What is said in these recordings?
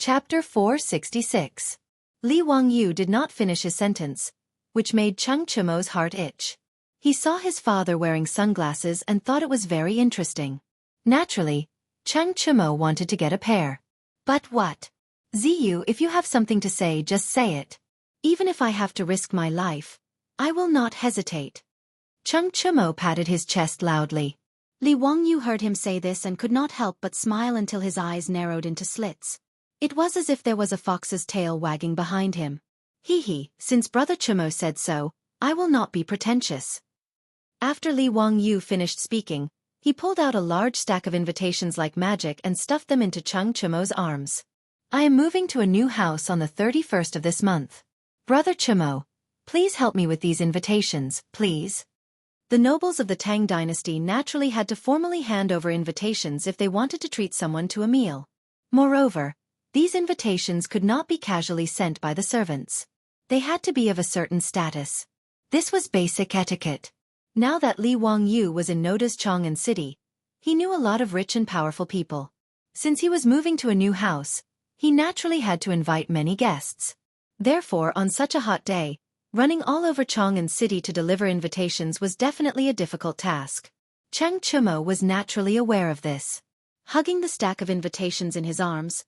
Chapter 466. Li Wangyu did not finish his sentence, which made Cheng Chimo's heart itch. He saw his father wearing sunglasses and thought it was very interesting. Naturally, Cheng Chimo wanted to get a pair. But what? Ziyu, if you have something to say, just say it. Even if I have to risk my life, I will not hesitate. Cheng Chimo patted his chest loudly. Li Wangyu heard him say this and could not help but smile until his eyes narrowed into slits. It was as if there was a fox's tail wagging behind him. Hee, since Brother Chimo said so, I will not be pretentious. After Li Wangyu finished speaking, he pulled out a large stack of invitations like magic and stuffed them into Cheng Chimo's arms. I am moving to a new house on the 31st of this month. Brother Chimo, please help me with these invitations, please. The nobles of the Tang dynasty naturally had to formally hand over invitations if they wanted to treat someone to a meal. Moreover, these invitations could not be casually sent by the servants. They had to be of a certain status. This was basic etiquette. Now that Li Wangyu was in Noda's Chang'an city, he knew a lot of rich and powerful people. Since he was moving to a new house, he naturally had to invite many guests. Therefore, on such a hot day, running all over Chang'an city to deliver invitations was definitely a difficult task. Cheng Chimo was naturally aware of this. Hugging the stack of invitations in his arms,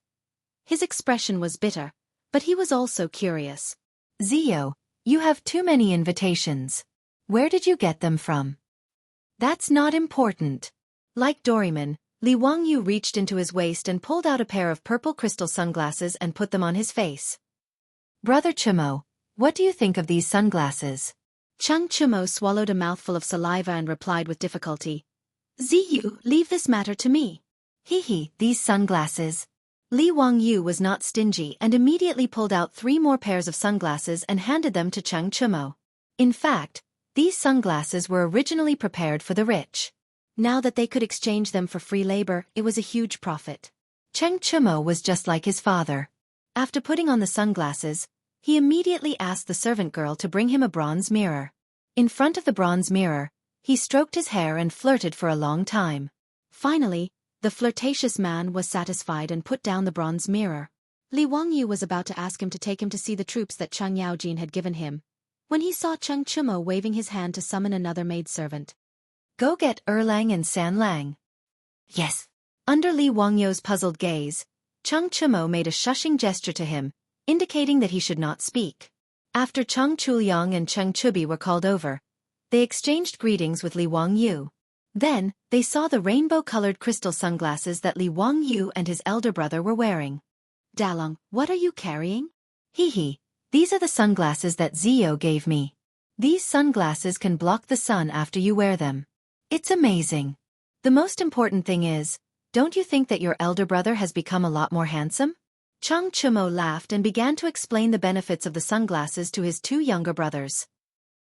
his expression was bitter, but he was also curious. Zio, you have too many invitations. Where did you get them from? That's not important. Like Doraemon, Li Wangyu reached into his waist and pulled out a pair of purple crystal sunglasses and put them on his face. Brother Chimo, what do you think of these sunglasses? Cheng Chimo swallowed a mouthful of saliva and replied with difficulty. Ziyu, leave this matter to me. Hee, these sunglasses. Li Wangyu was not stingy and immediately pulled out 3 more pairs of sunglasses and handed them to Cheng Chimo. In fact, these sunglasses were originally prepared for the rich. Now that they could exchange them for free labor, it was a huge profit. Cheng Chimo was just like his father. After putting on the sunglasses, he immediately asked the servant girl to bring him a bronze mirror. In front of the bronze mirror, he stroked his hair and flirted for a long time. Finally, the flirtatious man was satisfied and put down the bronze mirror. Li Wangyu was about to ask him to take him to see the troops that Cheng Yaojin had given him, when he saw Cheng Chimo waving his hand to summon another maidservant. Go get Erlang and Sanlang. Yes. Under Li Wangyu's puzzled gaze, Cheng Chimo made a shushing gesture to him, indicating that he should not speak. After Cheng Chuliang and Cheng Chubi were called over, they exchanged greetings with Li Wangyu. Then, they saw the rainbow-colored crystal sunglasses that Li Wangyu and his elder brother were wearing. Dalong, what are you carrying? Hee, these are the sunglasses that Zio gave me. These sunglasses can block the sun after you wear them. It's amazing. The most important thing is, don't you think that your elder brother has become a lot more handsome? Cheng Chimo laughed and began to explain the benefits of the sunglasses to his 2 younger brothers.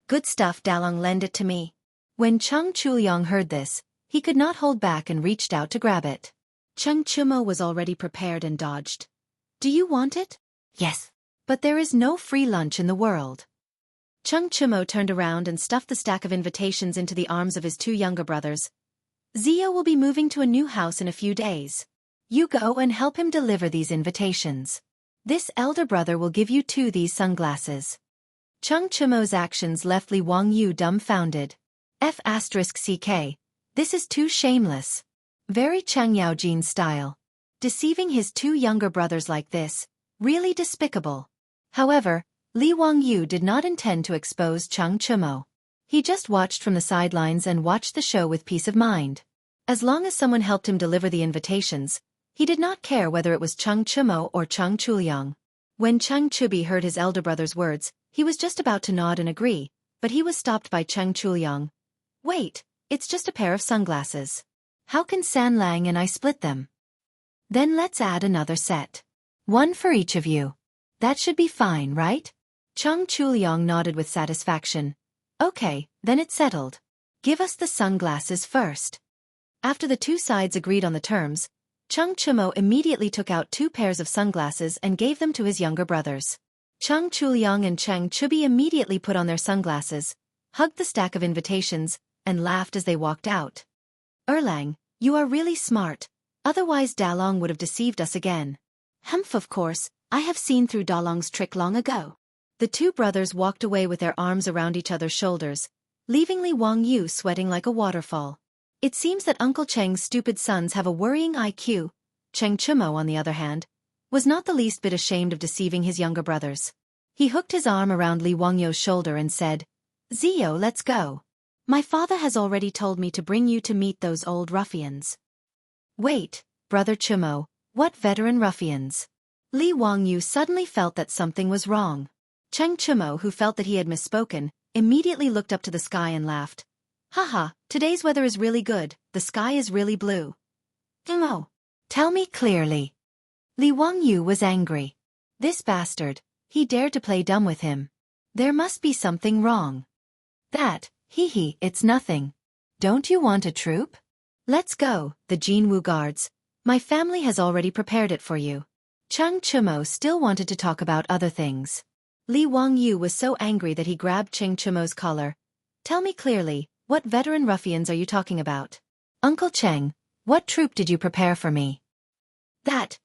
Good stuff, Dalong, lend it to me. When Cheng Chuliang heard this, he could not hold back and reached out to grab it. Cheng Chimo was already prepared and dodged. Do you want it? Yes. But there is no free lunch in the world. Cheng Chimo turned around and stuffed the stack of invitations into the arms of his 2 younger brothers. Zio will be moving to a new house in a few days. You go and help him deliver these invitations. This elder brother will give you 2 these sunglasses. Cheng Chimo's actions left Li Wangyu dumbfounded. F***ck, this is too shameless. Very Cheng Yaojin style. Deceiving his 2 younger brothers like this, really despicable. However, Li Wangyu did not intend to expose Cheng Chimo. He just watched from the sidelines and watched the show with peace of mind. As long as someone helped him deliver the invitations, he did not care whether it was Cheng Chimo or Cheng Chuliang. When Cheng Chubi heard his elder brother's words, he was just about to nod and agree, but he was stopped by Cheng Chuliang. Wait, it's just a pair of sunglasses. How can Sanlang and I split them? Then let's add another set. 1 for each of you. That should be fine, right? Cheng Chuliang nodded with satisfaction. Okay, then it's settled. Give us the sunglasses first. After the 2 sides agreed on the terms, Cheng Chimo immediately took out 2 pairs of sunglasses and gave them to his younger brothers. Cheng Chuliang and Cheng Chubi immediately put on their sunglasses, hugged the stack of invitations, and laughed as they walked out. Erlang, you are really smart, otherwise Dalong would have deceived us again. Humph, of course, I have seen through Dalong's trick long ago. The two brothers walked away with their arms around each other's shoulders, leaving Li Wangyu sweating like a waterfall. It seems that Uncle Cheng's stupid sons have a worrying IQ. Cheng Chumo, on the other hand, was not the least bit ashamed of deceiving his younger brothers. He hooked his arm around Li Wangyu's shoulder and said, "Zio, let's go. My father has already told me to bring you to meet those old ruffians." "Wait, Brother Chumo, what veteran ruffians?" Li Wangyu suddenly felt that something was wrong. Cheng Chumo, who felt that he had misspoken, immediately looked up to the sky and laughed. "Haha, today's weather is really good, the sky is really blue." "Chumo, tell me clearly." Li Wangyu was angry. This bastard, he dared to play dumb with him. There must be something wrong. "That, it's nothing. Don't you want a troop? Let's go, the Jinwu Guards. My family has already prepared it for you." Cheng Chumo still wanted to talk about other things. Li Wangyu was so angry that he grabbed Cheng Chumo's collar. "Tell me clearly, what veteran ruffians are you talking about? Uncle Cheng, what troop did you prepare for me?" "That,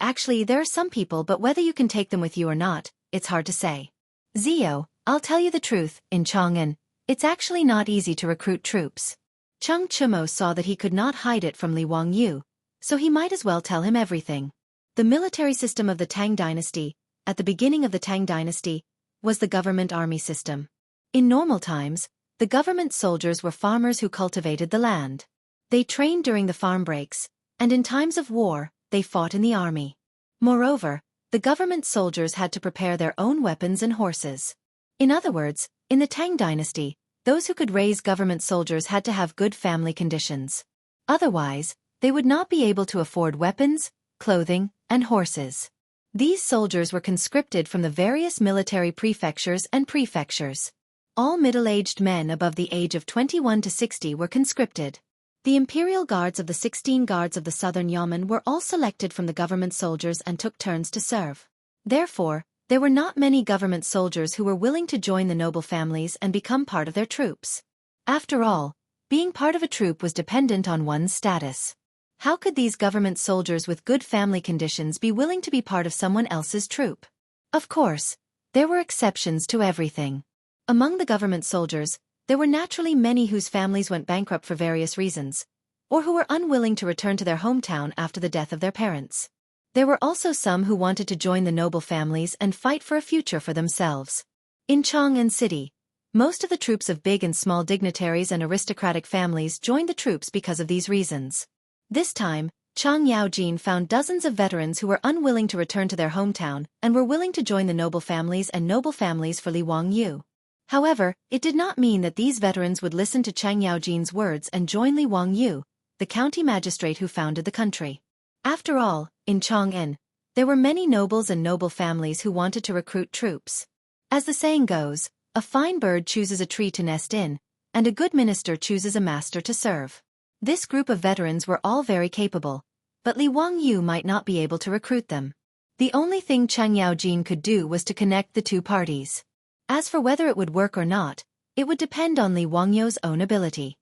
actually there are some people, but whether you can take them with you or not, it's hard to say. Zio, I'll tell you the truth, in Chang'an, it's actually not easy to recruit troops." Cheng Chumo saw that he could not hide it from Li Wangyu, so he might as well tell him everything. The military system of the Tang dynasty, at the beginning of the Tang dynasty, was the government army system. In normal times, the government soldiers were farmers who cultivated the land. They trained during the farm breaks, and in times of war, they fought in the army. Moreover, the government soldiers had to prepare their own weapons and horses. In other words, in the Tang dynasty, those who could raise government soldiers had to have good family conditions. Otherwise, they would not be able to afford weapons, clothing, and horses. These soldiers were conscripted from the various military prefectures and prefectures. All middle-aged men above the age of 21 to 60 were conscripted. The imperial guards of the 16 guards of the southern Yamen were all selected from the government soldiers and took turns to serve. Therefore, there were not many government soldiers who were willing to join the noble families and become part of their troops. After all, being part of a troop was dependent on one's status. How could these government soldiers with good family conditions be willing to be part of someone else's troop? Of course, there were exceptions to everything. Among the government soldiers, there were naturally many whose families went bankrupt for various reasons, or who were unwilling to return to their hometown after the death of their parents. There were also some who wanted to join the noble families and fight for a future for themselves. In Chang'an City, most of the troops of big and small dignitaries and aristocratic families joined the troops because of these reasons. This time, Chang Yaojin found dozens of veterans who were unwilling to return to their hometown and were willing to join the noble families and noble families for Li Wangyu. However, it did not mean that these veterans would listen to Chang Yaojin's words and join Li Wangyu, the county magistrate who founded the country. After all, in Chang'an, there were many nobles and noble families who wanted to recruit troops. As the saying goes, a fine bird chooses a tree to nest in, and a good minister chooses a master to serve. This group of veterans were all very capable, but Li Wangyu might not be able to recruit them. The only thing Chang Yaojin could do was to connect the two parties. As for whether it would work or not, it would depend on Li Wangyu's own ability.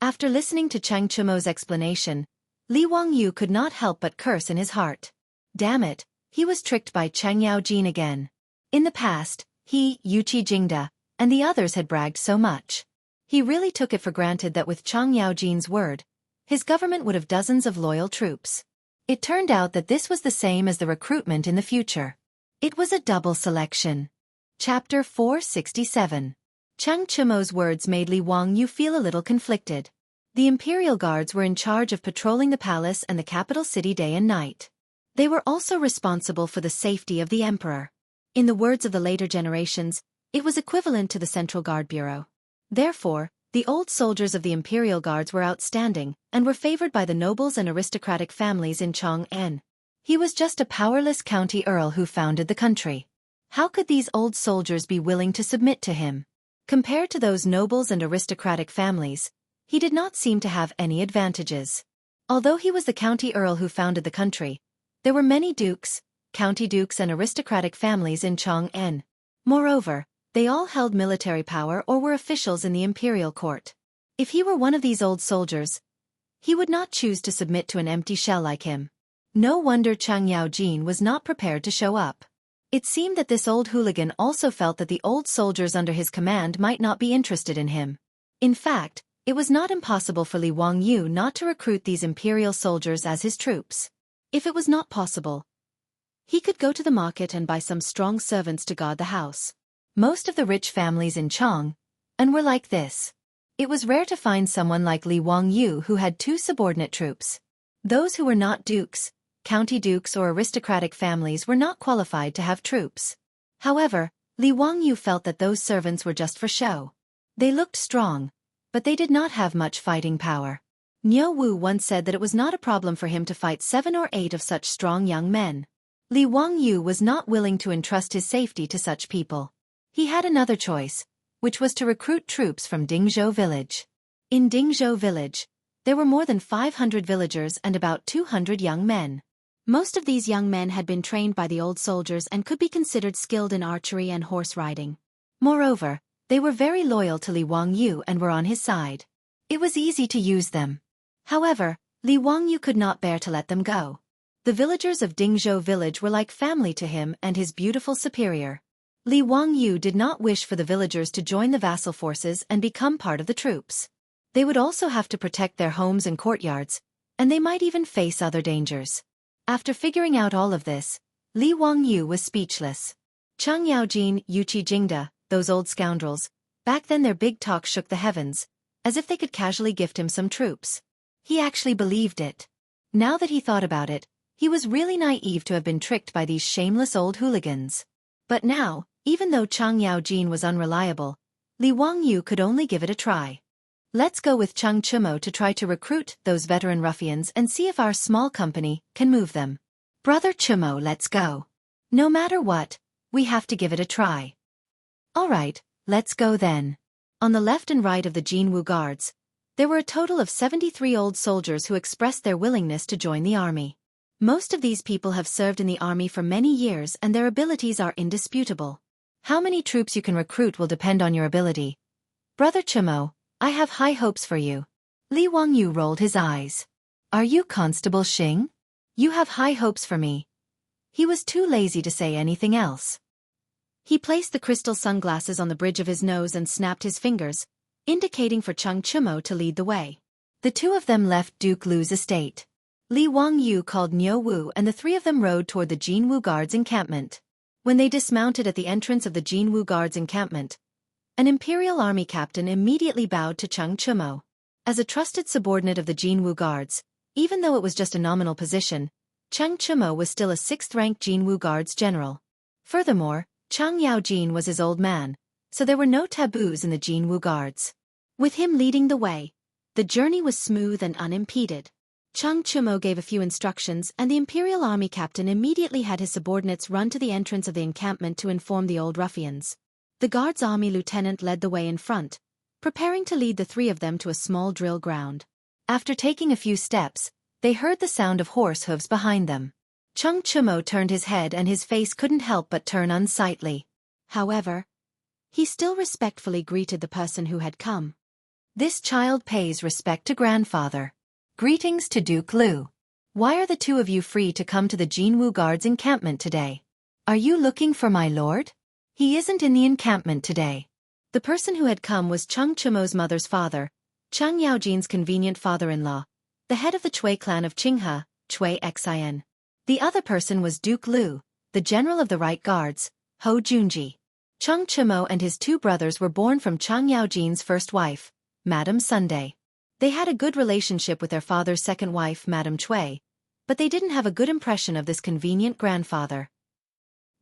After listening to Cheng Chumo's explanation, Li Wangyu could not help but curse in his heart. Damn it, he was tricked by Cheng Yaojin again. In the past, he, Yuqi Jingda, and the others had bragged so much. He really took it for granted that with Chang Yaojin's word, his government would have dozens of loyal troops. It turned out that this was the same as the recruitment in the future. It was a double selection. Chapter 467. Cheng Chumo's words made Li Wangyu feel a little conflicted. The imperial guards were in charge of patrolling the palace and the capital city day and night. They were also responsible for the safety of the emperor. In the words of the later generations, it was equivalent to the Central Guard Bureau. Therefore, the old soldiers of the imperial guards were outstanding and were favored by the nobles and aristocratic families in Chang'an. He was just a powerless county earl who founded the country. How could these old soldiers be willing to submit to him? Compared to those nobles and aristocratic families, he did not seem to have any advantages. Although he was the county earl who founded the country, there were many dukes, county dukes and aristocratic families in Chang'an. Moreover, they all held military power or were officials in the imperial court. If he were one of these old soldiers, he would not choose to submit to an empty shell like him. No wonder Chang Yaojin was not prepared to show up. It seemed that this old hooligan also felt that the old soldiers under his command might not be interested in him. In fact, it was not impossible for Li Wangyu not to recruit these imperial soldiers as his troops. If it was not possible, he could go to the market and buy some strong servants to guard the house. Most of the rich families in Chang were like this. It was rare to find someone like Li Wangyu who had two subordinate troops. Those who were not dukes, county dukes or aristocratic families were not qualified to have troops. However, Li Wangyu felt that those servants were just for show. They looked strong, but they did not have much fighting power. Niu Wu once said that it was not a problem for him to fight 7 or 8 of such strong young men. Li Wangyu was not willing to entrust his safety to such people. He had another choice, which was to recruit troops from Dingzhou village. In Dingzhou village, there were more than 500 villagers and about 200 young men. Most of these young men had been trained by the old soldiers and could be considered skilled in archery and horse riding. Moreover, they were very loyal to Li Wangyu and were on his side. It was easy to use them. However, Li Wangyu could not bear to let them go. The villagers of Dingzhou village were like family to him and his beautiful superior. Li Wangyu did not wish for the villagers to join the vassal forces and become part of the troops. They would also have to protect their homes and courtyards, and they might even face other dangers. After figuring out all of this, Li Wangyu was speechless. Chang Yaojin, Yuqi Jingda, those old scoundrels, back then their big talk shook the heavens, as if they could casually gift him some troops. He actually believed it. Now that he thought about it, he was really naive to have been tricked by these shameless old hooligans. But now, even though Chang Yaojin was unreliable, Li Wangyu could only give it a try. Let's go with Chang Chumo to try to recruit those veteran ruffians and see if our small company can move them. Brother Chumo, let's go. No matter what, we have to give it a try. Alright, let's go then. On the left and right of the Jinwu guards, there were a total of 73 old soldiers who expressed their willingness to join the army. Most of these people have served in the army for many years and their abilities are indisputable. How many troops you can recruit will depend on your ability. Brother Chumo, I have high hopes for you. Li Wangyu rolled his eyes. Are you Constable Xing? You have high hopes for me. He was too lazy to say anything else. He placed the crystal sunglasses on the bridge of his nose and snapped his fingers, indicating for Chang Chumo to lead the way. The two of them left Duke Lu's estate. Li Wangyu called Niu Wu and the three of them rode toward the Jinwu Guards encampment. When they dismounted at the entrance of the Jinwu Guards encampment, an imperial army captain immediately bowed to Chang Chumo. As a trusted subordinate of the Jinwu Guards, even though it was just a nominal position, Chang Chumo was still a 6th-rank Jinwu Guards general. Furthermore, Chang Yaojin was his old man, so there were no taboos in the Jinwu Guards. With him leading the way, the journey was smooth and unimpeded. Chang Chumo gave a few instructions and the imperial army captain immediately had his subordinates run to the entrance of the encampment to inform the old ruffians. The guard's army lieutenant led the way in front, preparing to lead the three of them to a small drill ground. After taking a few steps, they heard the sound of horse hooves behind them. Chang Chumo turned his head and his face couldn't help but turn unsightly. However, he still respectfully greeted the person who had come. This child pays respect to grandfather. Greetings to Duke Lu. Why are the two of you free to come to the Jinwu Guards encampment today? Are you looking for my lord? He isn't in the encampment today. The person who had come was Chang Chumo's mother's father, Chang Yaojin's convenient father-in-law, the head of the Chui clan of Qinghe, Chui Xin. The other person was Duke Lu, the general of the Right Guards, Ho Junji. Chang Chumo and his two brothers were born from Chang Yaojin's first wife, Madame Sunday. They had a good relationship with their father's second wife, Madame Chui, but they didn't have a good impression of this convenient grandfather.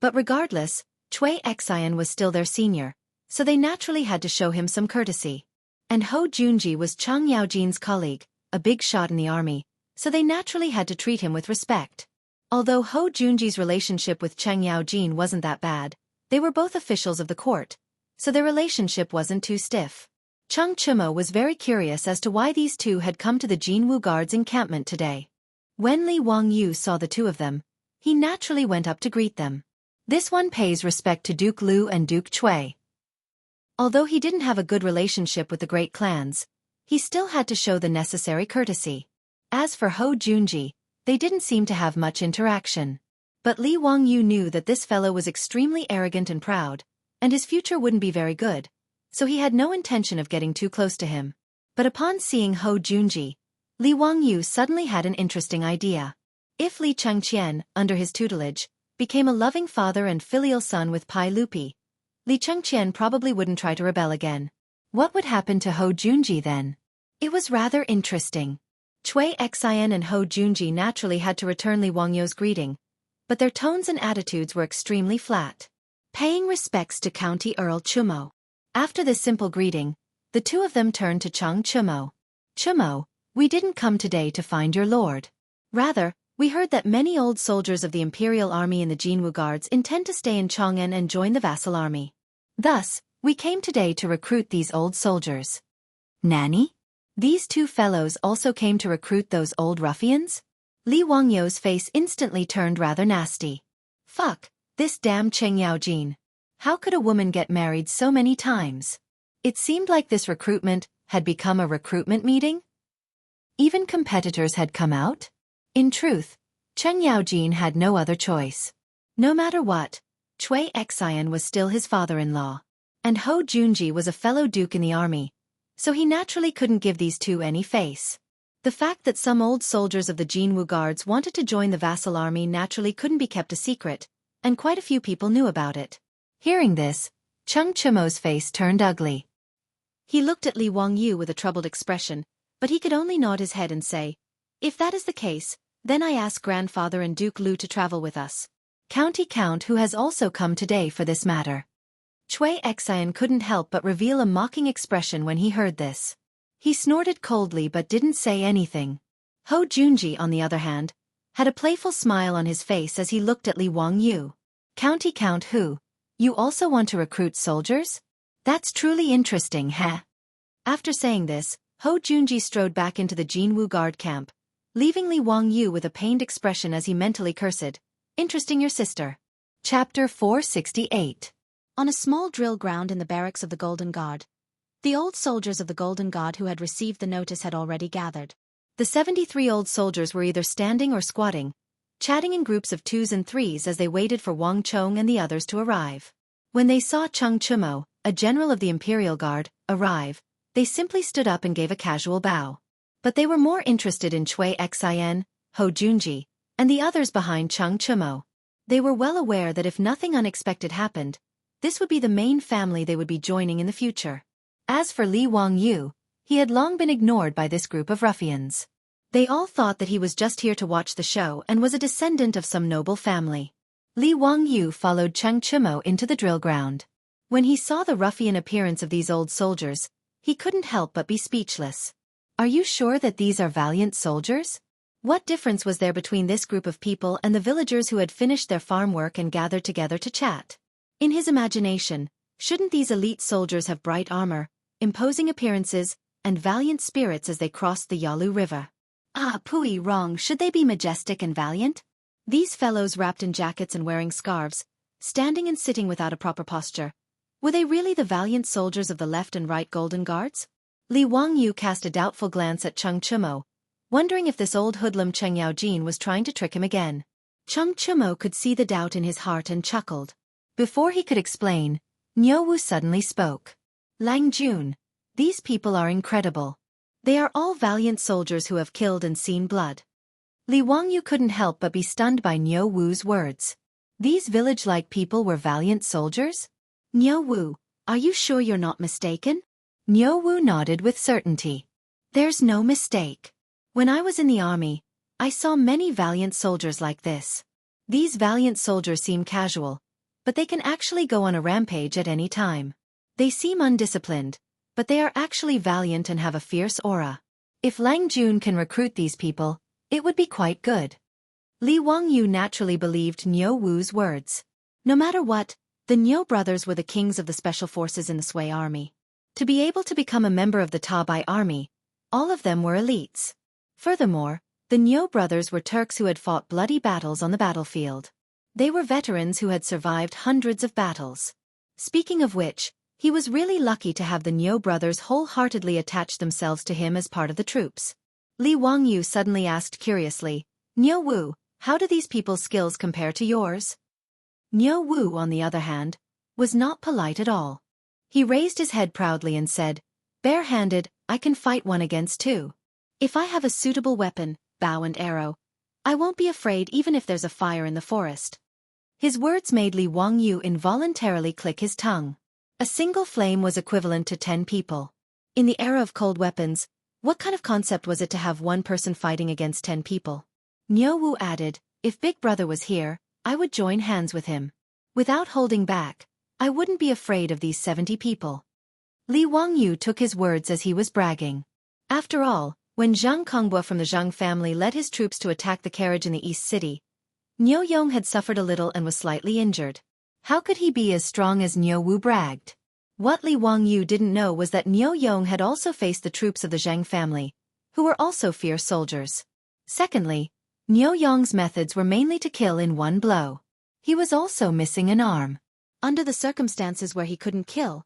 But regardless, Chui Xin was still their senior, so they naturally had to show him some courtesy. And Ho Junji was Chang Yaojin's colleague, a big shot in the army, so they naturally had to treat him with respect. Although Ho Junji's relationship with Chang Yaojin wasn't that bad, they were both officials of the court, so their relationship wasn't too stiff. Chang Chumo was very curious as to why these two had come to the Jinwu Guards encampment today. When Li Wangyu saw the two of them, he naturally went up to greet them. This one pays respect to Duke Lu and Duke Chui. Although he didn't have a good relationship with the great clans, he still had to show the necessary courtesy. As for Ho Junji, They didn't seem to have much interaction. But Li Wangyu knew that this fellow was extremely arrogant and proud, and his future wouldn't be very good, so he had no intention of getting too close to him. But upon seeing Hou Junji, Li Wangyu suddenly had an interesting idea. If Li Chengqian, under his tutelage, became a loving father and filial son with Pai Lupi, Li Chengqian probably wouldn't try to rebel again. What would happen to Hou Junji then? It was rather interesting. Cui Xian and Hou Junji naturally had to return Li Wangyu's greeting, but their tones and attitudes were extremely flat. Paying respects to County Earl Chumo. After this simple greeting, the two of them turned to Chang Chumo. Chumo, we didn't come today to find your lord. Rather, we heard that many old soldiers of the Imperial Army and the Jinwu Guards intend to stay in Chang'an and join the vassal army. Thus, we came today to recruit these old soldiers. Nanny? These two fellows also came to recruit those old ruffians? Li Wangyu's face instantly turned rather nasty. Fuck, this damn Cheng Yaojin. How could a woman get married so many times? It seemed like this recruitment had become a recruitment meeting. Even competitors had come out? In truth, Cheng Yaojin had no other choice. No matter what, Cui Xian was still his father-in-law. And Hou Junji was a fellow duke in the army, so he naturally couldn't give these two any face. The fact that some old soldiers of the Jinwu Guards wanted to join the vassal army naturally couldn't be kept a secret, and quite a few people knew about it. Hearing this, Chang Chumo's face turned ugly. He looked at Li Wangyu with a troubled expression, but he could only nod his head and say, "If that is the case, then I ask grandfather and Duke Lu to travel with us. County Count who has also come today for this matter." Cui Xian couldn't help but reveal a mocking expression when he heard this. He snorted coldly but didn't say anything. Hou Junji, on the other hand, had a playful smile on his face as he looked at Li Wangyu. "County Count who? You also want to recruit soldiers? That's truly interesting, heh?" After saying this, Hou Junji strode back into the Jinwu Guard camp, leaving Li Wangyu with a pained expression as he mentally cursed, "Interesting your sister." Chapter 468. On a small drill ground in the barracks of the Golden Guard, the old soldiers of the Golden Guard who had received the notice had already gathered. The 73 old soldiers were either standing or squatting, chatting in groups of twos and threes as they waited for Wang Chong and the others to arrive. When they saw Chang Chumo, a general of the Imperial Guard, arrive, they simply stood up and gave a casual bow. But they were more interested in Cui Xian, Hou Junji, and the others behind Chang Chumo. They were well aware that if nothing unexpected happened, this would be the main family they would be joining in the future. As for Li Wangyu, he had long been ignored by this group of ruffians. They all thought that he was just here to watch the show and was a descendant of some noble family. Li Wangyu followed Chang Chumo into the drill ground. When he saw the ruffian appearance of these old soldiers, he couldn't help but be speechless. "Are you sure that these are valiant soldiers? What difference was there between this group of people and the villagers who had finished their farm work and gathered together to chat?" In his imagination, shouldn't these elite soldiers have bright armor, imposing appearances, and valiant spirits as they crossed the Yalu River? Pui wrong, should they be majestic and valiant? These fellows wrapped in jackets and wearing scarves, standing and sitting without a proper posture. Were they really the valiant soldiers of the left and right Golden Guards? Li Wangyu cast a doubtful glance at Chang Chumo, wondering if this old hoodlum Cheng Yaojin was trying to trick him again. Chang Chumo could see the doubt in his heart and chuckled. Before he could explain, Niu Wu suddenly spoke. "Lang Jun, these people are incredible. They are all valiant soldiers who have killed and seen blood." Li Wangyu couldn't help but be stunned by Niu Wu's words. These village-like people were valiant soldiers? "Niu Wu, are you sure you're not mistaken?" Niu Wu nodded with certainty. "There's no mistake. When I was in the army, I saw many valiant soldiers like this. These valiant soldiers seem casual, but they can actually go on a rampage at any time. They seem undisciplined, but they are actually valiant and have a fierce aura. If Lang Jun can recruit these people, it would be quite good." Li Wangyu naturally believed Niu Wu's words. No matter what, the Niu brothers were the kings of the special forces in the Sui army. To be able to become a member of the Tabai army, all of them were elites. Furthermore, the Niu brothers were Turks who had fought bloody battles on the battlefield. They were veterans who had survived hundreds of battles. Speaking of which, he was really lucky to have the Niu brothers wholeheartedly attach themselves to him as part of the troops. Li Wangyu suddenly asked curiously, Niu Wu, how do these people's skills compare to yours? Niu Wu, on the other hand, was not polite at all. He raised his head proudly and said, "Bare-handed, I can fight 1 against 2. If I have a suitable weapon, bow and arrow, I won't be afraid even if there's a fire in the forest." His words made Li Wangyu involuntarily click his tongue. A single flame was equivalent to 10 people. In the era of cold weapons, what kind of concept was it to have 1 person fighting against 10 people? Niu Wu added, "If Big Brother was here, I would join hands with him. Without holding back, I wouldn't be afraid of these 70 people." Li Wangyu took his words as he was bragging. After all, when Zhang Kongbua from the Zhang family led his troops to attack the carriage in the East City, Niu Yong had suffered a little and was slightly injured. How could he be as strong as Niu Wu bragged? What Li Wangyu didn't know was that Niu Yong had also faced the troops of the Zhang family, who were also fierce soldiers. Secondly, Niu Yong's methods were mainly to kill in 1 blow. He was also missing an arm. Under the circumstances where he couldn't kill,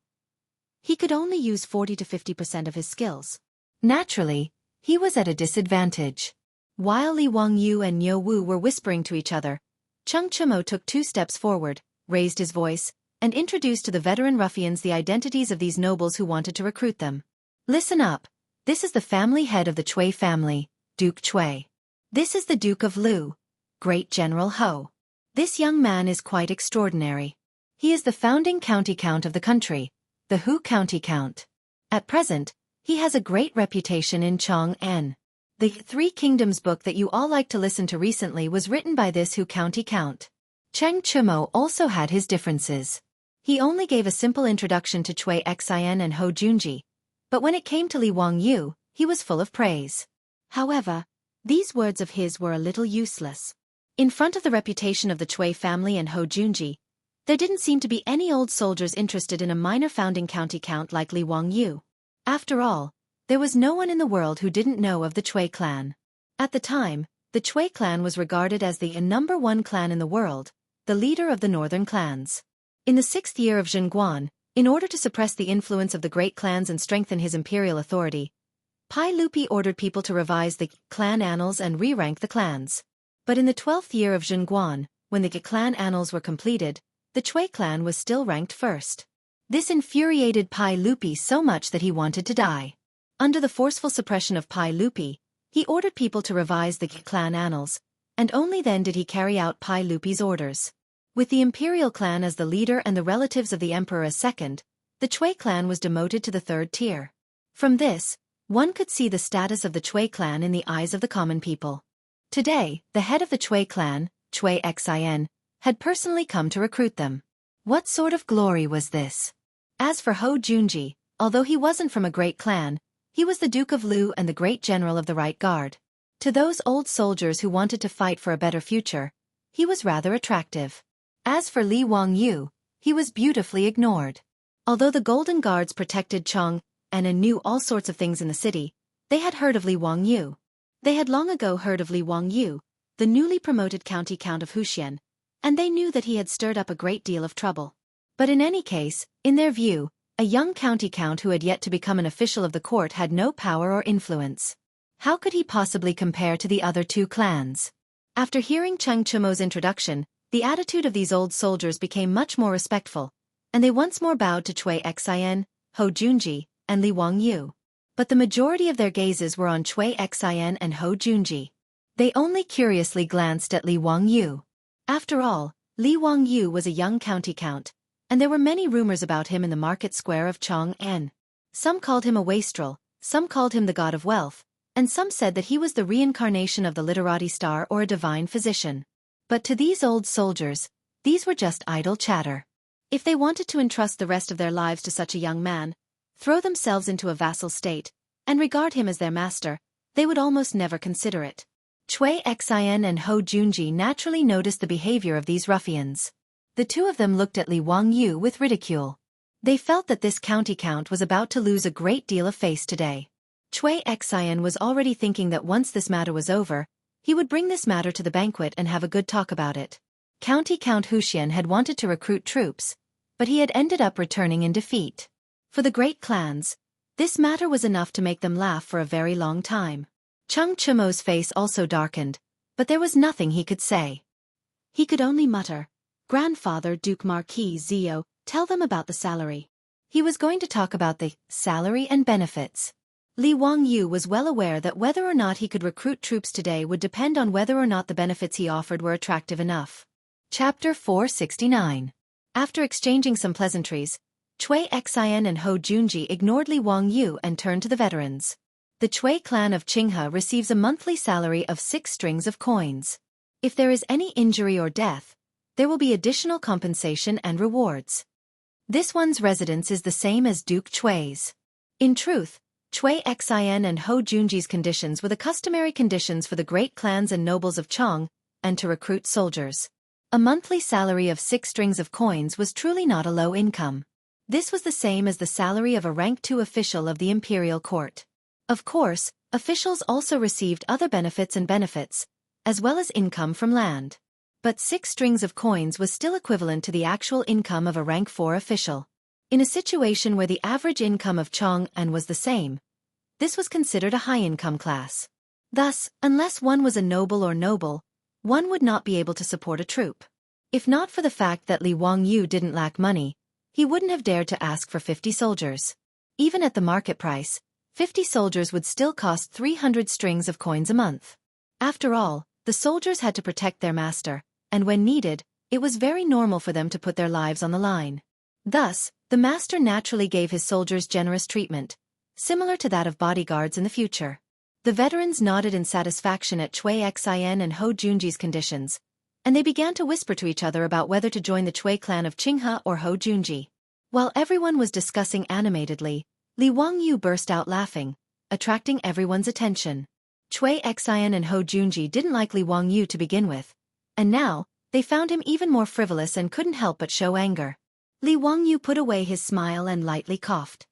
he could only use 40 to 50% of his skills. Naturally, he was at a disadvantage. While Li Wangyu and Niu Wu were whispering to each other, Cheng Chimo took 2 steps forward, raised his voice, and introduced to the veteran ruffians the identities of these nobles who wanted to recruit them. "Listen up. This is the family head of the Cui family, Duke Cui. This is the Duke of Lu, Great General Ho. This young man is quite extraordinary. He is the founding county count of the country, the Hu County Count. At present, he has a great reputation in Chong'an. The 3 Kingdoms book that you all liked to listen to recently was written by this Hu County Count." Cheng Chimo also had his differences. He only gave a simple introduction to Cui Xian and Ho Junji, but when it came to Li Wangyu, he was full of praise. However, these words of his were a little useless. In front of the reputation of the Cui family and Ho Junji, there didn't seem to be any old soldiers interested in a minor founding county count like Li Wangyu. After all, there was no one in the world who didn't know of the Cui clan. At the time, the Cui clan was regarded as the #1 clan in the world, the leader of the northern clans. In the 6th year of Zhenguan, in order to suppress the influence of the great clans and strengthen his imperial authority, Pai Lupi ordered people to revise the clan annals and re-rank the clans. But in the 12th year of Zhenguan, when the clan annals were completed, the Cui clan was still ranked first. This infuriated Pai Lupi so much that he wanted to die. Under the forceful suppression of Pai Lupi, he ordered people to revise the clan annals, and only then did he carry out Pai Lupi's orders. With the imperial clan as the leader and the relatives of the emperor as second, the Cui clan was demoted to the 3rd tier. From this, one could see the status of the Cui clan in the eyes of the common people. Today, the head of the Cui clan, Cui Xian, had personally come to recruit them. What sort of glory was this? As for Ho Junji, although he wasn't from a great clan, he was the Duke of Lu and the great general of the Right Guard. To those old soldiers who wanted to fight for a better future, he was rather attractive. As for Li Wangyu, he was beautifully ignored. Although the Golden Guards protected Chong and knew all sorts of things in the city, they had heard of Li Wangyu. They had long ago heard of Li Wangyu, the newly promoted county count of Huxian, and they knew that he had stirred up a great deal of trouble. But in any case, in their view, a young county count who had yet to become an official of the court had no power or influence. How could he possibly compare to the other 2 clans? After hearing Cheng Chimo's introduction, the attitude of these old soldiers became much more respectful, and they once more bowed to Cui Xian, Ho Junji, and Li Wangyu. But the majority of their gazes were on Cui Xian and Ho Junji. They only curiously glanced at Li Wangyu. After all, Li Wangyu was a young county count, and there were many rumors about him in the market square of Chong'an. Some called him a wastrel, some called him the god of wealth, and some said that he was the reincarnation of the literati star or a divine physician. But to these old soldiers, these were just idle chatter. If they wanted to entrust the rest of their lives to such a young man, throw themselves into a vassal state, and regard him as their master, they would almost never consider it. Cui Xian and Ho Junji naturally noticed the behavior of these ruffians. The 2 of them looked at Li Wangyu with ridicule. They felt that this county count was about to lose a great deal of face today. Cui Xian was already thinking that once this matter was over, he would bring this matter to the banquet and have a good talk about it. County Count Huxian had wanted to recruit troops, but he had ended up returning in defeat. For the great clans, this matter was enough to make them laugh for a very long time. Cheng Chimo's face also darkened, but there was nothing he could say. He could only mutter, "Grandfather Duke Marquis Zio, tell them about the salary." He was going to talk about the salary and benefits. Li Wangyu was well aware that whether or not he could recruit troops today would depend on whether or not the benefits he offered were attractive enough. Chapter 469. After exchanging some pleasantries, Cui Xian and Hou Junji ignored Li Wangyu and turned to the veterans. The Cui clan of Qinghe receives a monthly salary of 6 strings of coins. If there is any injury or death, there will be additional compensation and rewards. This one's residence is the same as Duke Cui's. In truth, Cui Xian and Hou Junji's conditions were the customary conditions for the great clans and nobles of Chong, and to recruit soldiers. A monthly salary of 6 strings of coins was truly not a low income. This was the same as the salary of a rank 2 official of the imperial court. Of course, officials also received other benefits, as well as income from land. But 6 strings of coins was still equivalent to the actual income of a rank 4 official. In a situation where the average income of Chong'an was the same, this was considered a high-income class. Thus, unless one was a noble or noble, one would not be able to support a troop. If not for the fact that Li Wangyu didn't lack money, he wouldn't have dared to ask for 50 soldiers. Even at the market price, 50 soldiers would still cost 300 strings of coins a month. After all, the soldiers had to protect their master, and when needed, it was very normal for them to put their lives on the line. Thus, the master naturally gave his soldiers generous treatment, similar to that of bodyguards in the future. The veterans nodded in satisfaction at Cui Xian and Hou Junji's conditions, and they began to whisper to each other about whether to join the Cui clan of Qinghe or Hou Junji. While everyone was discussing animatedly, Li Wangyu burst out laughing, attracting everyone's attention. Cui Xian and Hou Junji didn't like Li Wangyu to begin with, and now, they found him even more frivolous and couldn't help but show anger. Li Wangyu put away his smile and lightly coughed.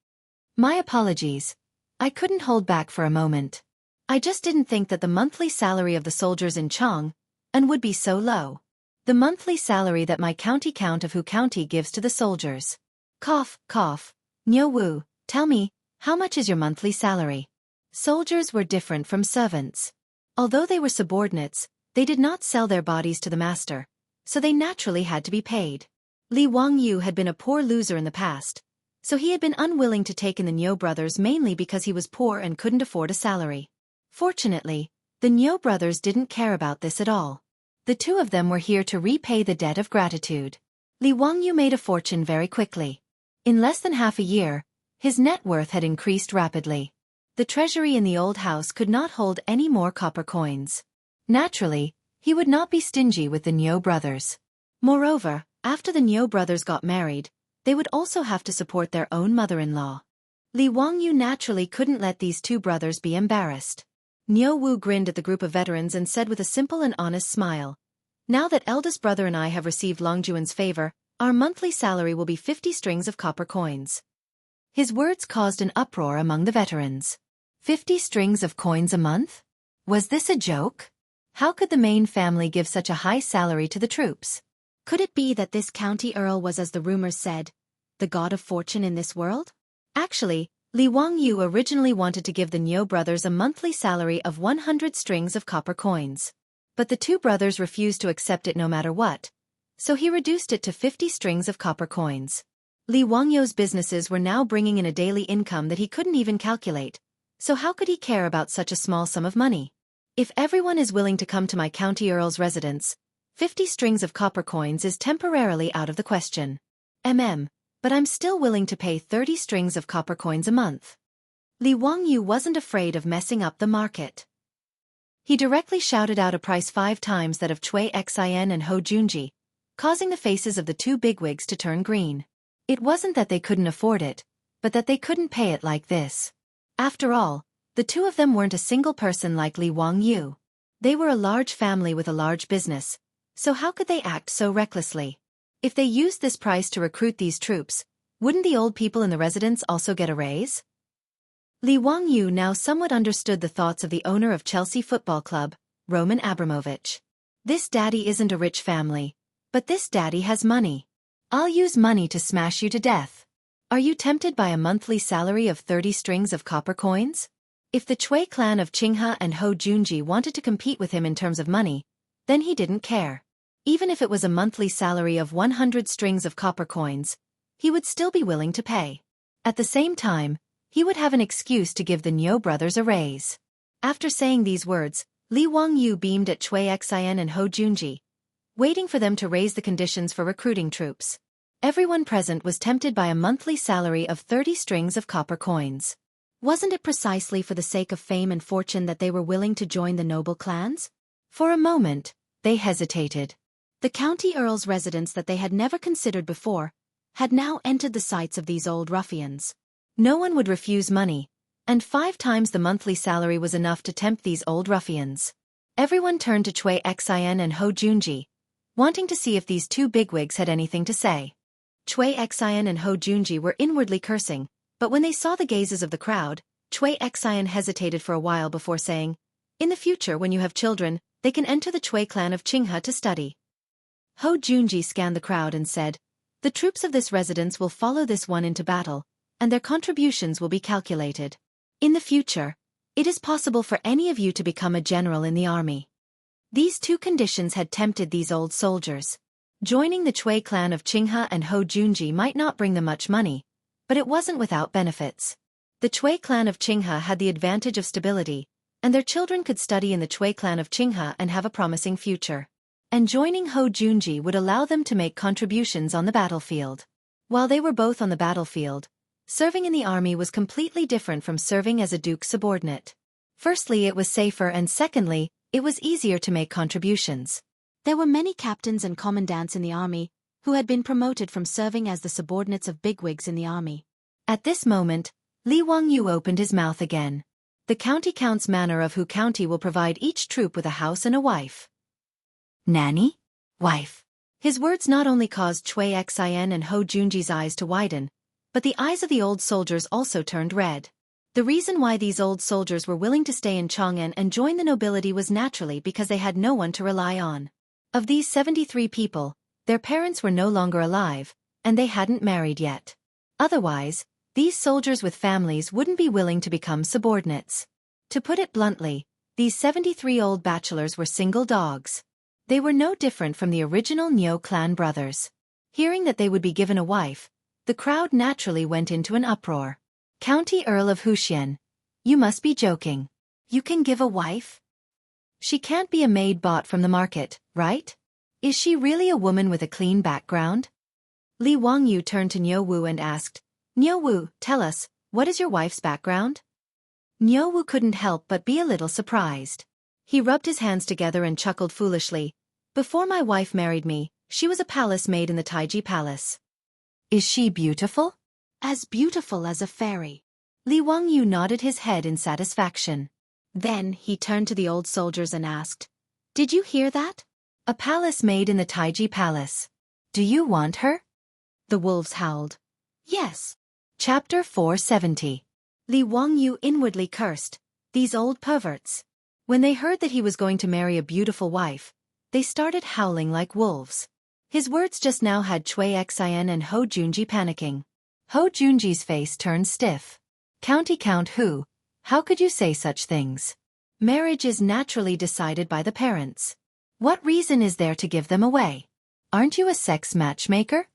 "My apologies. I couldn't hold back for a moment. I just didn't think that the monthly salary of the soldiers in Chong'an would be so low. The monthly salary that my county Count of Hu County gives to the soldiers." Cough, cough. "Niu Wu, tell me, how much is your monthly salary?" Soldiers were different from servants. Although they were subordinates, they did not sell their bodies to the master, so they naturally had to be paid. Li Wangyu had been a poor loser in the past, so he had been unwilling to take in the Niu brothers mainly because he was poor and couldn't afford a salary. Fortunately, the Niu brothers didn't care about this at all. The two of them were here to repay the debt of gratitude. Li Wangyu made a fortune very quickly. In less than half a year, his net worth had increased rapidly. The treasury in the old house could not hold any more copper coins. Naturally, he would not be stingy with the Niu brothers. Moreover, after the Niu brothers got married, they would also have to support their own mother-in-law. Li Wangyu naturally couldn't let these 2 brothers be embarrassed. Niu Wu grinned at the group of veterans and said with a simple and honest smile, "Now that eldest brother and I have received Longjuan's favor, our monthly salary will be 50 strings of copper coins." His words caused an uproar among the veterans. 50 strings of coins a month? Was this a joke? How could the main family give such a high salary to the troops? Could it be that this county earl was, as the rumors said, the god of fortune in this world? Actually, Li Wangyu originally wanted to give the Niu brothers a monthly salary of 100 strings of copper coins. But the 2 brothers refused to accept it no matter what, so he reduced it to 50 strings of copper coins. Li Wangyu's businesses were now bringing in a daily income that he couldn't even calculate, so how could he care about such a small sum of money? "If everyone is willing to come to my county earl's residence, 50 strings of copper coins is temporarily out of the question. But I'm still willing to pay 30 strings of copper coins a month." Li Wangyu wasn't afraid of messing up the market. He directly shouted out a price 5 times that of Cui Xian and Hou Junji, causing the faces of the 2 bigwigs to turn green. It wasn't that they couldn't afford it, but that they couldn't pay it like this. After all, the 2 of them weren't a single person like Li Wangyu. They were a large family with a large business, so how could they act so recklessly? If they used this price to recruit these troops, wouldn't the old people in the residence also get a raise? Li Wangyu now somewhat understood the thoughts of the owner of Chelsea Football Club, Roman Abramovich. This daddy isn't a rich family, but this daddy has money. I'll use money to smash you to death. Are you tempted by a monthly salary of 30 strings of copper coins? If the Chui clan of Qinghe and Hou Junji wanted to compete with him in terms of money, then he didn't care. Even if it was a monthly salary of 100 strings of copper coins, he would still be willing to pay. At the same time, he would have an excuse to give the Niu brothers a raise. After saying these words, Li Wangyu beamed at Chui Xian and Hou Junji, waiting for them to raise the conditions for recruiting troops. Everyone present was tempted by a monthly salary of 30 strings of copper coins. Wasn't it precisely for the sake of fame and fortune that they were willing to join the noble clans? For a moment, they hesitated. The county earl's residence that they had never considered before had now entered the sights of these old ruffians. No one would refuse money, and 5 times the monthly salary was enough to tempt these old ruffians. Everyone turned to Chui Xian and Hou Junji, wanting to see if these two bigwigs had anything to say. Chui Xian and Hou Junji were inwardly cursing, but when they saw the gazes of the crowd, Chui Xian hesitated for a while before saying, "In the future when you have children, they can enter the Chui clan of Qinghe to study." Hou Junji scanned the crowd and said, "The troops of this residence will follow this one into battle, and their contributions will be calculated. In the future, it is possible for any of you to become a general in the army." These two conditions had tempted these old soldiers. Joining the Chui clan of Qinghe and Hou Junji might not bring them much money, but it wasn't without benefits. The Chui clan of Qinghe had the advantage of stability, and their children could study in the Chui clan of Qinghe and have a promising future. And joining Hou Junji would allow them to make contributions on the battlefield. While they were both on the battlefield, serving in the army was completely different from serving as a duke's subordinate. Firstly, it was safer, and secondly, it was easier to make contributions. There were many captains and commandants in the army who had been promoted from serving as the subordinates of bigwigs in the army. At this moment, Li Wangyu opened his mouth again. The county count's manor of Hu County will provide each troop with a house and a wife. Nanny? Wife. His words not only caused Chui Xian and Hou Junji's eyes to widen, but the eyes of the old soldiers also turned red. The reason why these old soldiers were willing to stay in Chang'an and join the nobility was naturally because they had no one to rely on. Of these 73 people, their parents were no longer alive, and they hadn't married yet. Otherwise, these soldiers with families wouldn't be willing to become subordinates. To put it bluntly, these 73 old bachelors were single dogs. They were no different from the original Niu clan brothers. Hearing that they would be given a wife, the crowd naturally went into an uproar. "County Earl of Wuxia, you must be joking. You can give a wife? She can't be a maid bought from the market, right? Is she really a woman with a clean background?" Li Wangyu turned to Niu Wu and asked, "Niu Wu, tell us, what is your wife's background?" Niu Wu couldn't help but be a little surprised. He rubbed his hands together and chuckled foolishly. "Before my wife married me, she was a palace maid in the Taiji Palace." "Is she beautiful?" "As beautiful as a fairy." Li Wangyu nodded his head in satisfaction. Then he turned to the old soldiers and asked, "Did you hear that? A palace maid in the Taiji Palace. Do you want her?" The wolves howled. "Yes." Chapter 470. Li Wangyu inwardly cursed, "These old perverts." When they heard that he was going to marry a beautiful wife, they started howling like wolves. His words just now had Chui Xian and Hou Junji panicking. Hou Junji's face turned stiff. "County Count Hu, how could you say such things? Marriage is naturally decided by the parents. What reason is there to give them away? Aren't you a sex matchmaker?"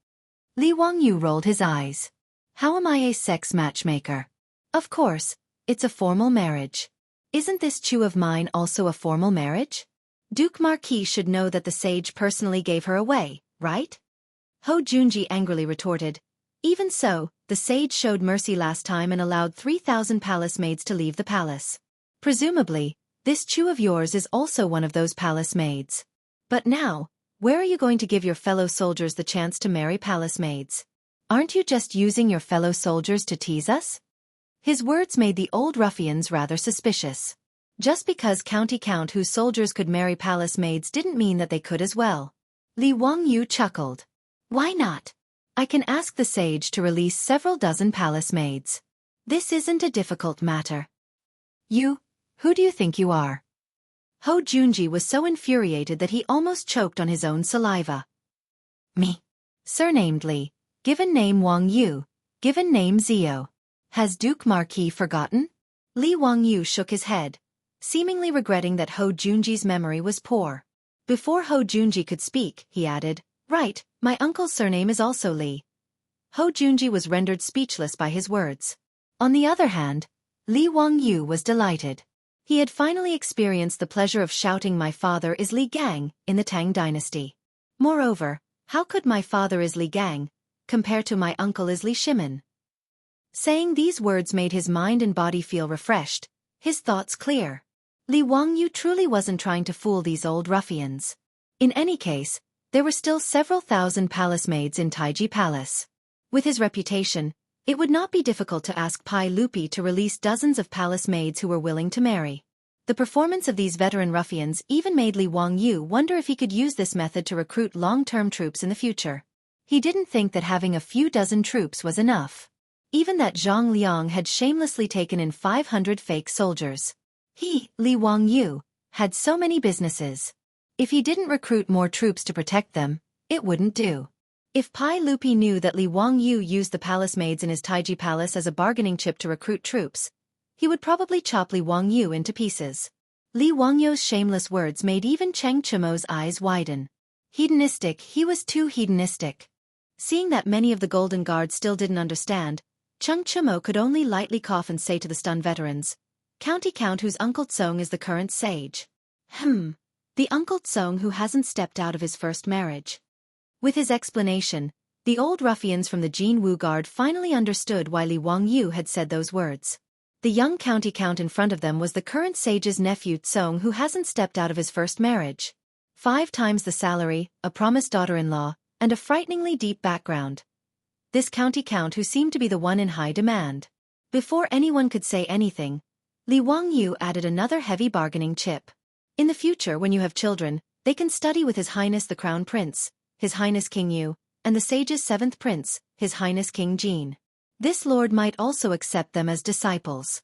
Li Wangyu rolled his eyes. "How am I a sex matchmaker? Of course, it's a formal marriage. Isn't this Chu of mine also a formal marriage? Duke Marquis should know that the sage personally gave her away, right?" Hou Junji angrily retorted, "Even so, the sage showed mercy last time and allowed 3,000 palace maids to leave the palace. Presumably, this Chu of yours is also one of those palace maids. But now, where are you going to give your fellow soldiers the chance to marry palace maids? Aren't you just using your fellow soldiers to tease us?" His words made the old ruffians rather suspicious. Just because County Count whose soldiers could marry palace maids didn't mean that they could as well. Li Wangyu chuckled. "Why not? I can ask the sage to release several dozen palace maids. This isn't a difficult matter." Who do you think you are?" Hou Junji was so infuriated that he almost choked on his own saliva. "Me. Surnamed Li, given name Wang Yu, given name Zio. Has Duke Marquis forgotten? Li Wangyu shook his head, seemingly regretting that Hou Junji's memory was poor. Before Hou Junji could speak, he added, "Right, my uncle's surname is also Li." Hou Junji was rendered speechless by his words. On the other hand, Li Wangyu was delighted. He had finally experienced the pleasure of shouting "My father is Li Gang" in the Tang dynasty. Moreover, how could "My father is Li Gang" compare to "My uncle is Li Shimin"? Saying these words made his mind and body feel refreshed, his thoughts clear. Li Wangyu truly wasn't trying to fool these old ruffians. In any case, there were still several thousand palace maids in Taiji Palace. With his reputation, it would not be difficult to ask Pai Lupi to release dozens of palace maids who were willing to marry. The performance of these veteran ruffians even made Li Wangyu wonder if he could use this method to recruit long-term troops in the future. He didn't think that having a few dozen troops was enough. Even that Zhang Liang had shamelessly taken in 500 fake soldiers. He, Li Wangyu, had so many businesses. If he didn't recruit more troops to protect them, it wouldn't do. If Pai Lupi knew that Li Wangyu used the palace maids in his Taiji palace as a bargaining chip to recruit troops, he would probably chop Li Wangyu into pieces. Li Wangyu's shameless words made even Cheng Chimo's eyes widen. Hedonistic, he was too hedonistic. Seeing that many of the Golden Guard still didn't understand, Cheng Chimo could only lightly cough and say to the stunned veterans, "County Count whose Uncle Tsong is the current sage." The Uncle Tsong who hasn't stepped out of his first marriage. With his explanation, the old ruffians from the Jinwu Guard finally understood why Li Wangyu had said those words. The young county count in front of them was the current sage's nephew Tsong who hasn't stepped out of his first marriage. 5 times the salary, a promised daughter-in-law, and a frighteningly deep background. This county count who seemed to be the one in high demand. Before anyone could say anything, Li Wangyu added another heavy bargaining chip. In the future when you have children, they can study with His Highness the Crown Prince, His Highness King Yu, and the sage's 7th prince, His Highness King Jin. This lord might also accept them as disciples.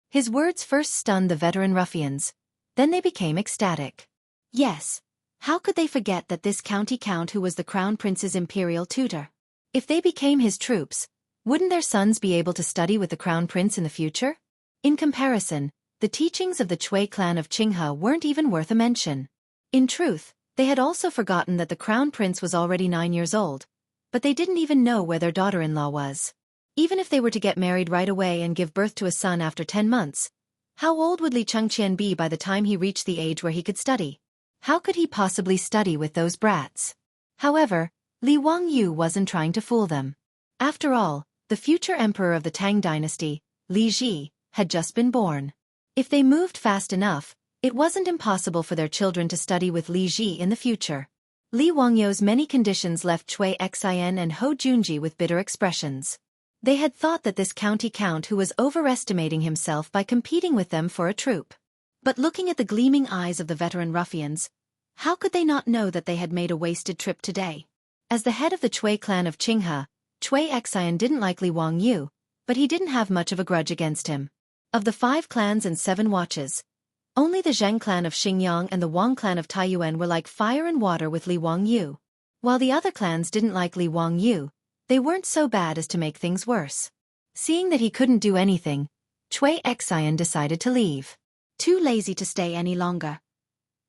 His words first stunned the veteran ruffians, then they became ecstatic. Yes, how could they forget that this county count who was the crown prince's imperial tutor? If they became his troops, wouldn't their sons be able to study with the crown prince in the future? In comparison, the teachings of the Chui clan of Qinghe weren't even worth a mention. In truth, they had also forgotten that the crown prince was already 9 years old, but they didn't even know where their daughter-in-law was. Even if they were to get married right away and give birth to a son after 10 months, how old would Li Chengqian be by the time he reached the age where he could study? How could he possibly study with those brats? However, Li Wangyu wasn't trying to fool them. After all, the future emperor of the Tang dynasty, Li Ji, had just been born. If they moved fast enough, it wasn't impossible for their children to study with Li Ji in the future. Li Wangyu's many conditions left Cui Xian and Hou Junji with bitter expressions. They had thought that this county count who was overestimating himself by competing with them for a troop. But looking at the gleaming eyes of the veteran ruffians, how could they not know that they had made a wasted trip today? As the head of the Cui clan of Qinghe, Cui Xian didn't like Li Wangyu, but he didn't have much of a grudge against him. Of the 5 clans and 7 watches, only the Zheng clan of Xingyang and the Wang clan of Taiyuan were like fire and water with Li Wangyu. While the other clans didn't like Li Wangyu, they weren't so bad as to make things worse. Seeing that he couldn't do anything, Cui Xian decided to leave. Too lazy to stay any longer.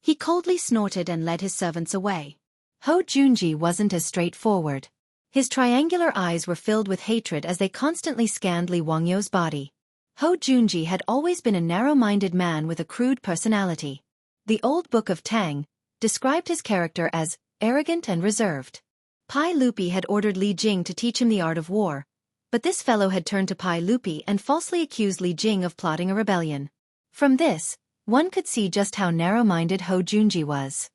He coldly snorted and led his servants away. Hou Junji wasn't as straightforward. His triangular eyes were filled with hatred as they constantly scanned Li Wangyu's body. Hou Junji had always been a narrow-minded man with a crude personality. The Old Book of Tang described his character as arrogant and reserved. Pai Lupi had ordered Li Jing to teach him the art of war, but this fellow had turned to Pai Lupi and falsely accused Li Jing of plotting a rebellion. From this, one could see just how narrow-minded Hou Junji was.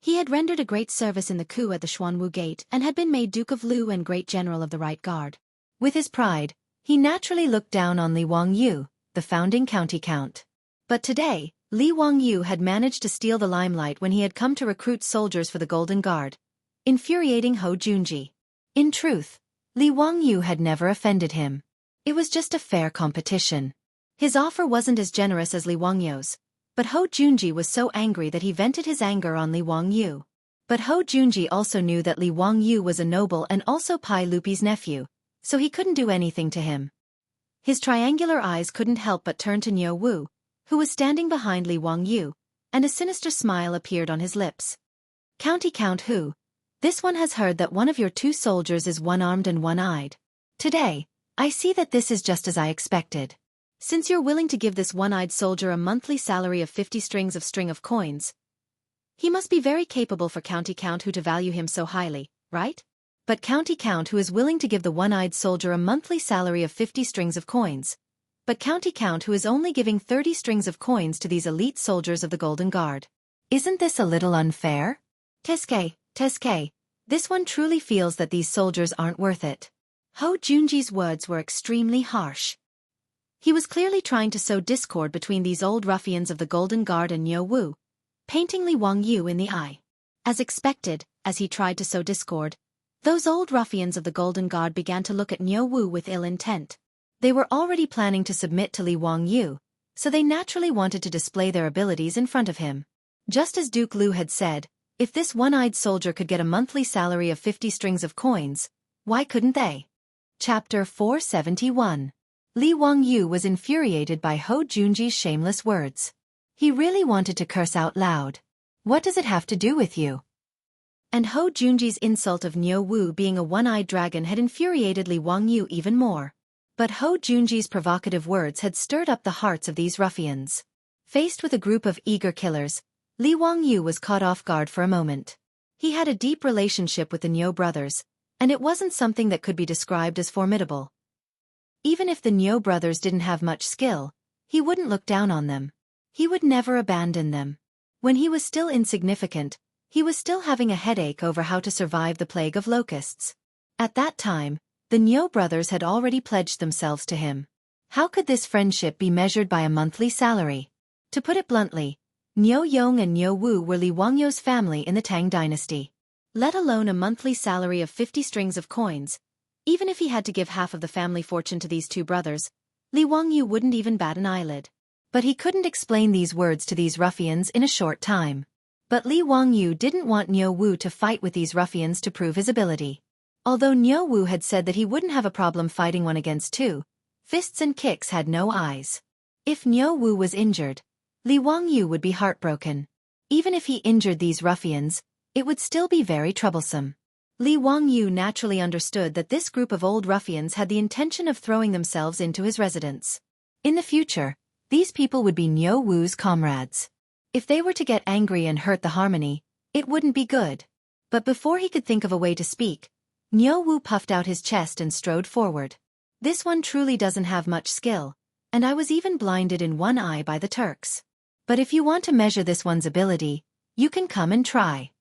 He had rendered a great service in the coup at the Xuanwu Gate and had been made Duke of Lu and Great General of the Right Guard. With his pride, he naturally looked down on Li Wangyu, the founding county count. But today, Li Wangyu had managed to steal the limelight when he had come to recruit soldiers for the Golden Guard, infuriating Hou Junji. In truth, Li Wangyu had never offended him. It was just a fair competition. His offer wasn't as generous as Li Wangyu's, but Hou Junji was so angry that he vented his anger on Li Wangyu. But Hou Junji also knew that Li Wangyu was a noble and also Pai Lupi's nephew, so he couldn't do anything to him. His triangular eyes couldn't help but turn to Niu Wu, who was standing behind Li Wangyu, and a sinister smile appeared on his lips. County Count Hu, this one has heard that one of your two soldiers is one-armed and one-eyed. Today, I see that this is just as I expected. Since you're willing to give this one-eyed soldier a monthly salary of 50 strings of coins, he must be very capable for County Count Hu to value him so highly, right? But County Count Hu is willing to give the one-eyed soldier a monthly salary of 50 strings of coins. But County Count Hu is only giving 30 strings of coins to these elite soldiers of the Golden Guard. Isn't this a little unfair? Teske, this one truly feels that these soldiers aren't worth it. Ho Junji's words were extremely harsh. He was clearly trying to sow discord between these old ruffians of the Golden Guard and Niu Wu, painting Li Wangyu in the eye. As expected, as he tried to sow discord, those old ruffians of the Golden Guard began to look at Niu Wu with ill intent. They were already planning to submit to Li Wangyu, so they naturally wanted to display their abilities in front of him. Just as Duke Lu had said, if this one-eyed soldier could get a monthly salary of 50 strings of coins, why couldn't they? Chapter 471. Li Wangyu was infuriated by Ho Junji's shameless words. He really wanted to curse out loud. What does it have to do with you? And Ho Junji's insult of Niu Wu being a one-eyed dragon had infuriated Li Wangyu even more. But Ho Junji's provocative words had stirred up the hearts of these ruffians. Faced with a group of eager killers, Li Wangyu was caught off guard for a moment. He had a deep relationship with the Niu brothers, and it wasn't something that could be described as formidable. Even if the Niu brothers didn't have much skill, he wouldn't look down on them. He would never abandon them. When he was still insignificant, he was still having a headache over how to survive the plague of locusts. At that time, the Niu brothers had already pledged themselves to him. How could this friendship be measured by a monthly salary? To put it bluntly, Niu Yong and Niu Wu were Li Wangyu's family in the Tang dynasty. Let alone a monthly salary of 50 strings of coins, even if he had to give half of the family fortune to these two brothers, Li Wangyu wouldn't even bat an eyelid. But he couldn't explain these words to these ruffians in a short time. But Li Wangyu didn't want Niu Wu to fight with these ruffians to prove his ability. Although Niu Wu had said that he wouldn't have a problem fighting one against two, fists and kicks had no eyes. If Niu Wu was injured, Li Wangyu would be heartbroken. Even if he injured these ruffians, it would still be very troublesome. Li Wangyu naturally understood that this group of old ruffians had the intention of throwing themselves into his residence. In the future, these people would be Niu Wu's comrades. If they were to get angry and hurt the harmony, it wouldn't be good. But before he could think of a way to speak, Niu Wu puffed out his chest and strode forward. This one truly doesn't have much skill, and I was even blinded in one eye by the Turks. But if you want to measure this one's ability, you can come and try.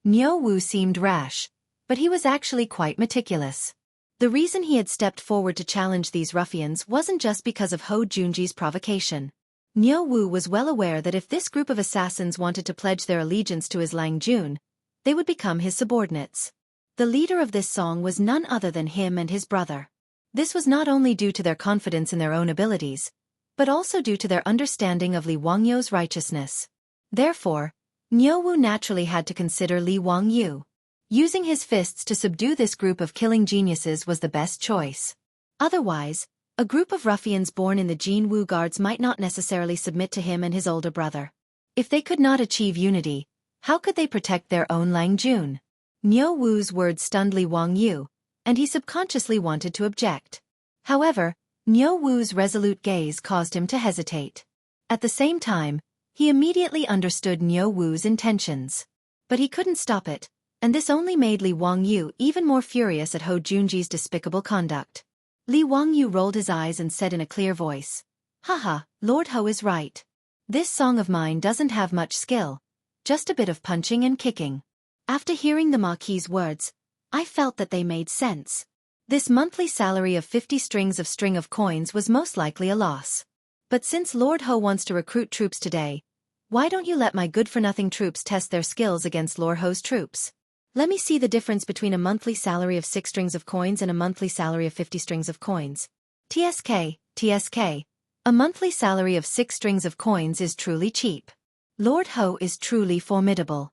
Niu Wu seemed rash, but he was actually quite meticulous. The reason he had stepped forward to challenge these ruffians wasn't just because of Ho Junji's provocation. Niu Wu was well aware that if this group of assassins wanted to pledge their allegiance to his Lang Jun, they would become his subordinates. The leader of this song was none other than him and his brother. This was not only due to their confidence in their own abilities, but also due to their understanding of Li Wangyu's righteousness. Therefore, Niu Wu naturally had to consider Li Wangyu. Using his fists to subdue this group of killing geniuses was the best choice. Otherwise, a group of ruffians born in the Jin Wu guards might not necessarily submit to him and his older brother. If they could not achieve unity, how could they protect their own Lang Jun? Niu Wu's words stunned Li Wangyu, and he subconsciously wanted to object. However, Niu Wu's resolute gaze caused him to hesitate. At the same time, he immediately understood Niu Wu's intentions. But he couldn't stop it, and this only made Li Wangyu even more furious at Ho Junji's despicable conduct. Li Wangyu rolled his eyes and said in a clear voice, "Haha, Lord Ho is right. This song of mine doesn't have much skill, just a bit of punching and kicking." After hearing the Marquis's words, I felt that they made sense. This monthly salary of 50 strings of coins was most likely a loss. But since Lord Ho wants to recruit troops today, why don't you let my good-for-nothing troops test their skills against Lord Ho's troops? Let me see the difference between a monthly salary of 6 strings of coins and a monthly salary of 50 strings of coins. TSK, a monthly salary of 6 strings of coins is truly cheap. Lord Ho is truly formidable.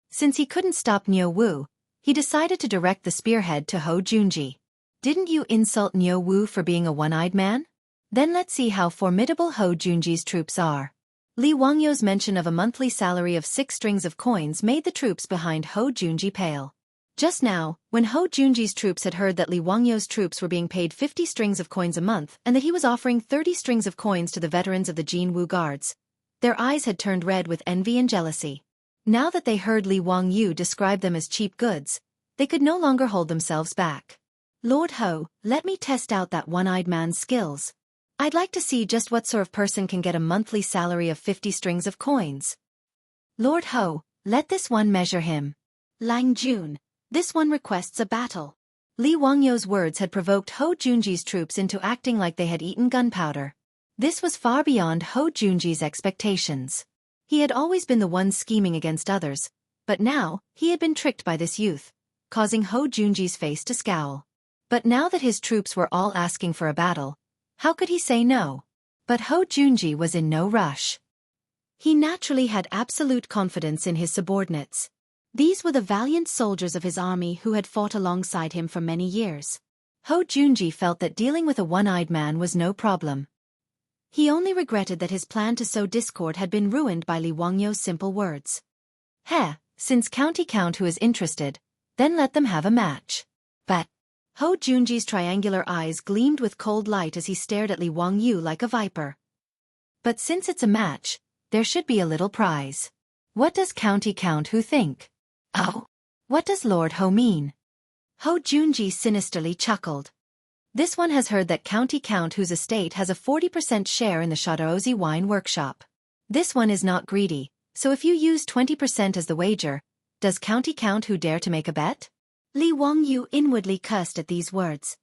Since he couldn't stop Niu Wu, he decided to direct the spearhead to Ho Junji. Didn't you insult Niu Wu for being a one-eyed man? Then let's see how formidable Hou Junji's troops are. Li Wangyou's mention of a monthly salary of 6 strings of coins made the troops behind Hou Junji pale. Just now, when Hou Junji's troops had heard that Li Wangyou's troops were being paid 50 strings of coins a month and that he was offering 30 strings of coins to the veterans of the Jinwu Guards, their eyes had turned red with envy and jealousy. Now that they heard Li Wangyou describe them as cheap goods, they could no longer hold themselves back. Lord Hou, let me test out that one-eyed man's skills. I'd like to see just what sort of person can get a monthly salary of 50 strings of coins. Lord Hou, let this one measure him. Lang Jun, this one requests a battle. Li Wangyou's words had provoked Hou Junji's troops into acting like they had eaten gunpowder. This was far beyond Hou Junji's expectations. He had always been the one scheming against others, but now he had been tricked by this youth, causing Hou Junji's face to scowl. But now that his troops were all asking for a battle, how could he say no? But Hou Junji was in no rush. He naturally had absolute confidence in his subordinates. These were the valiant soldiers of his army who had fought alongside him for many years. Hou Junji felt that dealing with a one-eyed man was no problem. He only regretted that his plan to sow discord had been ruined by Li Wangyou's simple words. Since County Count who is interested, then let them have a match. But Hou Junji's triangular eyes gleamed with cold light as he stared at Li Wangyou like a viper. But since it's a match, there should be a little prize. What does County Count who think? Oh, what does Lord Hou mean? Hou Junji sinisterly chuckled. This one has heard that County Count whose estate has a 40% share in the Shadozi wine workshop. This one is not greedy, so if you use 20% as the wager, does County Count who dare to make a bet? Li Wangyou inwardly cursed at these words.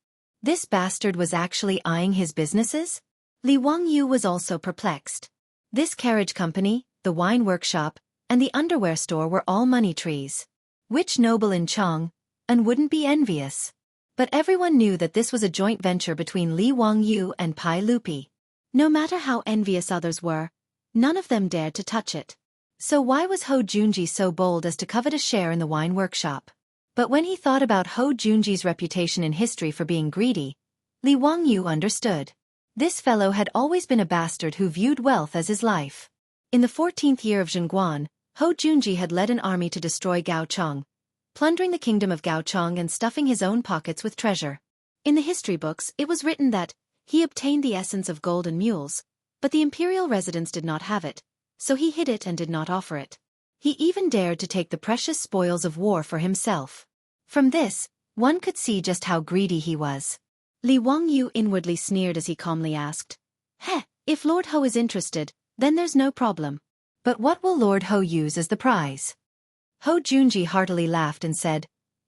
This bastard was actually eyeing his businesses? Li Wangyou was also perplexed. This carriage company, the wine workshop, and the underwear store were all money trees. Which noble in Chong wouldn't be envious? But everyone knew that this was a joint venture between Li Wangyou and Pai Lupi. No matter how envious others were, none of them dared to touch it. So why was Hou Junji so bold as to covet a share in the wine workshop? But when he thought about Hou Junji's reputation in history for being greedy, Li Wangyou understood. This fellow had always been a bastard who viewed wealth as his life. In the 14th year of Zhengguan, Hou Junji had led an army to destroy Gaochong, plundering the kingdom of Gaochong and stuffing his own pockets with treasure. In the history books, it was written that he obtained the essence of gold and mules, but the imperial residents did not have it, so he hid it and did not offer it. He even dared to take the precious spoils of war for himself. From this, one could see just how greedy he was. Li Wangyou inwardly sneered as he calmly asked, if Lord Hou is interested, then there's no problem. But what will Lord Hou use as the prize? Hou Junji heartily laughed and said,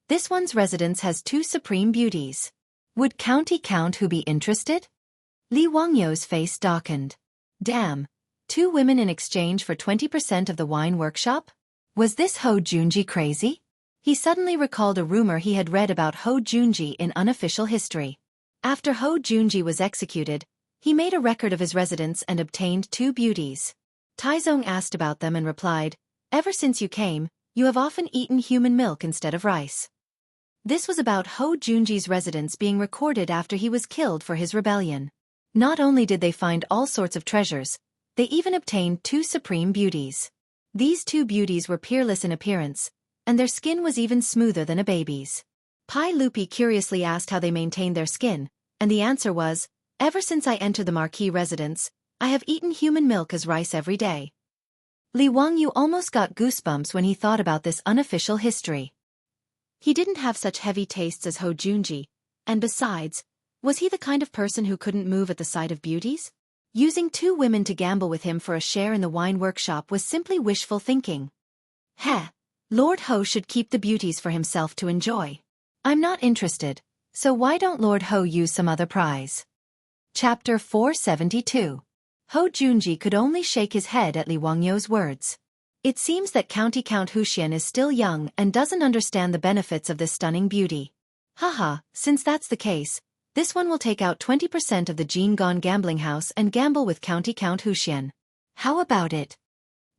this one's residence has 2 supreme beauties. Would County Count who be interested? Li Wangyou's face darkened. Damn, 2 women in exchange for 20% of the wine workshop? Was this Hou Junji crazy? He suddenly recalled a rumor he had read about Hou Junji in unofficial history. After Hou Junji was executed, he made a record of his residence and obtained 2 beauties. Taizong asked about them and replied, ever since you came, you have often eaten human milk instead of rice. This was about Hou Junji's residence being recorded after he was killed for his rebellion. Not only did they find all sorts of treasures, they even obtained 2 supreme beauties. These 2 beauties were peerless in appearance, and their skin was even smoother than a baby's. Pai Lupi curiously asked how they maintained their skin, and the answer was, ever since I entered the Marquis residence, I have eaten human milk as rice every day. Li Wangyou almost got goosebumps when he thought about this unofficial history. He didn't have such heavy tastes as Hou Junji, and besides, was he the kind of person who couldn't move at the sight of beauties? Using 2 women to gamble with him for a share in the wine workshop was simply wishful thinking. Lord Hou should keep the beauties for himself to enjoy. I'm not interested, so why don't Lord Hou use some other prize? Chapter 472. Hou Junji could only shake his head at Li Wangyou's words. It seems that County Count Huxian is still young and doesn't understand the benefits of this stunning beauty. Since that's the case, this one will take out 20% of the Jingon gambling house and gamble with County Count Huxian. How about it?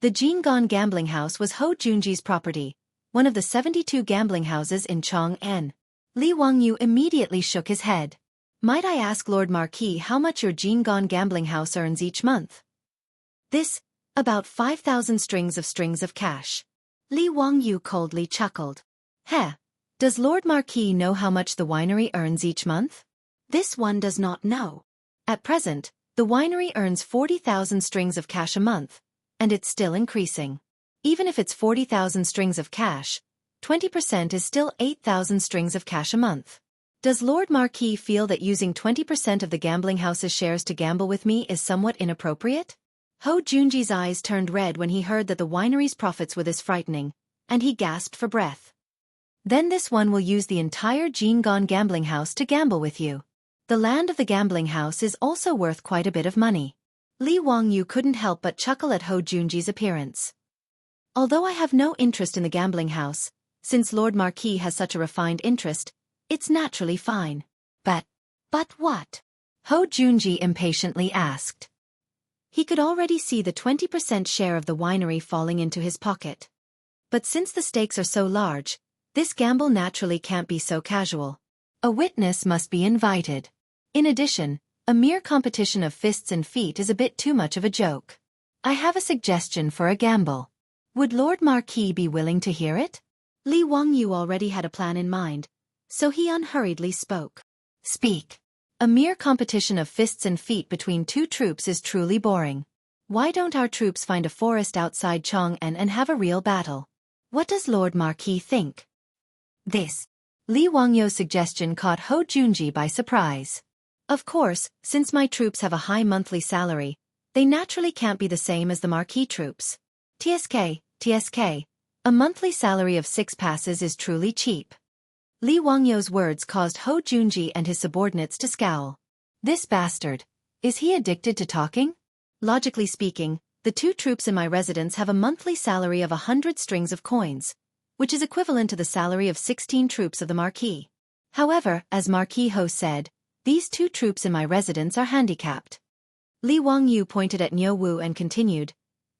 The Jingon gambling house was Hou Junji's property, one of the 72 gambling houses in Chong'an. Li Wangyou immediately shook his head. Might I ask Lord Marquis how much your Jingon gambling house earns each month? This, about 5,000 strings of cash. Li Wangyu coldly chuckled. Heh, does Lord Marquis know how much the winery earns each month? This one does not know. At present, the winery earns 40,000 strings of cash a month, and it's still increasing. Even if it's 40,000 strings of cash, 20% is still 8,000 strings of cash a month. Does Lord Marquis feel that using 20% of the gambling house's shares to gamble with me is somewhat inappropriate? Ho Junji's eyes turned red when he heard that the winery's profits were this frightening, and he gasped for breath. Then this one will use the entire Jingon gambling house to gamble with you. The land of the gambling house is also worth quite a bit of money. Li Wangyu couldn't help but chuckle at Ho Junji's appearance. Although I have no interest in the gambling house, since Lord Marquis has such a refined interest, it's naturally fine. But what? Ho Junji impatiently asked. He could already see the 20% share of the winery falling into his pocket. But since the stakes are so large, this gamble naturally can't be so casual. A witness must be invited. In addition, a mere competition of fists and feet is a bit too much of a joke. I have a suggestion for a gamble. Would Lord Marquis be willing to hear it? Li Wangyu already had a plan in mind, so he unhurriedly spoke. Speak. A mere competition of fists and feet between two troops is truly boring. Why don't our troops find a forest outside Chang'an and have a real battle? What does Lord Marquis think? This. Li Wangyu's suggestion caught Ho Junji by surprise. Of course, since my troops have a high monthly salary, they naturally can't be the same as the Marquis troops. TSK, a monthly salary of 6 passes is truly cheap. Li Wangyu's words caused Ho Junji and his subordinates to scowl. This bastard. Is he addicted to talking? Logically speaking, the 2 troops in my residence have a monthly salary of 100 strings of coins, which is equivalent to the salary of 16 troops of the Marquis. However, as Marquis Ho said, these 2 troops in my residence are handicapped. Li Wangyu pointed at Niu Wu and continued,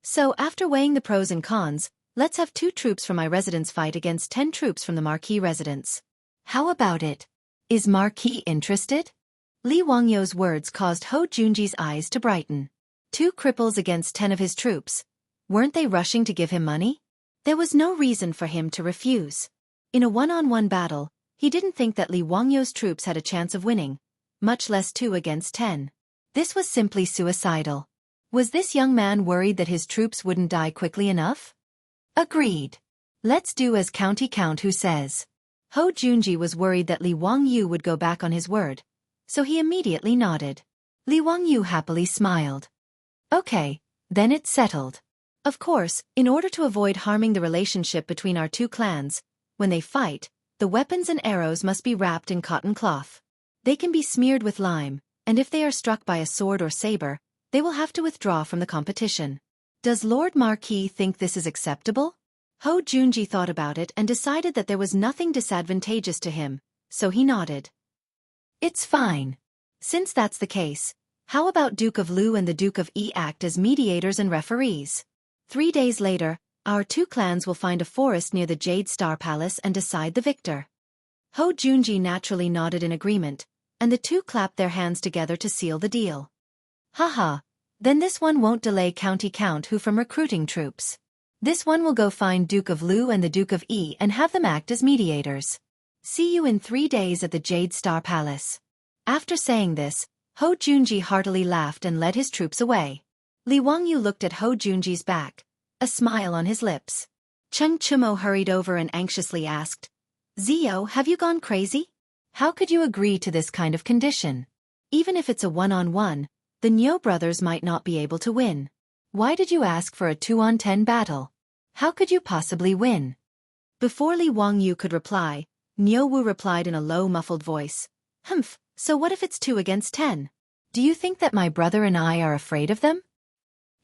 so after weighing the pros and cons, let's have 2 troops from my residence fight against 10 troops from the Marquis residence. How about it? Is Marquis interested? Li Wangyu's words caused Ho Junji's eyes to brighten. 2 cripples against 10 of his troops. Weren't they rushing to give him money? There was no reason for him to refuse. In a one-on-one battle, he didn't think that Li Wangyu's troops had a chance of winning, much less 2 against 10. This was simply suicidal. Was this young man worried that his troops wouldn't die quickly enough? Agreed. Let's do as County Count who says. Ho Junji was worried that Li Wangyu would go back on his word, so he immediately nodded. Li Wangyu happily smiled. Okay, then it's settled. Of course, in order to avoid harming the relationship between our 2 clans, when they fight, the weapons and arrows must be wrapped in cotton cloth. They can be smeared with lime, and if they are struck by a sword or saber, they will have to withdraw from the competition. Does Lord Marquis think this is acceptable? Ho Junji thought about it and decided that there was nothing disadvantageous to him, so he nodded. It's fine. Since that's the case, how about Duke of Lu and the Duke of Yi act as mediators and referees? 3 days later, our 2 clans will find a forest near the Jade Star Palace and decide the victor. Ho Junji naturally nodded in agreement, and the 2 clapped their hands together to seal the deal. Haha, then this one won't delay County Count who from recruiting troops. This one will go find Duke of Lu and the Duke of Yi and have them act as mediators. See you in 3 days at the Jade Star Palace. After saying this, Ho Junji heartily laughed and led his troops away. Li Wangyu looked at Ho Junji's back, a smile on his lips. Cheng Chumo hurried over and anxiously asked, Zio, have you gone crazy? How could you agree to this kind of condition? Even if it's a one-on-one, the Niu brothers might not be able to win. Why did you ask for a 2-on-10 battle? How could you possibly win? Before Li Wangyu could reply, Niu Wu replied in a low muffled voice. Humph, so what if it's 2 against 10? Do you think that my brother and I are afraid of them?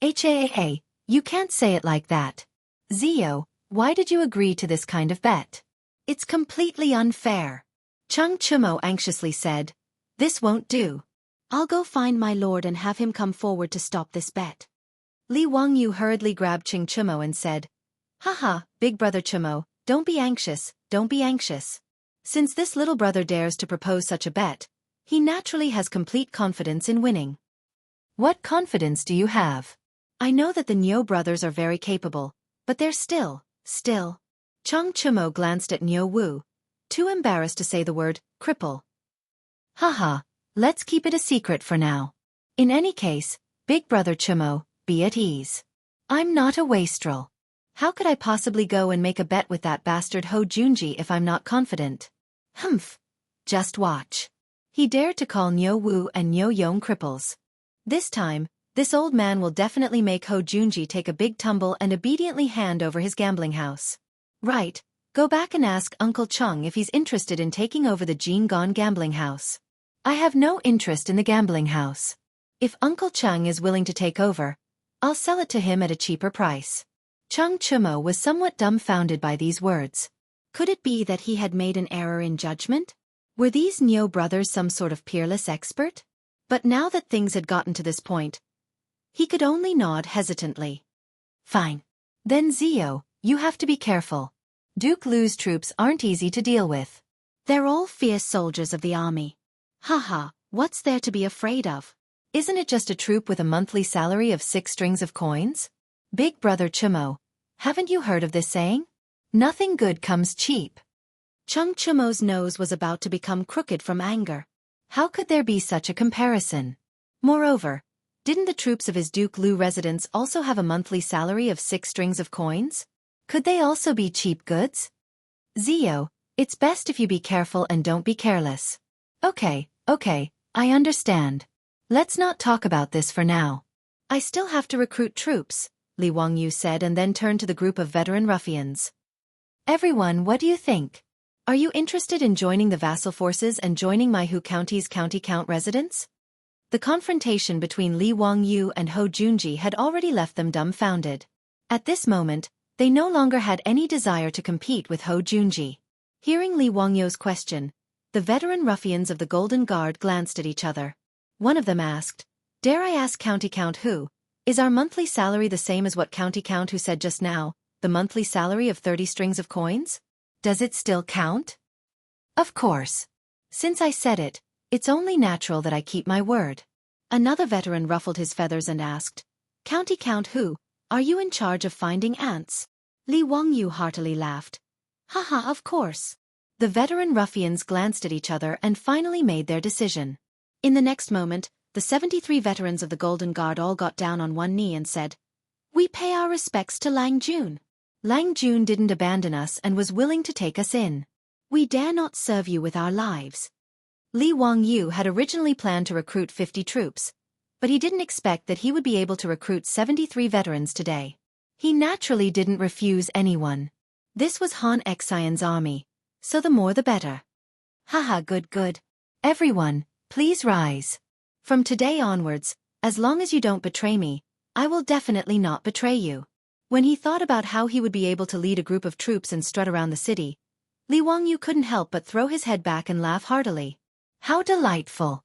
Hey, you can't say it like that. Zio, why did you agree to this kind of bet? It's completely unfair. Cheng Chumo anxiously said, This won't do. I'll go find my lord and have him come forward to stop this bet. Li Wangyu hurriedly grabbed Cheng Chumo and said, Haha, big brother Chumo, don't be anxious, don't be anxious. Since this little brother dares to propose such a bet, He naturally has complete confidence in winning. What confidence do you have? I know that the Niu brothers are very capable, but they're still. Chang Chumo glanced at Niu Wu, too embarrassed to say the word, cripple. Haha, let's keep it a secret for now. In any case, big brother Chumo, be at ease. I'm not a wastrel. How could I possibly go and make a bet with that bastard Ho Junji if I'm not confident? Humph. Just watch. He dared to call Niu Wu and Niu Yong cripples. This time, this old man will definitely make Ho Junji take a big tumble and obediently hand over his gambling house. Right, go back and ask Uncle Chung if he's interested in taking over the Jin Gon gambling house. I have no interest in the gambling house. If Uncle Chung is willing to take over, I'll sell it to him at a cheaper price. Chang Chumo was somewhat dumbfounded by these words. Could it be that he had made an error in judgment? Were these Niu brothers some sort of peerless expert? But now that things had gotten to this point, he could only nod hesitantly. Fine. Then Zio, you have to be careful. Duke Lu's troops aren't easy to deal with. They're all fierce soldiers of the army. Haha, what's there to be afraid of? Isn't it just a troop with a monthly salary of 6 strings of coins? Big brother Chumo, haven't you heard of this saying? Nothing good comes cheap. Chang Chumo's nose was about to become crooked from anger. How could there be such a comparison? Moreover, didn't the troops of his Duke Lu residence also have a monthly salary of 6 strings of coins? Could they also be cheap goods? Zio, it's best if you be careful and don't be careless. Okay, I understand. Let's not talk about this for now. I still have to recruit troops, Li Wangyu said and then turned to the group of veteran ruffians. Everyone, what do you think? Are you interested in joining the vassal forces and joining my Hu County's county count residence? The confrontation between Li Wangyu and Ho Junji had already left them dumbfounded. At this moment, they no longer had any desire to compete with Ho Junji. Hearing Li Wangyu's question, the veteran ruffians of the Golden Guard glanced at each other. One of them asked, "Dare I ask County Count Hu, is our monthly salary the same as what County Count Hu said just now, the monthly salary of 30 strings of coins? Does it still count?" Of course. Since I said it, it's only natural that I keep my word. Another veteran ruffled his feathers and asked, "County Count Hu, are you in charge of finding ants?" Li Wangyu heartily laughed. Haha, of course. The veteran ruffians glanced at each other and finally made their decision. In the next moment, the 73 veterans of the Golden Guard all got down on one knee and said, "We pay our respects to Lang Jun. Lang Jun didn't abandon us and was willing to take us in. We dare not serve you with our lives." Li Wangyu had originally planned to recruit 50 troops, but he didn't expect that he would be able to recruit 73 veterans today. He naturally didn't refuse anyone. This was Han Xian's army, so the more the better. Haha, good. Everyone, please rise. From today onwards, as long as you don't betray me, I will definitely not betray you. When he thought about how he would be able to lead a group of troops and strut around the city, Li Wangyu couldn't help but throw his head back and laugh heartily. How delightful!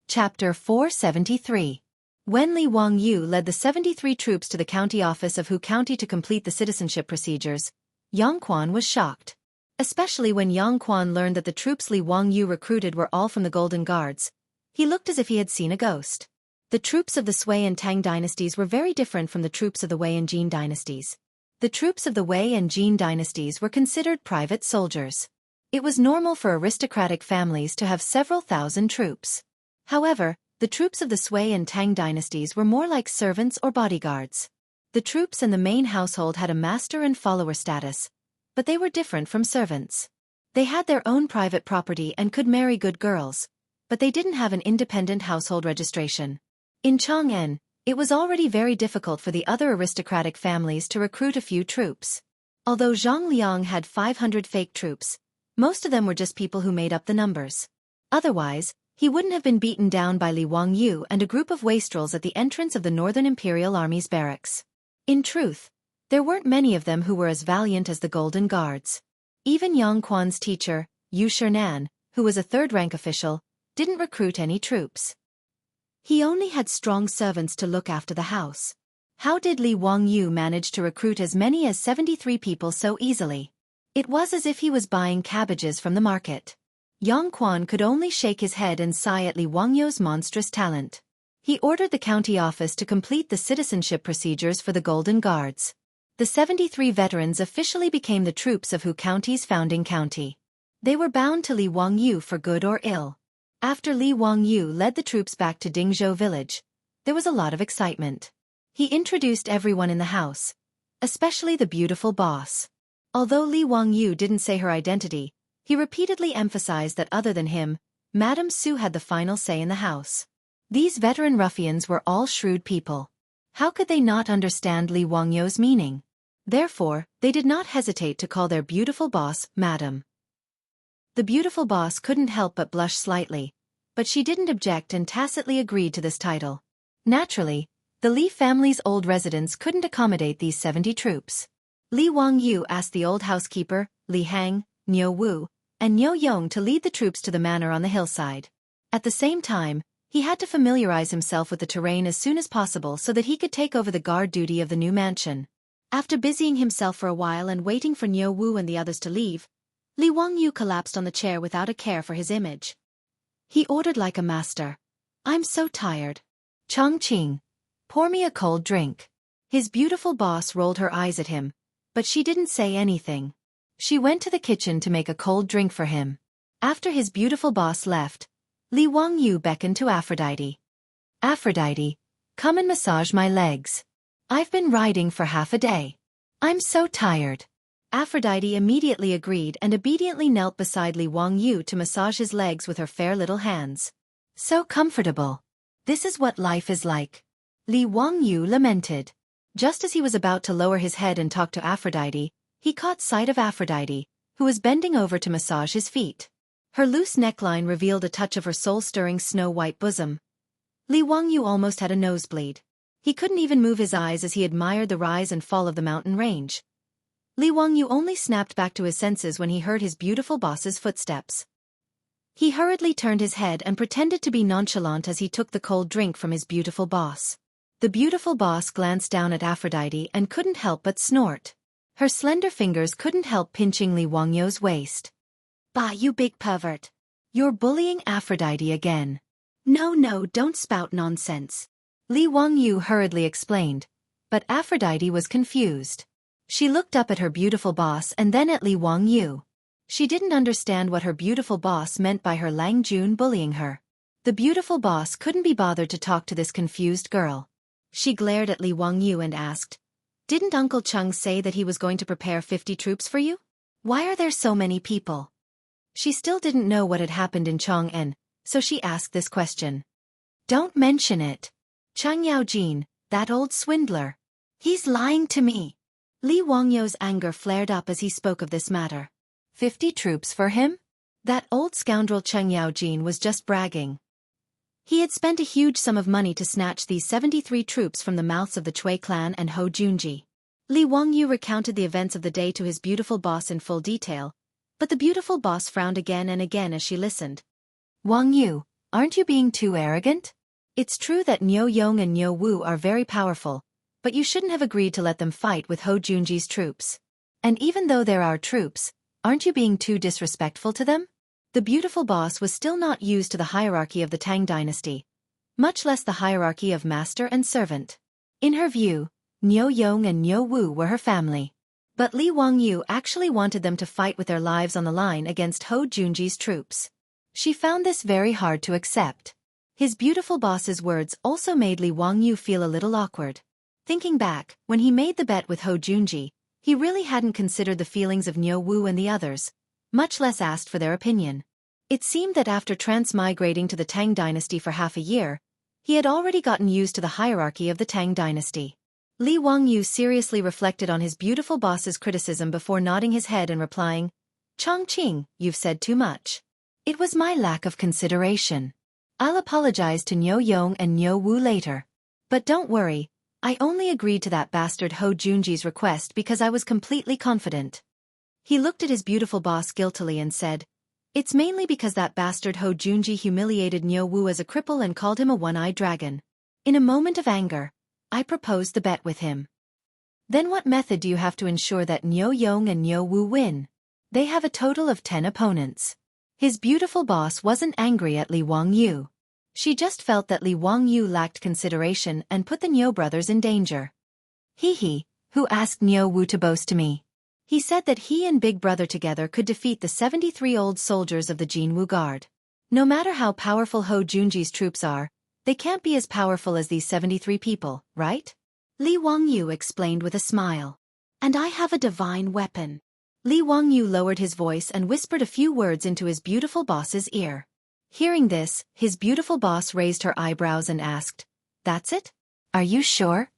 Chapter 473. When Li Wangyu led the 73 troops to the county office of Hu County to complete the citizenship procedures, Yang Quan was shocked. Especially when Yang Quan learned that the troops Li Wangyu recruited were all from the Golden Guards. He looked as if he had seen a ghost. The troops of the Sui and Tang dynasties were very different from the troops of the Wei and Jin dynasties. The troops of the Wei and Jin dynasties were considered private soldiers. It was normal for aristocratic families to have several thousand troops. However, the troops of the Sui and Tang dynasties were more like servants or bodyguards. The troops and the main household had a master and follower status, but they were different from servants. They had their own private property and could marry good girls, but they didn't have an independent household registration. In Chang'an, it was already very difficult for the other aristocratic families to recruit a few troops. Although Zhang Liang had 500 fake troops, most of them were just people who made up the numbers. Otherwise, he wouldn't have been beaten down by Li Wangyu and a group of wastrels at the entrance of the Northern Imperial Army's barracks. In truth, there weren't many of them who were as valiant as the Golden Guards. Even Yang Quan's teacher, Yu Shernan, who was a third-rank official, didn't recruit any troops. He only had strong servants to look after the house. How did Li Wangyu manage to recruit as many as 73 people so easily? It was as if he was buying cabbages from the market. Yang Quan could only shake his head and sigh at Li Wangyou's monstrous talent. He ordered the county office to complete the citizenship procedures for the Golden Guards. The 73 veterans officially became the troops of Hu County's founding county. They were bound to Li Wangyou for good or ill. After Li Wangyou led the troops back to Dingzhou village, there was a lot of excitement. He introduced everyone in the house, especially the beautiful boss. Although Li Wangyou didn't say her identity, he repeatedly emphasized that other than him, Madame Su had the final say in the house. These veteran ruffians were all shrewd people. How could they not understand Li Wangyou's meaning? Therefore, they did not hesitate to call their beautiful boss Madame. The beautiful boss couldn't help but blush slightly, but she didn't object and tacitly agreed to this title. Naturally, the Li family's old residence couldn't accommodate these 70 troops. Li Wangyou asked the old housekeeper, Li Hang, Niu Wu, and Niu Yong to lead the troops to the manor on the hillside. At the same time, he had to familiarize himself with the terrain as soon as possible so that he could take over the guard duty of the new mansion. After busying himself for a while and waiting for Niu Wu and the others to leave, Li Wangyou collapsed on the chair without a care for his image. He ordered like a master. "I'm so tired. Chongqing, pour me a cold drink." His beautiful boss rolled her eyes at him, but she didn't say anything. She went to the kitchen to make a cold drink for him. After his beautiful boss left, Li Wangyou beckoned to Aphrodite. "Aphrodite, come and massage my legs. I've been riding for half a day. I'm so tired." Aphrodite immediately agreed and obediently knelt beside Li Wangyou to massage his legs with her fair little hands. "So comfortable. This is what life is like," Li Wangyou lamented. Just as he was about to lower his head and talk to Aphrodite, he caught sight of Aphrodite, who was bending over to massage his feet. Her loose neckline revealed a touch of her soul-stirring snow-white bosom. Li Wangyou almost had a nosebleed. He couldn't even move his eyes as he admired the rise and fall of the mountain range. Li Wangyou only snapped back to his senses when he heard his beautiful boss's footsteps. He hurriedly turned his head and pretended to be nonchalant as he took the cold drink from his beautiful boss. The beautiful boss glanced down at Aphrodite and couldn't help but snort. Her slender fingers couldn't help pinching Li Wangyou's waist. "Bah, you big pervert. You're bullying Aphrodite again." No, don't spout nonsense," Li Wangyou hurriedly explained, but Aphrodite was confused. She looked up at her beautiful boss and then at Li Wangyou. She didn't understand what her beautiful boss meant by her Lang Jun bullying her. The beautiful boss couldn't be bothered to talk to this confused girl. She glared at Li Wangyou and asked, "Didn't Uncle Chung say that he was going to prepare 50 troops for you? Why are there so many people?" She still didn't know what had happened in Chang'an, so she asked this question. "Don't mention it. Chang Yaojin, that old swindler. He's lying to me." Li Wangyou's anger flared up as he spoke of this matter. 50 troops for him? That old scoundrel Cheng Yaojin was just bragging. He had spent a huge sum of money to snatch these 73 troops from the mouths of the Cui clan and Ho Junji. Li Wangyou recounted the events of the day to his beautiful boss in full detail, but the beautiful boss frowned again and again as she listened. "Wangyou, aren't you being too arrogant? It's true that Niu Yong and Niu Wu are very powerful, but you shouldn't have agreed to let them fight with Ho Junji's troops. And even though they're our troops, aren't you being too disrespectful to them?" The beautiful boss was still not used to the hierarchy of the Tang dynasty, much less the hierarchy of master and servant. In her view, Niu Yong and Niu Wu were her family. But Li Wangyou actually wanted them to fight with their lives on the line against Ho Junji's troops. She found this very hard to accept. His beautiful boss's words also made Li Wangyou feel a little awkward. Thinking back, when he made the bet with Ho Junji, he really hadn't considered the feelings of Niu Wu and the others, much less asked for their opinion. It seemed that after transmigrating to the Tang dynasty for half a year, he had already gotten used to the hierarchy of the Tang dynasty. Li Wangyou seriously reflected on his beautiful boss's criticism before nodding his head and replying, "Chongqing, you've said too much. It was my lack of consideration. I'll apologize to Niu Yong and Niu Wu later. But don't worry, I only agreed to that bastard Ho Junji's request because I was completely confident." He looked at his beautiful boss guiltily and said, "It's mainly because that bastard Ho Junji humiliated Niu Wu as a cripple and called him a one-eyed dragon. In a moment of anger, I proposed the bet with him." "Then what method do you have to ensure that Niu Yong and Niu Wu win? They have a total of 10 opponents." His beautiful boss wasn't angry at Li Wangyu. She just felt that Li Wangyu lacked consideration and put the Niu brothers in danger. He, who asked Niu Wu to boast to me? He said that he and Big Brother together could defeat the 73 old soldiers of the Jinwu Guard. No matter how powerful Ho Junji's troops are, they can't be as powerful as these 73 people, right? Li Wangyu explained with a smile. And I have a divine weapon. Li Wangyu lowered his voice and whispered a few words into his beautiful boss's ear. Hearing this, his beautiful boss raised her eyebrows and asked, "That's it? Are you sure?"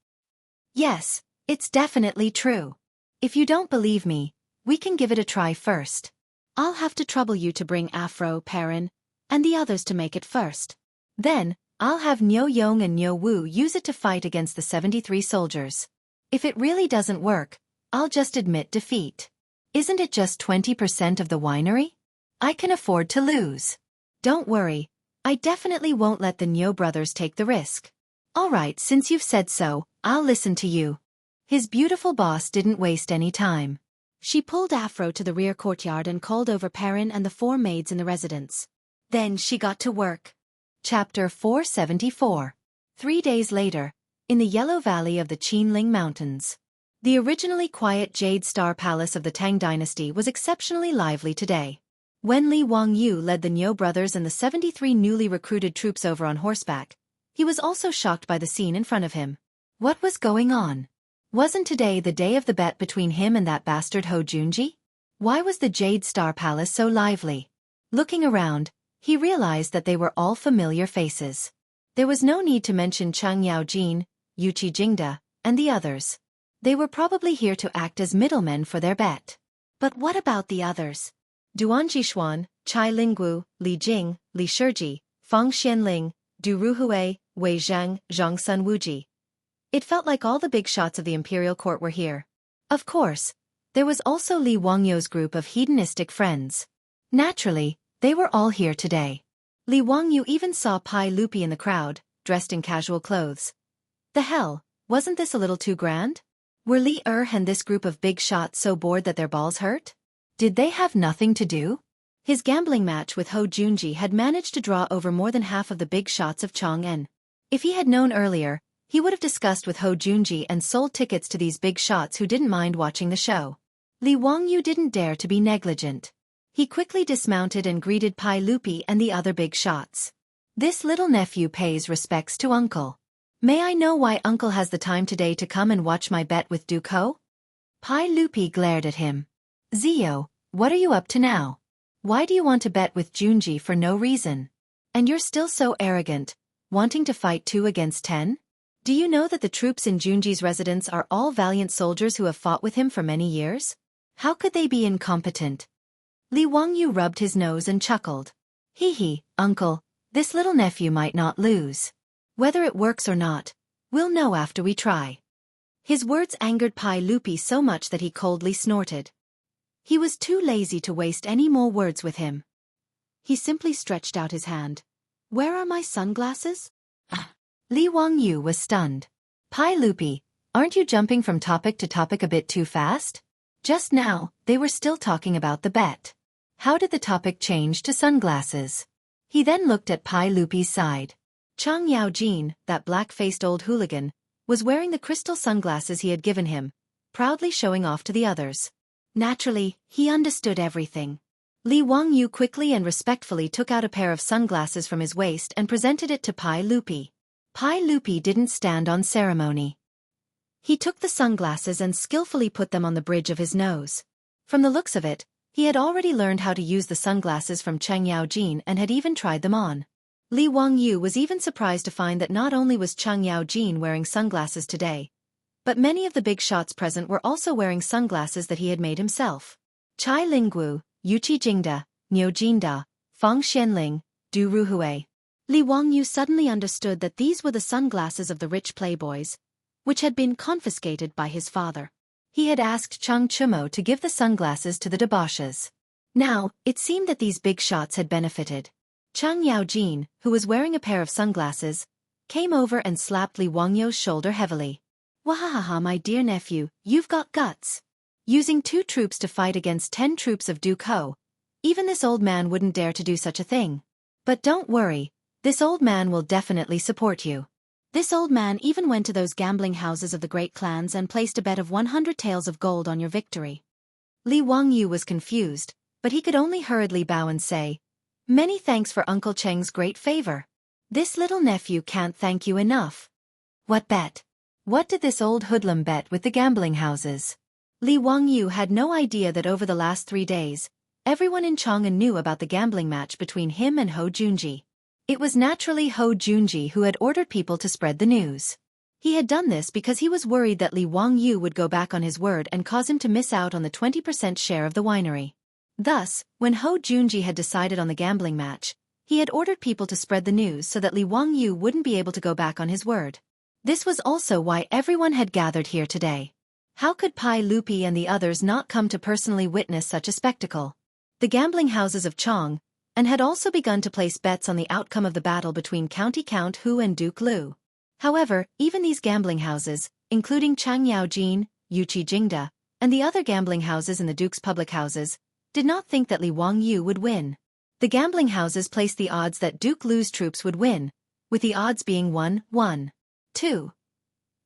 "Yes, it's definitely true. If you don't believe me, we can give it a try first. I'll have to trouble you to bring Afro, Perrin, and the others to make it first. Then, I'll have Niu Yong and Niu Wu use it to fight against the 73 soldiers. If it really doesn't work, I'll just admit defeat. Isn't it just 20% of the winery? I can afford to lose. Don't worry, I definitely won't let the Niu brothers take the risk. Alright, since you've said so, I'll listen to you." His beautiful boss didn't waste any time. She pulled Afro to the rear courtyard and called over Perrin and the 4 maids in the residence. Then she got to work. Chapter 474. 3 days later, in the Yellow Valley of the Qinling Mountains. The originally quiet Jade Star Palace of the Tang Dynasty was exceptionally lively today. When Li Wangyu led the Niu brothers and the 73 newly recruited troops over on horseback, he was also shocked by the scene in front of him. What was going on? Wasn't today the day of the bet between him and that bastard Ho Junji? Why was the Jade Star Palace so lively? Looking around, he realized that they were all familiar faces. There was no need to mention Chang Yaojin, Yuqi Jingda, and the others. They were probably here to act as middlemen for their bet. But what about the others? Duan Jixuan, Chai Linggu, Li Jing, Li Shiji, Fang Xianling, Du Ruhui, Wei Zhang, Zhang Sun Wuji. It felt like all the big shots of the imperial court were here. Of course, there was also Li Wangyu's group of hedonistic friends. Naturally, they were all here today. Li Wangyu even saw Pai Lupi in the crowd, dressed in casual clothes. The hell, wasn't this a little too grand? Were Li and this group of big shots so bored that their balls hurt? Did they have nothing to do? His gambling match with Ho Junji had managed to draw over more than half of the big shots of Chang'an. If he had known earlier, he would have discussed with Ho Junji and sold tickets to these big shots who didn't mind watching the show. Li Wangyu didn't dare to be negligent. He quickly dismounted and greeted Pai Lupi and the other big shots. "This little nephew pays respects to uncle. May I know why uncle has the time today to come and watch my bet with Duke Ho?" Pai Lupi glared at him. "Zio, what are you up to now? Why do you want to bet with Junji for no reason? And you're still so arrogant, wanting to fight 2 against 10? Do you know that the troops in Junji's residence are all valiant soldiers who have fought with him for many years? How could they be incompetent?" Li Wangyu rubbed his nose and chuckled. Hee, uncle, this little nephew might not lose. Whether it works or not, we'll know after we try. His words angered Pai Lupi so much that he coldly snorted. He was too lazy to waste any more words with him. He simply stretched out his hand. "Where are my sunglasses?" Li Wangyu was stunned. "Pai Lupi, aren't you jumping from topic to topic a bit too fast? Just now, they were still talking about the bet. How did the topic change to sunglasses?" He then looked at Pai Lupi's side. Chang Yaojin, that black-faced old hooligan, was wearing the crystal sunglasses he had given him, proudly showing off to the others. Naturally, he understood everything. Li Wangyu quickly and respectfully took out a pair of sunglasses from his waist and presented it to Pai Lupi. Pai Lupi didn't stand on ceremony. He took the sunglasses and skillfully put them on the bridge of his nose. From the looks of it, he had already learned how to use the sunglasses from Chang Yaojin and had even tried them on. Li Wangyu was even surprised to find that not only was Chang Yaojin wearing sunglasses today, but many of the big shots present were also wearing sunglasses that he had made himself. Chai Linggu, Yuqi Jingda, Niu Jinda, Fang Xianling, Du Ruhui. Li Wangyu suddenly understood that these were the sunglasses of the rich playboys, which had been confiscated by his father. He had asked Chang Chumo to give the sunglasses to the debauches. Now, it seemed that these big shots had benefited. Chang Yaojin, who was wearing a pair of sunglasses, came over and slapped Li Wangyu's shoulder heavily. "Wahahaha, my dear nephew, you've got guts. Using 2 troops to fight against 10 troops of Duke Ho, Even this old man wouldn't dare to do such a thing. But don't worry, this old man will definitely support you. This old man even went to those gambling houses of the great clans and placed a bet of 100 taels of gold on your victory. Li Wangyu was confused, but he could only hurriedly bow and say, "Many thanks for Uncle Cheng's great favor. This little nephew can't thank you enough." What bet? What did this old hoodlum bet with the gambling houses? Li Wangyu had no idea that over the last 3 days, everyone in Chang'an knew about the gambling match between him and Hou Junji. It was naturally Hou Junji who had ordered people to spread the news. He had done this because he was worried that Li Wangyu would go back on his word and cause him to miss out on the 20% share of the winery. Thus, when Hou Junji had decided on the gambling match, he had ordered people to spread the news so that Li Wangyu wouldn't be able to go back on his word. This was also why everyone had gathered here today. How could Pai Lupi and the others not come to personally witness such a spectacle? The gambling houses of Chang and had also begun to place bets on the outcome of the battle between County Count Hu and Duke Lu. However, even these gambling houses, including Chang Yaojin, Yuqi Jingda, and the other gambling houses in the Duke's public houses, did not think that Li Wangyu would win. The gambling houses placed the odds that Duke Lu's troops would win, with the odds being 1-1. 2.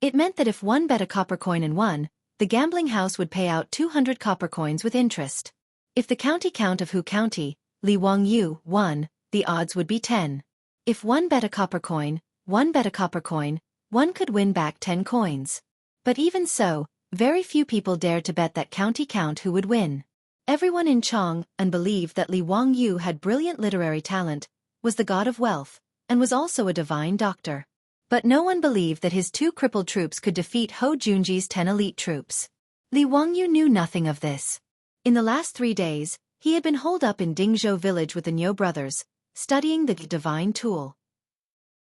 It meant that if one bet a copper coin and won, the gambling house would pay out 200 copper coins with interest. If the county count of Hu County, Li Wangyu, won, the odds would be 10. If one bet a copper coin, one bet a copper coin, one could win back 10 coins. But even so, very few people dared to bet that county count who would win. Everyone in Chang'an believed that Li Wangyu had brilliant literary talent, was the god of wealth, and was also a divine doctor. But no one believed that his 2 crippled troops could defeat Hou Junji's 10 elite troops. Li Wangyu knew nothing of this. In the last 3 days, he had been holed up in Dingzhou village with the Niu brothers, studying the divine tool.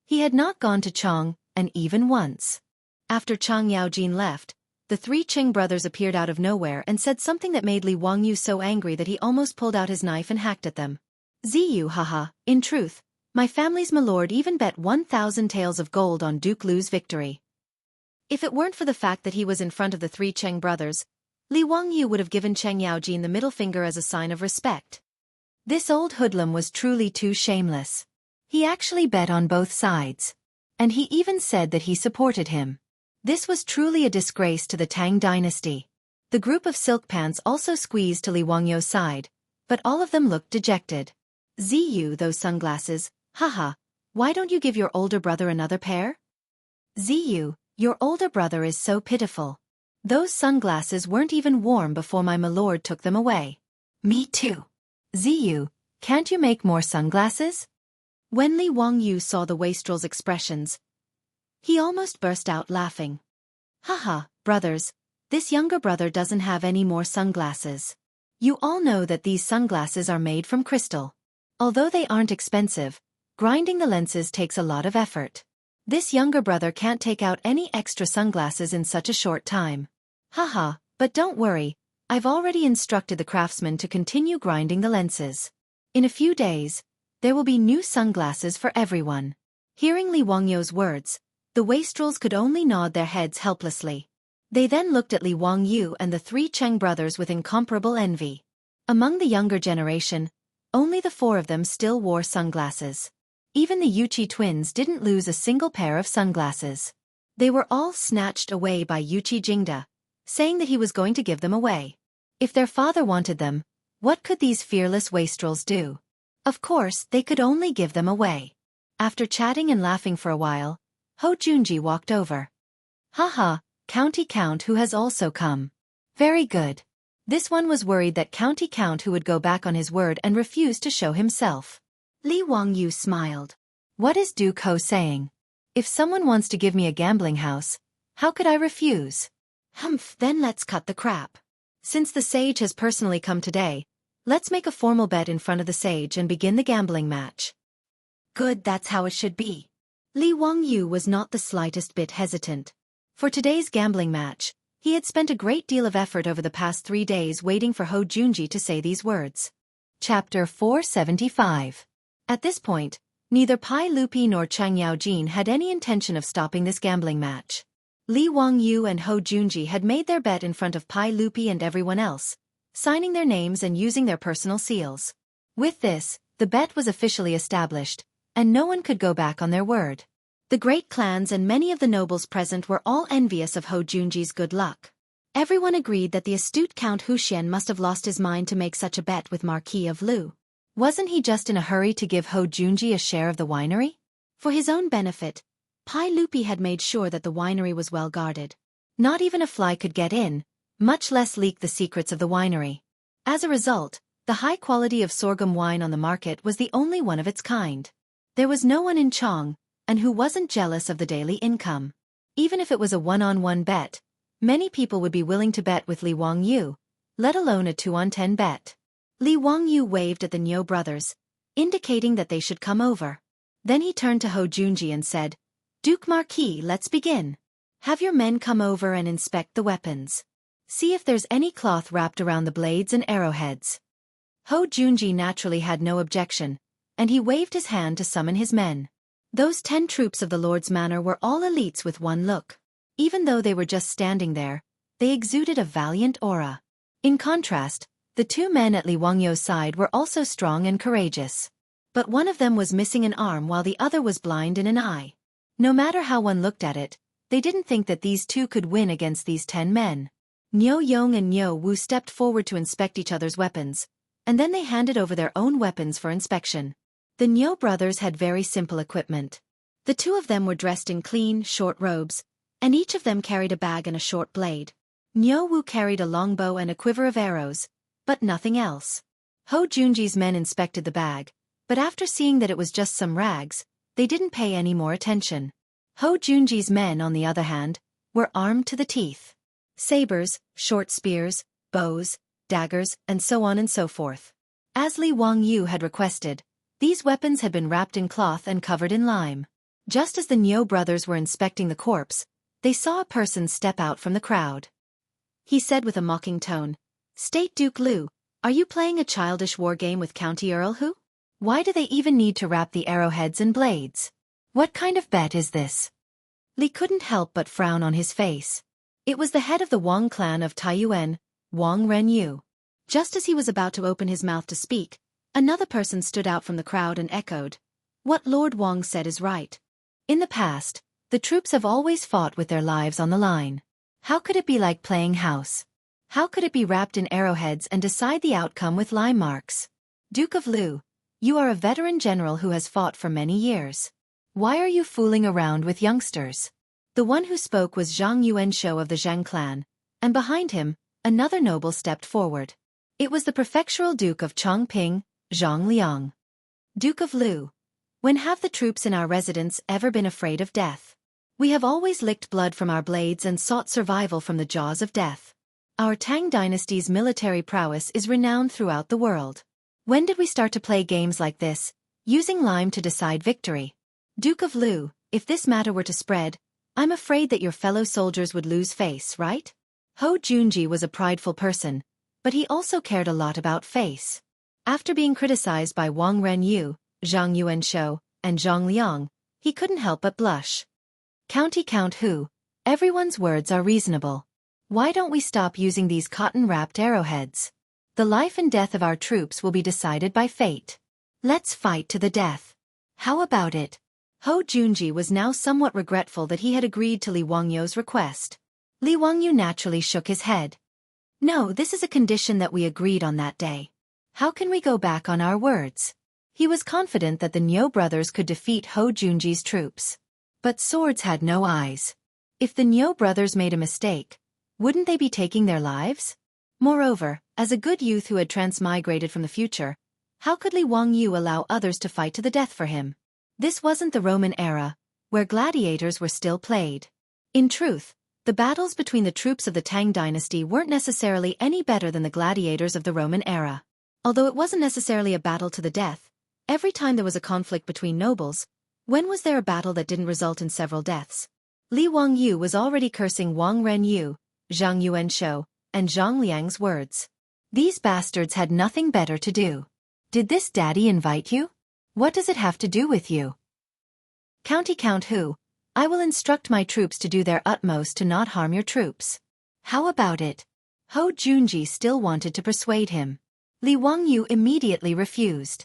He had not gone to Chang'an even once. After Chang Yaojin left, the 3 Qing brothers appeared out of nowhere and said something that made Li Wangyu so angry that he almost pulled out his knife and hacked at them. "Ziyu, haha, in truth, my family's milord even bet 1,000 taels of gold on Duke Lu's victory." If it weren't for the fact that he was in front of the 3 Cheng brothers, Li Wangyu would have given Cheng Yaojin the middle finger as a sign of respect. This old hoodlum was truly too shameless. He actually bet on both sides. And he even said that he supported him. This was truly a disgrace to the Tang dynasty. The group of silk pants also squeezed to Li Wangyu's side, but all of them looked dejected. "Ziyu, those sunglasses, haha, why don't you give your older brother another pair?" "Ziyu, your older brother is so pitiful. Those sunglasses weren't even warm before my milord took them away." "Me too." "Ziyu, can't you make more sunglasses?" When Li Wangyu saw the wastrel's expressions, he almost burst out laughing. "Haha, brothers, this younger brother doesn't have any more sunglasses. You all know that these sunglasses are made from crystal. Although they aren't expensive, grinding the lenses takes a lot of effort. This younger brother can't take out any extra sunglasses in such a short time. Haha, but don't worry, I've already instructed the craftsman to continue grinding the lenses. In a few days, there will be new sunglasses for everyone." Hearing Li Wangyu's words, the wastrels could only nod their heads helplessly. They then looked at Li Wangyu and the 3 Cheng brothers with incomparable envy. Among the younger generation, only the 4 of them still wore sunglasses. Even the Yuqi twins didn't lose a single pair of sunglasses. They were all snatched away by Yuqi Jingda, saying that he was going to give them away. If their father wanted them, what could these fearless wastrels do? Of course, they could only give them away. After chatting and laughing for a while, Hou Junji walked over. "Haha, County Count who has also come. Very good." This one was worried that County Count who would go back on his word and refuse to show himself. Li Wangyu smiled. "What is Duke Hou saying? If someone wants to give me a gambling house, how could I refuse? Humph, then let's cut the crap. Since the sage has personally come today, let's make a formal bet in front of the sage and begin the gambling match." "Good, that's how it should be." Li Wangyu was not the slightest bit hesitant. For today's gambling match, he had spent a great deal of effort over the past 3 days waiting for Hou Junji to say these words. Chapter 475. At this point, neither Pai Lupi nor Chang Yaojin had any intention of stopping this gambling match. Li Wangyu and Hou Junji had made their bet in front of Pai Lupi and everyone else, signing their names and using their personal seals. With this, the bet was officially established, and no one could go back on their word. The great clans and many of the nobles present were all envious of Ho Junji's good luck. Everyone agreed that the astute Count Wuxian must have lost his mind to make such a bet with Marquis of Lu. Wasn't he just in a hurry to give Ho Junji a share of the winery? For his own benefit, Pai Lupi had made sure that the winery was well guarded. Not even a fly could get in, much less leak the secrets of the winery. As a result, the high quality of sorghum wine on the market was the only one of its kind. There was no one in Chong, and who wasn't jealous of the daily income. Even if it was a one-on-one bet, many people would be willing to bet with Li Wangyu, let alone a 2-on-10 bet. Li Wangyu waved at the Niu brothers, indicating that they should come over. Then he turned to Ho Junji and said, "Duke Marquis, let's begin. Have your men come over and inspect the weapons. See if there's any cloth wrapped around the blades and arrowheads." Ho Junji naturally had no objection, and he waved his hand to summon his men. Those 10 troops of the Lord's Manor were all elites with one look. Even though they were just standing there, they exuded a valiant aura. In contrast, the 2 men at Li Wangyu's side were also strong and courageous. But one of them was missing an arm while the other was blind in an eye. No matter how one looked at it, they didn't think that these 2 could win against these 10 men. Niu Yong and Niu Wu stepped forward to inspect each other's weapons, and then they handed over their own weapons for inspection. The Niu brothers had very simple equipment. The 2 of them were dressed in clean, short robes, and each of them carried a bag and a short blade. Niu Wu carried a longbow and a quiver of arrows, but nothing else. Ho Junji's men inspected the bag, but after seeing that it was just some rags, they didn't pay any more attention. Ho Junji's men, on the other hand, were armed to the teeth. Sabers, short spears, bows, daggers, and so on and so forth. As Li Wangyu had requested, these weapons had been wrapped in cloth and covered in lime. Just as the Niu brothers were inspecting the corpse, they saw a person step out from the crowd. He said with a mocking tone, "State Duke Lu, are you playing a childish war game with County Earl Hu? Why do they even need to wrap the arrowheads and blades? What kind of bet is this?" Li couldn't help but frown on his face. It was the head of the Wang clan of Taiyuan, Wang Renyu. Just as he was about to open his mouth to speak, another person stood out from the crowd and echoed, "What Lord Wang said is right. In the past, the troops have always fought with their lives on the line. How could it be like playing house? How could it be wrapped in arrowheads and decide the outcome with lime marks? Duke of Lu, you are a veteran general who has fought for many years. Why are you fooling around with youngsters?" The one who spoke was Zhang Yuanshou of the Zhang clan, and behind him, another noble stepped forward. It was the prefectural Duke of Chongping, Zhang Liang. "Duke of Lu, when have the troops in our residence ever been afraid of death? We have always licked blood from our blades and sought survival from the jaws of death. Our Tang dynasty's military prowess is renowned throughout the world. When did we start to play games like this, using lime to decide victory? Duke of Lu, if this matter were to spread, I'm afraid that your fellow soldiers would lose face, right?" Ho Junji was a prideful person, but he also cared a lot about face. After being criticized by Wang Renyu, Zhang Yuanshou, and Zhang Liang, he couldn't help but blush. "Count Hu, everyone's words are reasonable. Why don't we stop using these cotton-wrapped arrowheads? The life and death of our troops will be decided by fate. Let's fight to the death. How about it?" Ho Junji was now somewhat regretful that he had agreed to Li Wangyu's request. Li Wangyu naturally shook his head. "No, this is a condition that we agreed on that day. How can we go back on our words?" He was confident that the Niu brothers could defeat Ho Junji's troops. But swords had no eyes. If the Niu brothers made a mistake, wouldn't they be taking their lives? Moreover, as a good youth who had transmigrated from the future, how could Li Wangyu allow others to fight to the death for him? This wasn't the Roman era, where gladiators were still played. In truth, the battles between the troops of the Tang dynasty weren't necessarily any better than the gladiators of the Roman era. Although it wasn't necessarily a battle to the death, every time there was a conflict between nobles, when was there a battle that didn't result in several deaths? Li Wangyu was already cursing Wang Renyu, Zhang Yuanshou, and Zhang Liang's words. These bastards had nothing better to do. Did this daddy invite you? What does it have to do with you? Count Hu, I will instruct my troops to do their utmost to not harm your troops. How about it? Hou Junji still wanted to persuade him. Li Wangyu immediately refused.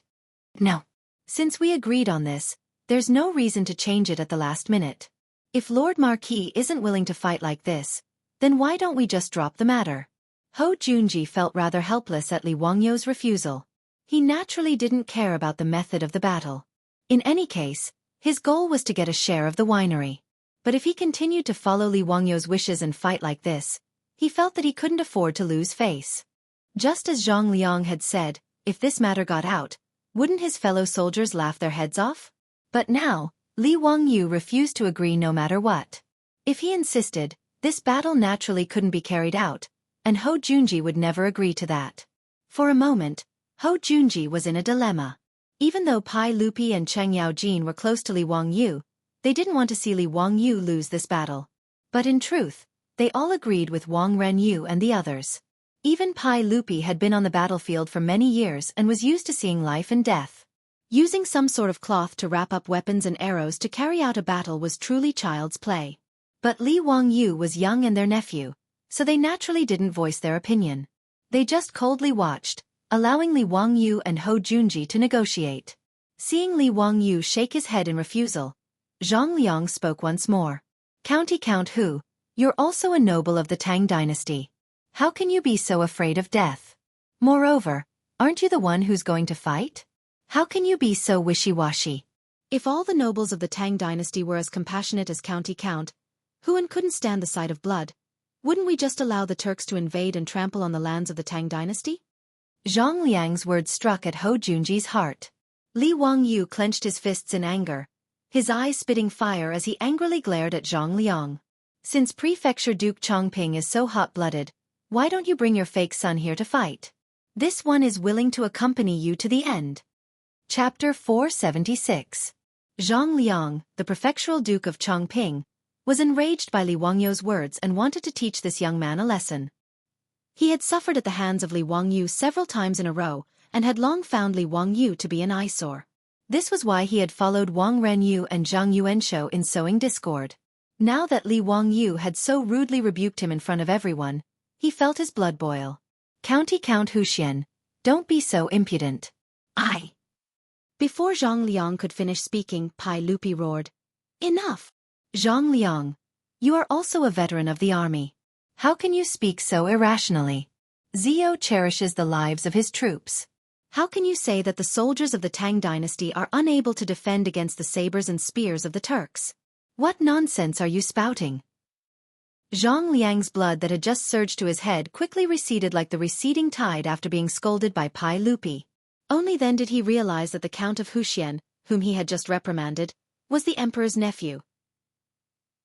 No. Since we agreed on this, there's no reason to change it at the last minute. If Lord Marquis isn't willing to fight like this, then why don't we just drop the matter? Hou Junji felt rather helpless at Li Wangyu's refusal. He naturally didn't care about the method of the battle. In any case, his goal was to get a share of the winery. But if he continued to follow Li Wangyu's wishes and fight like this, he felt that he couldn't afford to lose face. Just as Zhang Liang had said, if this matter got out, wouldn't his fellow soldiers laugh their heads off? But now, Li Wangyu refused to agree no matter what. If he insisted, this battle naturally couldn't be carried out, and Hou Junji would never agree to that. For a moment, Hou Junji was in a dilemma. Even though Pai Lupi and Cheng Yaojin were close to Li Wangyu, they didn't want to see Li Wangyu lose this battle. But in truth, they all agreed with Wang Renyu and the others. Even Pai Lupi had been on the battlefield for many years and was used to seeing life and death. Using some sort of cloth to wrap up weapons and arrows to carry out a battle was truly child's play. But Li Wangyu was young and their nephew, so they naturally didn't voice their opinion. They just coldly watched, allowing Li Wangyu and Hou Junji to negotiate. Seeing Li Wangyu shake his head in refusal, Zhang Liang spoke once more. Count Hu, you're also a noble of the Tang dynasty. How can you be so afraid of death? Moreover, aren't you the one who's going to fight? How can you be so wishy-washy? If all the nobles of the Tang dynasty were as compassionate as Count Hu couldn't stand the sight of blood, wouldn't we just allow the Turks to invade and trample on the lands of the Tang dynasty? Zhang Liang's words struck at Hou Junji's heart. Li Wangyu clenched his fists in anger, his eyes spitting fire as he angrily glared at Zhang Liang. Since Prefecture Duke Chongping is so hot-blooded, why don't you bring your fake son here to fight? This one is willing to accompany you to the end. Chapter 476. Zhang Liang, the prefectural Duke of Chongping, was enraged by Li Wangyu's words and wanted to teach this young man a lesson. He had suffered at the hands of Li Wangyu several times in a row and had long found Li Wangyu to be an eyesore. This was why he had followed Wang Renyu and Zhang Yuanshou in sowing discord. Now that Li Wangyu had so rudely rebuked him in front of everyone, he felt his blood boil. Count Huxian, don't be so impudent. Before Zhang Liang could finish speaking, Pai Lupi roared. Enough! Zhang Liang, you are also a veteran of the army. How can you speak so irrationally? Zhou cherishes the lives of his troops. How can you say that the soldiers of the Tang dynasty are unable to defend against the sabers and spears of the Turks? What nonsense are you spouting? Zhang Liang's blood that had just surged to his head quickly receded like the receding tide after being scolded by Pai Lupi. Only then did he realize that the Count of Huxian, whom he had just reprimanded, was the Emperor's nephew.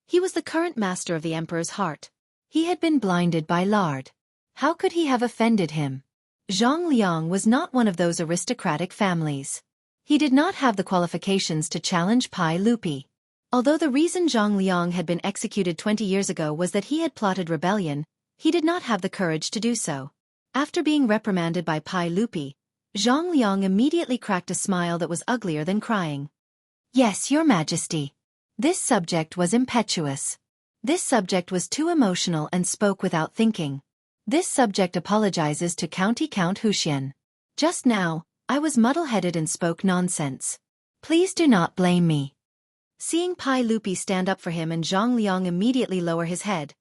He was the current master of the Emperor's heart. He had been blinded by lard. How could he have offended him? Zhang Liang was not one of those aristocratic families. He did not have the qualifications to challenge Pai Lupi. Although the reason Zhang Liang had been executed 20 years ago was that he had plotted rebellion, he did not have the courage to do so. After being reprimanded by Pai Lupi, Zhang Liang immediately cracked a smile that was uglier than crying. Yes, Your Majesty. This subject was impetuous. This subject was too emotional and spoke without thinking. This subject apologizes to Count Huxian. Just now, I was muddle-headed and spoke nonsense. Please do not blame me. Seeing Pai Lupi stand up for him and Zhang Liang immediately lower his head,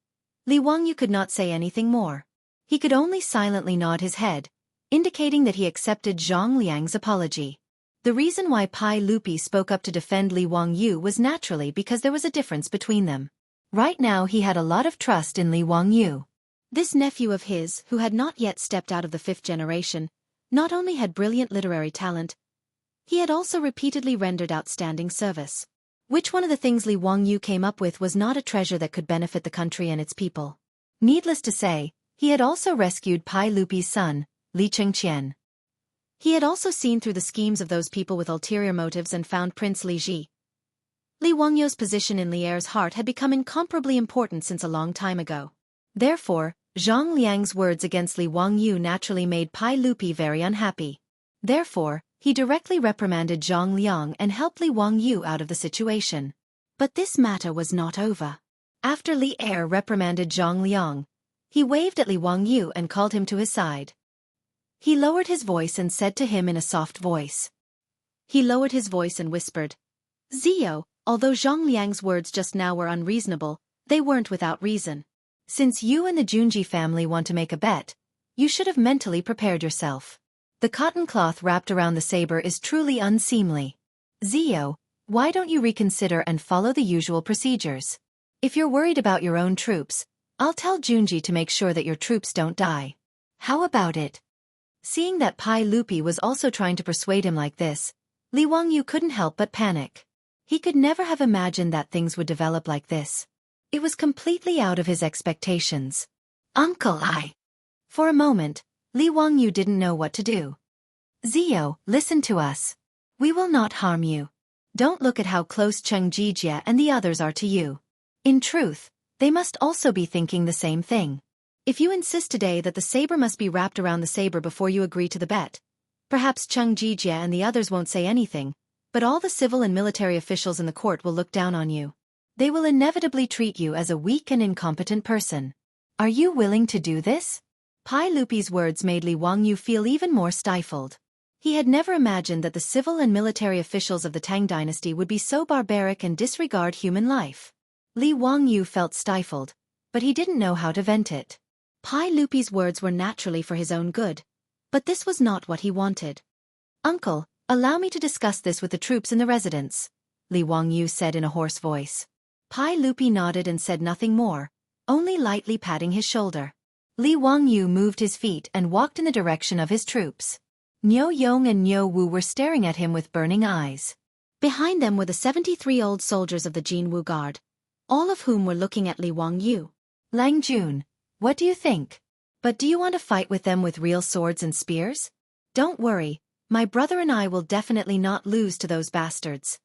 Li Wangyu could not say anything more. He could only silently nod his head, indicating that he accepted Zhang Liang's apology. The reason why Pai Lupi spoke up to defend Li Wangyu was naturally because there was a difference between them. Right now he had a lot of trust in Li Wangyu. This nephew of his, who had not yet stepped out of the 5th generation, not only had brilliant literary talent, he had also repeatedly rendered outstanding service. Which one of the things Li Wangyu came up with was not a treasure that could benefit the country and its people. Needless to say, he had also rescued Pai Lupi's son, Li Chengqian. He had also seen through the schemes of those people with ulterior motives and found Prince Li Ji. Li Wangyu's position in Li Er's heart had become incomparably important since a long time ago. Therefore, Zhang Liang's words against Li Wangyu naturally made Pai Lupi very unhappy. Therefore, he directly reprimanded Zhang Liang and helped Li Wangyu out of the situation. But this matter was not over. After Li Er reprimanded Zhang Liang, He waved at Li Wangyu and called him to his side. He lowered his voice and said to him in a soft voice. He lowered his voice and whispered, Zio, although Zhang Liang's words just now were unreasonable, they weren't without reason. Since you and the Junji family want to make a bet, you should have mentally prepared yourself. The cotton cloth wrapped around the saber is truly unseemly. Zio, why don't you reconsider and follow the usual procedures? If you're worried about your own troops, I'll tell Junji to make sure that your troops don't die. How about it? Seeing that Pai Lupi was also trying to persuade him like this, Li Wangyu couldn't help but panic. He could never have imagined that things would develop like this. It was completely out of his expectations. Uncle For a moment, Li Wangyu didn't know what to do. Zio, listen to us. We will not harm you. Don't look at how close Cheng Jijie and the others are to you. In truth, they must also be thinking the same thing. If you insist today that the saber must be wrapped around the saber before you agree to the bet, perhaps Cheng Jijie and the others won't say anything, but all the civil and military officials in the court will look down on you. They will inevitably treat you as a weak and incompetent person. Are you willing to do this? Pai Lupi's words made Li Wangyu feel even more stifled. He had never imagined that the civil and military officials of the Tang dynasty would be so barbaric and disregard human life. Li Wangyu felt stifled, but he didn't know how to vent it. Pai Lupi's words were naturally for his own good, but this was not what he wanted. Uncle, allow me to discuss this with the troops in the residence, Li Wangyu said in a hoarse voice. Pai Lupi nodded and said nothing more, only lightly patting his shoulder. Li Wangyu moved his feet and walked in the direction of his troops. Niu Yong and Niu Wu were staring at him with burning eyes. Behind them were the 73-old soldiers of the Jinwu Guard, all of whom were looking at Li Wangyu. Lang Jun, what do you think? But do you want to fight with them with real swords and spears? Don't worry, my brother and I will definitely not lose to those bastards.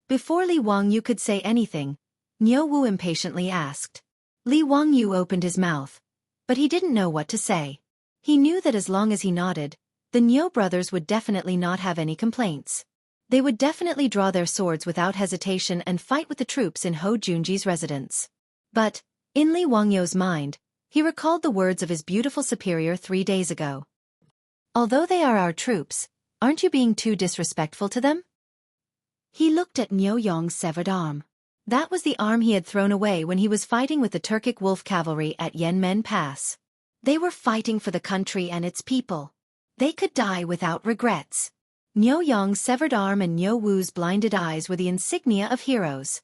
Before Li Wangyu could say anything, Niu Wu impatiently asked. Li Wangyu opened his mouth, but he didn't know what to say. He knew that as long as he nodded, the Niu brothers would definitely not have any complaints. They would definitely draw their swords without hesitation and fight with the troops in Ho Junji's residence. But, in Li Wangyu's mind, he recalled the words of his beautiful superior 3 days ago. Although they are our troops, aren't you being too disrespectful to them? He looked at Niu Yong's severed arm. That was the arm he had thrown away when he was fighting with the Turkic wolf cavalry at Yanmen Pass. They were fighting for the country and its people. They could die without regrets. Niu Yong's severed arm and Niu Wu's blinded eyes were the insignia of heroes.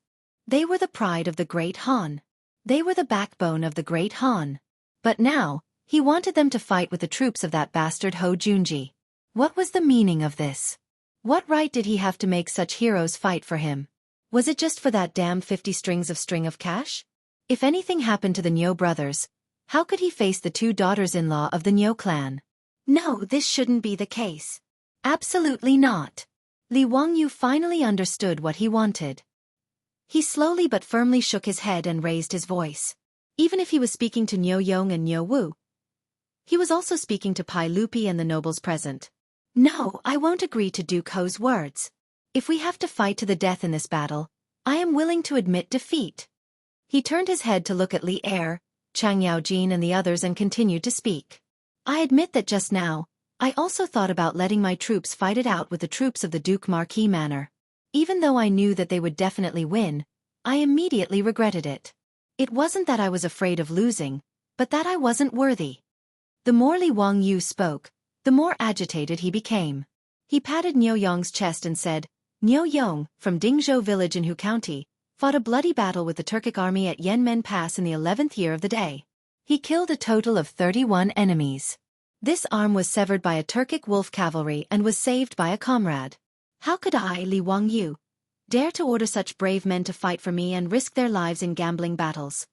They were the pride of the Great Han. They were the backbone of the Great Han. But now, he wanted them to fight with the troops of that bastard Ho Junji. What was the meaning of this? What right did he have to make such heroes fight for him? Was it just for that damn 50 strings of cash? If anything happened to the Niu brothers, how could he face the 2 daughters-in-law of the Niu clan? No, this shouldn't be the case. Absolutely not. Li Wangyu finally understood what he wanted. He slowly but firmly shook his head and raised his voice. Even if he was speaking to Niu Yong and Niu Wu, he was also speaking to Pai Lupi and the nobles present. No, I won't agree to Duke Ho's words. If we have to fight to the death in this battle, I am willing to admit defeat. He turned his head to look at Li Er, Chang Yaojin and the others and continued to speak. I admit that just now, I also thought about letting my troops fight it out with the troops of the Duke Marquis Manor. Even though I knew that they would definitely win, I immediately regretted it. It wasn't that I was afraid of losing, but that I wasn't worthy. The more Li Wangyu spoke, the more agitated he became. He patted Niu Yong's chest and said, Niu Yong, from Dingzhou village in Hu County, fought a bloody battle with the Turkic army at Yanmen Pass in the 11th year of the day. He killed a total of 31 enemies. This arm was severed by a Turkic wolf cavalry and was saved by a comrade. How could I, Li Wangyu, dare to order such brave men to fight for me and risk their lives in gambling battles?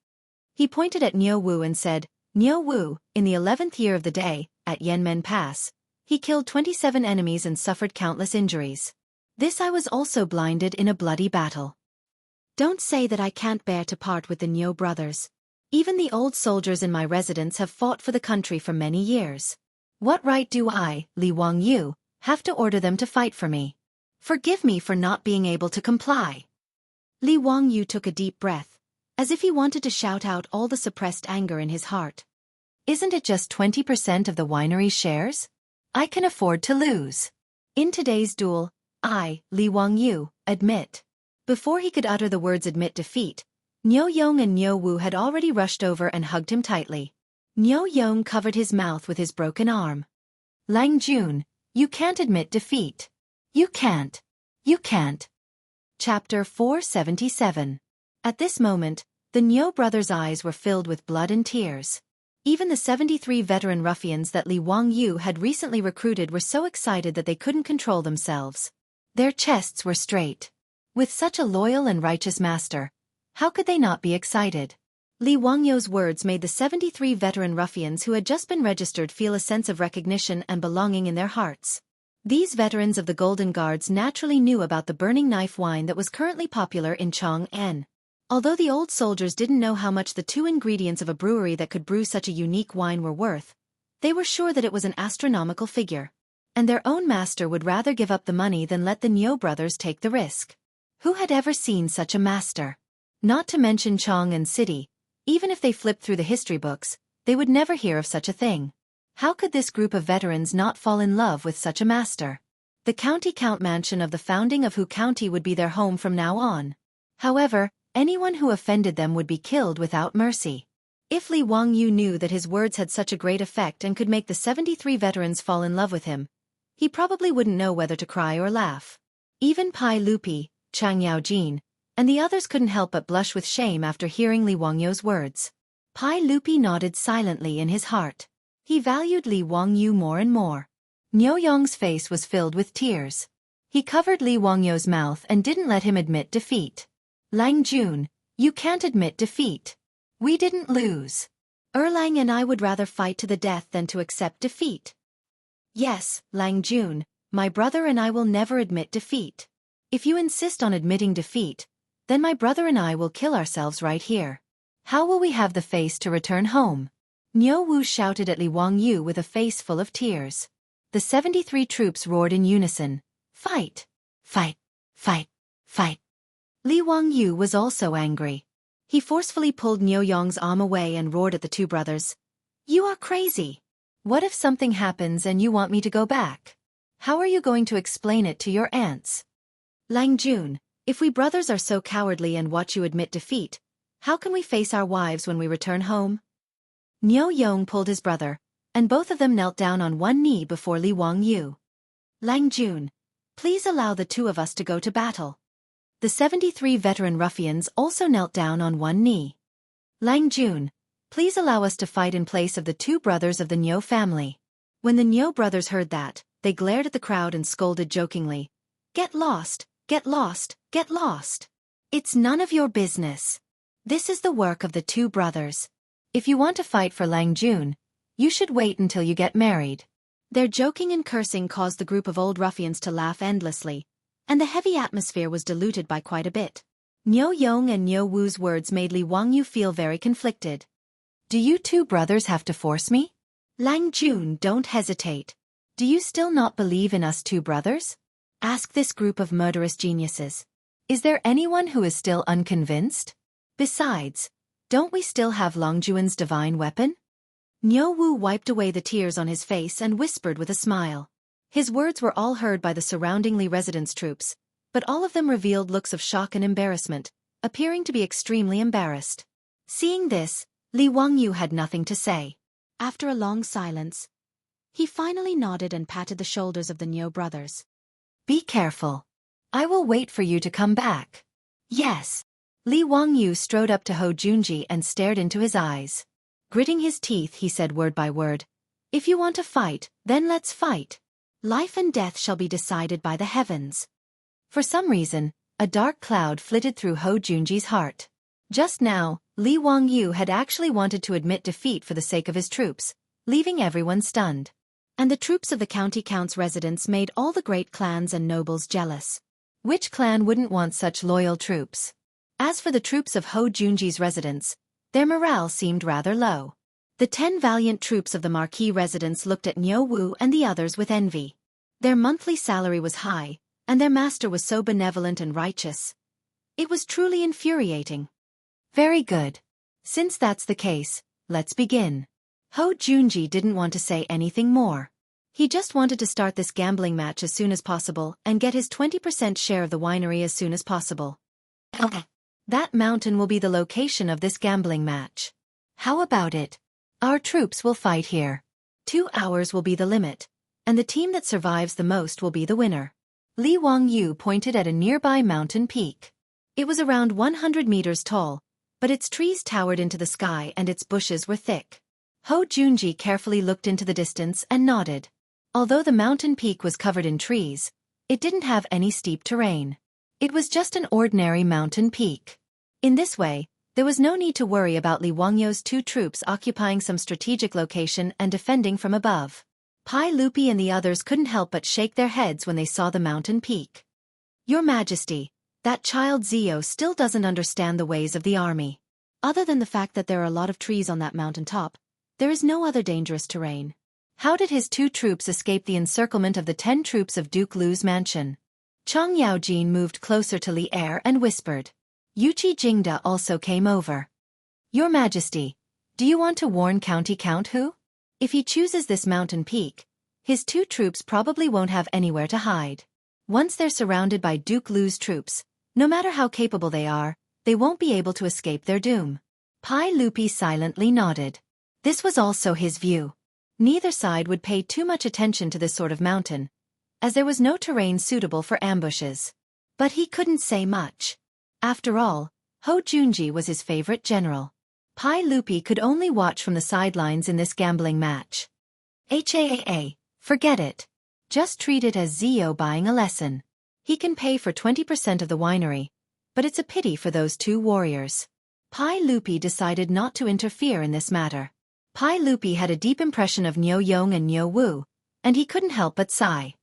He pointed at Niu Wu and said, Niu Wu, in the 11th year of the day, at Yanmen Pass, he killed 27 enemies and suffered countless injuries. This I was also blinded in a bloody battle. Don't say that I can't bear to part with the Niu brothers. Even the old soldiers in my residence have fought for the country for many years. What right do I, Li Wangyu, have to order them to fight for me? Forgive me for not being able to comply. Li Wangyu took a deep breath, as if he wanted to shout out all the suppressed anger in his heart. Isn't it just 20% of the winery's shares? I can afford to lose. In today's duel, I, Li Wangyu, admit. Before he could utter the words admit defeat, Niu Yong and Niu Wu had already rushed over and hugged him tightly. Niu Yong covered his mouth with his broken arm. Lang Jun, you can't admit defeat. You can't. You can't. Chapter 477. At this moment, the Niu brothers' eyes were filled with blood and tears. Even the 73 veteran ruffians that Li Wangyu had recently recruited were so excited that they couldn't control themselves. Their chests were straight. With such a loyal and righteous master, how could they not be excited? Li Wangyu's words made the 73 veteran ruffians who had just been registered feel a sense of recognition and belonging in their hearts. These veterans of the Golden Guards naturally knew about the burning knife wine that was currently popular in Chang'an. Although the old soldiers didn't know how much the 2 ingredients of a brewery that could brew such a unique wine were worth, they were sure that it was an astronomical figure. And their own master would rather give up the money than let the Niu brothers take the risk. Who had ever seen such a master? Not to mention Chang'an City, even if they flipped through the history books, they would never hear of such a thing. How could this group of veterans not fall in love with such a master? The county count mansion of the founding of Hu County would be their home from now on. However, anyone who offended them would be killed without mercy. If Li Wangyu knew that his words had such a great effect and could make the 73 veterans fall in love with him, he probably wouldn't know whether to cry or laugh. Even Pai Lupi, Chang Yaojin, and the others couldn't help but blush with shame after hearing Li Wangyu's words. Pai Lupi nodded silently in his heart. He valued Li Wangyu more and more. Niu Yong's face was filled with tears. He covered Li Wangyu's mouth and didn't let him admit defeat. Lang Jun, you can't admit defeat. We didn't lose. Erlang and I would rather fight to the death than to accept defeat. Yes, Lang Jun, my brother and I will never admit defeat. If you insist on admitting defeat, then my brother and I will kill ourselves right here. How will we have the face to return home? Niu Wu shouted at Li Wangyu with a face full of tears. The 73 troops roared in unison. Fight! Fight! Fight! Fight! Li Wangyu was also angry. He forcefully pulled Niu Yong's arm away and roared at the 2 brothers. You are crazy! What if something happens and you want me to go back? How are you going to explain it to your aunts? Lang Jun, if we brothers are so cowardly and watch you admit defeat, how can we face our wives when we return home? Niu Yong pulled his brother, and both of them knelt down on one knee before Li Wangyu. Lang Jun, please allow the 2 of us to go to battle. The 73 veteran ruffians also knelt down on one knee. Lang Jun, please allow us to fight in place of the 2 brothers of the Niu family. When the Niu brothers heard that, they glared at the crowd and scolded jokingly. Get lost, get lost, get lost. It's none of your business. This is the work of the 2 brothers. If you want to fight for Lang Jun, you should wait until you get married. Their joking and cursing caused the group of old ruffians to laugh endlessly, and the heavy atmosphere was diluted by quite a bit. Niu Yong and Niu Wu's words made Li Wangyu feel very conflicted. Do you 2 brothers have to force me? Lang Jun, don't hesitate. Do you still not believe in us 2 brothers? Ask this group of murderous geniuses. Is there anyone who is still unconvinced? Besides, don't we still have Long Juan's divine weapon? Niu Wu wiped away the tears on his face and whispered with a smile. His words were all heard by the surrounding Li residence troops, but all of them revealed looks of shock and embarrassment, appearing to be extremely embarrassed. Seeing this, Li Wangyu had nothing to say. After a long silence, he finally nodded and patted the shoulders of the Niu brothers. Be careful. I will wait for you to come back. Yes. Li Wangyu strode up to Ho Junji and stared into his eyes. Gritting his teeth, he said word by word, If you want to fight, then let's fight. Life and death shall be decided by the heavens. For some reason, a dark cloud flitted through Ho Junji's heart. Just now, Li Wangyu had actually wanted to admit defeat for the sake of his troops, leaving everyone stunned. And the troops of the county count's residents made all the great clans and nobles jealous. Which clan wouldn't want such loyal troops? As for the troops of Ho Junji's residents, their morale seemed rather low. The 10 valiant troops of the marquis residents looked at Niu Wu and the others with envy. Their monthly salary was high, and their master was so benevolent and righteous. It was truly infuriating. Very good. Since that's the case, let's begin. Ho Junji didn't want to say anything more. He just wanted to start this gambling match as soon as possible and get his 20% share of the winery as soon as possible. That mountain will be the location of this gambling match. How about it? Our troops will fight here. 2 hours will be the limit, and the team that survives the most will be the winner. Li Wangyu pointed at a nearby mountain peak. It was around 100 meters tall, but its trees towered into the sky and its bushes were thick. Ho Junji carefully looked into the distance and nodded. Although the mountain peak was covered in trees, it didn't have any steep terrain. It was just an ordinary mountain peak. In this way, there was no need to worry about Li Wangyu's 2 troops occupying some strategic location and defending from above. Pai Lupi and the others couldn't help but shake their heads when they saw the mountain peak. Your Majesty, that child Zio still doesn't understand the ways of the army. Other than the fact that there are a lot of trees on that mountain top, there is no other dangerous terrain. How did his 2 troops escape the encirclement of the 10 troops of Duke Lu's mansion? Chang Yaojin moved closer to Li Er and whispered. Yuqi Jingda also came over. Your Majesty, do you want to warn County Count Hu? If he chooses this mountain peak, his 2 troops probably won't have anywhere to hide. Once they're surrounded by Duke Lu's troops, no matter how capable they are, they won't be able to escape their doom. Pai Lupi silently nodded. This was also his view. Neither side would pay too much attention to this sort of mountain, as there was no terrain suitable for ambushes. But he couldn't say much. After all, Ho Junji was his favorite general. Pai Lupi could only watch from the sidelines in this gambling match. Forget it. Just treat it as Zio buying a lesson. He can pay for 20% of the winery, but it's a pity for those 2 warriors. Pai Lupi decided not to interfere in this matter. Pai Lupi had a deep impression of Niu Yong and Niu Wu, and he couldn't help but sigh.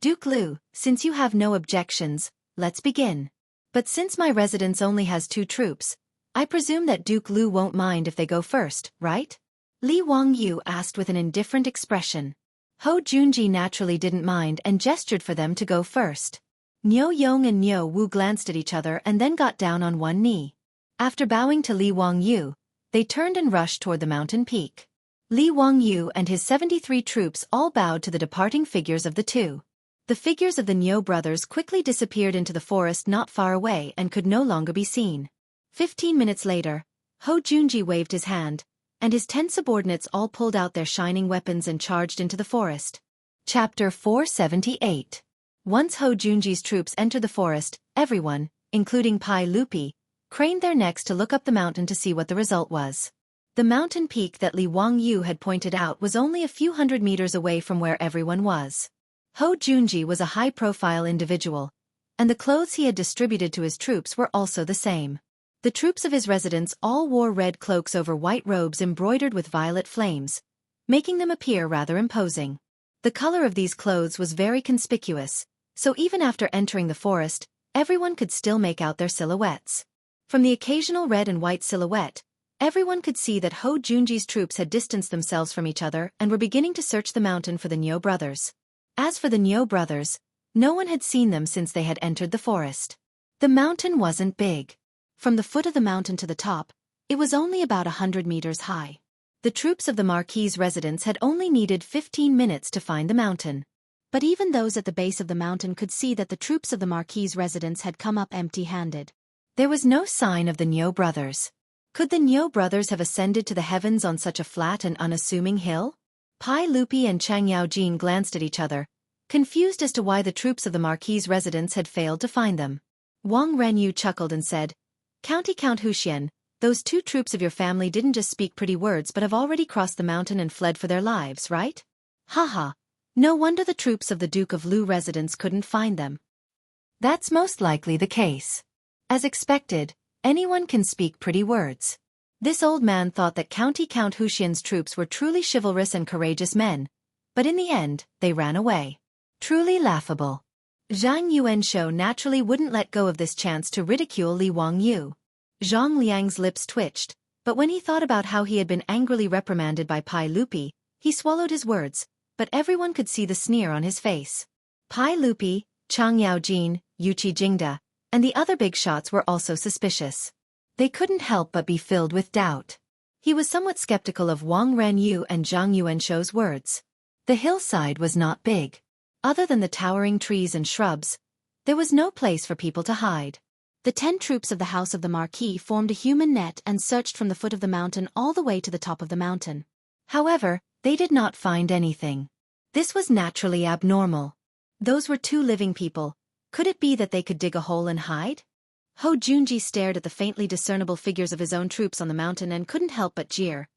Duke Lu, since you have no objections, let's begin. But since my residence only has 2 troops, I presume that Duke Lu won't mind if they go first, right? Li Wangyu asked with an indifferent expression. Ho Junji naturally didn't mind and gestured for them to go first. Niu Yong and Niu Wu glanced at each other and then got down on one knee. After bowing to Li Wangyu, they turned and rushed toward the mountain peak. Li Wangyu and his 73 troops all bowed to the departing figures of the 2. The figures of the Niu brothers quickly disappeared into the forest not far away and could no longer be seen. 15 minutes later, Ho Junji waved his hand, and his 10 subordinates all pulled out their shining weapons and charged into the forest. Chapter 478. Once Ho Junji's troops entered the forest, everyone, including Pai Lupi, craned their necks to look up the mountain to see what the result was. The mountain peak that Li Wangyu had pointed out was only a few hundred meters away from where everyone was. Ho Junji was a high-profile individual, and the clothes he had distributed to his troops were also the same. The troops of his residence all wore red cloaks over white robes embroidered with violet flames, making them appear rather imposing. The color of these clothes was very conspicuous, so even after entering the forest, everyone could still make out their silhouettes. From the occasional red and white silhouette, everyone could see that Ho Junji's troops had distanced themselves from each other and were beginning to search the mountain for the Niu brothers. As for the Niu brothers, no one had seen them since they had entered the forest. The mountain wasn't big. From the foot of the mountain to the top, it was only about 100 meters high. The troops of the Marquis's residence had only needed 15 minutes to find the mountain. But even those at the base of the mountain could see that the troops of the Marquis's residence had come up empty-handed. There was no sign of the Niu brothers. Could the Niu brothers have ascended to the heavens on such a flat and unassuming hill? Pai Lupi and Chang Yaojin glanced at each other, confused as to why the troops of the Marquis's residence had failed to find them. Wang Renyu chuckled and said, County Count Huxian, those 2 troops of your family didn't just speak pretty words but have already crossed the mountain and fled for their lives, right? Haha, no wonder the troops of the Duke of Lu residence couldn't find them. That's most likely the case. As expected, anyone can speak pretty words. This old man thought that County Count Huxian's troops were truly chivalrous and courageous men, but in the end, they ran away. Truly laughable. Zhang Yuanshou naturally wouldn't let go of this chance to ridicule Li Wangyu. Zhang Liang's lips twitched, but when he thought about how he had been angrily reprimanded by Pai Lupi, he swallowed his words, but everyone could see the sneer on his face. Pai Lupi, Chang Yaojin, Yuqi Jingda, and the other big shots were also suspicious. They couldn't help but be filled with doubt. He was somewhat skeptical of Wang Renyu and Zhang Yuanshou's words. The hillside was not big. Other than the towering trees and shrubs, there was no place for people to hide. The 10 troops of the House of the Marquis formed a human net and searched from the foot of the mountain all the way to the top of the mountain. However, they did not find anything. This was naturally abnormal. Those were 2 living people. Could it be that they could dig a hole and hide? Ho Junji stared at the faintly discernible figures of his own troops on the mountain and couldn't help but jeer.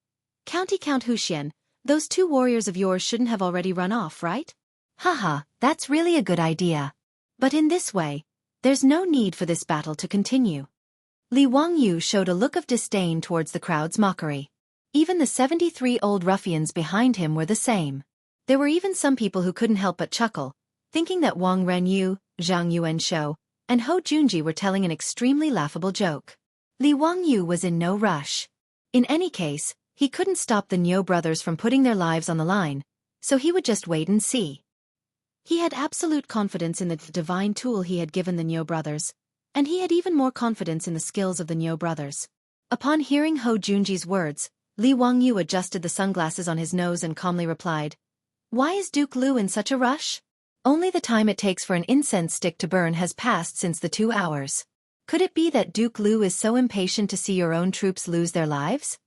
Count Huxian, those 2 warriors of yours shouldn't have already run off, right? Haha, that's really a good idea. But in this way, there's no need for this battle to continue. Li Wangyu showed a look of disdain towards the crowd's mockery. Even the 73 old ruffians behind him were the same. There were even some people who couldn't help but chuckle, thinking that Wang Renyu, Zhang Yuanshou, and Ho Junji were telling an extremely laughable joke. Li Wangyu was in no rush. In any case, he couldn't stop the Niu brothers from putting their lives on the line, so he would just wait and see. He had absolute confidence in the divine tool he had given the Niu brothers, and he had even more confidence in the skills of the Niu brothers. Upon hearing Ho Junji's words, Li Wangyu adjusted the sunglasses on his nose and calmly replied, "Why is Duke Lu in such a rush? Only the time it takes for an incense stick to burn has passed since the 2 hours. Could it be that Duke Lu is so impatient to see your own troops lose their lives?"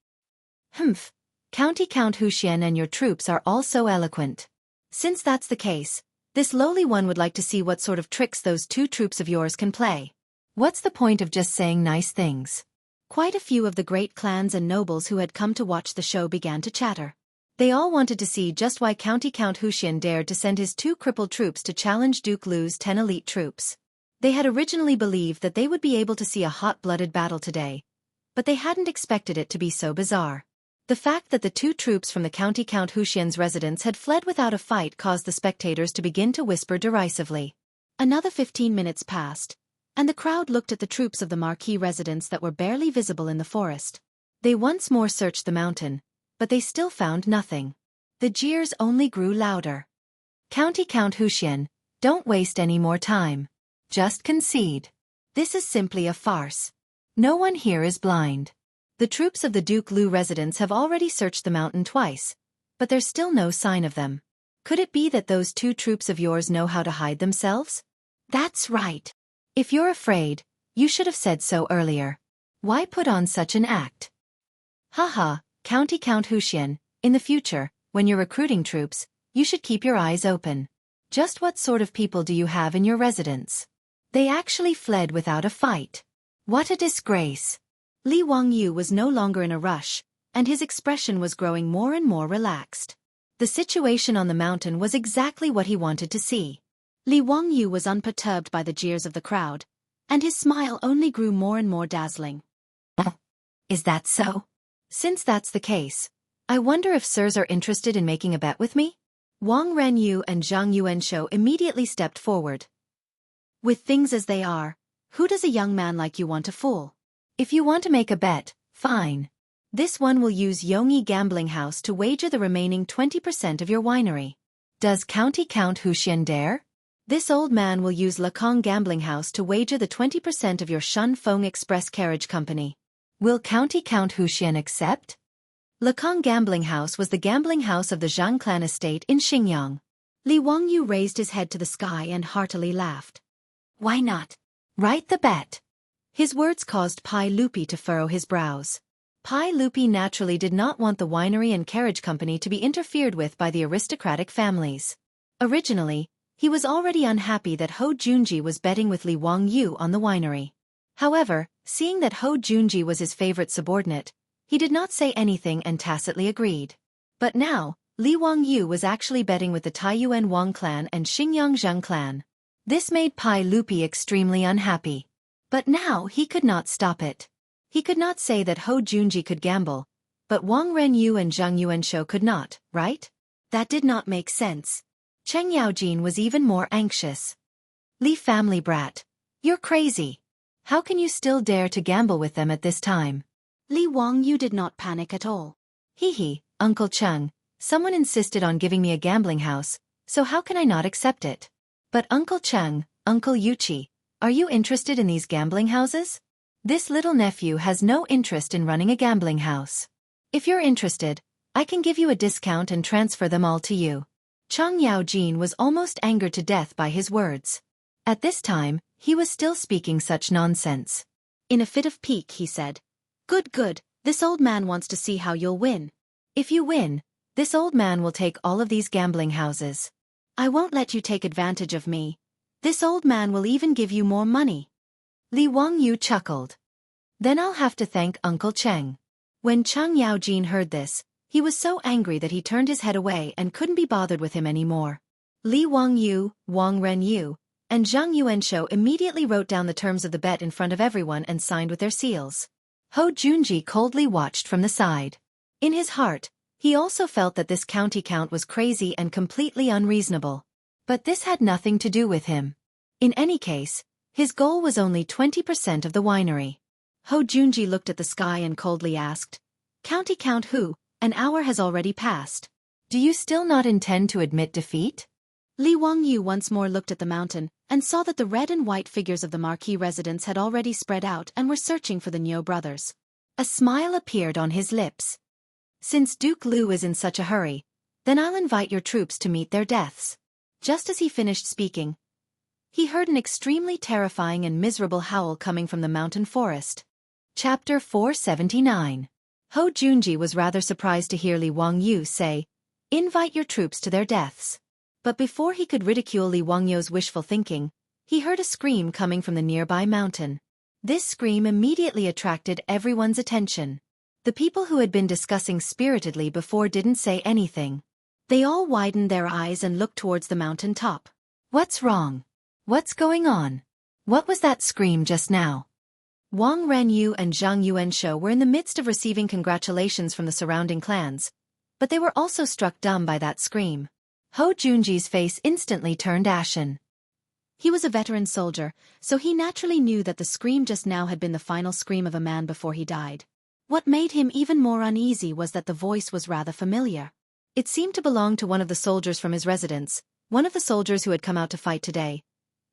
"Humph. Count Huxian and your troops are all so eloquent. Since that's the case, this lowly one would like to see what sort of tricks those 2 troops of yours can play. What's the point of just saying nice things?" Quite a few of the great clans and nobles who had come to watch the show began to chatter. They all wanted to see just why Count Huxian dared to send his 2 crippled troops to challenge Duke Lu's 10 elite troops. They had originally believed that they would be able to see a hot-blooded battle today, but they hadn't expected it to be so bizarre. The fact that the 2 troops from the Count Huxian's residence had fled without a fight caused the spectators to begin to whisper derisively. Another 15 minutes passed, and the crowd looked at the troops of the Marquis residence that were barely visible in the forest. They once more searched the mountain, but they still found nothing. The jeers only grew louder. Count Huxian, don't waste any more time. Just concede. This is simply a farce. No one here is blind. The troops of the Duke Lu residence have already searched the mountain twice, but there's still no sign of them. Could it be that those 2 troops of yours know how to hide themselves? That's right. If you're afraid, you should have said so earlier. Why put on such an act? Haha, Count Huxian, in the future, when you're recruiting troops, you should keep your eyes open. Just what sort of people do you have in your residence? They actually fled without a fight. What a disgrace. Li Wangyu was no longer in a rush, and his expression was growing more and more relaxed. The situation on the mountain was exactly what he wanted to see. Li Wangyu was unperturbed by the jeers of the crowd, and his smile only grew more and more dazzling. Is that so? Since that's the case, I wonder if sirs are interested in making a bet with me? Wang Renyu and Zhang Yuanshou immediately stepped forward. With things as they are, who does a young man like you want to fool? If you want to make a bet, fine. This one will use Yongyi Gambling House to wager the remaining 20% of your winery. Does Count Huxian dare? This old man will use Lekong Gambling House to wager the 20% of your Shun Feng Express Carriage Company. Will Count Huxian accept? Lekong Gambling House was the gambling house of the Zhang clan estate in Xinjiang. Li Wangyu raised his head to the sky and heartily laughed. Why not? Write the bet. His words caused Pai Lupi to furrow his brows. Pai Lupi naturally did not want the winery and carriage company to be interfered with by the aristocratic families. Originally, he was already unhappy that Ho Junji was betting with Li Wangyu on the winery. However, seeing that Ho Junji was his favorite subordinate, he did not say anything and tacitly agreed. But now, Li Wangyu was actually betting with the Taiyuan Wang clan and Xinjiang Zheng clan. This made Pai Lupi extremely unhappy. But now he could not stop it. He could not say that Ho Junji could gamble, but Wang Renyu and Zhang Yuanshou could not, right? That did not make sense. Cheng Yaojin was even more anxious. Li family brat, you're crazy. How can you still dare to gamble with them at this time? Li Wangyu did not panic at all. Hee, Uncle Cheng, someone insisted on giving me a gambling house, so how can I not accept it? But Uncle Cheng, Uncle Yuchi, are you interested in these gambling houses? This little nephew has no interest in running a gambling house. If you're interested, I can give you a discount and transfer them all to you. Chang Yaojin was almost angered to death by his words. At this time, he was still speaking such nonsense. In a fit of pique, he said, Good, good, this old man wants to see how you'll win. If you win, this old man will take all of these gambling houses. I won't let you take advantage of me. This old man will even give you more money. Li Wangyu chuckled. Then I'll have to thank Uncle Cheng. When Chang Yaojin heard this, he was so angry that he turned his head away and couldn't be bothered with him anymore. Li Wangyu, Wang Renyu, and Zhang Yuanshou immediately wrote down the terms of the bet in front of everyone and signed with their seals. Hou Junji coldly watched from the side. In his heart, he also felt that this county count was crazy and completely unreasonable. But this had nothing to do with him. In any case, his goal was only 20% of the winery. Hou Junji looked at the sky and coldly asked, County count who? An hour has already passed. Do you still not intend to admit defeat? Li Wangyu once more looked at the mountain and saw that the red and white figures of the marquis residents had already spread out and were searching for the Niu brothers. A smile appeared on his lips. Since Duke Lu is in such a hurry, then I'll invite your troops to meet their deaths. Just as he finished speaking, he heard an extremely terrifying and miserable howl coming from the mountain forest. Chapter 479. Hou Junji was rather surprised to hear Li Wangyu say, Invite your troops to their deaths. But before he could ridicule Li Wangyu's wishful thinking, he heard a scream coming from the nearby mountain. This scream immediately attracted everyone's attention. The people who had been discussing spiritedly before didn't say anything. They all widened their eyes and looked towards the mountain top. What's wrong? What's going on? What was that scream just now? Wang Renyu and Zhang Yuanshou were in the midst of receiving congratulations from the surrounding clans, but they were also struck dumb by that scream. Hou Junji's face instantly turned ashen. He was a veteran soldier, so he naturally knew that the scream just now had been the final scream of a man before he died. What made him even more uneasy was that the voice was rather familiar. It seemed to belong to one of the soldiers from his residence, one of the soldiers who had come out to fight today.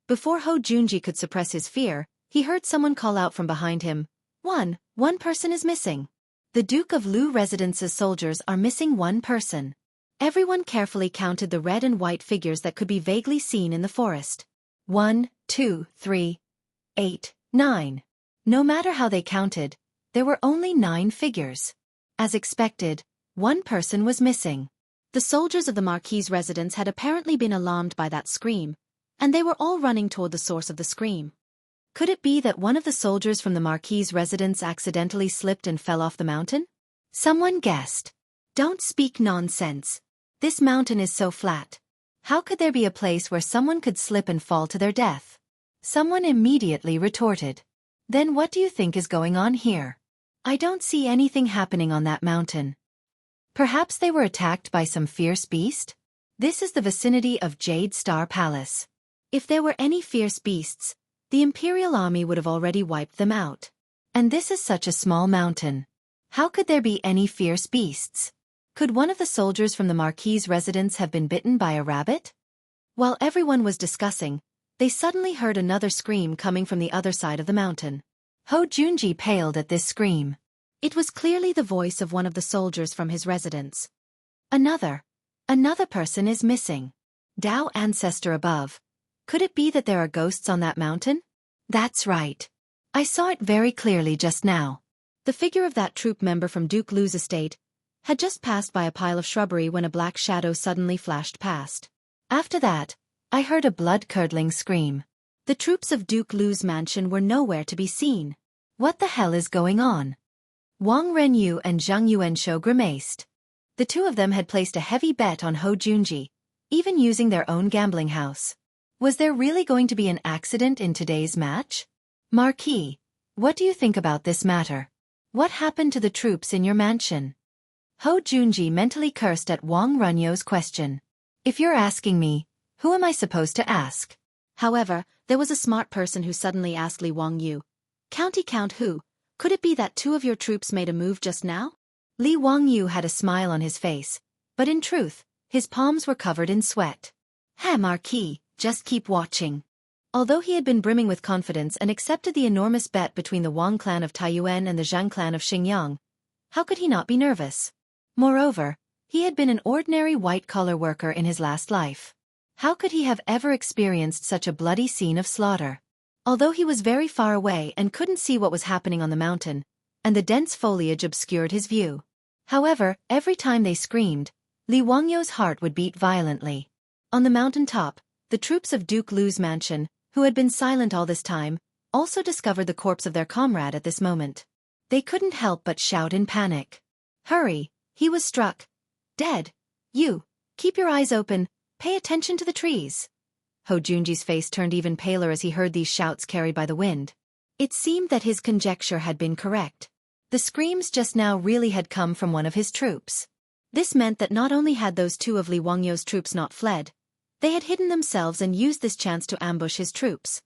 Before Hou Junji could suppress his fear, he heard someone call out from behind him, One person is missing. The Duke of Lu Residence's soldiers are missing one person. Everyone carefully counted the red and white figures that could be vaguely seen in the forest. 1, 2, 3, 8, 9. No matter how they counted, there were only 9 figures. As expected, one person was missing. The soldiers of the Marquis' residence had apparently been alarmed by that scream, and they were all running toward the source of the scream. Could it be that one of the soldiers from the Marquis' residence accidentally slipped and fell off the mountain? Someone guessed. Don't speak nonsense. This mountain is so flat. How could there be a place where someone could slip and fall to their death? Someone immediately retorted. Then what do you think is going on here? I don't see anything happening on that mountain. Perhaps they were attacked by some fierce beast? This is the vicinity of Jade Star Palace. If there were any fierce beasts, the Imperial Army would have already wiped them out. And this is such a small mountain. How could there be any fierce beasts? Could one of the soldiers from the Marquis' residence have been bitten by a rabbit? While everyone was discussing, they suddenly heard another scream coming from the other side of the mountain. Hou Junji paled at this scream. It was clearly the voice of one of the soldiers from his residence. Another person is missing. Dao ancestor above. Could it be that there are ghosts on that mountain? That's right. I saw it very clearly just now. The figure of that troop member from Duke Lu's estate had just passed by a pile of shrubbery when a black shadow suddenly flashed past. After that, I heard a blood-curdling scream. The troops of Duke Lu's mansion were nowhere to be seen. What the hell is going on? Wang Renyu and Zhang Yuanshou grimaced. The two of them had placed a heavy bet on Hou Junji, even using their own gambling house. Was there really going to be an accident in today's match? Marquis, what do you think about this matter? What happened to the troops in your mansion? Hou Junji mentally cursed at Wang Renyu's question. If you're asking me, who am I supposed to ask? However, there was a smart person who suddenly asked Li Wangyu, County count who? Could it be that 2 of your troops made a move just now? Li Wangyu had a smile on his face, but in truth, his palms were covered in sweat. Hey Marquis, just keep watching. Although he had been brimming with confidence and accepted the enormous bet between the Wang clan of Taiyuan and the Zhang clan of Xingyang, How could he not be nervous? Moreover, he had been an ordinary white-collar worker in his last life. How could he have ever experienced such a bloody scene of slaughter? Although he was very far away and couldn't see what was happening on the mountain, and the dense foliage obscured his view. However, every time they screamed, Li Wangyou's heart would beat violently. On the mountain top, the troops of Duke Lu's mansion, who had been silent all this time, also discovered the corpse of their comrade at this moment. They couldn't help but shout in panic. "Hurry, he was struck. Dead. You, keep your eyes open, pay attention to the trees." Ho Junji's face turned even paler as he heard these shouts carried by the wind. It seemed that his conjecture had been correct. The screams just now really had come from one of his troops. This meant that not only had those two of Li Wangyou's troops not fled, they had hidden themselves and used this chance to ambush his troops.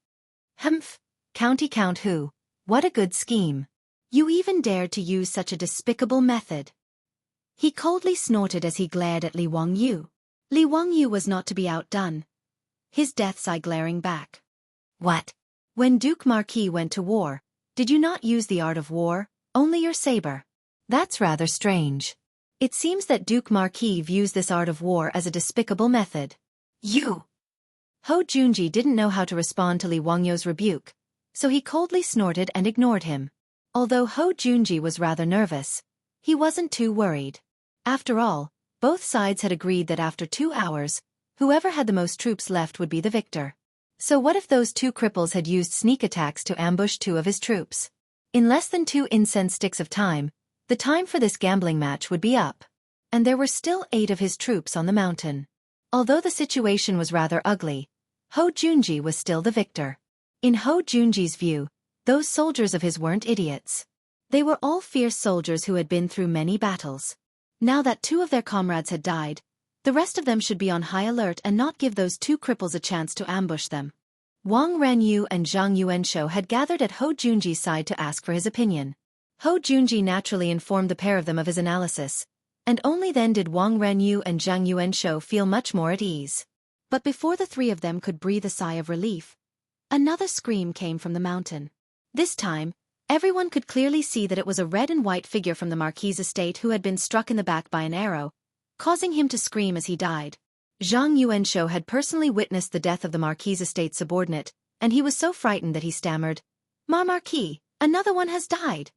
Humph, County Count Hu, what a good scheme. You even dared to use such a despicable method. He coldly snorted as he glared at Li Wangyou. Li Wangyou was not to be outdone, his death's eye glaring back. What? When Duke Marquis went to war, did you not use the art of war, only your saber? That's rather strange. It seems that Duke Marquis views this art of war as a despicable method. You! Ho Junji didn't know how to respond to Li Wangyou's rebuke, so he coldly snorted and ignored him. Although Ho Junji was rather nervous, he wasn't too worried. After all, both sides had agreed that after 2 hours, whoever had the most troops left would be the victor. So what if those two cripples had used sneak attacks to ambush 2 of his troops? In less than 2 incense sticks of time, the time for this gambling match would be up. And there were still 8 of his troops on the mountain. Although the situation was rather ugly, Ho Junji was still the victor. In Ho Junji's view, those soldiers of his weren't idiots. They were all fierce soldiers who had been through many battles. Now that 2 of their comrades had died, the rest of them should be on high alert and not give those 2 cripples a chance to ambush them. Wang Renyu and Zhang Yuanshou had gathered at Ho Junji's side to ask for his opinion. Ho Junji naturally informed the pair of them of his analysis, and only then did Wang Renyu and Zhang Yuanshou feel much more at ease. But before the 3 of them could breathe a sigh of relief, another scream came from the mountain. This time, everyone could clearly see that it was a red and white figure from the Marquis' estate who had been struck in the back by an arrow, causing him to scream as he died. Zhang Yuanshou had personally witnessed the death of the Marquis' estate subordinate, and he was so frightened that he stammered, Marquis, another one has died."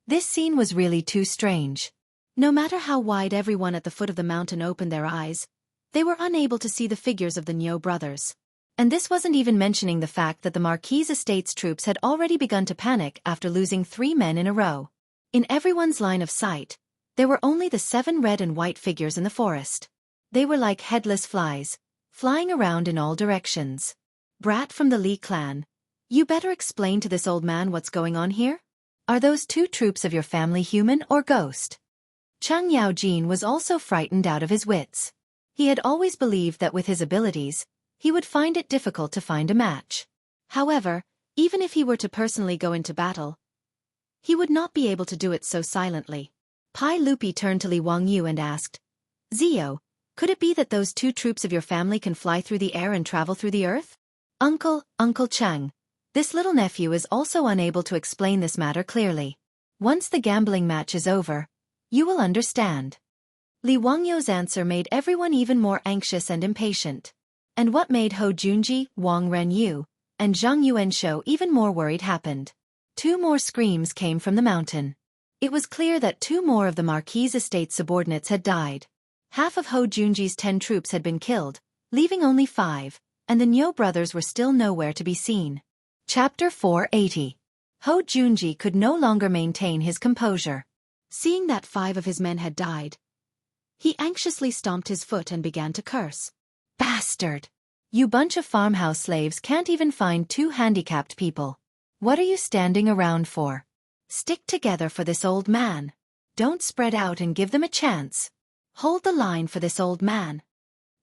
This scene was really too strange. No matter how wide everyone at the foot of the mountain opened their eyes, they were unable to see the figures of the Niu brothers. And this wasn't even mentioning the fact that the Marquis' estate's troops had already begun to panic after losing 3 men in a row. In everyone's line of sight, there were only the 7 red and white figures in the forest. They were like headless flies, flying around in all directions. "Brat from the Li clan, you better explain to this old man what's going on here? Are those 2 troops of your family human or ghost?" Chang Yaojin was also frightened out of his wits. He had always believed that with his abilities, he would find it difficult to find a match. However, even if he were to personally go into battle, he would not be able to do it so silently. Pai Lupi turned to Li Wangyou and asked, "Zio, could it be that those 2 troops of your family can fly through the air and travel through the earth?" Uncle Chang, this little nephew is also unable to explain this matter clearly. Once the gambling match is over, you will understand. Li Wangyou's answer made everyone even more anxious and impatient. And what made Ho Junji, Wang Renyu, and Zhang Yuanshou even more worried happened. 2 more screams came from the mountain. It was clear that 2 more of the Marquis' estate subordinates had died. Half of Ho Junji's 10 troops had been killed, leaving only 5, and the Niu brothers were still nowhere to be seen. Chapter 480. Ho Junji could no longer maintain his composure. Seeing that 5 of his men had died, he anxiously stomped his foot and began to curse. "Bastard! You bunch of farmhouse slaves can't even find 2 handicapped people. What are you standing around for? Stick together for this old man. Don't spread out and give them a chance. Hold the line for this old man."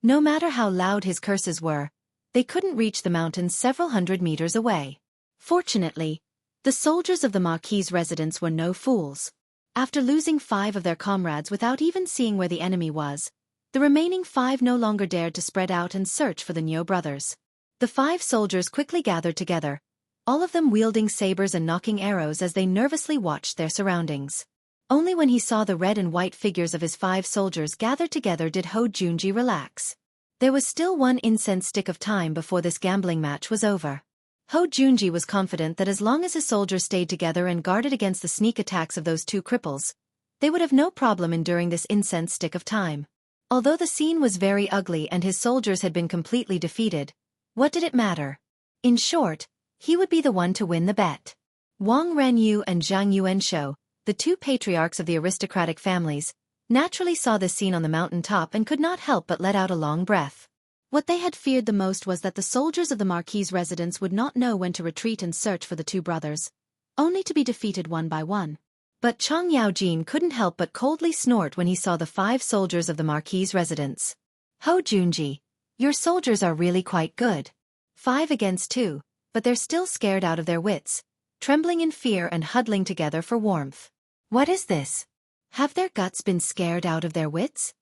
No matter how loud his curses were, they couldn't reach the mountains several hundred meters away. Fortunately, the soldiers of the Marquis' residence were no fools. After losing 5 of their comrades without even seeing where the enemy was, the remaining 5 no longer dared to spread out and search for the Niu brothers. The 5 soldiers quickly gathered together, all of them wielding sabers and knocking arrows as they nervously watched their surroundings. Only when he saw the red and white figures of his 5 soldiers gathered together did Ho Junji relax. There was still one incense stick of time before this gambling match was over. Ho Junji was confident that as long as his soldiers stayed together and guarded against the sneak attacks of those 2 cripples, they would have no problem enduring this incense stick of time. Although the scene was very ugly and his soldiers had been completely defeated, what did it matter? In short, he would be the one to win the bet. Wang Renyu and Zhang Yuanshou, the 2 patriarchs of the aristocratic families, naturally saw this scene on the mountain top and could not help but let out a long breath. What they had feared the most was that the soldiers of the Marquis' residence would not know when to retreat and search for the 2 brothers, only to be defeated one by one. But Chang Yaojin couldn't help but coldly snort when he saw the 5 soldiers of the Marquis' residence. Ho Junji, your soldiers are really quite good. 5 against 2, but they're still scared out of their wits, trembling in fear and huddling together for warmth. What is this? Have their guts been scared out of their wits?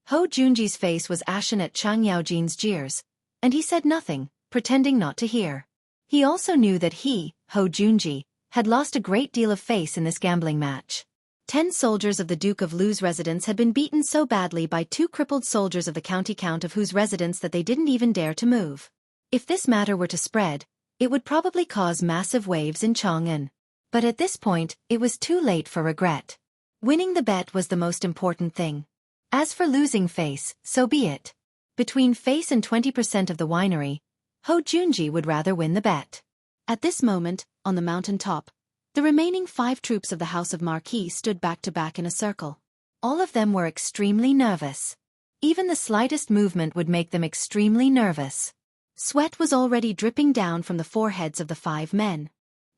Ho Junji's face was ashen at Chang Yaojin's jeers, and he said nothing, pretending not to hear. He also knew that he, Ho Junji, had lost a great deal of face in this gambling match. 10 soldiers of the Duke of Lu's residence had been beaten so badly by 2 crippled soldiers of the county count of whose residence that they didn't even dare to move. If this matter were to spread, it would probably cause massive waves in Chang'an. But at this point, it was too late for regret. Winning the bet was the most important thing. As for losing face, so be it. Between face and 20% of the winery, Ho Junji would rather win the bet. At this moment, on the mountain top, the remaining 5 troops of the House of Marquis stood back to back in a circle. All of them were extremely nervous. Even the slightest movement would make them extremely nervous. Sweat was already dripping down from the foreheads of the 5 men.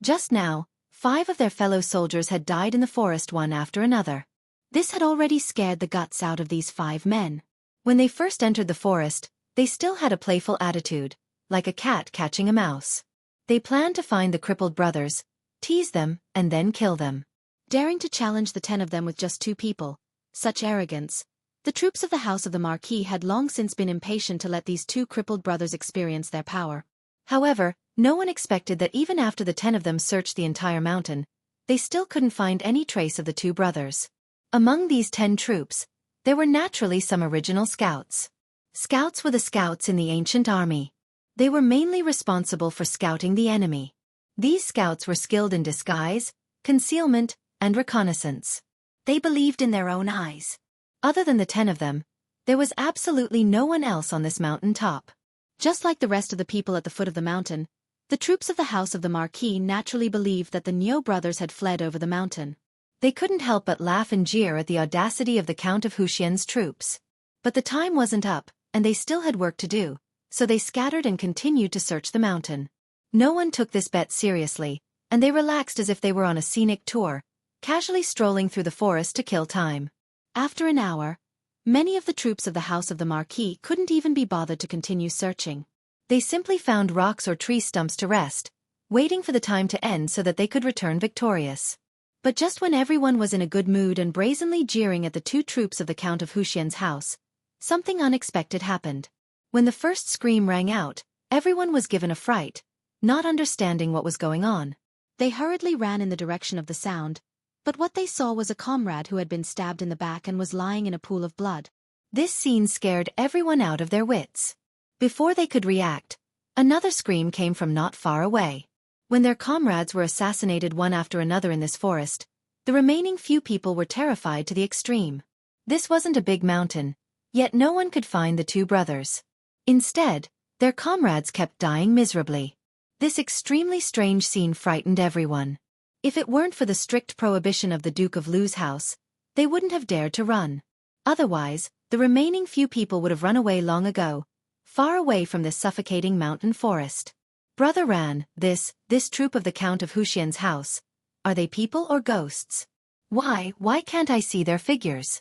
Just now, 5 of their fellow soldiers had died in the forest one after another. This had already scared the guts out of these 5 men. When they first entered the forest, they still had a playful attitude, like a cat catching a mouse. They planned to find the crippled brothers, tease them, and then kill them. Daring to challenge the 10 of them with just 2 people, such arrogance, the troops of the House of the Marquis had long since been impatient to let these 2 crippled brothers experience their power. However, no one expected that even after the 10 of them searched the entire mountain, they still couldn't find any trace of the 2 brothers. Among these 10 troops, there were naturally some original scouts. Scouts were the scouts in the ancient army. They were mainly responsible for scouting the enemy. These scouts were skilled in disguise, concealment, and reconnaissance. They believed in their own eyes. Other than the 10 of them, there was absolutely no one else on this mountain top. Just like the rest of the people at the foot of the mountain, the troops of the House of the Marquis naturally believed that the Niu brothers had fled over the mountain. They couldn't help but laugh and jeer at the audacity of the Count of Huxian's troops. But the time wasn't up, and they still had work to do, so they scattered and continued to search the mountain. No one took this bet seriously, and they relaxed as if they were on a scenic tour, casually strolling through the forest to kill time. After an hour, many of the troops of the House of the Marquis couldn't even be bothered to continue searching. They simply found rocks or tree stumps to rest, waiting for the time to end so that they could return victorious. But just when everyone was in a good mood and brazenly jeering at the 2 troops of the Count of Huxian's house, something unexpected happened. When the first scream rang out, everyone was given a fright, not understanding what was going on. They hurriedly ran in the direction of the sound, but what they saw was a comrade who had been stabbed in the back and was lying in a pool of blood. This scene scared everyone out of their wits. Before they could react, another scream came from not far away. When their comrades were assassinated one after another in this forest, the remaining few people were terrified to the extreme. This wasn't a big mountain, yet no one could find the 2 brothers. Instead, their comrades kept dying miserably. This extremely strange scene frightened everyone. If it weren't for the strict prohibition of the Duke of Lu's house, they wouldn't have dared to run. Otherwise, the remaining few people would have run away long ago, far away from this suffocating mountain forest. Brother Ran, this troop of the Count of Huxian's house, are they people or ghosts? Why can't I see their figures?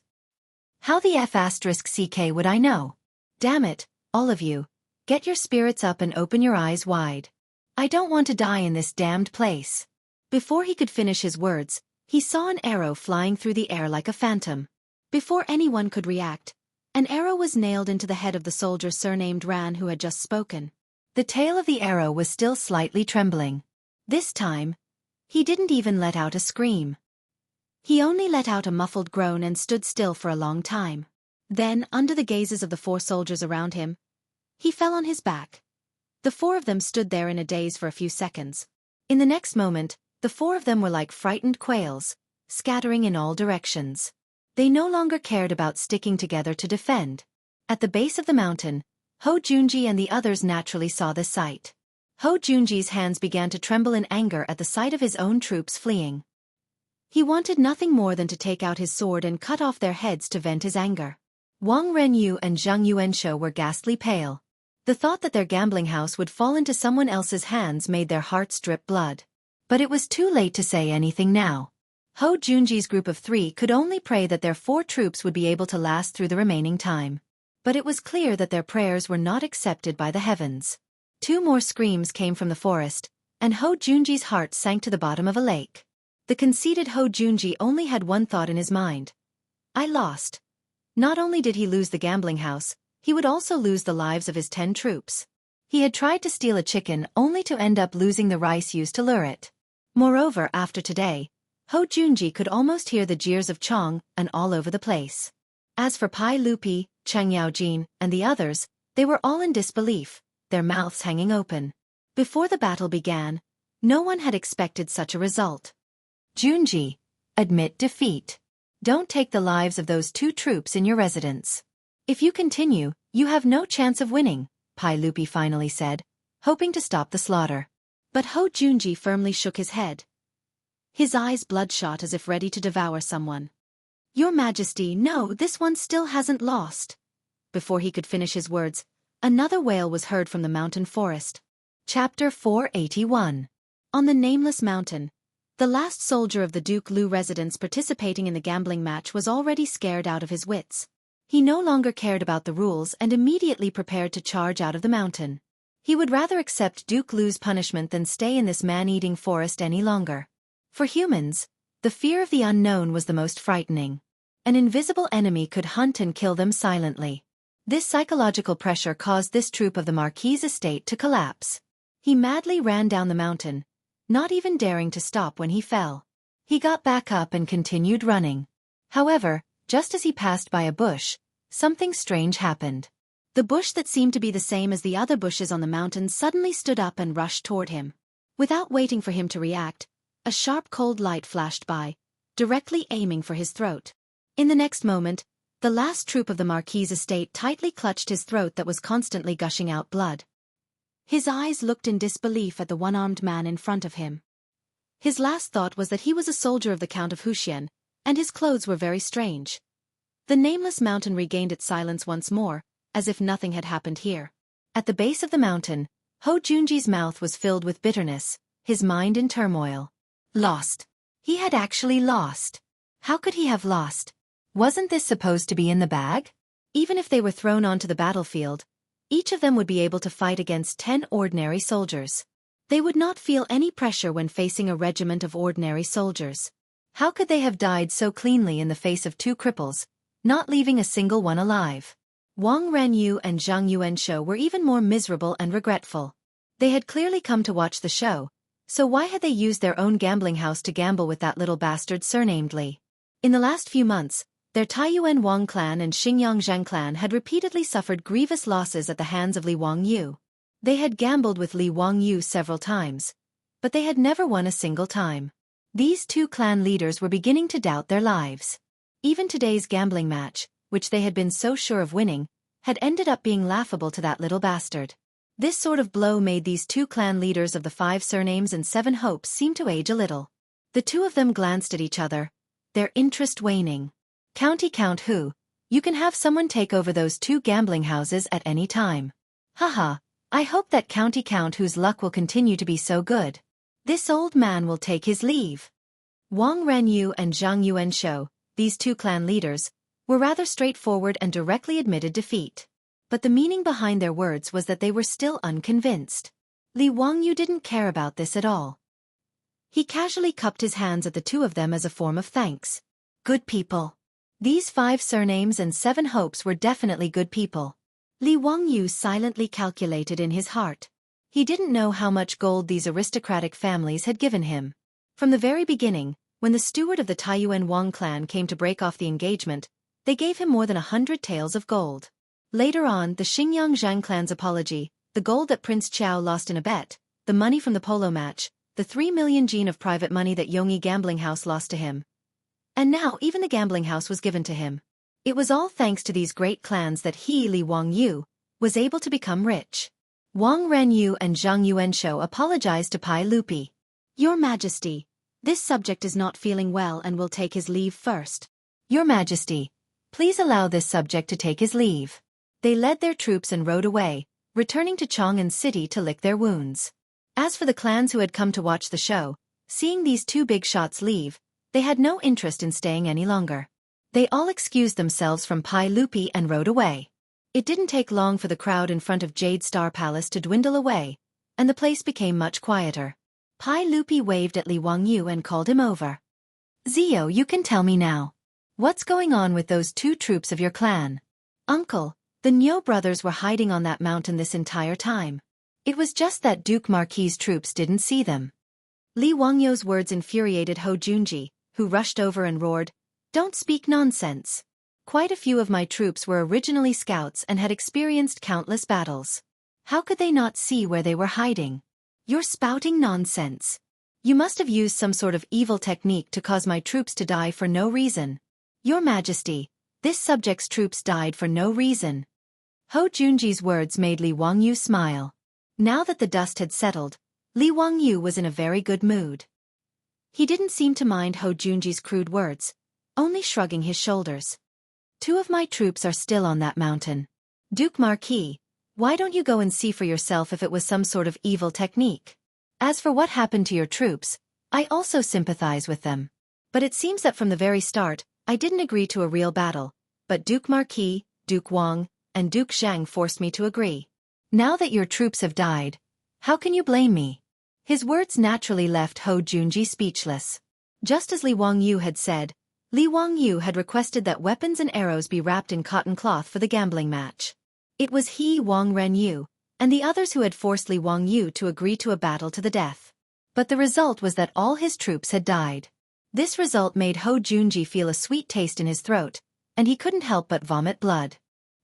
How the F***ck would I know? Damn it, all of you, get your spirits up and open your eyes wide. I don't want to die in this damned place. Before he could finish his words, he saw an arrow flying through the air like a phantom. Before anyone could react, an arrow was nailed into the head of the soldier surnamed Ran who had just spoken. The tail of the arrow was still slightly trembling. This time, he didn't even let out a scream. He only let out a muffled groan and stood still for a long time. Then, under the gazes of the 4 soldiers around him, he fell on his back. The 4 of them stood there in a daze for a few seconds. In the next moment, the 4 of them were like frightened quails, scattering in all directions. They no longer cared about sticking together to defend. At the base of the mountain, Ho Junji and the others naturally saw this sight. Ho Junji's hands began to tremble in anger at the sight of his own troops fleeing. He wanted nothing more than to take out his sword and cut off their heads to vent his anger. Wang Renyu and Zhang Yuanshou were ghastly pale. The thought that their gambling house would fall into someone else's hands made their hearts drip blood. But it was too late to say anything now. Ho Junji's group of 3 could only pray that their 4 troops would be able to last through the remaining time. But it was clear that their prayers were not accepted by the heavens. 2 more screams came from the forest, and Ho Junji's heart sank to the bottom of a lake. The conceited Ho Junji only had one thought in his mind. I lost. Not only did he lose the gambling house, he would also lose the lives of his 10 troops. He had tried to steal a chicken only to end up losing the rice used to lure it. Moreover, after today, Ho Junji could almost hear the jeers of Chong and all over the place. As for Pai Lupi, Cheng Yaojin, and the others, they were all in disbelief, their mouths hanging open. Before the battle began, no one had expected such a result. Junji, admit defeat. Don't take the lives of those 2 troops in your residence. If you continue, you have no chance of winning, Pai Lupi finally said, hoping to stop the slaughter. But Ho Junji firmly shook his head. His eyes bloodshot as if ready to devour someone. Your Majesty, no, this one still hasn't lost. Before he could finish his words, another wail was heard from the mountain forest. Chapter 481. On the nameless mountain, the last soldier of the Duke Lu residence participating in the gambling match was already scared out of his wits. He no longer cared about the rules and immediately prepared to charge out of the mountain. He would rather accept Duke Lu's punishment than stay in this man-eating forest any longer. For humans, the fear of the unknown was the most frightening. An invisible enemy could hunt and kill them silently. This psychological pressure caused this troop of the Marquis' estate to collapse. He madly ran down the mountain, not even daring to stop when he fell. He got back up and continued running. However, just as he passed by a bush, something strange happened. The bush that seemed to be the same as the other bushes on the mountain suddenly stood up and rushed toward him. Without waiting for him to react, a sharp cold light flashed by, directly aiming for his throat. In the next moment, the last troop of the Marquis' estate tightly clutched his throat that was constantly gushing out blood. His eyes looked in disbelief at the one-armed man in front of him. His last thought was that he was a soldier of the Count of Wuxia, and his clothes were very strange. The nameless mountain regained its silence once more, as if nothing had happened here. At the base of the mountain, Ho Junji's mouth was filled with bitterness, his mind in turmoil. Lost. He had actually lost. How could he have lost? Wasn't this supposed to be in the bag? Even if they were thrown onto the battlefield, each of them would be able to fight against 10 ordinary soldiers. They would not feel any pressure when facing a regiment of ordinary soldiers. How could they have died so cleanly in the face of 2 cripples, not leaving a single one alive? Wang Renyu and Zhang Yuanshou were even more miserable and regretful. They had clearly come to watch the show, so why had they used their own gambling house to gamble with that little bastard surnamed Li? In the last few months, their Taiyuan Wang clan and Xingyang Zhang clan had repeatedly suffered grievous losses at the hands of Li Wangyu. They had gambled with Li Wangyu several times, but they had never won a single time. These 2 clan leaders were beginning to doubt their lives. Even today's gambling match, which they had been so sure of winning, had ended up being laughable to that little bastard. This sort of blow made these 2 clan leaders of the 5 surnames and 7 hopes seem to age a little. The 2 of them glanced at each other, their interest waning. County Count Hu, you can have someone take over those 2 gambling houses at any time. Haha, I hope that County Count Hu's luck will continue to be so good. This old man will take his leave. Wang Renyu and Zhang Yuanshou, these 2 clan leaders, were rather straightforward and directly admitted defeat. But the meaning behind their words was that they were still unconvinced. Li Wangyu didn't care about this at all. He casually cupped his hands at the 2 of them as a form of thanks. Good people. These 5 surnames and 7 hopes were definitely good people. Li Wangyu silently calculated in his heart. He didn't know how much gold these aristocratic families had given him. From the very beginning, When the steward of the Taiyuan Wang clan came to break off the engagement, they gave him more than 100 taels of gold. Later on, the Xingyang Zhang clan's apology, the gold that Prince Qiao lost in a bet, the money from the polo match, the 3 million jin of private money that Yongyi gambling house lost to him. And now even the gambling house was given to him. It was all thanks to these great clans that he, Li Wangyu, was able to become rich. Wang Renyu and Zhang Yuanshou apologized to Pai Lupi. Your Majesty, this subject is not feeling well and will take his leave first. Your Majesty, please allow this subject to take his leave. They led their troops and rode away, returning to Chang'an City to lick their wounds. As for the clans who had come to watch the show, seeing these two big shots leave, they had no interest in staying any longer. They all excused themselves from Pai Lupi and rode away. It didn't take long for the crowd in front of Jade Star Palace to dwindle away, and the place became much quieter. Pai Lupi waved at Li Wangyu and called him over. Zio, you can tell me now. What's going on with those two troops of your clan? Uncle, the Nyo brothers were hiding on that mountain this entire time. It was just that Duke Marquis's troops didn't see them. Li Wangyu's words infuriated Ho Junji, who rushed over and roared, Don't speak nonsense. Quite a few of my troops were originally scouts and had experienced countless battles. How could they not see where they were hiding? You're spouting nonsense. You must have used some sort of evil technique to cause my troops to die for no reason. Your Majesty, this subject's troops died for no reason. Ho Junji's words made Li Wangyu smile. Now that the dust had settled, Li Wangyu was in a very good mood. He didn't seem to mind Ho Junji's crude words, only shrugging his shoulders. 2 of my troops are still on that mountain. Duke Marquis, why don't you go and see for yourself if it was some sort of evil technique? As for what happened to your troops, I also sympathize with them. But it seems that from the very start, I didn't agree to a real battle, but Duke Marquis, Duke Wang, and Duke Zhang forced me to agree. Now that your troops have died, how can you blame me? His words naturally left Ho Junji speechless. Just as Li Wangyu had said, Li Wangyu had requested that weapons and arrows be wrapped in cotton cloth for the gambling match. It was he, Wang Renyu, and the others who had forced Li Wangyu to agree to a battle to the death. But the result was that all his troops had died. This result made Ho Junji feel a sweet taste in his throat, and he couldn't help but vomit blood.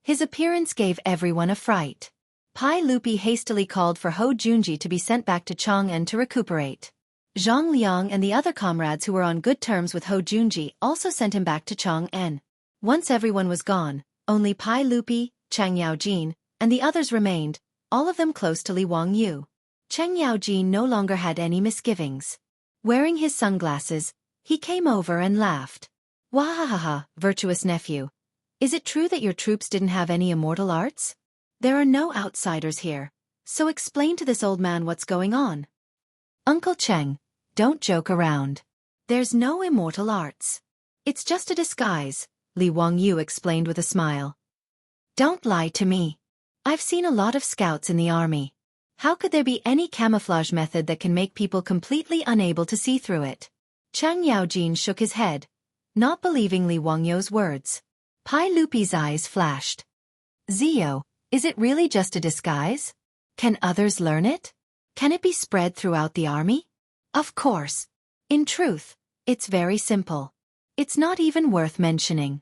His appearance gave everyone a fright. Pai Lupi hastily called for Ho Junji to be sent back to Chang'an to recuperate. Zhang Liang and the other comrades who were on good terms with Ho Junji also sent him back to Chang'an. Once everyone was gone, only Pai Lupi, Chang Yaojin, and the others remained, all of them close to Li Wangyu. Chang Yaojin no longer had any misgivings. Wearing his sunglasses, he came over and laughed. Wahahaha, virtuous nephew. Is it true that your troops didn't have any immortal arts? There are no outsiders here, so explain to this old man what's going on. Uncle Cheng, don't joke around. There's no immortal arts. It's just a disguise, Li Wangyu explained with a smile. Don't lie to me. I've seen a lot of scouts in the army. How could there be any camouflage method that can make people completely unable to see through it? Chang Yaojin shook his head, not believing Li Wangyu's words. Pai Lupi's eyes flashed. Zio, is it really just a disguise? Can others learn it? Can it be spread throughout the army? Of course. In truth, it's very simple. It's not even worth mentioning.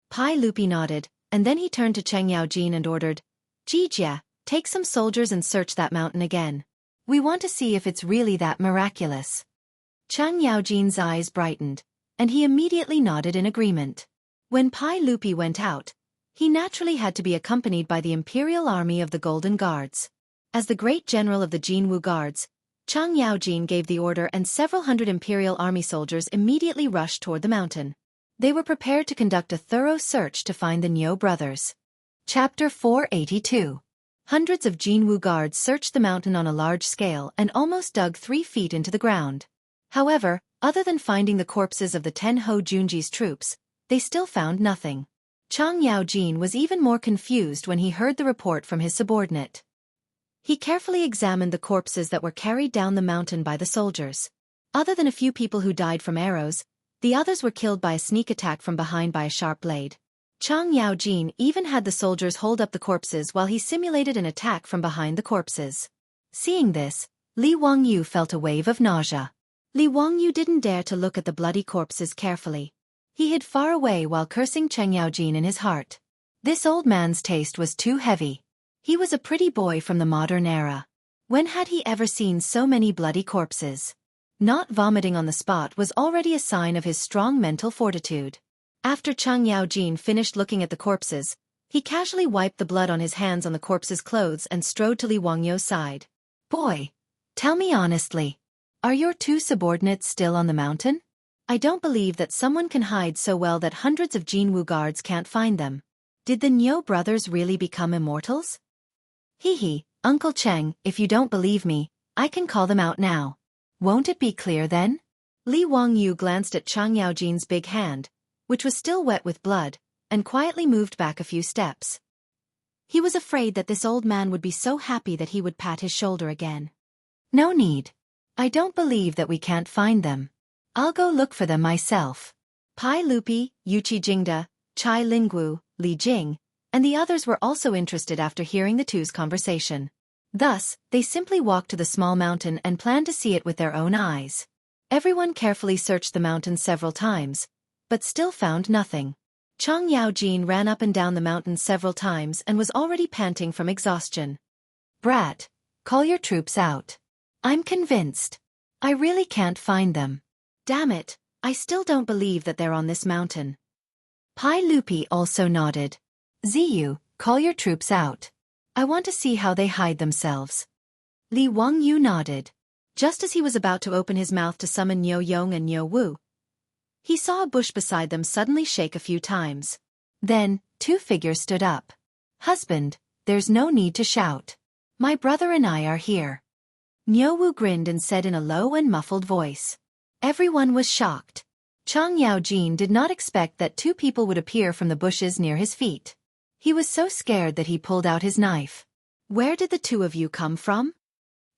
Pai Lupi nodded, and then he turned to Cheng Yaojin and ordered, Jijia, take some soldiers and search that mountain again. We want to see if it's really that miraculous. Chang Yaojin's eyes brightened, and he immediately nodded in agreement. When Pai Lupi went out, he naturally had to be accompanied by the Imperial Army of the Golden Guards. As the great general of the Jinwu Guards, Chang Yaojin gave the order and several hundred Imperial Army soldiers immediately rushed toward the mountain. They were prepared to conduct a thorough search to find the Nyo brothers. Chapter 482. Hundreds of Jinwu guards searched the mountain on a large scale and almost dug 3 feet into the ground. However, other than finding the corpses of the 10 Ho Junji's troops, they still found nothing. Chang Yaojin was even more confused when he heard the report from his subordinate. He carefully examined the corpses that were carried down the mountain by the soldiers. Other than a few people who died from arrows, the others were killed by a sneak attack from behind by a sharp blade. Chang Yaojin even had the soldiers hold up the corpses while he simulated an attack from behind the corpses. Seeing this, Li Wangyu felt a wave of nausea. Li Wangyu didn't dare to look at the bloody corpses carefully. He hid far away while cursing Cheng Yaojin in his heart. This old man's taste was too heavy. He was a pretty boy from the modern era. When had he ever seen so many bloody corpses? Not vomiting on the spot was already a sign of his strong mental fortitude. After Cheng Yaojin finished looking at the corpses, he casually wiped the blood on his hands on the corpse's clothes and strode to Li Wangyu's side. Boy, tell me honestly, are your two subordinates still on the mountain? I don't believe that someone can hide so well that hundreds of Jinwu guards can't find them. Did the Niu brothers really become immortals? Hee, Uncle Cheng, if you don't believe me, I can call them out now. Won't it be clear then? Li Wangyu glanced at Cheng Yaojin's big hand, which was still wet with blood, and quietly moved back a few steps. He was afraid that this old man would be so happy that he would pat his shoulder again. No need. I don't believe that we can't find them. I'll go look for them myself. Pai Lupi, Yuchi Jingda, Chai Linggu, Li Jing, and the others were also interested after hearing the two's conversation. Thus, they simply walked to the small mountain and planned to see it with their own eyes. Everyone carefully searched the mountain several times, but still found nothing. Cheng Yaojin ran up and down the mountain several times and was already panting from exhaustion. Brat, call your troops out. I'm convinced. I really can't find them. Damn it, I still don't believe that they're on this mountain. Pai Lupi also nodded. Ziyu, call your troops out. I want to see how they hide themselves. Li Wangyu nodded. Just as he was about to open his mouth to summon Niu Yong and Niu Wu, he saw a bush beside them suddenly shake a few times. Then, two figures stood up. Husband, there's no need to shout. My brother and I are here. Niu Wu grinned and said in a low and muffled voice. Everyone was shocked. Cheng Yaojin did not expect that two people would appear from the bushes near his feet. He was so scared that he pulled out his knife. Where did the two of you come from?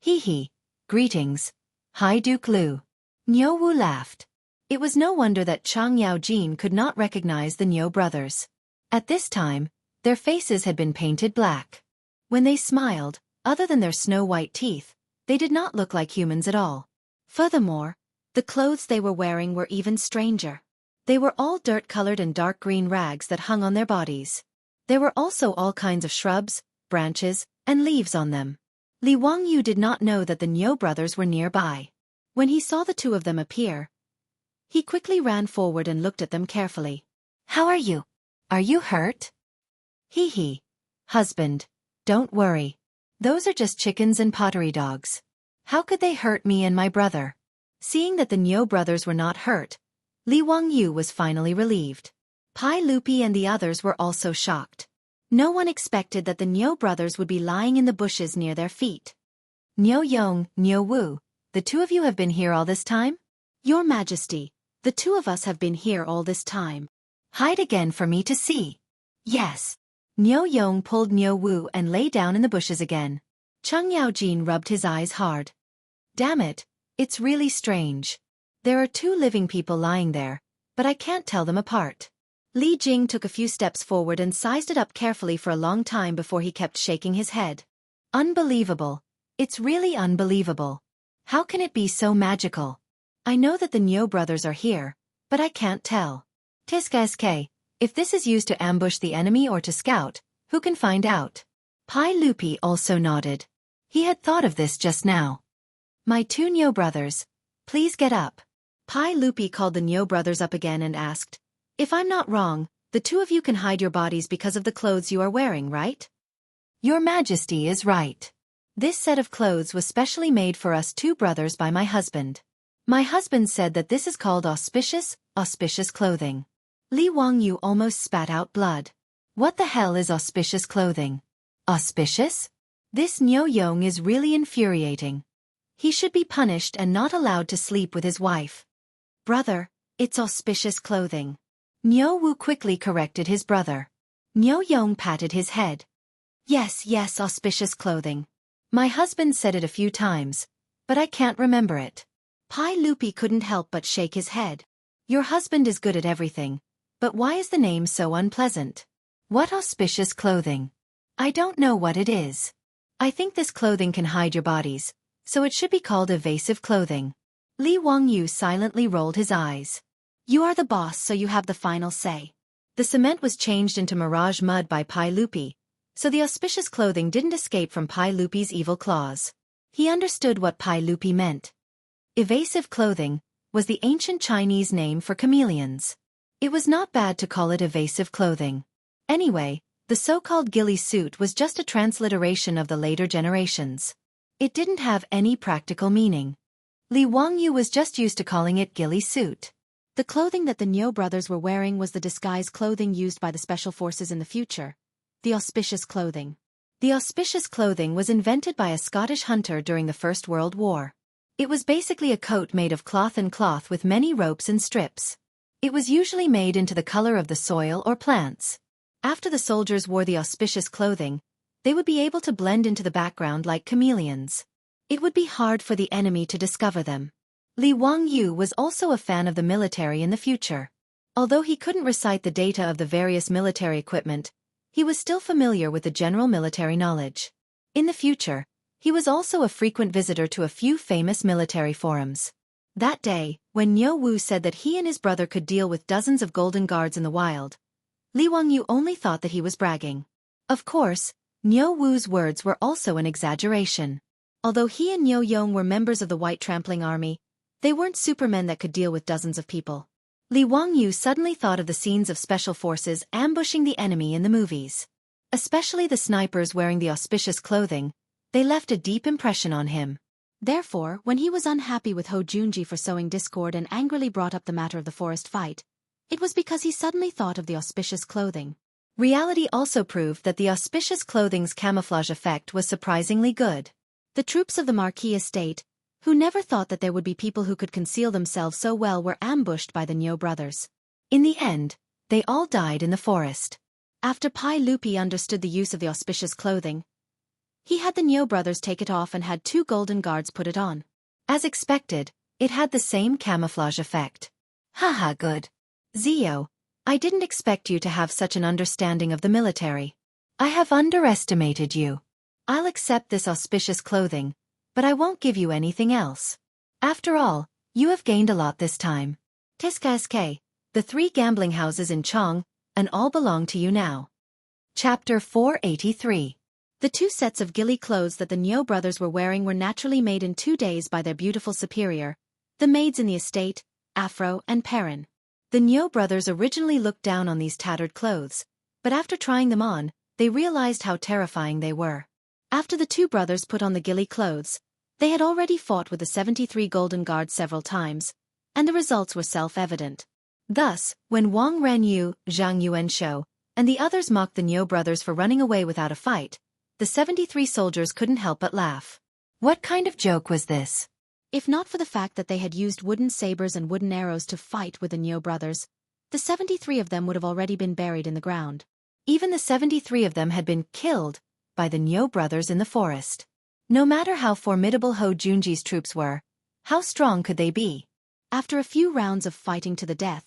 Hee. Greetings. Hi Duke Lu. Niu Wu laughed. It was no wonder that Cheng Yaojin could not recognize the Niu brothers. At this time, their faces had been painted black. When they smiled, other than their snow-white teeth, they did not look like humans at all. Furthermore, the clothes they were wearing were even stranger. They were all dirt-colored and dark green rags that hung on their bodies. There were also all kinds of shrubs, branches, and leaves on them. Li Wangyu did not know that the Niu brothers were nearby. When he saw the two of them appear, he quickly ran forward and looked at them carefully. How are you? Are you hurt? Hee. Husband, don't worry. Those are just chickens and pottery dogs. How could they hurt me and my brother? Seeing that the Niu brothers were not hurt, Li Wangyu was finally relieved. Pai Lupi and the others were also shocked. No one expected that the Niu brothers would be lying in the bushes near their feet. Niu Yong, Niu Wu, the two of you have been here all this time? Your Majesty, the two of us have been here all this time. Hide again for me to see. Yes. Niu Yong pulled Niu Wu and lay down in the bushes again. Cheng Yaojin rubbed his eyes hard. Damn it, it's really strange. There are two living people lying there, but I can't tell them apart. Li Jing took a few steps forward and sized it up carefully for a long time before he kept shaking his head. Unbelievable. It's really unbelievable. How can it be so magical? I know that the Niu brothers are here, but I can't tell. Tisk, if this is used to ambush the enemy or to scout, who can find out? Pai Lupi also nodded. He had thought of this just now. My two Niu brothers, please get up. Pai Lupi called the Niu brothers up again and asked, if I'm not wrong, the two of you can hide your bodies because of the clothes you are wearing, right? Your Majesty is right. This set of clothes was specially made for us two brothers by my husband. My husband said that this is called auspicious clothing. Li Wangyu almost spat out blood. What the hell is auspicious clothing? Auspicious? This Niu Yong is really infuriating. He should be punished and not allowed to sleep with his wife. Brother, it's auspicious clothing. Niu Wu quickly corrected his brother. Niu Yong patted his head. Yes, auspicious clothing. My husband said it a few times, but I can't remember it. Pai Lupi couldn't help but shake his head. Your husband is good at everything, but why is the name so unpleasant? What auspicious clothing? I don't know what it is. I think this clothing can hide your bodies, so it should be called evasive clothing. Li Wangyu silently rolled his eyes. You are the boss, so you have the final say. The cement was changed into mirage mud by Pai Lupi, so the auspicious clothing didn't escape from Pai Lupi's evil claws. He understood what Pai Lupi meant. Evasive clothing was the ancient Chinese name for chameleons. It was not bad to call it evasive clothing. Anyway, the so-called ghillie suit was just a transliteration of the later generations. It didn't have any practical meaning. Li Wangyu was just used to calling it ghillie suit. The clothing that the Niu brothers were wearing was the disguise clothing used by the special forces in the future. The auspicious clothing. The auspicious clothing was invented by a Scottish hunter during the First World War. It was basically a coat made of cloth with many ropes and strips. It was usually made into the color of the soil or plants. After the soldiers wore the auspicious clothing, they would be able to blend into the background like chameleons. It would be hard for the enemy to discover them. Li Wangyu was also a fan of the military in the future. Although he couldn't recite the data of the various military equipment, he was still familiar with the general military knowledge. In the future, he was also a frequent visitor to a few famous military forums. That day, when Niu Wu said that he and his brother could deal with dozens of golden guards in the wild, Li Wangyu only thought that he was bragging. Of course, Niu Wu's words were also an exaggeration. Although he and Niu Yong were members of the White Trampling Army, they weren't supermen that could deal with dozens of people. Li Wangyu suddenly thought of the scenes of special forces ambushing the enemy in the movies. Especially the snipers wearing the auspicious clothing, they left a deep impression on him. Therefore, when he was unhappy with Ho Junji for sowing discord and angrily brought up the matter of the forest fight, it was because he suddenly thought of the auspicious clothing. Reality also proved that the auspicious clothing's camouflage effect was surprisingly good. The troops of the Marquis estate, who never thought that there would be people who could conceal themselves so well, were ambushed by the Niu brothers. In the end, they all died in the forest. After Pai Lupi understood the use of the auspicious clothing, he had the Niu brothers take it off and had 2 golden guards put it on. As expected, it had the same camouflage effect. Haha, good. Zio, I didn't expect you to have such an understanding of the military. I have underestimated you. I'll accept this auspicious clothing, but I won't give you anything else. After all, you have gained a lot this time. Tiska-sk, the 3 gambling houses in Chong, and all belong to you now. Chapter 483. The 2 sets of ghillie clothes that the Niu brothers were wearing were naturally made in 2 days by their beautiful superior, the maids in the estate, Afro and Perrin. The Niu brothers originally looked down on these tattered clothes, but after trying them on, they realized how terrifying they were. After the 2 brothers put on the ghillie clothes, they had already fought with the 73 golden guards several times, and the results were self-evident. Thus, when Wang Ranyu, Zhang Yuanshou, and the others mocked the Niu brothers for running away without a fight, the 73 soldiers couldn't help but laugh. What kind of joke was this? If not for the fact that they had used wooden sabers and wooden arrows to fight with the Niu brothers, the 73 of them would have already been buried in the ground. Even the 73 of them had been killed by the Niu brothers in the forest. No matter how formidable Ho Junji's troops were, how strong could they be? After a few rounds of fighting to the death,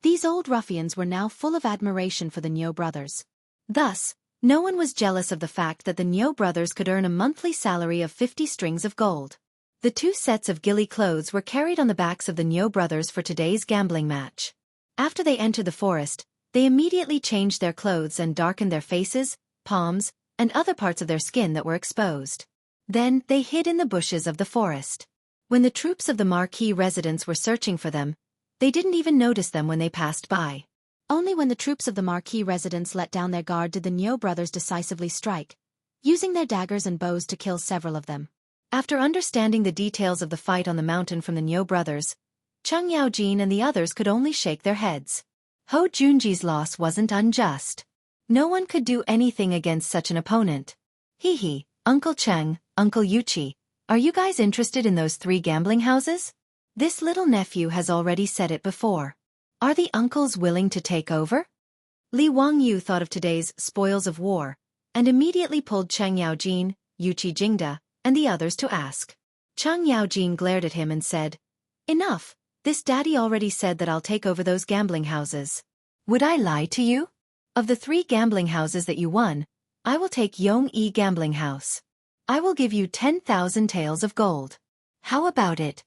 these old ruffians were now full of admiration for the Niu brothers. Thus, no one was jealous of the fact that the Niu brothers could earn a monthly salary of 50 strings of gold. The 2 sets of ghillie clothes were carried on the backs of the Niu brothers for today's gambling match. After they entered the forest, they immediately changed their clothes and darkened their faces, palms, and other parts of their skin that were exposed. Then, they hid in the bushes of the forest. When the troops of the Marquis residents were searching for them, they didn't even notice them when they passed by. Only when the troops of the Marquis residents let down their guard did the Niu brothers decisively strike, using their daggers and bows to kill several of them. After understanding the details of the fight on the mountain from the Niu brothers, Cheng Yaojin and the others could only shake their heads. Ho Junji's loss wasn't unjust. No one could do anything against such an opponent. Hee, Uncle Cheng, Uncle Yuchi, are you guys interested in those 3 gambling houses? This little nephew has already said it before. Are the uncles willing to take over? Li Wangyu thought of today's spoils of war, and immediately pulled Cheng Yaojin, Yuchi Jingda, and the others to ask. Cheng Yaojin glared at him and said, Enough, this daddy already said that I'll take over those gambling houses. Would I lie to you? Of the 3 gambling houses that you won, I will take Yongyi Gambling House. I will give you 10,000 taels of gold. How about it?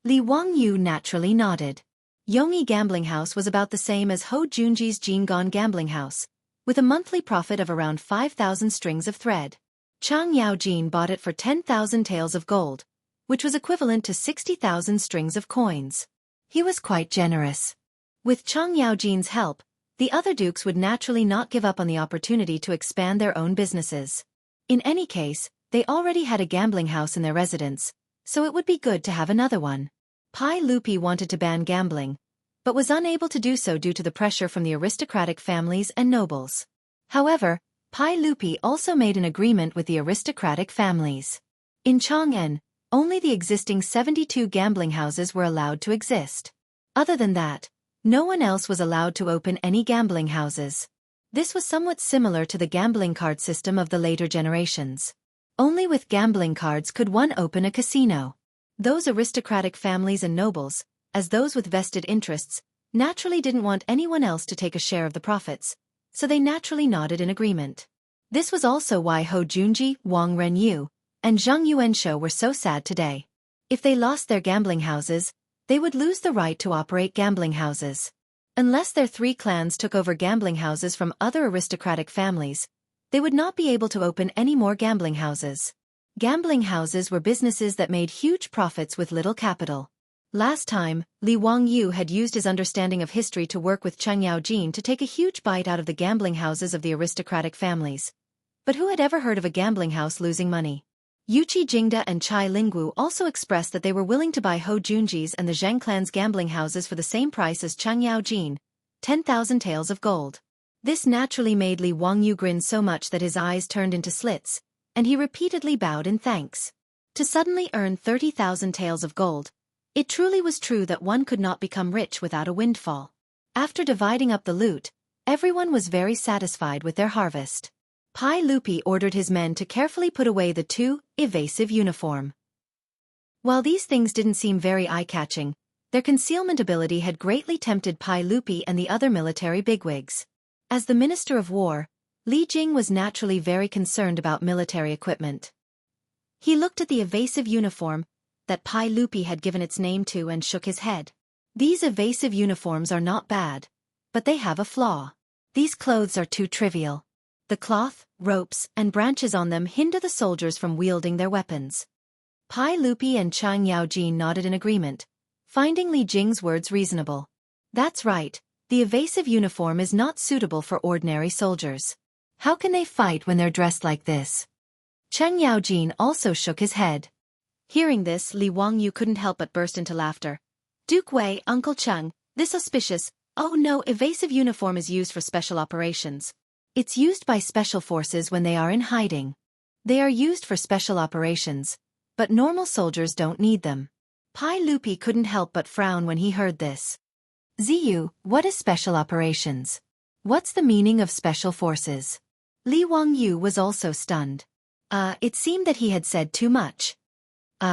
Li Wangyu naturally nodded. Yongyi Gambling House was about the same as Ho Junji's Jinggon Gambling House, with a monthly profit of around 5,000 strings of thread. Chang Yaojin bought it for 10,000 taels of gold, which was equivalent to 60,000 strings of coins. He was quite generous. With Chang Yaojin's help, the other dukes would naturally not give up on the opportunity to expand their own businesses. In any case, they already had a gambling house in their residence, so it would be good to have another one. Pai Lupi wanted to ban gambling, but was unable to do so due to the pressure from the aristocratic families and nobles. However, Pai Lupi also made an agreement with the aristocratic families. In Chang'an, only the existing 72 gambling houses were allowed to exist. Other than that, no one else was allowed to open any gambling houses. This was somewhat similar to the gambling card system of the later generations. Only with gambling cards could one open a casino. Those aristocratic families and nobles, as those with vested interests, naturally didn't want anyone else to take a share of the profits, so they naturally nodded in agreement. This was also why Ho Junji, Wang Renyu, and Zhang Yuanshou were so sad today. If they lost their gambling houses, they would lose the right to operate gambling houses. Unless their three clans took over gambling houses from other aristocratic families, they would not be able to open any more gambling houses. Gambling houses were businesses that made huge profits with little capital. Last time, Li Wangyu had used his understanding of history to work with Chang Yaojin to take a huge bite out of the gambling houses of the aristocratic families. But who had ever heard of a gambling house losing money? Yuqi Jingda and Chai Linggu also expressed that they were willing to buy Ho Junji's and the Zhang clan's gambling houses for the same price as Chang Yaojin, 10,000 taels of gold. This naturally made Li Wangyu grin so much that his eyes turned into slits, and he repeatedly bowed in thanks. To suddenly earn 30,000 taels of gold, it truly was true that one could not become rich without a windfall. After dividing up the loot, everyone was very satisfied with their harvest. Pai Lupi ordered his men to carefully put away the two evasive uniform. While these things didn't seem very eye-catching, their concealment ability had greatly tempted Pai Lupi and the other military bigwigs. As the Minister of War, Li Jing was naturally very concerned about military equipment. He looked at the evasive uniform that Pai Lupi had given its name to and shook his head. These evasive uniforms are not bad, but they have a flaw. These clothes are too trivial. The cloth, ropes, and branches on them hinder the soldiers from wielding their weapons. Pai Lupi and Chang Yaojin nodded in agreement, finding Li Jing's words reasonable. That's right, the evasive uniform is not suitable for ordinary soldiers. How can they fight when they're dressed like this? Chang Yaojin also shook his head. Hearing this, Li Wangyu couldn't help but burst into laughter. Duke Wei, Uncle Cheng, this auspicious, oh no, evasive uniform is used for special operations. It's used by special forces when they are in hiding. They are used for special operations, but normal soldiers don't need them. Pai Lupi couldn't help but frown when he heard this. Ziyu, what is special operations? What's the meaning of special forces? Li Wangyu was also stunned. It seemed that he had said too much.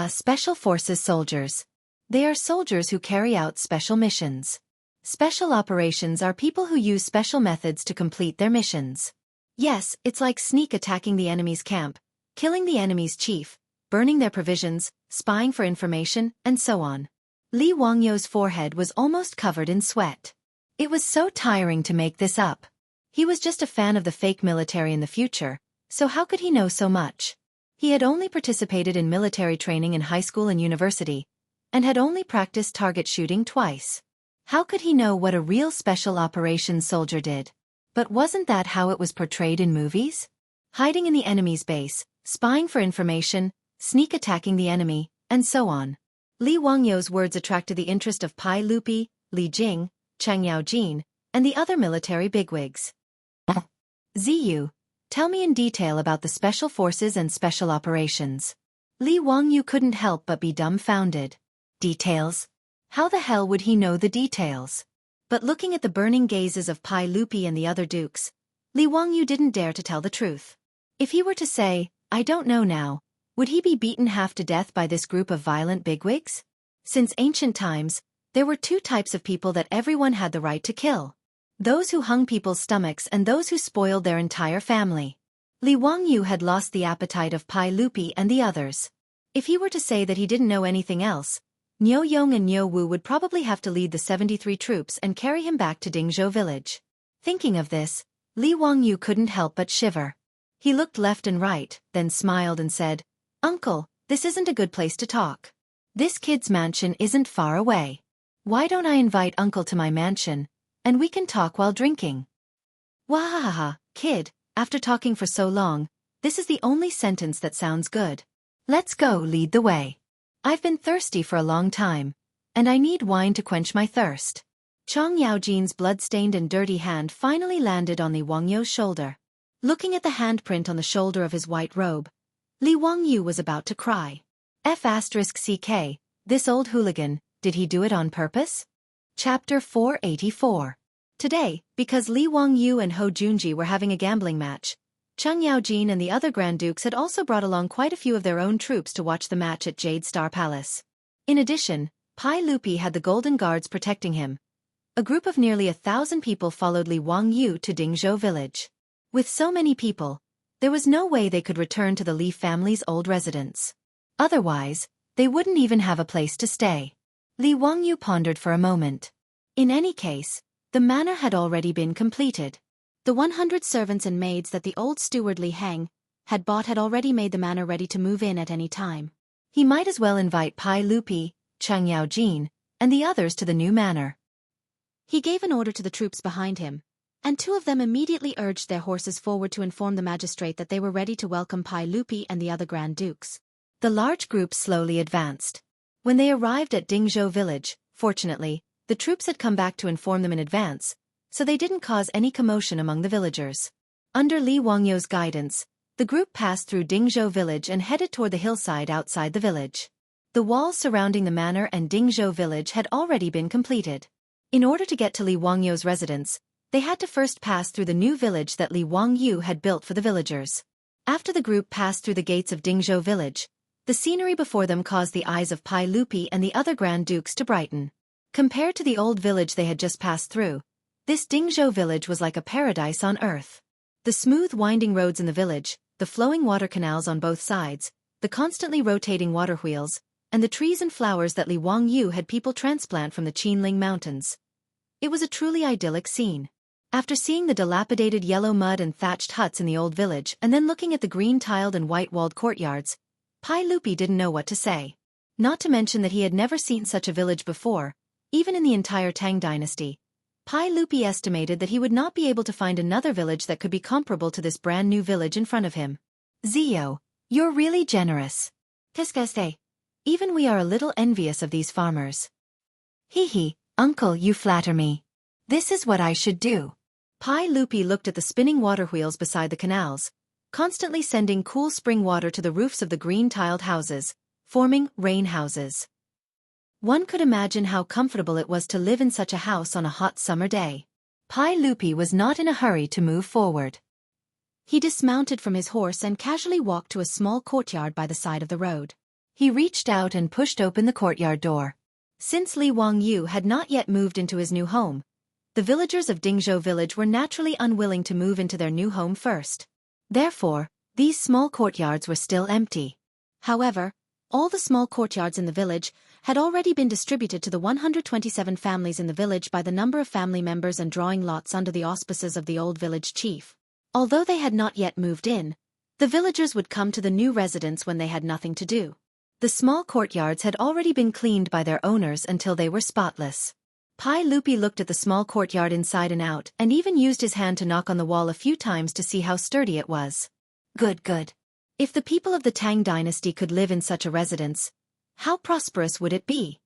Special forces soldiers. They are soldiers who carry out special missions. Special operations are people who use special methods to complete their missions. Yes, it's like sneak attacking the enemy's camp, killing the enemy's chief, burning their provisions, spying for information, and so on. Li Wangyu's forehead was almost covered in sweat. It was so tiring to make this up. He was just a fan of the fake military in the future, so how could he know so much? He had only participated in military training in high school and university, and had only practiced target shooting twice. How could he know what a real special operations soldier did? But wasn't that how it was portrayed in movies? Hiding in the enemy's base, spying for information, sneak attacking the enemy, and so on. Li Wangyu's words attracted the interest of Pai Lupi, Li Jing, Chang Yaojin, and the other military bigwigs. Ziyu, tell me in detail about the special forces and special operations. Li Wangyu couldn't help but be dumbfounded. Details? How the hell would he know the details? But looking at the burning gazes of Pai Lupi and the other dukes, Li Wangyu didn't dare to tell the truth. If he were to say, I don't know now, would he be beaten half to death by this group of violent bigwigs? Since ancient times, there were two types of people that everyone had the right to kill. Those who hung people's stomachs and those who spoiled their entire family. Li Wangyu had lost the appetite of Pai Lupi and the others. If he were to say that he didn't know anything else, Niu Yong and Niu Wu would probably have to lead the 73 troops and carry him back to Dingzhou village. Thinking of this, Li Wangyu couldn't help but shiver. He looked left and right, then smiled and said, "Uncle, this isn't a good place to talk. This kid's mansion isn't far away. Why don't I invite Uncle to my mansion, and we can talk while drinking?" "Wahahaha, kid, after talking for so long, this is the only sentence that sounds good. Let's go lead the way. I've been thirsty for a long time, and I need wine to quench my thirst." Chang Yaojin's blood-stained and dirty hand finally landed on Li Wangyu's shoulder. Looking at the handprint on the shoulder of his white robe, Li Wangyu was about to cry. F***CK, this old hooligan, did he do it on purpose? Chapter 484. Today, because Li Wangyu and Hou Junji were having a gambling match, Chang Yaojin and the other Grand Dukes had also brought along quite a few of their own troops to watch the match at Jade Star Palace. In addition, Pai Lupi had the Golden Guards protecting him. A group of nearly 1,000 people followed Li Wangyu to Dingzhou village. With so many people, there was no way they could return to the Li family's old residence. Otherwise, they wouldn't even have a place to stay. Li Wangyu pondered for a moment. In any case, the manor had already been completed. The 100 servants and maids that the old steward Li Heng had bought had already made the manor ready to move in at any time. He might as well invite Pai Lupi, Chang Yaojin, and the others to the new manor. He gave an order to the troops behind him, and 2 of them immediately urged their horses forward to inform the magistrate that they were ready to welcome Pai Lupi and the other Grand Dukes. The large group slowly advanced. When they arrived at Dingzhou village, fortunately, the troops had come back to inform them in advance, so they didn't cause any commotion among the villagers. Under Li Wangyu's guidance, the group passed through Dingzhou village and headed toward the hillside outside the village. The walls surrounding the manor and Dingzhou village had already been completed. In order to get to Li Wangyu's residence, they had to first pass through the new village that Li Wangyu had built for the villagers. After the group passed through the gates of Dingzhou village, the scenery before them caused the eyes of Pai Lupi and the other Grand Dukes to brighten. Compared to the old village they had just passed through, this Dingzhou village was like a paradise on earth. The smooth winding roads in the village, the flowing water canals on both sides, the constantly rotating water wheels, and the trees and flowers that Li Wangyu had people transplant from the Qinling Mountains. It was a truly idyllic scene. After seeing the dilapidated yellow mud and thatched huts in the old village and then looking at the green-tiled and white-walled courtyards, Pai Lupi didn't know what to say. Not to mention that he had never seen such a village before, even in the entire Tang dynasty. Pai Lupi estimated that he would not be able to find another village that could be comparable to this brand new village in front of him. "Zio, you're really generous. Qu'est-ce? Even we are a little envious of these farmers." "Hee, uncle, you flatter me. This is what I should do." Pai Lupi looked at the spinning water wheels beside the canals, constantly sending cool spring water to the roofs of the green-tiled houses, forming rain houses. One could imagine how comfortable it was to live in such a house on a hot summer day. Pai Lupi was not in a hurry to move forward. He dismounted from his horse and casually walked to a small courtyard by the side of the road. He reached out and pushed open the courtyard door. Since Li Wangyu had not yet moved into his new home, the villagers of Dingzhou village were naturally unwilling to move into their new home first. Therefore, these small courtyards were still empty. However, all the small courtyards in the village had already been distributed to the 127 families in the village by the number of family members and drawing lots under the auspices of the old village chief. Although they had not yet moved in, the villagers would come to the new residence when they had nothing to do. The small courtyards had already been cleaned by their owners until they were spotless. Pai Lupi looked at the small courtyard inside and out and even used his hand to knock on the wall a few times to see how sturdy it was. Good. If the people of the Tang dynasty could live in such a residence, how prosperous would it be?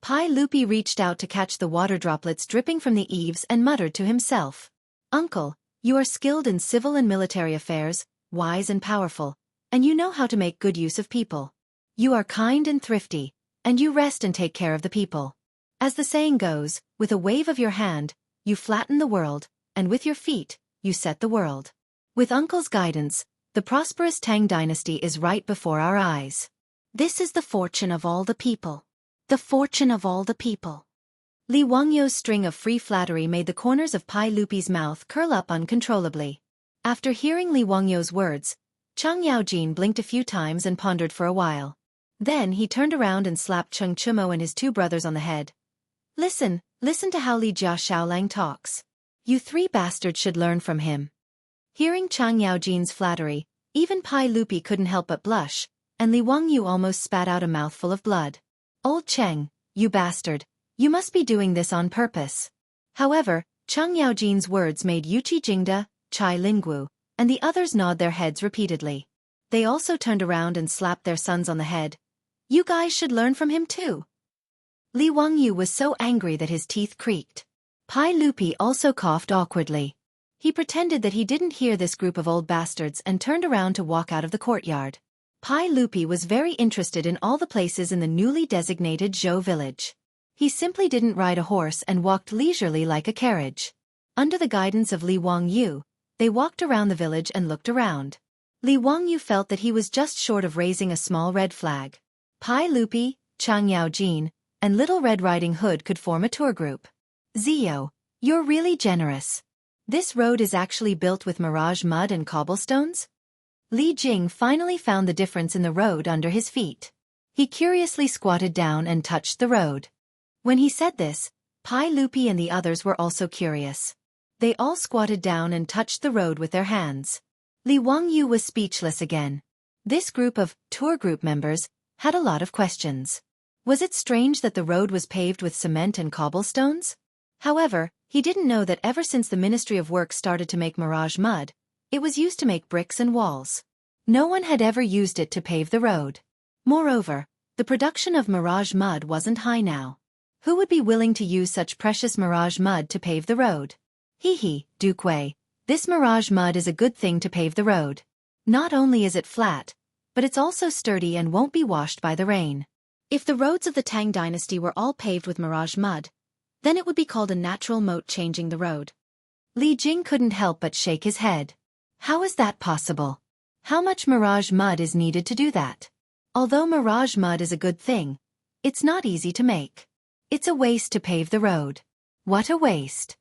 Pai Lupi reached out to catch the water droplets dripping from the eaves and muttered to himself. "Uncle, you are skilled in civil and military affairs, wise and powerful, and you know how to make good use of people. You are kind and thrifty, and you rest and take care of the people. As the saying goes, with a wave of your hand, you flatten the world, and with your feet, you set the world. With Uncle's guidance, the prosperous Tang dynasty is right before our eyes. This is the fortune of all the people. The fortune of all the people." Li Wangyu's string of free flattery made the corners of Pai Lupi's mouth curl up uncontrollably. After hearing Li Wangyu's words, Chang Yaojin blinked a few times and pondered for a while. Then he turned around and slapped Cheng Chumo and his two brothers on the head. Listen to how Li Jia Xiaolang talks. You three bastards should learn from him. Hearing Chang Yaojin's flattery, even Pai Lupi couldn't help but blush, and Li Wangyu almost spat out a mouthful of blood. Old Cheng, you bastard, you must be doing this on purpose. However, Chang Yaojin's words made Yuqi Jingda, Chai Linggu, and the others nod their heads repeatedly. They also turned around and slapped their sons on the head. You guys should learn from him too. Li Wangyu was so angry that his teeth creaked. Pai Lupi also coughed awkwardly. He pretended that he didn't hear this group of old bastards and turned around to walk out of the courtyard. Pai Lupi was very interested in all the places in the newly designated Zhou village. He simply didn't ride a horse and walked leisurely like a carriage. Under the guidance of Li Wangyu, they walked around the village and looked around. Li Wangyu felt that he was just short of raising a small red flag. Pai Lupi, Chang Yaojin, and Little Red Riding Hood could form a tour group. Zio, you're really generous. This road is actually built with mirage mud and cobblestones? Li Jing finally found the difference in the road under his feet. He curiously squatted down and touched the road. When he said this, Pai Lupi and the others were also curious. They all squatted down and touched the road with their hands. Li Wangyu was speechless again. This group of tour group members had a lot of questions. Was it strange that the road was paved with cement and cobblestones? However, he didn't know that ever since the Ministry of Works started to make mirage mud, it was used to make bricks and walls. No one had ever used it to pave the road. Moreover, the production of mirage mud wasn't high now. Who would be willing to use such precious mirage mud to pave the road? Hee, Duke Wei, this mirage mud is a good thing to pave the road. Not only is it flat, but it's also sturdy and won't be washed by the rain. If the roads of the Tang dynasty were all paved with mirage mud, then it would be called a natural moat changing the road. Li Jing couldn't help but shake his head. How is that possible? How much mirage mud is needed to do that? Although mirage mud is a good thing, it's not easy to make. It's a waste to pave the road. What a waste.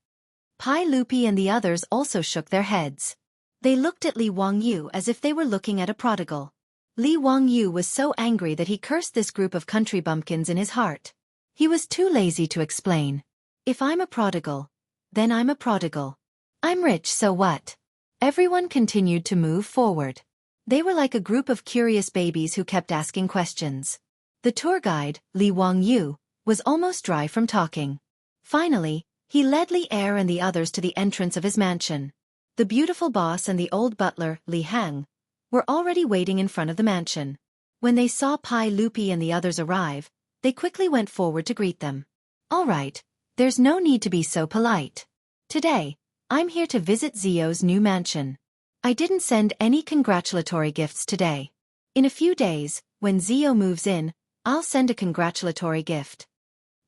Pai Lupi and the others also shook their heads. They looked at Li Wangyu as if they were looking at a prodigal. Li Wangyu was so angry that he cursed this group of country bumpkins in his heart. He was too lazy to explain. If I'm a prodigal, then I'm a prodigal. I'm rich, so what? Everyone continued to move forward. They were like a group of curious babies who kept asking questions. The tour guide, Li Wangyu, was almost dry from talking. Finally, he led Li Er and the others to the entrance of his mansion. The beautiful boss and the old butler, Li Hang, were already waiting in front of the mansion. When they saw Pai Lupi and the others arrive, they quickly went forward to greet them. All right, there's no need to be so polite. Today, I'm here to visit Zio's new mansion. I didn't send any congratulatory gifts today. In a few days, when Zio moves in, I'll send a congratulatory gift.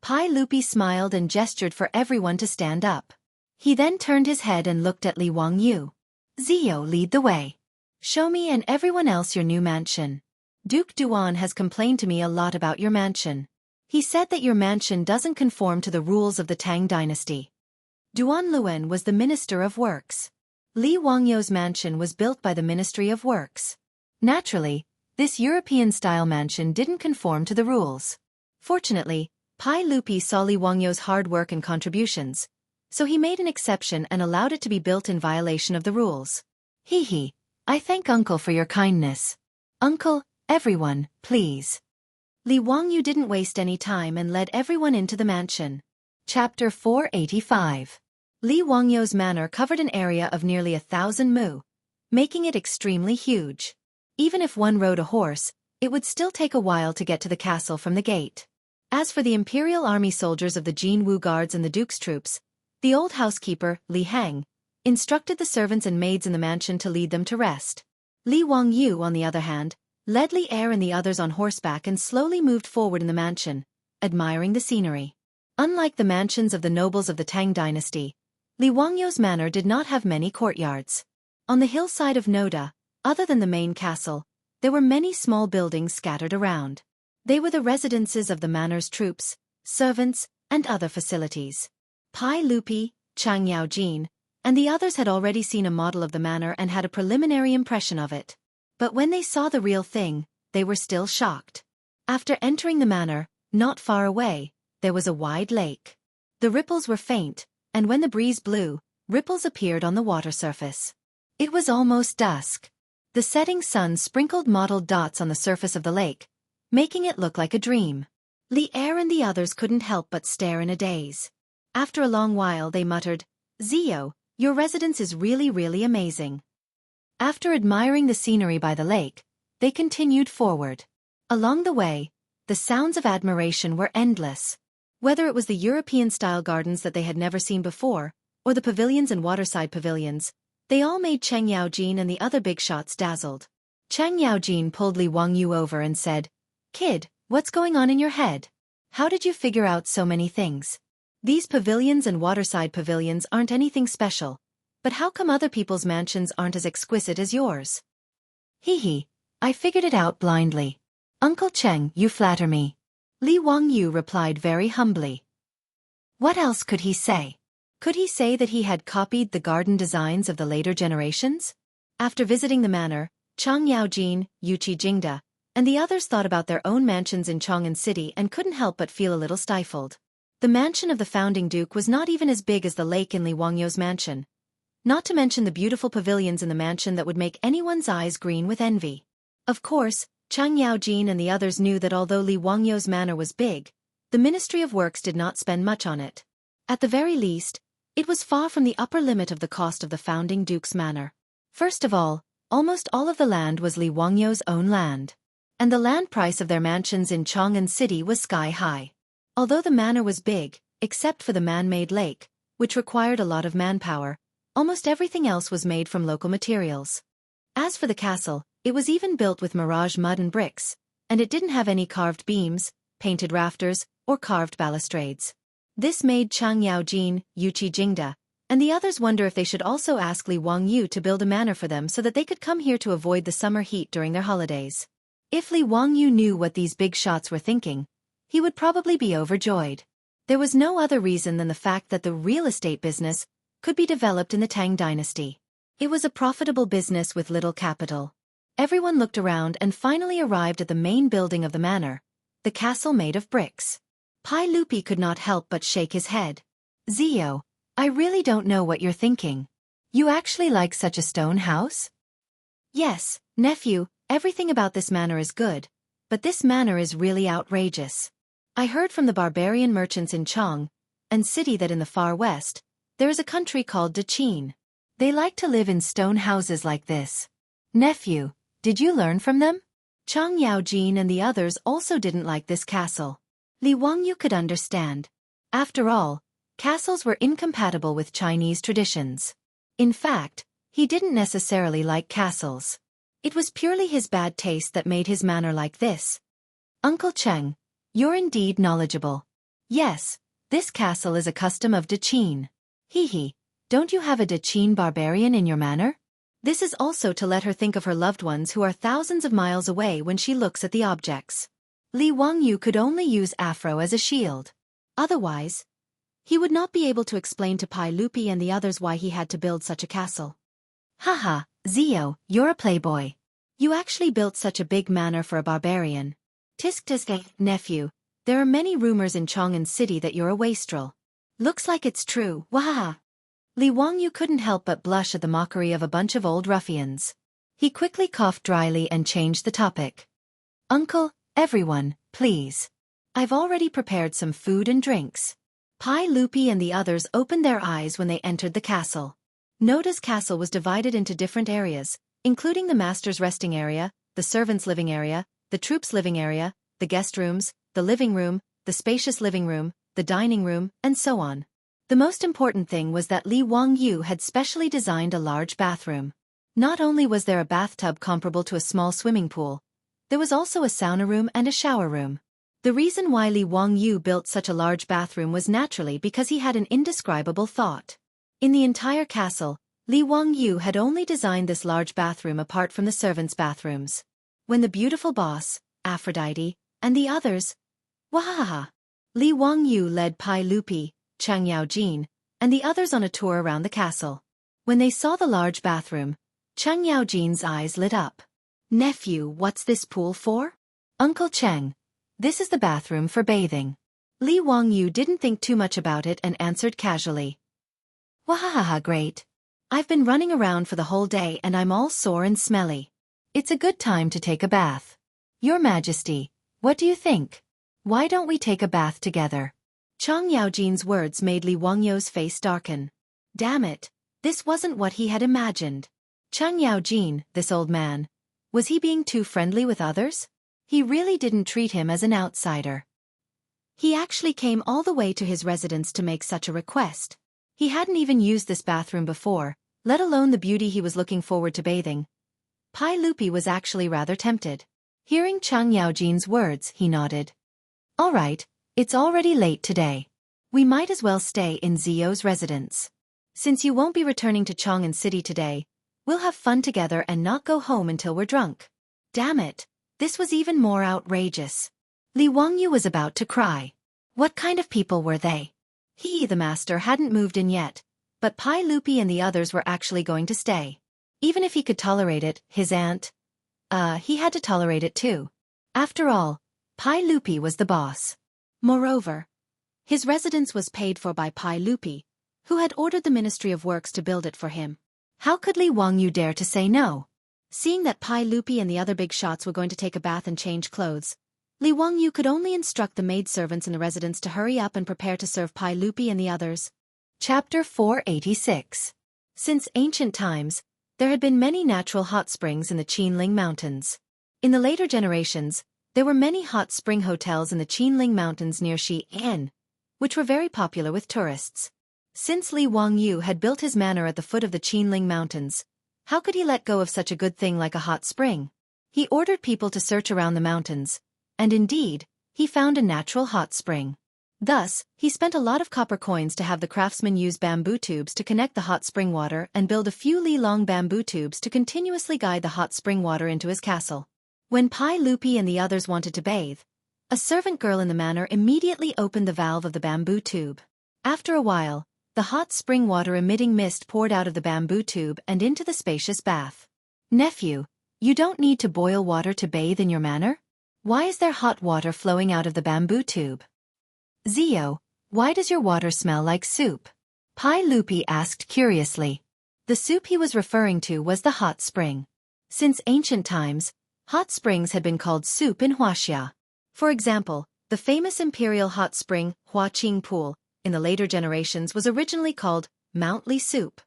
Pai Lupi smiled and gestured for everyone to stand up. He then turned his head and looked at Li Wangyu. Zio, lead the way. Show me and everyone else your new mansion. Duke Duan has complained to me a lot about your mansion. He said that your mansion doesn't conform to the rules of the Tang dynasty. Duan Luen was the Minister of Works. Li Wangyu's mansion was built by the Ministry of Works. Naturally, this European-style mansion didn't conform to the rules. Fortunately, Pai Lupi saw Li Wangyu's hard work and contributions, so he made an exception and allowed it to be built in violation of the rules. Hee, I thank Uncle for your kindness. Uncle, everyone, please. Li Wangyu didn't waste any time and led everyone into the mansion. Chapter 485. Li Wangyu's manor covered an area of nearly 1,000 mu, making it extremely huge. Even if one rode a horse, it would still take a while to get to the castle from the gate. As for the Imperial Army soldiers of the Jinwu Guards and the Duke's troops, the old housekeeper, Li Hang, instructed the servants and maids in the mansion to lead them to rest. Li Wangyu, on the other hand, led Li Er and the others on horseback and slowly moved forward in the mansion, admiring the scenery. Unlike the mansions of the nobles of the Tang dynasty, Li Wangyu's manor did not have many courtyards. On the hillside of Noda, other than the main castle, there were many small buildings scattered around. They were the residences of the manor's troops, servants, and other facilities. Pai Lupi, Chang Yaojin, and the others had already seen a model of the manor and had a preliminary impression of it. But when they saw the real thing, they were still shocked. After entering the manor, not far away, there was a wide lake. The ripples were faint, and when the breeze blew, ripples appeared on the water surface. It was almost dusk. The setting sun sprinkled mottled dots on the surface of the lake, making it look like a dream. Li Er and the others couldn't help but stare in a daze. After a long while they muttered, "Zio, your residence is really amazing." After admiring the scenery by the lake, they continued forward. Along the way, the sounds of admiration were endless. Whether it was the European-style gardens that they had never seen before, or the pavilions and waterside pavilions, they all made Cheng Yaojin and the other big shots dazzled. Cheng Yaojin pulled Li Wangyu over and said, "Kid, what's going on in your head? How did you figure out so many things? These pavilions and waterside pavilions aren't anything special, but how come other people's mansions aren't as exquisite as yours?" "Hee, I figured it out blindly. Uncle Cheng, you flatter me." Li Wangyu replied very humbly. What else could he say? Could he say that he had copied the garden designs of the later generations? After visiting the manor, Chang Yaojin, Yuqi Jingda, and the others thought about their own mansions in Chang'an City and couldn't help but feel a little stifled. The mansion of the founding duke was not even as big as the lake in Li Wangyu's mansion. Not to mention the beautiful pavilions in the mansion that would make anyone's eyes green with envy. Of course, Chang Yaojin and the others knew that although Li Wangyu's manor was big, the Ministry of Works did not spend much on it. At the very least, it was far from the upper limit of the cost of the founding duke's manor. First of all, almost all of the land was Li Wangyu's own land. And the land price of their mansions in Chang'an City was sky high. Although the manor was big, except for the man-made lake, which required a lot of manpower, almost everything else was made from local materials. As for the castle, it was even built with mirage mud and bricks, and it didn't have any carved beams, painted rafters, or carved balustrades. This made Chang Yaojin, Yuqi Jingda, and the others wonder if they should also ask Li Wangyu to build a manor for them so that they could come here to avoid the summer heat during their holidays. If Li Wangyu knew what these big shots were thinking, he would probably be overjoyed. There was no other reason than the fact that the real estate business could be developed in the Tang dynasty. It was a profitable business with little capital. Everyone looked around and finally arrived at the main building of the manor, the castle made of bricks. Pai Lupi could not help but shake his head. "Zio, I really don't know what you're thinking. You actually like such a stone house?" "Yes, nephew, everything about this manor is good, but this manor is really outrageous. I heard from the barbarian merchants in Chang and City that in the far west, there is a country called Daqin. They like to live in stone houses like this. Nephew, did you learn from them?" Chang Yaojin and the others also didn't like this castle. Li Wangyu could understand. After all, castles were incompatible with Chinese traditions. In fact, he didn't necessarily like castles. It was purely his bad taste that made his manner like this. "Uncle Cheng, you're indeed knowledgeable. Yes, this castle is a custom of Daqin. Hee, don't you have a Daqin barbarian in your manor? This is also to let her think of her loved ones who are thousands of miles away when she looks at the objects." Li Wangyu could only use Afro as a shield. Otherwise, he would not be able to explain to Pai Lupi and the others why he had to build such a castle. "Haha, Zio, you're a playboy. You actually built such a big manor for a barbarian. Tisk, nephew, there are many rumors in Chang'an City that you're a wastrel. Looks like it's true, wahaha." Li Wangyu couldn't help but blush at the mockery of a bunch of old ruffians. He quickly coughed dryly and changed the topic. "Uncle, everyone, please. I've already prepared some food and drinks." Pai Lupi and the others opened their eyes when they entered the castle. Noda's castle was divided into different areas, including the master's resting area, the servants' living area, the troops' living area, the guest rooms, the living room, the spacious living room, the dining room, and so on. The most important thing was that Li Wangyu had specially designed a large bathroom. Not only was there a bathtub comparable to a small swimming pool, there was also a sauna room and a shower room. The reason why Li Wangyu built such a large bathroom was naturally because he had an indescribable thought. In the entire castle, Li Wangyu had only designed this large bathroom apart from the servants' bathrooms. When the beautiful boss, Aphrodite, and the others, wahaha! Li Wangyu led Pai Lupi, Chang Yaojin, and the others on a tour around the castle. When they saw the large bathroom, Chang Yaojin's eyes lit up. "Nephew, what's this pool for?" "Uncle Cheng, This is the bathroom for bathing. Li Wangyu didn't think too much about it and answered casually. Wahahaha, great. I've been running around for the whole day and I'm all sore and smelly. It's a good time to take a bath. Your Majesty, what do you think? Why don't we take a bath together? Chang Yaojin's words made Li Wangyu's face darken. Damn it, this wasn't what he had imagined. Chang Yaojin, this old man, was he being too friendly with others? He really didn't treat him as an outsider. He actually came all the way to his residence to make such a request. He hadn't even used this bathroom before, let alone the beauty he was looking forward to bathing. Pai Lupi was actually rather tempted. Hearing Chang Yaojin's words, he nodded. All right, it's already late today. We might as well stay in Zio's residence. Since you won't be returning to Chang'an City today, we'll have fun together and not go home until we're drunk. Damn it, this was even more outrageous. Li Wangyu was about to cry. What kind of people were they? He, the master, hadn't moved in yet, but Pai Lupi and the others were actually going to stay. Even if he could tolerate it, his aunt, he had to tolerate it too. After all, Pai Lupi was the boss. Moreover, his residence was paid for by Pai Lupi, who had ordered the Ministry of Works to build it for him. How could Li Wangyu dare to say no? Seeing that Pai Lupi and the other big shots were going to take a bath and change clothes, Li Wangyu could only instruct the maidservants in the residence to hurry up and prepare to serve Pai Lupi and the others. Chapter 486. Since ancient times, there had been many natural hot springs in the Qinling Mountains. In the later generations, there were many hot spring hotels in the Qinling Mountains near Xi'an, which were very popular with tourists. Since Li Wangyu had built his manor at the foot of the Qinling Mountains, how could he let go of such a good thing like a hot spring? He ordered people to search around the mountains, and indeed, he found a natural hot spring. Thus, he spent a lot of copper coins to have the craftsmen use bamboo tubes to connect the hot spring water and build a few li-long bamboo tubes to continuously guide the hot spring water into his castle. When Pai Lupi and the others wanted to bathe, a servant girl in the manor immediately opened the valve of the bamboo tube. After a while, the hot spring water emitting mist poured out of the bamboo tube and into the spacious bath. Nephew, you don't need to boil water to bathe in your manor? Why is there hot water flowing out of the bamboo tube? Zio, why does your water smell like soup? Pai Lupi asked curiously. The soup he was referring to was the hot spring. Since ancient times, hot springs had been called soup in Wuxia. For example, the famous imperial hot spring, Huaqing Pool, in the later generations was originally called Mount Li Soup.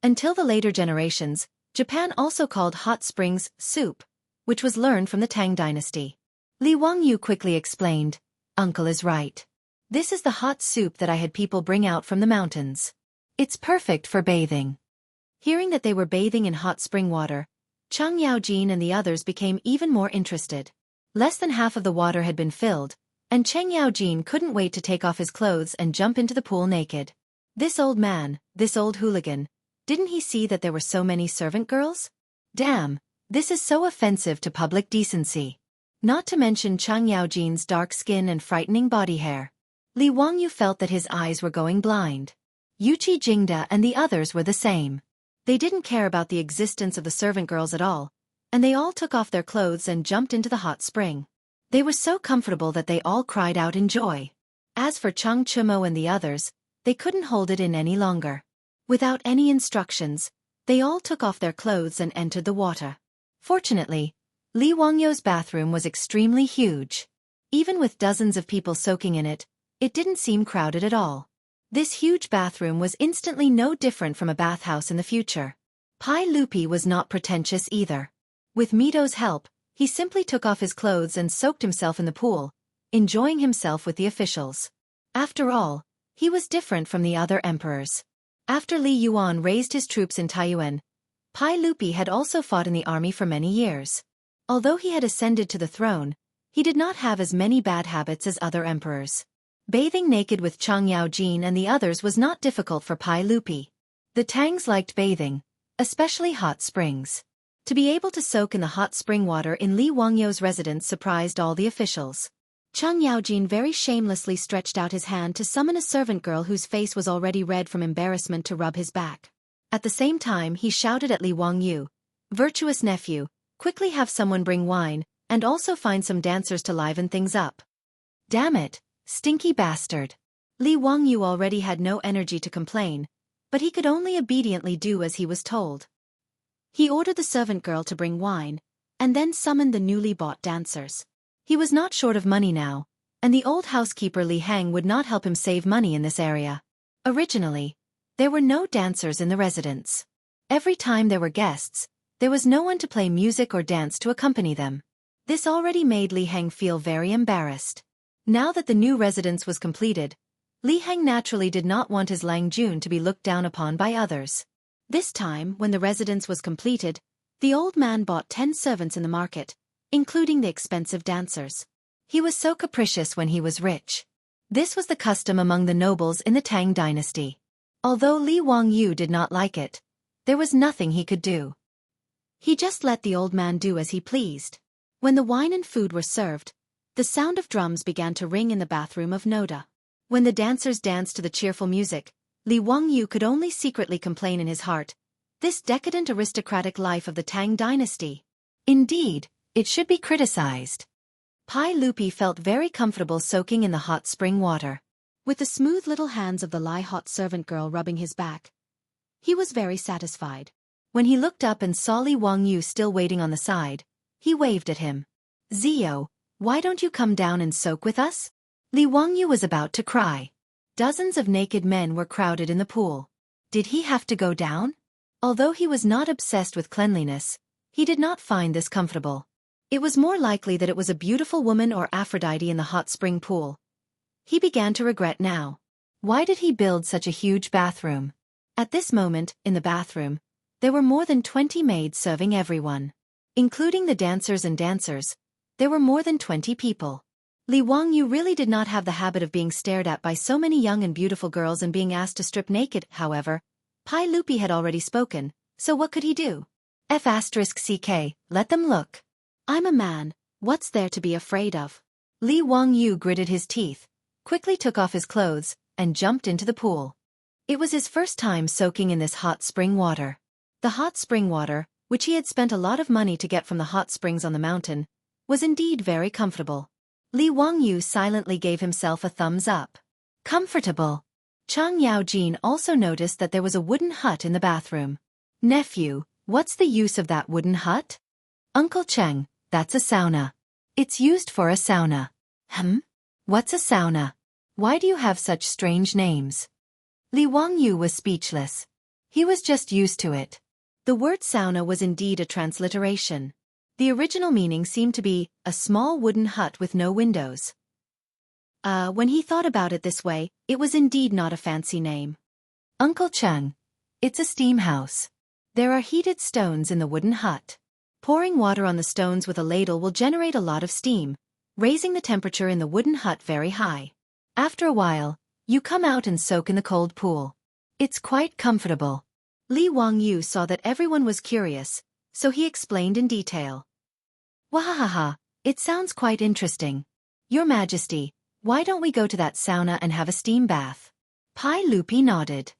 Until the later generations, Japan also called hot springs soup, which was learned from the Tang dynasty. Li Wangyu quickly explained, Uncle is right. This is the hot soup that I had people bring out from the mountains. It's perfect for bathing. Hearing that they were bathing in hot spring water, Chang Yaojin and the others became even more interested. Less than half of the water had been filled, and Cheng Yaojin couldn't wait to take off his clothes and jump into the pool naked. This old man, this old hooligan, didn't he see that there were so many servant girls? Damn, this is so offensive to public decency. Not to mention Chang Yaojin's dark skin and frightening body hair. Li Wangyu felt that his eyes were going blind. Yuqi Jingda and the others were the same. They didn't care about the existence of the servant girls at all, and they all took off their clothes and jumped into the hot spring. They were so comfortable that they all cried out in joy. As for Chang Chumo and the others, they couldn't hold it in any longer. Without any instructions, they all took off their clothes and entered the water. Fortunately, Li Wangyu's bathroom was extremely huge. Even with dozens of people soaking in it, it didn't seem crowded at all. This huge bathroom was instantly no different from a bathhouse in the future. Pai Lupi was not pretentious either. With Mito's help, he simply took off his clothes and soaked himself in the pool, enjoying himself with the officials. After all, he was different from the other emperors. After Li Yuan raised his troops in Taiyuan, Pai Lupi had also fought in the army for many years. Although he had ascended to the throne, he did not have as many bad habits as other emperors. Bathing naked with Chang Yaojin and the others was not difficult for Pai Lupi. The Tangs liked bathing, especially hot springs. To be able to soak in the hot spring water in Li Wangyu's residence surprised all the officials. Chang Yaojin very shamelessly stretched out his hand to summon a servant girl whose face was already red from embarrassment to rub his back. At the same time he shouted at Li Wangyu, "Virtuous nephew, quickly have someone bring wine, and also find some dancers to liven things up. Damn it, stinky bastard. Li Wangyu already had no energy to complain, but he could only obediently do as he was told. He ordered the servant girl to bring wine, and then summoned the newly bought dancers. He was not short of money now, and the old housekeeper Li Hang would not help him save money in this area. Originally, there were no dancers in the residence. Every time there were guests, there was no one to play music or dance to accompany them. This already made Li Hang feel very embarrassed. Now that the new residence was completed, Li Hang naturally did not want his Lang Jun to be looked down upon by others. This time, when the residence was completed, the old man bought 10 servants in the market, including the expensive dancers. He was so capricious when he was rich. This was the custom among the nobles in the Tang dynasty. Although Li Wangyu did not like it, there was nothing he could do. He just let the old man do as he pleased. When the wine and food were served, the sound of drums began to ring in the bathroom of Noda. When the dancers danced to the cheerful music, Li Wangyu could only secretly complain in his heart, this decadent aristocratic life of the Tang dynasty. Indeed, it should be criticized. Pai Lupi felt very comfortable soaking in the hot spring water. With the smooth little hands of the hot servant girl rubbing his back, he was very satisfied. When he looked up and saw Li Wangyu still waiting on the side, he waved at him. Zio, why don't you come down and soak with us? Li Wangyu was about to cry. Dozens of naked men were crowded in the pool. Did he have to go down? Although he was not obsessed with cleanliness, he did not find this comfortable. It was more likely that it was a beautiful woman or Aphrodite in the hot spring pool. He began to regret now. Why did he build such a huge bathroom? At this moment, in the bathroom, there were more than 20 maids serving everyone. Including the dancers and dancers, there were more than 20 people. Li Wangyu really did not have the habit of being stared at by so many young and beautiful girls and being asked to strip naked. However, Pai Lupi had already spoken, so what could he do? F***ck, let them look. I'm a man, what's there to be afraid of? Li Wangyu gritted his teeth, quickly took off his clothes, and jumped into the pool. It was his first time soaking in this hot spring water. The hot spring water, which he had spent a lot of money to get from the hot springs on the mountain, was indeed very comfortable. Li Wangyu silently gave himself a thumbs up. Comfortable. Chang Yaojin also noticed that there was a wooden hut in the bathroom. Nephew, what's the use of that wooden hut? Uncle Cheng, that's a sauna. It's used for a sauna. What's a sauna? Why do you have such strange names? Li Wangyu was speechless. He was just used to it. The word sauna was indeed a transliteration. The original meaning seemed to be a small wooden hut with no windows. When he thought about it this way, it was indeed not a fancy name. Uncle Cheng, it's a steam house. There are heated stones in the wooden hut. Pouring water on the stones with a ladle will generate a lot of steam, raising the temperature in the wooden hut very high. After a while, you come out and soak in the cold pool. It's quite comfortable. Li Wangyu saw that everyone was curious, so he explained in detail. Wahahaha, it sounds quite interesting. Your Majesty, why don't we go to that sauna and have a steam bath? Pai Lupi nodded.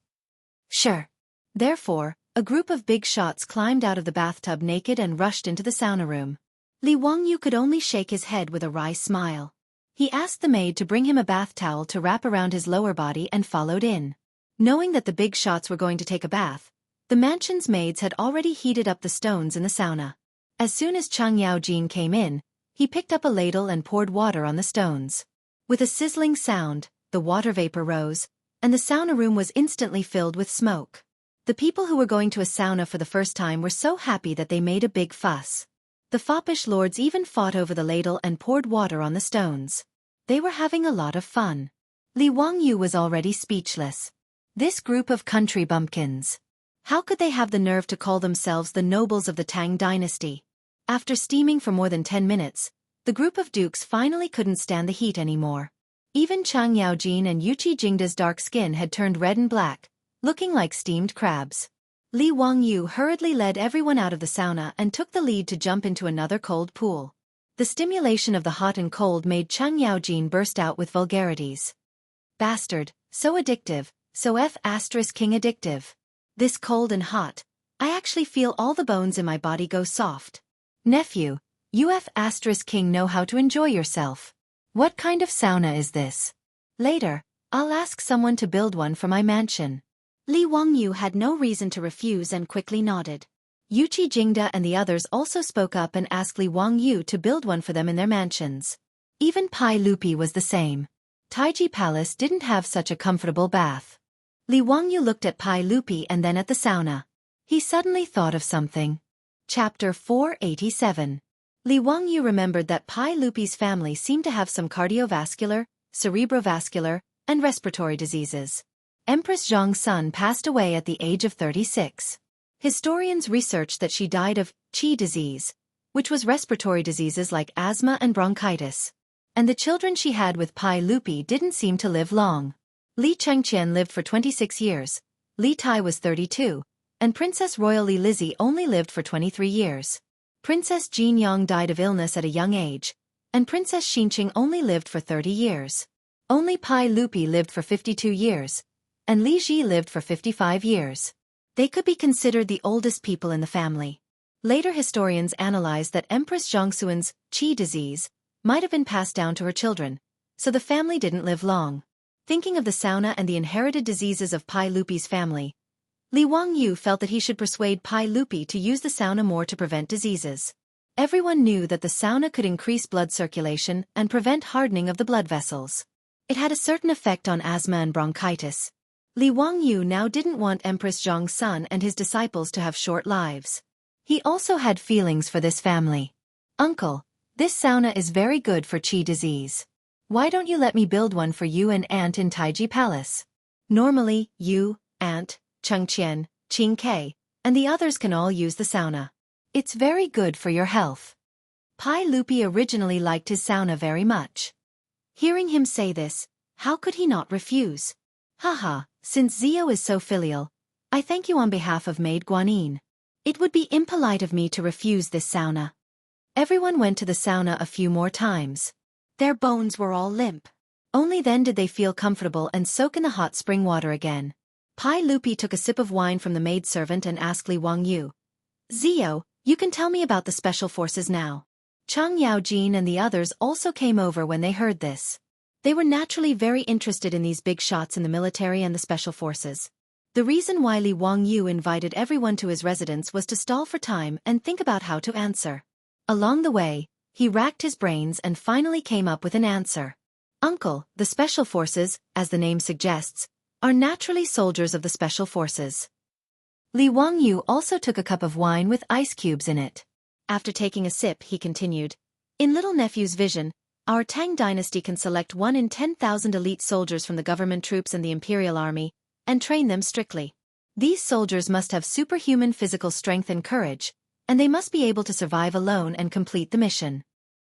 Sure. Therefore, a group of big shots climbed out of the bathtub naked and rushed into the sauna room. Li Wangyu could only shake his head with a wry smile. He asked the maid to bring him a bath towel to wrap around his lower body and followed in. Knowing that the big shots were going to take a bath, the mansion's maids had already heated up the stones in the sauna. As soon as Chang Yaojin came in, he picked up a ladle and poured water on the stones. With a sizzling sound, the water vapor rose, and the sauna room was instantly filled with smoke. The people who were going to a sauna for the first time were so happy that they made a big fuss. The foppish lords even fought over the ladle and poured water on the stones. They were having a lot of fun. Li Wangyu was already speechless. This group of country bumpkins. How could they have the nerve to call themselves the nobles of the Tang dynasty? After steaming for more than 10 minutes, the group of dukes finally couldn't stand the heat anymore. Even Chang Yaojin and Yuchi Jingda's dark skin had turned red and black, looking like steamed crabs. Li Wangyu hurriedly led everyone out of the sauna and took the lead to jump into another cold pool. The stimulation of the hot and cold made Chang Yaojin burst out with vulgarities. Bastard, so addictive, so king addictive. This cold and hot, I actually feel all the bones in my body go soft. Nephew, King know how to enjoy yourself. What kind of sauna is this? Later, I'll ask someone to build one for my mansion. Li Wangyu had no reason to refuse and quickly nodded. Yuqi Jingda and the others also spoke up and asked Li Wangyu to build one for them in their mansions. Even Pai Lupi was the same. Taiji Palace didn't have such a comfortable bath. Li Wangyu looked at Pai Lupi and then at the sauna. He suddenly thought of something. Chapter 487. Li Wangyu remembered that Pai Lupi's family seemed to have some cardiovascular, cerebrovascular, and respiratory diseases. Empress Zhong's son passed away at the age of 36. Historians researched that she died of qi disease, which was respiratory diseases like asthma and bronchitis. And the children she had with Pai Lupi didn't seem to live long. Li Chengqian lived for 26 years, Li Tai was 32, and Princess Royal Li Lizzie only lived for 23 years. Princess Jin Yang died of illness at a young age, and Princess Xinqing only lived for 30 years. Only Pai Lupi lived for 52 years, and Li Ji lived for 55 years. They could be considered the oldest people in the family. Later historians analyzed that Empress Zhongxuan's qi disease might have been passed down to her children, so the family didn't live long. Thinking of the sauna and the inherited diseases of Pai Lupi's family, Li Wangyu felt that he should persuade Pai Lupi to use the sauna more to prevent diseases. Everyone knew that the sauna could increase blood circulation and prevent hardening of the blood vessels. It had a certain effect on asthma and bronchitis. Li Wangyu now didn't want Empress Zhong's son and his disciples to have short lives. He also had feelings for this family. Uncle, this sauna is very good for qi disease. Why don't you let me build one for you and Aunt in Taiji Palace? Normally, you, Aunt, Chengqian, Qing Ke, and the others can all use the sauna. It's very good for your health. Pai Lupi originally liked his sauna very much. Hearing him say this, how could he not refuse? Haha, since Zio is so filial, I thank you on behalf of Maid Guanyin. It would be impolite of me to refuse this sauna. Everyone went to the sauna a few more times. Their bones were all limp. Only then did they feel comfortable and soak in the hot spring water again. Pai Lupi took a sip of wine from the maidservant and asked Li Wangyu, Zio, you can tell me about the special forces now. Chang Yaojin and the others also came over when they heard this. They were naturally very interested in these big shots in the military and the special forces. The reason why Li Wangyu invited everyone to his residence was to stall for time and think about how to answer. Along the way, he racked his brains and finally came up with an answer. Uncle, the special forces, as the name suggests, are naturally soldiers of the special forces. Li Wangyu also took a cup of wine with ice cubes in it. After taking a sip, he continued, in little nephew's vision, our Tang dynasty can select 1 in 10,000 elite soldiers from the government troops and the imperial army, and train them strictly. These soldiers must have superhuman physical strength and courage, and they must be able to survive alone and complete the mission.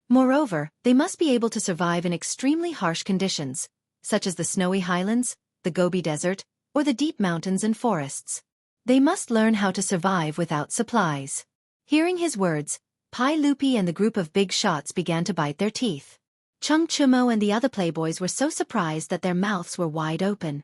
Moreover, they must be able to survive in extremely harsh conditions, such as the snowy highlands, the Gobi Desert, or the deep mountains and forests. They must learn how to survive without supplies. Hearing his words, Pai Lupi and the group of big shots began to bite their teeth. Chung Chumo and the other playboys were so surprised that their mouths were wide open.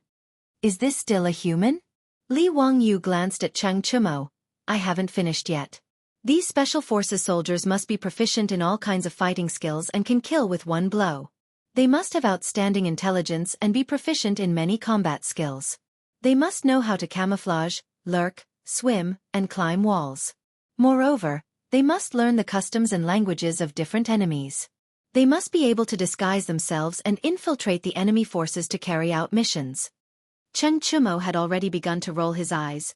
Is this still a human? Li Wangyu glanced at Chung Chumo. I haven't finished yet. These special forces soldiers must be proficient in all kinds of fighting skills and can kill with one blow. They must have outstanding intelligence and be proficient in many combat skills. They must know how to camouflage, lurk, swim, and climb walls. Moreover, they must learn the customs and languages of different enemies. They must be able to disguise themselves and infiltrate the enemy forces to carry out missions. Chen Chumo had already begun to roll his eyes.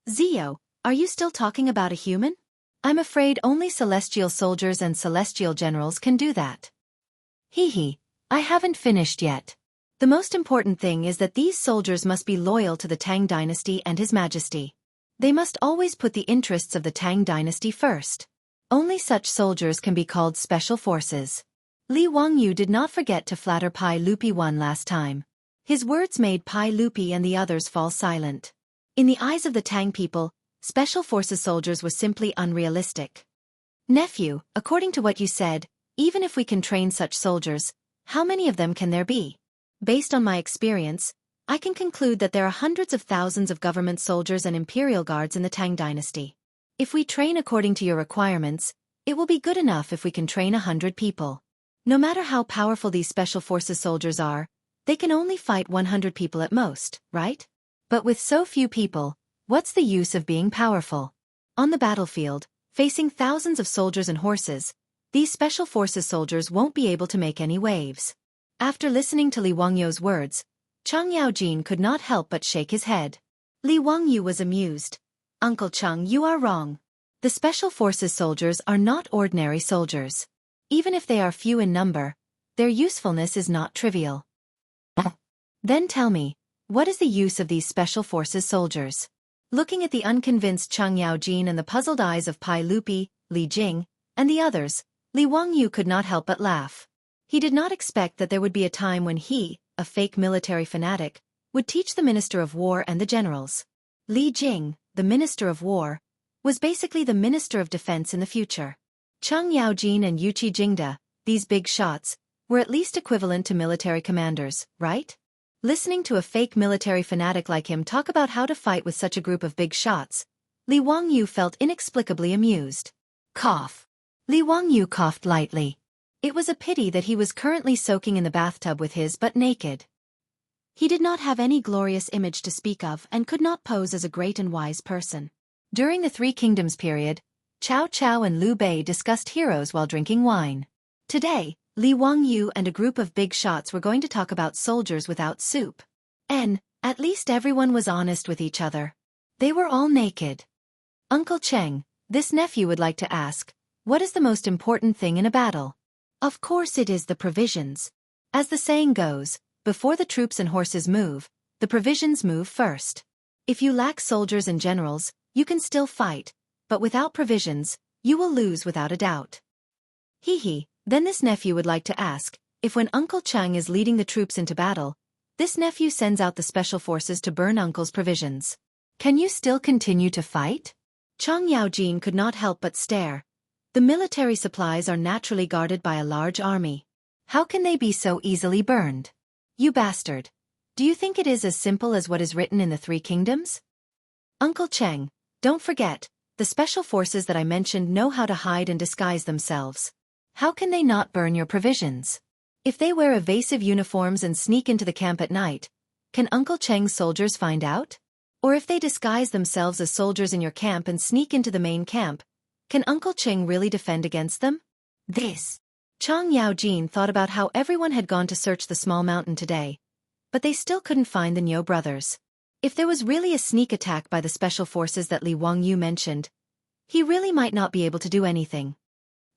Zio, are you still talking about a human? I'm afraid only celestial soldiers and celestial generals can do that. Hee, I haven't finished yet. The most important thing is that these soldiers must be loyal to the Tang dynasty and His Majesty. They must always put the interests of the Tang dynasty first. Only such soldiers can be called special forces. Li Wangyu did not forget to flatter Pai Lupi one last time. His words made Pai Lupi and the others fall silent. In the eyes of the Tang people, special forces soldiers were simply unrealistic. Nephew, according to what you said, even if we can train such soldiers, how many of them can there be? Based on my experience, I can conclude that there are hundreds of thousands of government soldiers and imperial guards in the Tang dynasty. If we train according to your requirements, It will be good enough if we can train 100 people. No matter how powerful these special forces soldiers are, they can only fight 100 people at most, right? But with so few people, what's the use of being powerful? On the battlefield, facing thousands of soldiers and horses, these special forces soldiers won't be able to make any waves. After listening to Li Wangyu's words, Chang Yaojin could not help but shake his head. Li Wangyu was amused. Uncle Chang, you are wrong. The special forces soldiers are not ordinary soldiers. Even if they are few in number, their usefulness is not trivial. Then tell me, what is the use of these special forces soldiers? Looking at the unconvinced Chang Yaojin and the puzzled eyes of Pai Lupi, Li Jing, and the others, Li Wangyu could not help but laugh. He did not expect that there would be a time when he, a fake military fanatic, would teach the Minister of War and the generals. Li Jing, the Minister of War, was basically the Minister of Defense in the future. Chang Yaojin and Yuqi Jingda, these big shots, were at least equivalent to military commanders, right? Listening to a fake military fanatic like him talk about how to fight with such a group of big shots, Li Wangyu felt inexplicably amused. Cough. Li Wangyu coughed lightly. It was a pity that he was currently soaking in the bathtub with his butt naked. He did not have any glorious image to speak of and could not pose as a great and wise person. During the Three Kingdoms period, Cao Cao and Liu Bei discussed heroes while drinking wine. Today, Li Wangyu and a group of big shots were going to talk about soldiers without soup. And, at least everyone was honest with each other. They were all naked. Uncle Cheng, this nephew would like to ask, what is the most important thing in a battle? Of course it is the provisions. As the saying goes, before the troops and horses move, the provisions move first. If you lack soldiers and generals, you can still fight, but without provisions, you will lose without a doubt. Then this nephew would like to ask, if when Uncle Chang is leading the troops into battle, this nephew sends out the special forces to burn Uncle's provisions. Can you still continue to fight? Chang Yaojin could not help but stare. The military supplies are naturally guarded by a large army. How can they be so easily burned? You bastard. Do you think it is as simple as what is written in the Three Kingdoms? Uncle Cheng, don't forget, the special forces that I mentioned know how to hide and disguise themselves. How can they not burn your provisions? If they wear evasive uniforms and sneak into the camp at night, can Uncle Cheng's soldiers find out? Or if they disguise themselves as soldiers in your camp and sneak into the main camp, can Uncle Cheng really defend against them? Chang Yaojin thought about how everyone had gone to search the small mountain today, but they still couldn't find the Niu brothers. If there was really a sneak attack by the special forces that Li Wangyu mentioned, he really might not be able to do anything.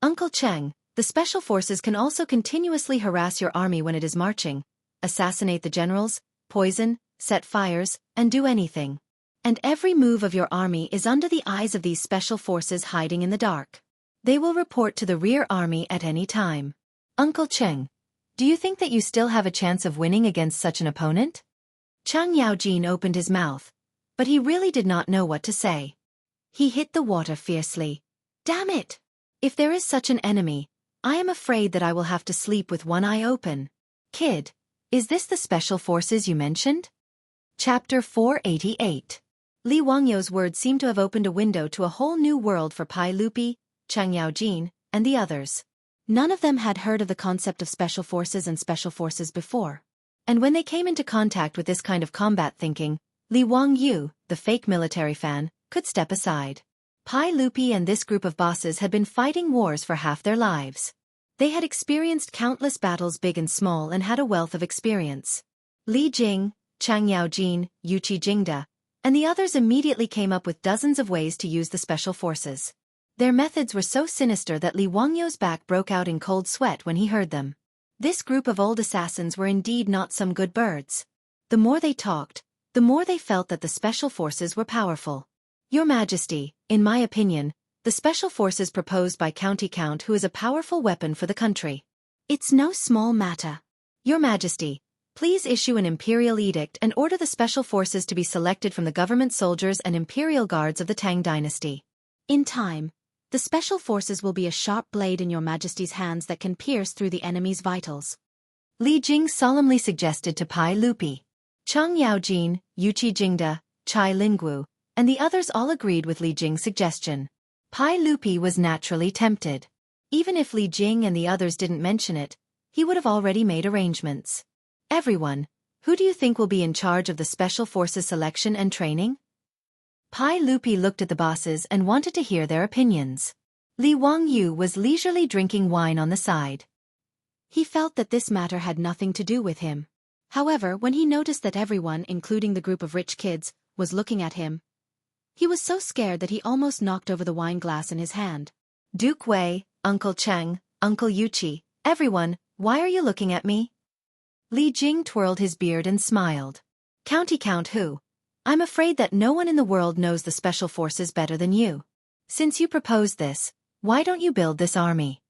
Uncle Cheng, the special forces can also continuously harass your army when it is marching, assassinate the generals, poison, set fires, and do anything. And every move of your army is under the eyes of these special forces hiding in the dark. They will report to the rear army at any time. Uncle Cheng, do you think that you still have a chance of winning against such an opponent? Chang Yaojin opened his mouth, but he really did not know what to say. He hit the water fiercely. Damn it! If there is such an enemy, I am afraid that I will have to sleep with one eye open. Kid, is this the special forces you mentioned? Chapter 488. Li Wangyu's words seemed to have opened a window to a whole new world for Pai Lupi, Chang Yaojin, and the others. None of them had heard of the concept of special forces and special forces before. And when they came into contact with this kind of combat thinking, Li Wangyu, the fake military fan, could step aside. Pai Lupi and this group of bosses had been fighting wars for half their lives. They had experienced countless battles big and small and had a wealth of experience. Li Jing, Chang Yaojin, Yuqi Jingda, and the others immediately came up with dozens of ways to use the special forces. Their methods were so sinister that Li Wangyu's back broke out in cold sweat when he heard them. This group of old assassins were indeed not some good birds. The more they talked, the more they felt that the special forces were powerful. Your Majesty, in my opinion, the special forces proposed by County Count who is a powerful weapon for the country. It's no small matter. Your Majesty, please issue an imperial edict and order the special forces to be selected from the government soldiers and imperial guards of the Tang dynasty. In time, the special forces will be a sharp blade in your Majesty's hands that can pierce through the enemy's vitals. Li Jing solemnly suggested to Pai Lupi. Chang Yaojin, Yuqi Jingda, Chai Linggu, and the others all agreed with Li Jing's suggestion. Pai Lupi was naturally tempted. Even if Li Jing and the others didn't mention it, he would have already made arrangements. Everyone, who do you think will be in charge of the Special Forces selection and training? Pai Lupi looked at the bosses and wanted to hear their opinions. Li Wangyu was leisurely drinking wine on the side. He felt that this matter had nothing to do with him. However, when he noticed that everyone, including the group of rich kids, was looking at him, he was so scared that he almost knocked over the wine glass in his hand. Duke Wei, Uncle Cheng, Uncle Yuqi, everyone, why are you looking at me? Li Jing twirled his beard and smiled. County count who? I'm afraid that no one in the world knows the special forces better than you. Since you proposed this, why don't you build this army?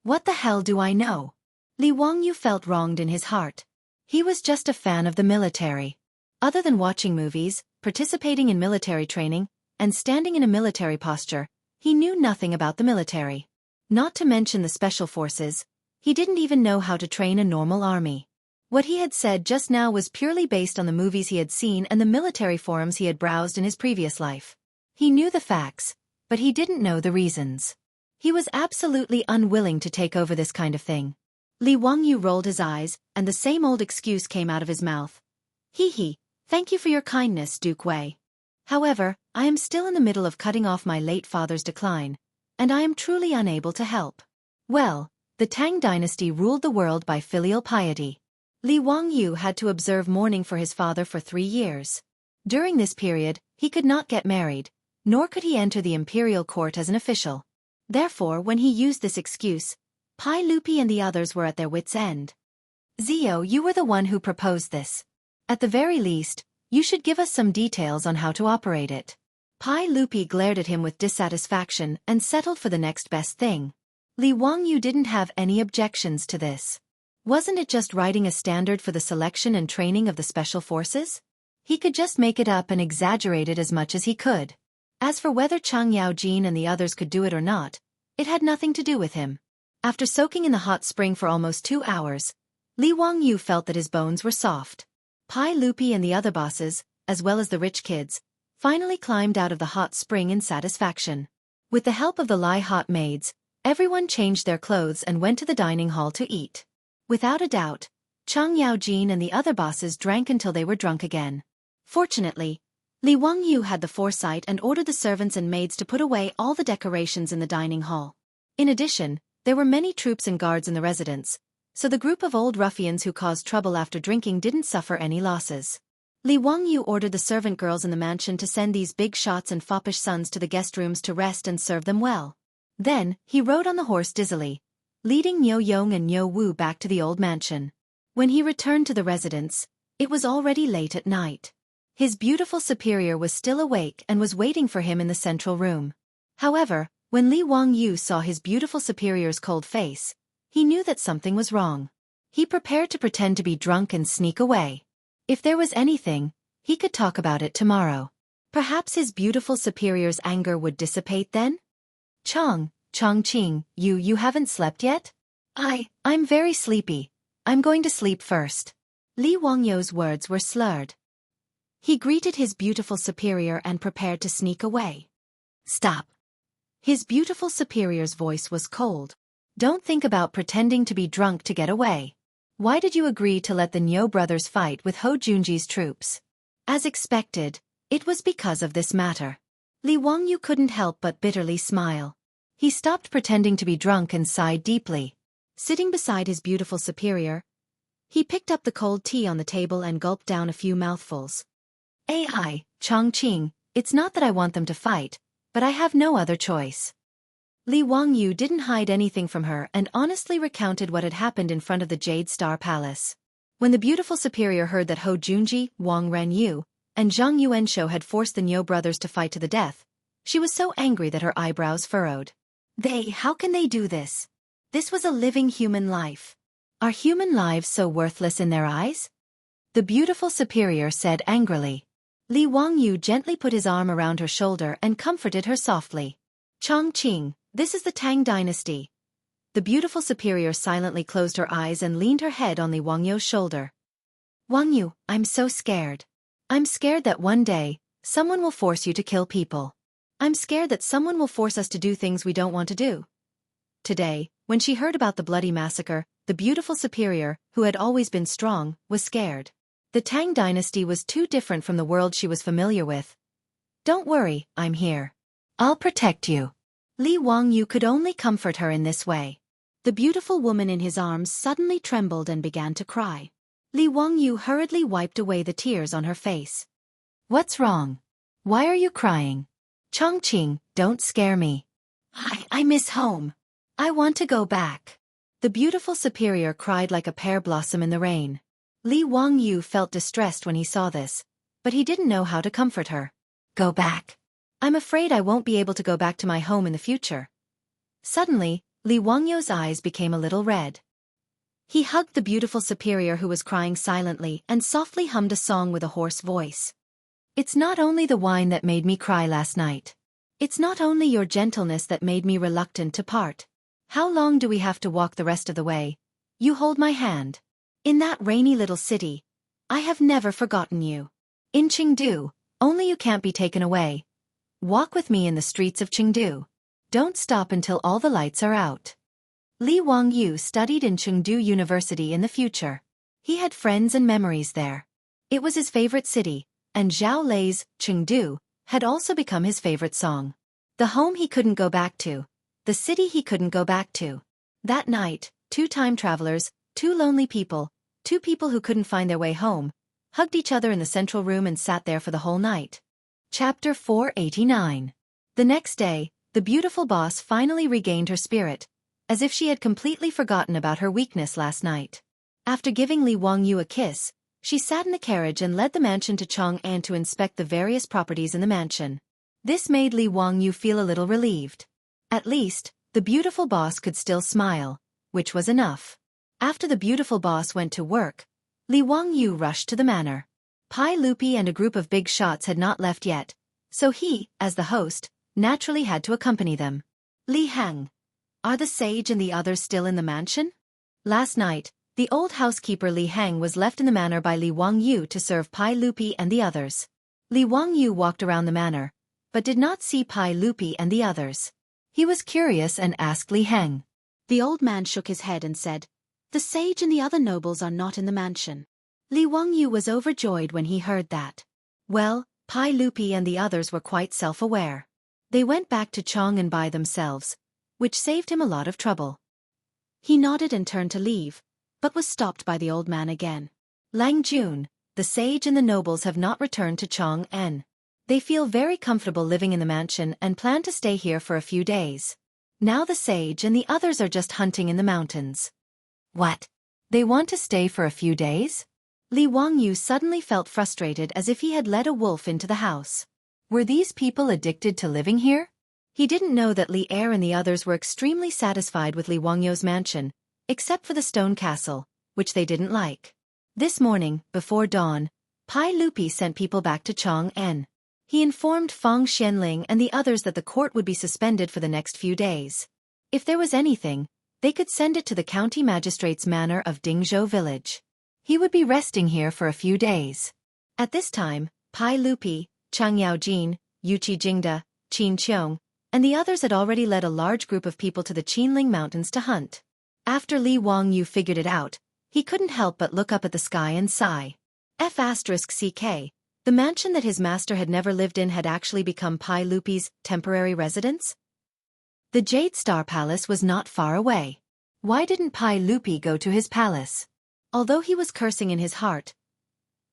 What the hell do I know? Li Wangyu felt wronged in his heart. He was just a fan of the military. Other than watching movies, participating in military training, and standing in a military posture, he knew nothing about the military. Not to mention the special forces, he didn't even know how to train a normal army. What he had said just now was purely based on the movies he had seen and the military forums he had browsed in his previous life. He knew the facts, but he didn't know the reasons. He was absolutely unwilling to take over this kind of thing. Li Wangyu rolled his eyes, and the same old excuse came out of his mouth. Hee, thank you for your kindness, Duke Wei. However, I am still in the middle of cutting off my late father's decline, and I am truly unable to help. Well, the Tang dynasty ruled the world by filial piety. Li Wangyu had to observe mourning for his father for 3 years. During this period, he could not get married, nor could he enter the imperial court as an official. Therefore, when he used this excuse, Pai Lupi and the others were at their wits' end. Zio, you were the one who proposed this. At the very least, you should give us some details on how to operate it. Pai Lupi glared at him with dissatisfaction and settled for the next best thing. Li Wangyu didn't have any objections to this. Wasn't it just writing a standard for the selection and training of the special forces? He could just make it up and exaggerate it as much as he could. As for whether Chang Yaojin and the others could do it or not, it had nothing to do with him. After soaking in the hot spring for almost 2 hours, Li Wangyu felt that his bones were soft. Pai Lupi and the other bosses, as well as the rich kids, finally climbed out of the hot spring in satisfaction. With the help of the hot maids, everyone changed their clothes and went to the dining hall to eat. Without a doubt, Chang Yaojin and the other bosses drank until they were drunk again. Fortunately, Li Wangyu had the foresight and ordered the servants and maids to put away all the decorations in the dining hall. In addition, there were many troops and guards in the residence, so the group of old ruffians who caused trouble after drinking didn't suffer any losses. Li Wangyu ordered the servant girls in the mansion to send these big shots and foppish sons to the guest rooms to rest and serve them well. Then, he rode on the horse dizzily, leading Niu Yong and Niu Wu back to the old mansion. When he returned to the residence, it was already late at night. His beautiful superior was still awake and was waiting for him in the central room. However, when Li Wangyu saw his beautiful superior's cold face, he knew that something was wrong. He prepared to pretend to be drunk and sneak away. If there was anything, he could talk about it tomorrow. Perhaps his beautiful superior's anger would dissipate then? Chongqing, you haven't slept yet? I'm very sleepy. I'm going to sleep first. Li Wangyu's words were slurred. He greeted his beautiful superior and prepared to sneak away. Stop. His beautiful superior's voice was cold. Don't think about pretending to be drunk to get away. Why did you agree to let the Niu brothers fight with Ho Junji's troops? As expected, it was because of this matter. Li Wangyu couldn't help but bitterly smile. He stopped pretending to be drunk and sighed deeply. Sitting beside his beautiful superior, he picked up the cold tea on the table and gulped down a few mouthfuls. Chongqing, it's not that I want them to fight, but I have no other choice. Li Wangyu didn't hide anything from her and honestly recounted what had happened in front of the Jade Star Palace. When the beautiful superior heard that Ho Junji, Wang Renyu, and Zhang Yuanshou had forced the Niu brothers to fight to the death, she was so angry that her eyebrows furrowed. How can they do this? This was a living human life. Are human lives so worthless in their eyes? The beautiful superior said angrily. Li Wangyu gently put his arm around her shoulder and comforted her softly. Chongqing, this is the Tang dynasty. The beautiful superior silently closed her eyes and leaned her head on Li Wangyu's shoulder. Wangyu, I'm so scared. I'm scared that one day, someone will force you to kill people. I'm scared that someone will force us to do things we don't want to do. Today, when she heard about the bloody massacre, the beautiful superior, who had always been strong, was scared. The Tang dynasty was too different from the world she was familiar with. Don't worry, I'm here. I'll protect you. Li Wangyu could only comfort her in this way. The beautiful woman in his arms suddenly trembled and began to cry. Li Wangyu hurriedly wiped away the tears on her face. What's wrong? Why are you crying? Chongqing, don't scare me. I miss home. I want to go back. The beautiful superior cried like a pear blossom in the rain. Li Wangyu felt distressed when he saw this, but he didn't know how to comfort her. Go back. I'm afraid I won't be able to go back to my home in the future. Suddenly, Li Wangyu's eyes became a little red. He hugged the beautiful superior who was crying silently and softly hummed a song with a hoarse voice. It's not only the wine that made me cry last night. It's not only your gentleness that made me reluctant to part. How long do we have to walk the rest of the way? You hold my hand. In that rainy little city, I have never forgotten you. In Chengdu, only you can't be taken away. Walk with me in the streets of Chengdu. Don't stop until all the lights are out. Li Wangyu studied in Chengdu University in the future. He had friends and memories there. It was his favorite city, and Zhao Lei's Chengdu had also become his favorite song. The home he couldn't go back to. The city he couldn't go back to. That night, two time travelers, two lonely people, two people who couldn't find their way home, hugged each other in the central room and sat there for the whole night. Chapter 489. The next day, the beautiful boss finally regained her spirit, as if she had completely forgotten about her weakness last night. After giving Li Wangyu a kiss, she sat in the carriage and led the mansion to Chang'an to inspect the various properties in the mansion. This made Li Wangyu feel a little relieved. At least, the beautiful boss could still smile, which was enough. After the beautiful boss went to work, Li Wangyu rushed to the manor. Pai Lupi and a group of big shots had not left yet, so he, as the host, naturally had to accompany them. Li Heng. Are the sage and the others still in the mansion? Last night, the old housekeeper Li Heng was left in the manor by Li Wangyu to serve Pai Lupi and the others. Li Wangyu walked around the manor, but did not see Pai Lupi and the others. He was curious and asked Li Heng. The old man shook his head and said, "The sage and the other nobles are not in the mansion." Li Wangyu was overjoyed when he heard that. Well, Pai Lupi and the others were quite self-aware. They went back to Chang'an by themselves, which saved him a lot of trouble. He nodded and turned to leave, but was stopped by the old man again. Lang Jun, the sage and the nobles have not returned to Chang'an. They feel very comfortable living in the mansion and plan to stay here for a few days. Now the sage and the others are just hunting in the mountains. What? They want to stay for a few days? Li Wangyu suddenly felt frustrated as if he had led a wolf into the house. Were these people addicted to living here? He didn't know that Li Er and the others were extremely satisfied with Li Wangyu's mansion, except for the stone castle, which they didn't like. This morning, before dawn, Pai Lupi sent people back to Chang'an. He informed Fang Xianling and the others that the court would be suspended for the next few days. If there was anything, they could send it to the county magistrate's manor of Dingzhou village. He would be resting here for a few days. At this time, Pai Lupi, Chang Yaojin, Yuqi Jingda, Qin Qiong, and the others had already led a large group of people to the Qinling Mountains to hunt. After Li Wangyu figured it out, he couldn't help but look up at the sky and sigh. F***ck, the mansion that his master had never lived in had actually become Pai Lupi's temporary residence? The Jade Star Palace was not far away. Why didn't Pai Lupi go to his palace? Although he was cursing in his heart,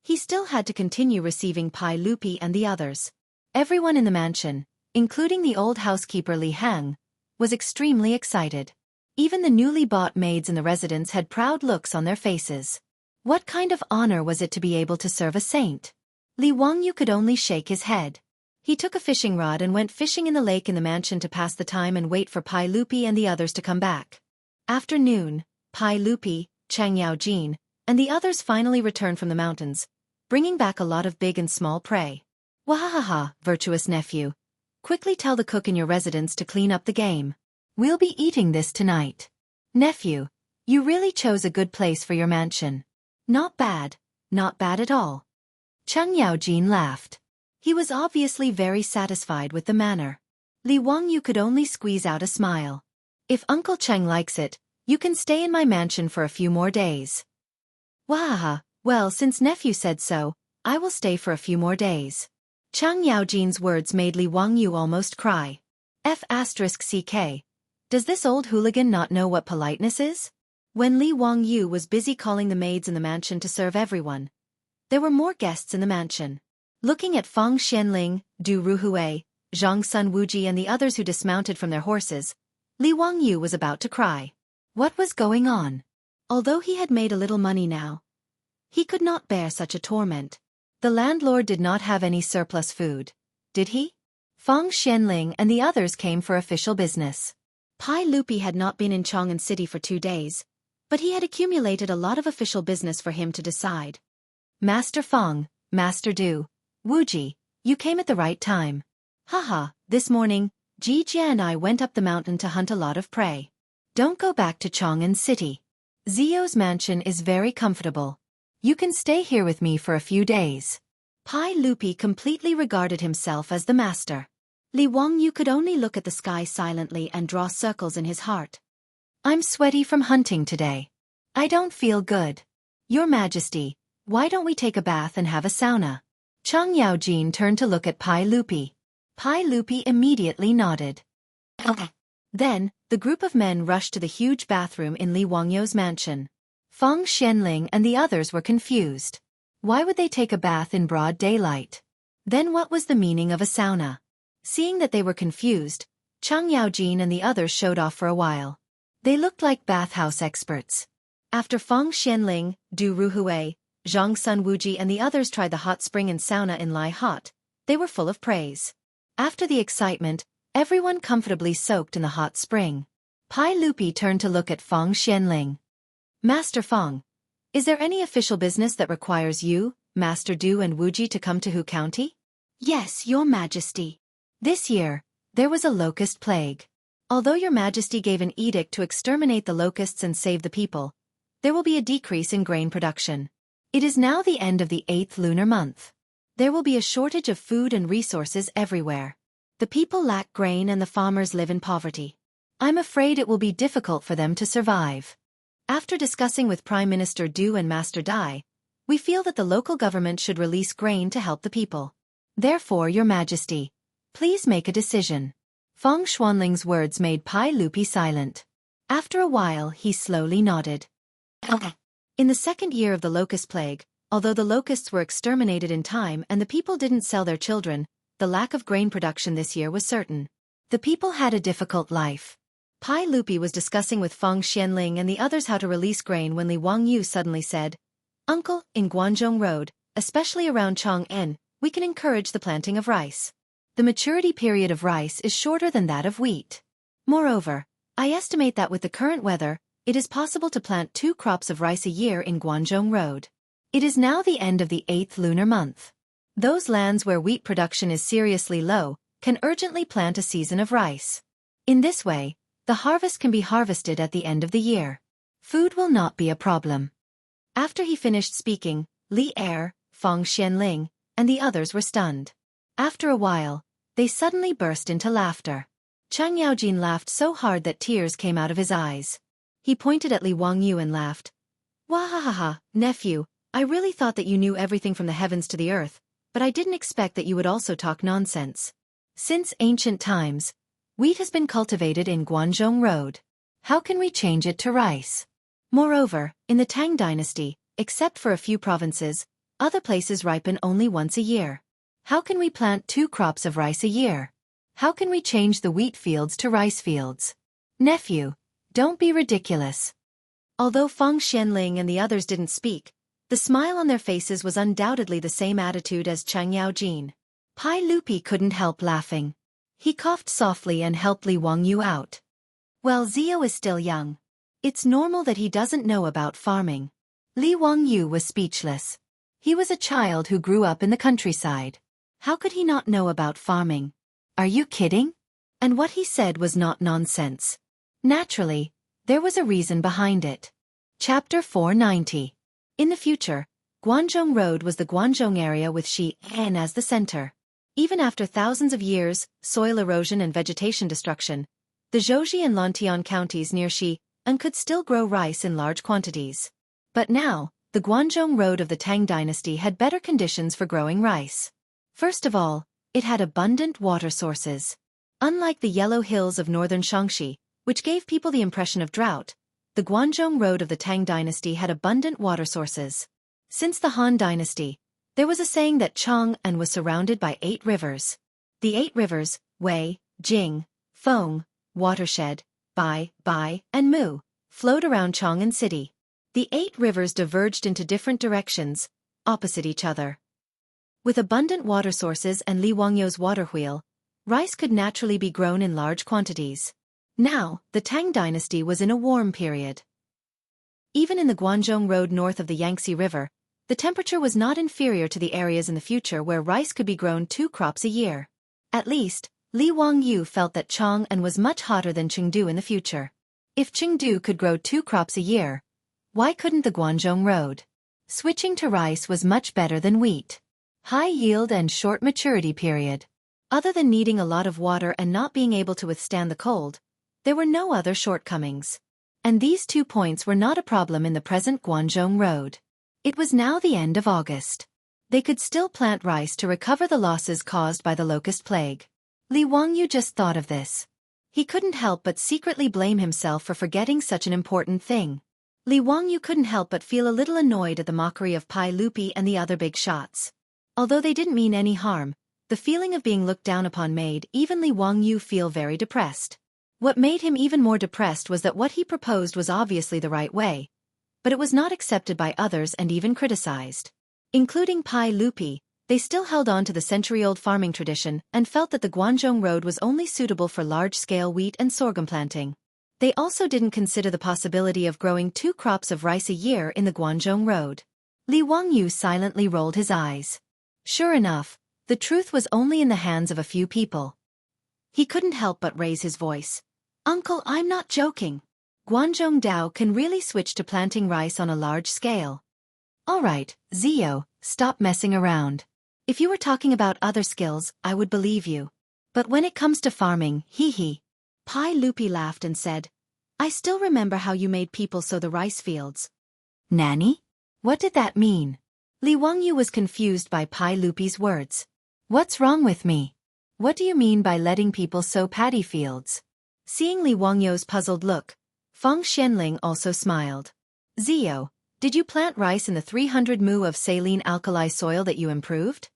he still had to continue receiving Pai Lupi and the others. Everyone in the mansion, including the old housekeeper Li Heng, was extremely excited. Even the newly bought maids in the residence had proud looks on their faces. What kind of honor was it to be able to serve a saint? Li Wangyu could only shake his head. He took a fishing rod and went fishing in the lake in the mansion to pass the time and wait for Pai Lupi and the others to come back. After noon, Pai Lupi, Chang Yaojin, and the others finally returned from the mountains, bringing back a lot of big and small prey. Wahahaha, virtuous nephew. Quickly tell the cook in your residence to clean up the game. We'll be eating this tonight. Nephew, you really chose a good place for your mansion. Not bad at all. Chang Yaojin laughed. He was obviously very satisfied with the manner. Li Wangyu could only squeeze out a smile. If Uncle Cheng likes it, you can stay in my mansion for a few more days. Wahaha, well, since nephew said so, I will stay for a few more days. Chang Yaojin's words made Li Wangyu almost cry. F***CK. Does this old hooligan not know what politeness is? When Li Wangyu was busy calling the maids in the mansion to serve everyone, there were more guests in the mansion. Looking at Feng Xianling, Du Ruhui, Zhang Sun Wuji and the others who dismounted from their horses, Li Wangyu was about to cry. What was going on? Although he had made a little money now, he could not bear such a torment. The landlord did not have any surplus food, did he? Feng Xianling and the others came for official business. Pai Lupi had not been in Chang'an City for 2 days, but he had accumulated a lot of official business for him to decide. Master Feng, Master Du, Wuji, you came at the right time. Haha, this morning, Jijia and I went up the mountain to hunt a lot of prey. Don't go back to Chang'an City. Zio's mansion is very comfortable. You can stay here with me for a few days. Pai Lupi completely regarded himself as the master. Li Wangyu could only look at the sky silently and draw circles in his heart. I'm sweaty from hunting today. I don't feel good. Your Majesty, why don't we take a bath and have a sauna? Chang Yaojin turned to look at Pai Lupi. Pai Lupi immediately nodded. Then, the group of men rushed to the huge bathroom in Li Wangyu's mansion. Feng Xianling and the others were confused. Why would they take a bath in broad daylight? Then what was the meaning of a sauna? Seeing that they were confused, Chang Yaojin and the others showed off for a while. They looked like bathhouse experts. After Feng Xianling, Du Ruhui, Zhang Sun Wuji and the others tried the hot spring and sauna in Lai Hot, they were full of praise. After the excitement, everyone comfortably soaked in the hot spring. Pai Lupi turned to look at Feng Xianling. Master Feng, is there any official business that requires you, Master Du and Wuji to come to Hu County? Yes, Your Majesty. This year, there was a locust plague. Although Your Majesty gave an edict to exterminate the locusts and save the people, there will be a decrease in grain production. It is now the end of the 8th lunar month. There will be a shortage of food and resources everywhere. The people lack grain and the farmers live in poverty. I'm afraid it will be difficult for them to survive. After discussing with Prime Minister Du and Master Dai, we feel that the local government should release grain to help the people. Therefore, Your Majesty, please make a decision. Feng Xuanling's words made Pai Lupi silent. After a while, he slowly nodded. In the 2nd year of the locust plague, although the locusts were exterminated in time and the people didn't sell their children, the lack of grain production this year was certain. The people had a difficult life. Pai Lupi was discussing with Feng Xianling and the others how to release grain when Li Wangyu suddenly said, Uncle, in Guanzhong Road, especially around Chang'an, we can encourage the planting of rice. The maturity period of rice is shorter than that of wheat. Moreover, I estimate that with the current weather, it is possible to plant 2 crops of rice a year in Guanzhong Road. It is now the end of the 8th lunar month. Those lands where wheat production is seriously low can urgently plant a season of rice. In this way, the harvest can be harvested at the end of the year. Food will not be a problem. After he finished speaking, Li Er, Feng Xianling, and the others were stunned. After a while, they suddenly burst into laughter. Chang Yaojin laughed so hard that tears came out of his eyes. He pointed at Li Wangyu and laughed. Wahahaha, nephew, I really thought that you knew everything from the heavens to the earth, but I didn't expect that you would also talk nonsense. Since ancient times, wheat has been cultivated in Guanzhong Road. How can we change it to rice? Moreover, in the Tang dynasty, except for a few provinces, other places ripen only once a year. How can we plant 2 crops of rice a year? How can we change the wheat fields to rice fields? Nephew, don't be ridiculous. Although Feng Xianling and the others didn't speak, the smile on their faces was undoubtedly the same attitude as Chang Yaojin. Pai Lupi couldn't help laughing. He coughed softly and helped Li Wangyu out. Well, Zio is still young. It's normal that he doesn't know about farming. Li Wangyu was speechless. He was a child who grew up in the countryside. How could he not know about farming? Are you kidding? And what he said was not nonsense. Naturally, there was a reason behind it. Chapter 490. In the future, Guanzhong Road was the Guanzhong area with Xi'an as the center. Even after thousands of years, soil erosion and vegetation destruction, the Zhouzhi and Lantian counties near Xi'an could still grow rice in large quantities. But now, the Guanzhong Road of the Tang dynasty had better conditions for growing rice. First of all, it had abundant water sources. Unlike the yellow hills of northern Shaanxi, which gave people the impression of drought, the Guanzhong Road of the Tang dynasty had abundant water sources. Since the Han dynasty, there was a saying that Chang'an was surrounded by 8 rivers. The 8 rivers, Wei, Jing, Feng, Watershed, Bai, and Mu, flowed around Chang'an City. The 8 rivers diverged into different directions, opposite each other. With abundant water sources and Li Wangyou's water wheel, rice could naturally be grown in large quantities. Now, the Tang dynasty was in a warm period. Even in the Guanzhong Road north of the Yangtze River, the temperature was not inferior to the areas in the future where rice could be grown 2 crops a year. At least, Li Wangyou felt that Chang'an was much hotter than Chengdu in the future. If Chengdu could grow 2 crops a year, why couldn't the Guanzhong Road? Switching to rice was much better than wheat. High yield and short maturity period. Other than needing a lot of water and not being able to withstand the cold, there were no other shortcomings. And these 2 points were not a problem in the present Guanzhong Road. It was now the end of August. They could still plant rice to recover the losses caused by the locust plague. Li Wangyou just thought of this. He couldn't help but secretly blame himself for forgetting such an important thing. Li Wangyou couldn't help but feel a little annoyed at the mockery of Pai Lupi and the other big shots. Although they didn't mean any harm, the feeling of being looked down upon made even Li Wangyou feel very depressed. What made him even more depressed was that what he proposed was obviously the right way, but it was not accepted by others and even criticized. Including Pai Lupi, they still held on to the century-old farming tradition and felt that the Guanzhong Road was only suitable for large-scale wheat and sorghum planting. They also didn't consider the possibility of growing 2 crops of rice a year in the Guanzhong Road. Li Wangyou silently rolled his eyes. Sure enough, the truth was only in the hands of a few people. He couldn't help but raise his voice. Uncle, I'm not joking. Guanzhong Dao can really switch to planting rice on a large scale. Alright, Zio, stop messing around. If you were talking about other skills, I would believe you. But when it comes to farming, hee. Pai Lupi laughed and said, I still remember how you made people sow the rice fields. Nanny? What did that mean? Li Wangyou was confused by Pai Lupi's words. What's wrong with me? What do you mean by letting people sow paddy fields? Seeing Li Wangyou's puzzled look, Feng Xianling also smiled. Zio, did you plant rice in the 300 mu of saline alkali soil that you improved?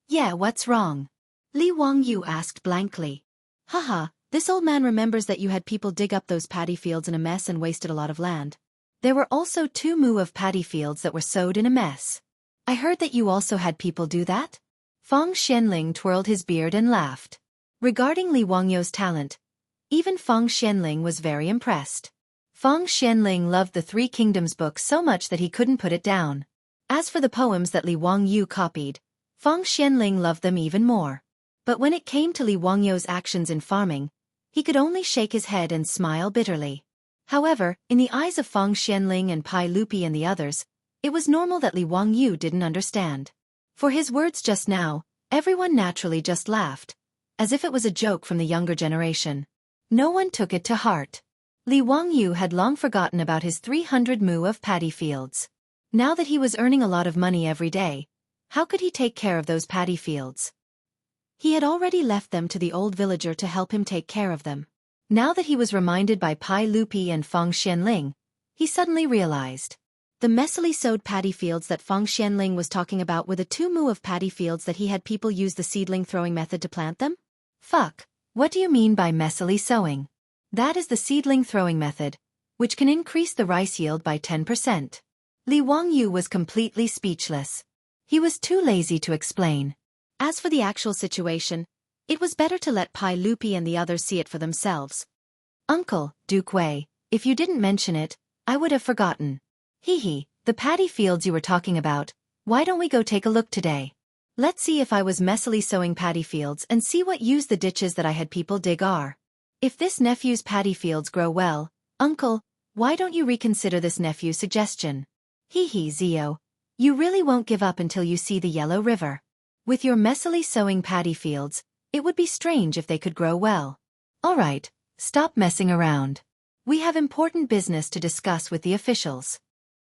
Yeah, what's wrong? Li Wangyou asked blankly. Haha, this old man remembers that you had people dig up those paddy fields in a mess and wasted a lot of land. There were also 2 mu of paddy fields that were sowed in a mess. I heard that you also had people do that? Feng Xianling twirled his beard and laughed. Regarding Li Wangyou's talent, even Feng Xianling was very impressed. Feng Xianling loved the 3 Kingdoms book so much that he couldn't put it down. As for the poems that Li Wangyou copied, Feng Xianling loved them even more. But when it came to Li Wangyou's actions in farming, he could only shake his head and smile bitterly. However, in the eyes of Feng Xianling and Pai Lupi and the others, it was normal that Li Wangyou didn't understand. For his words just now, everyone naturally just laughed, as if it was a joke from the younger generation. No one took it to heart. Li Wangyou had long forgotten about his 300 mu of paddy fields. Now that he was earning a lot of money every day, how could he take care of those paddy fields? He had already left them to the old villager to help him take care of them. Now that he was reminded by Pai Lupi and Feng Xianling, he suddenly realized. The messily sowed paddy fields that Feng Xianling was talking about were the 2 mu of paddy fields that he had people use the seedling throwing method to plant them? Fuck, what do you mean by messily sowing? That is the seedling throwing method, which can increase the rice yield by 10%. Li Wangyou was completely speechless. He was too lazy to explain. As for the actual situation, it was better to let Pai Lupi and the others see it for themselves. Uncle, Duke Wei, if you didn't mention it, I would have forgotten. Hee, the paddy fields you were talking about, why don't we go take a look today? Let's see if I was messily sowing paddy fields and see what use the ditches that I had people dig are. If this nephew's paddy fields grow well, Uncle, why don't you reconsider this nephew's suggestion? Hee, Zio, you really won't give up until you see the Yellow River. With your messily sowing paddy fields, it would be strange if they could grow well. All right, stop messing around. We have important business to discuss with the officials.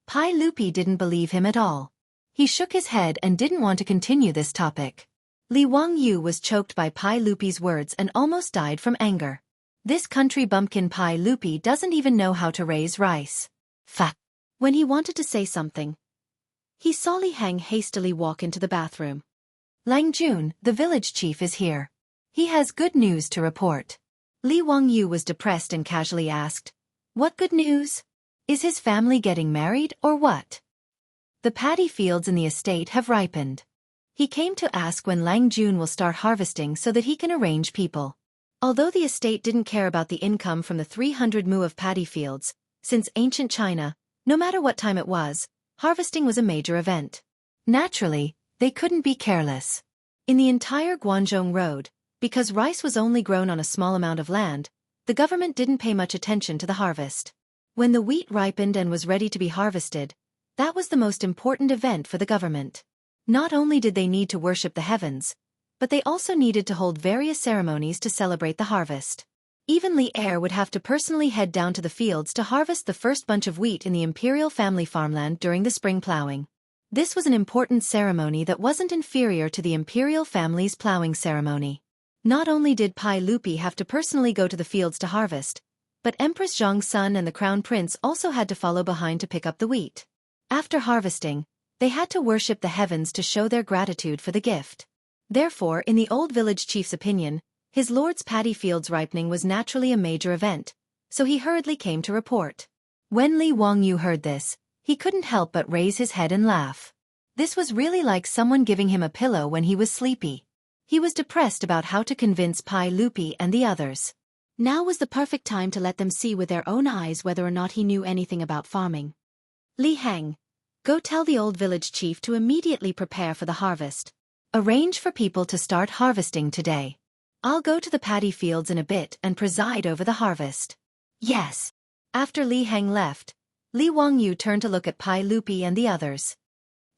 Pai Lupi didn't believe him at all. He shook his head and didn't want to continue this topic. Li Wangyu was choked by Pai Lupi's words and almost died from anger. This country bumpkin Pai Lupi doesn't even know how to raise rice. Fuck. When he wanted to say something, he saw Li Heng hastily walk into the bathroom. Lang Jun, the village chief, is here. He has good news to report. Li Wangyu was depressed and casually asked, "What good news? Is his family getting married or what?" The paddy fields in the estate have ripened. He came to ask when Lang Jun will start harvesting so that he can arrange people. Although the estate didn't care about the income from the 300 mu of paddy fields, since ancient China, no matter what time it was, harvesting was a major event. Naturally, they couldn't be careless. In the entire Guangzhou Road, because rice was only grown on a small amount of land, the government didn't pay much attention to the harvest. When the wheat ripened and was ready to be harvested, that was the most important event for the government. Not only did they need to worship the heavens, but they also needed to hold various ceremonies to celebrate the harvest. Even Li Heir would have to personally head down to the fields to harvest the first bunch of wheat in the imperial family farmland during the spring plowing. This was an important ceremony that wasn't inferior to the imperial family's plowing ceremony. Not only did Pai Lupi have to personally go to the fields to harvest, but Empress Zhong's son and the crown prince also had to follow behind to pick up the wheat. After harvesting, they had to worship the heavens to show their gratitude for the gift. Therefore, in the old village chief's opinion, his lord's paddy fields ripening was naturally a major event, so he hurriedly came to report. When Li Wangyu heard this, he couldn't help but raise his head and laugh. This was really like someone giving him a pillow when he was sleepy. He was depressed about how to convince Pai Lupi and the others. Now was the perfect time to let them see with their own eyes whether or not he knew anything about farming. Li Heng, go tell the old village chief to immediately prepare for the harvest. Arrange for people to start harvesting today. I'll go to the paddy fields in a bit and preside over the harvest. Yes. After Li Heng left, Li Wangyu turned to look at Pai Lupi and the others.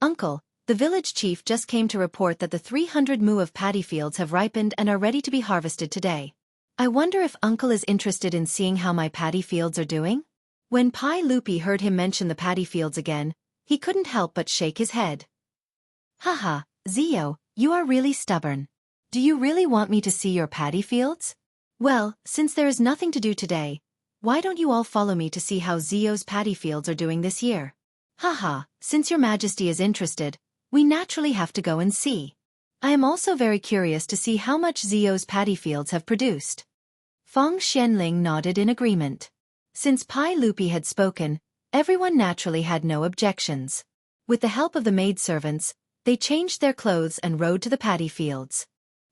Uncle, the village chief just came to report that the 300 mu of paddy fields have ripened and are ready to be harvested today. I wonder if Uncle is interested in seeing how my paddy fields are doing? When Pai Lupi heard him mention the paddy fields again, he couldn't help but shake his head. Haha, Zio, you are really stubborn. Do you really want me to see your paddy fields? Well, since there is nothing to do today, why don't you all follow me to see how Zio's paddy fields are doing this year? Haha, since your majesty is interested, we naturally have to go and see. I am also very curious to see how much Zio's paddy fields have produced. Feng Xianling nodded in agreement. Since Pai Lupi had spoken, everyone naturally had no objections. With the help of the maidservants, they changed their clothes and rode to the paddy fields.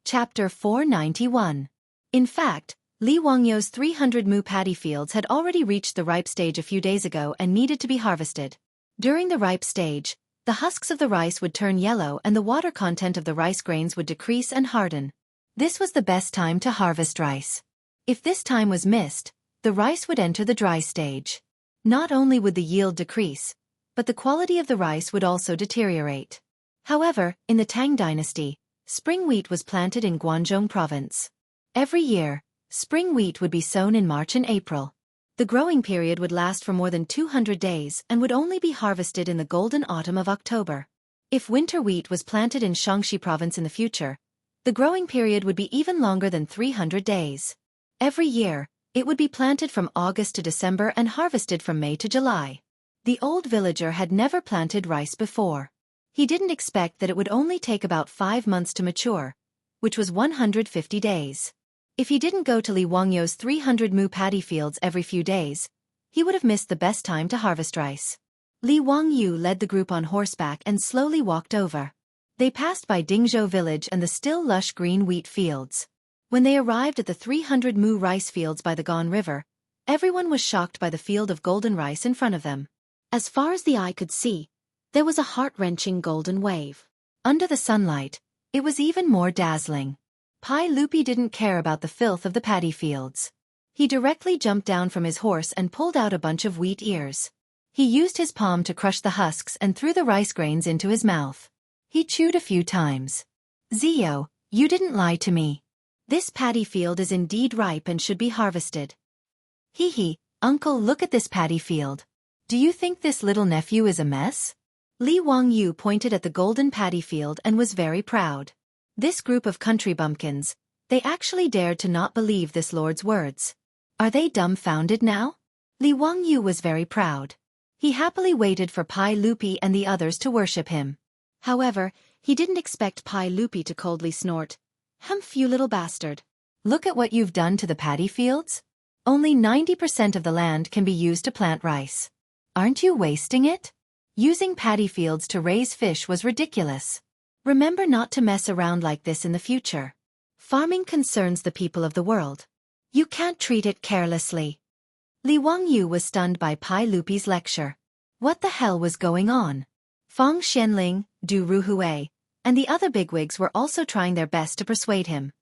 Chapter 491. In fact, Li Wangyu's 300 mu paddy fields had already reached the ripe stage a few days ago and needed to be harvested. During the ripe stage, the husks of the rice would turn yellow and the water content of the rice grains would decrease and harden. This was the best time to harvest rice. If this time was missed, the rice would enter the dry stage. Not only would the yield decrease, but the quality of the rice would also deteriorate. However, in the Tang dynasty, spring wheat was planted in Guangzhou province. Every year, spring wheat would be sown in March and April. The growing period would last for more than 200 days and would only be harvested in the golden autumn of October. If winter wheat was planted in Shaanxi province in the future, the growing period would be even longer than 300 days. Every year, it would be planted from August to December and harvested from May to July. The old villager had never planted rice before. He didn't expect that it would only take about 5 months to mature, which was 150 days. If he didn't go to Li Wangyu's 300 mu paddy fields every few days, he would have missed the best time to harvest rice. Li Wangyu led the group on horseback and slowly walked over. They passed by Dingzhou village and the still lush green wheat fields. When they arrived at the 300 mu rice fields by the Gan River, everyone was shocked by the field of golden rice in front of them. As far as the eye could see, there was a heart-wrenching golden wave. Under the sunlight, it was even more dazzling. Pai Lupi didn't care about the filth of the paddy fields. He directly jumped down from his horse and pulled out a bunch of wheat ears. He used his palm to crush the husks and threw the rice grains into his mouth. He chewed a few times. Zio, you didn't lie to me. This paddy field is indeed ripe and should be harvested. Hee hee, uncle, look at this paddy field. Do you think this little nephew is a mess? Li Wangyu pointed at the golden paddy field and was very proud. This group of country bumpkins, they actually dared to not believe this lord's words. Are they dumbfounded now? Li Wangyu was very proud. He happily waited for Pai Lupi and the others to worship him. However, he didn't expect Pai Lupi to coldly snort, "Humph, you little bastard. Look at what you've done to the paddy fields. Only 90% of the land can be used to plant rice. Aren't you wasting it? Using paddy fields to raise fish was ridiculous. Remember not to mess around like this in the future. Farming concerns the people of the world. You can't treat it carelessly." Li Wangyu was stunned by Pai Lupi's lecture. What the hell was going on? Fang Xianling, Du Ruhui, and the other bigwigs were also trying their best to persuade him.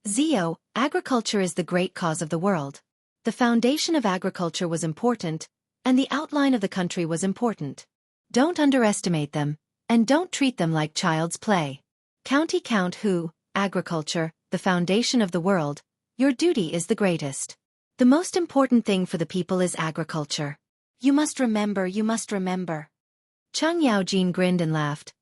Zio, agriculture is the great cause of the world. The foundation of agriculture was important, and the outline of the country was important. Don't underestimate them, and don't treat them like child's play. County count who, agriculture, the foundation of the world, your duty is the greatest. The most important thing for the people is agriculture. You must remember, you must remember. Cheng Yaojin grinned and laughed.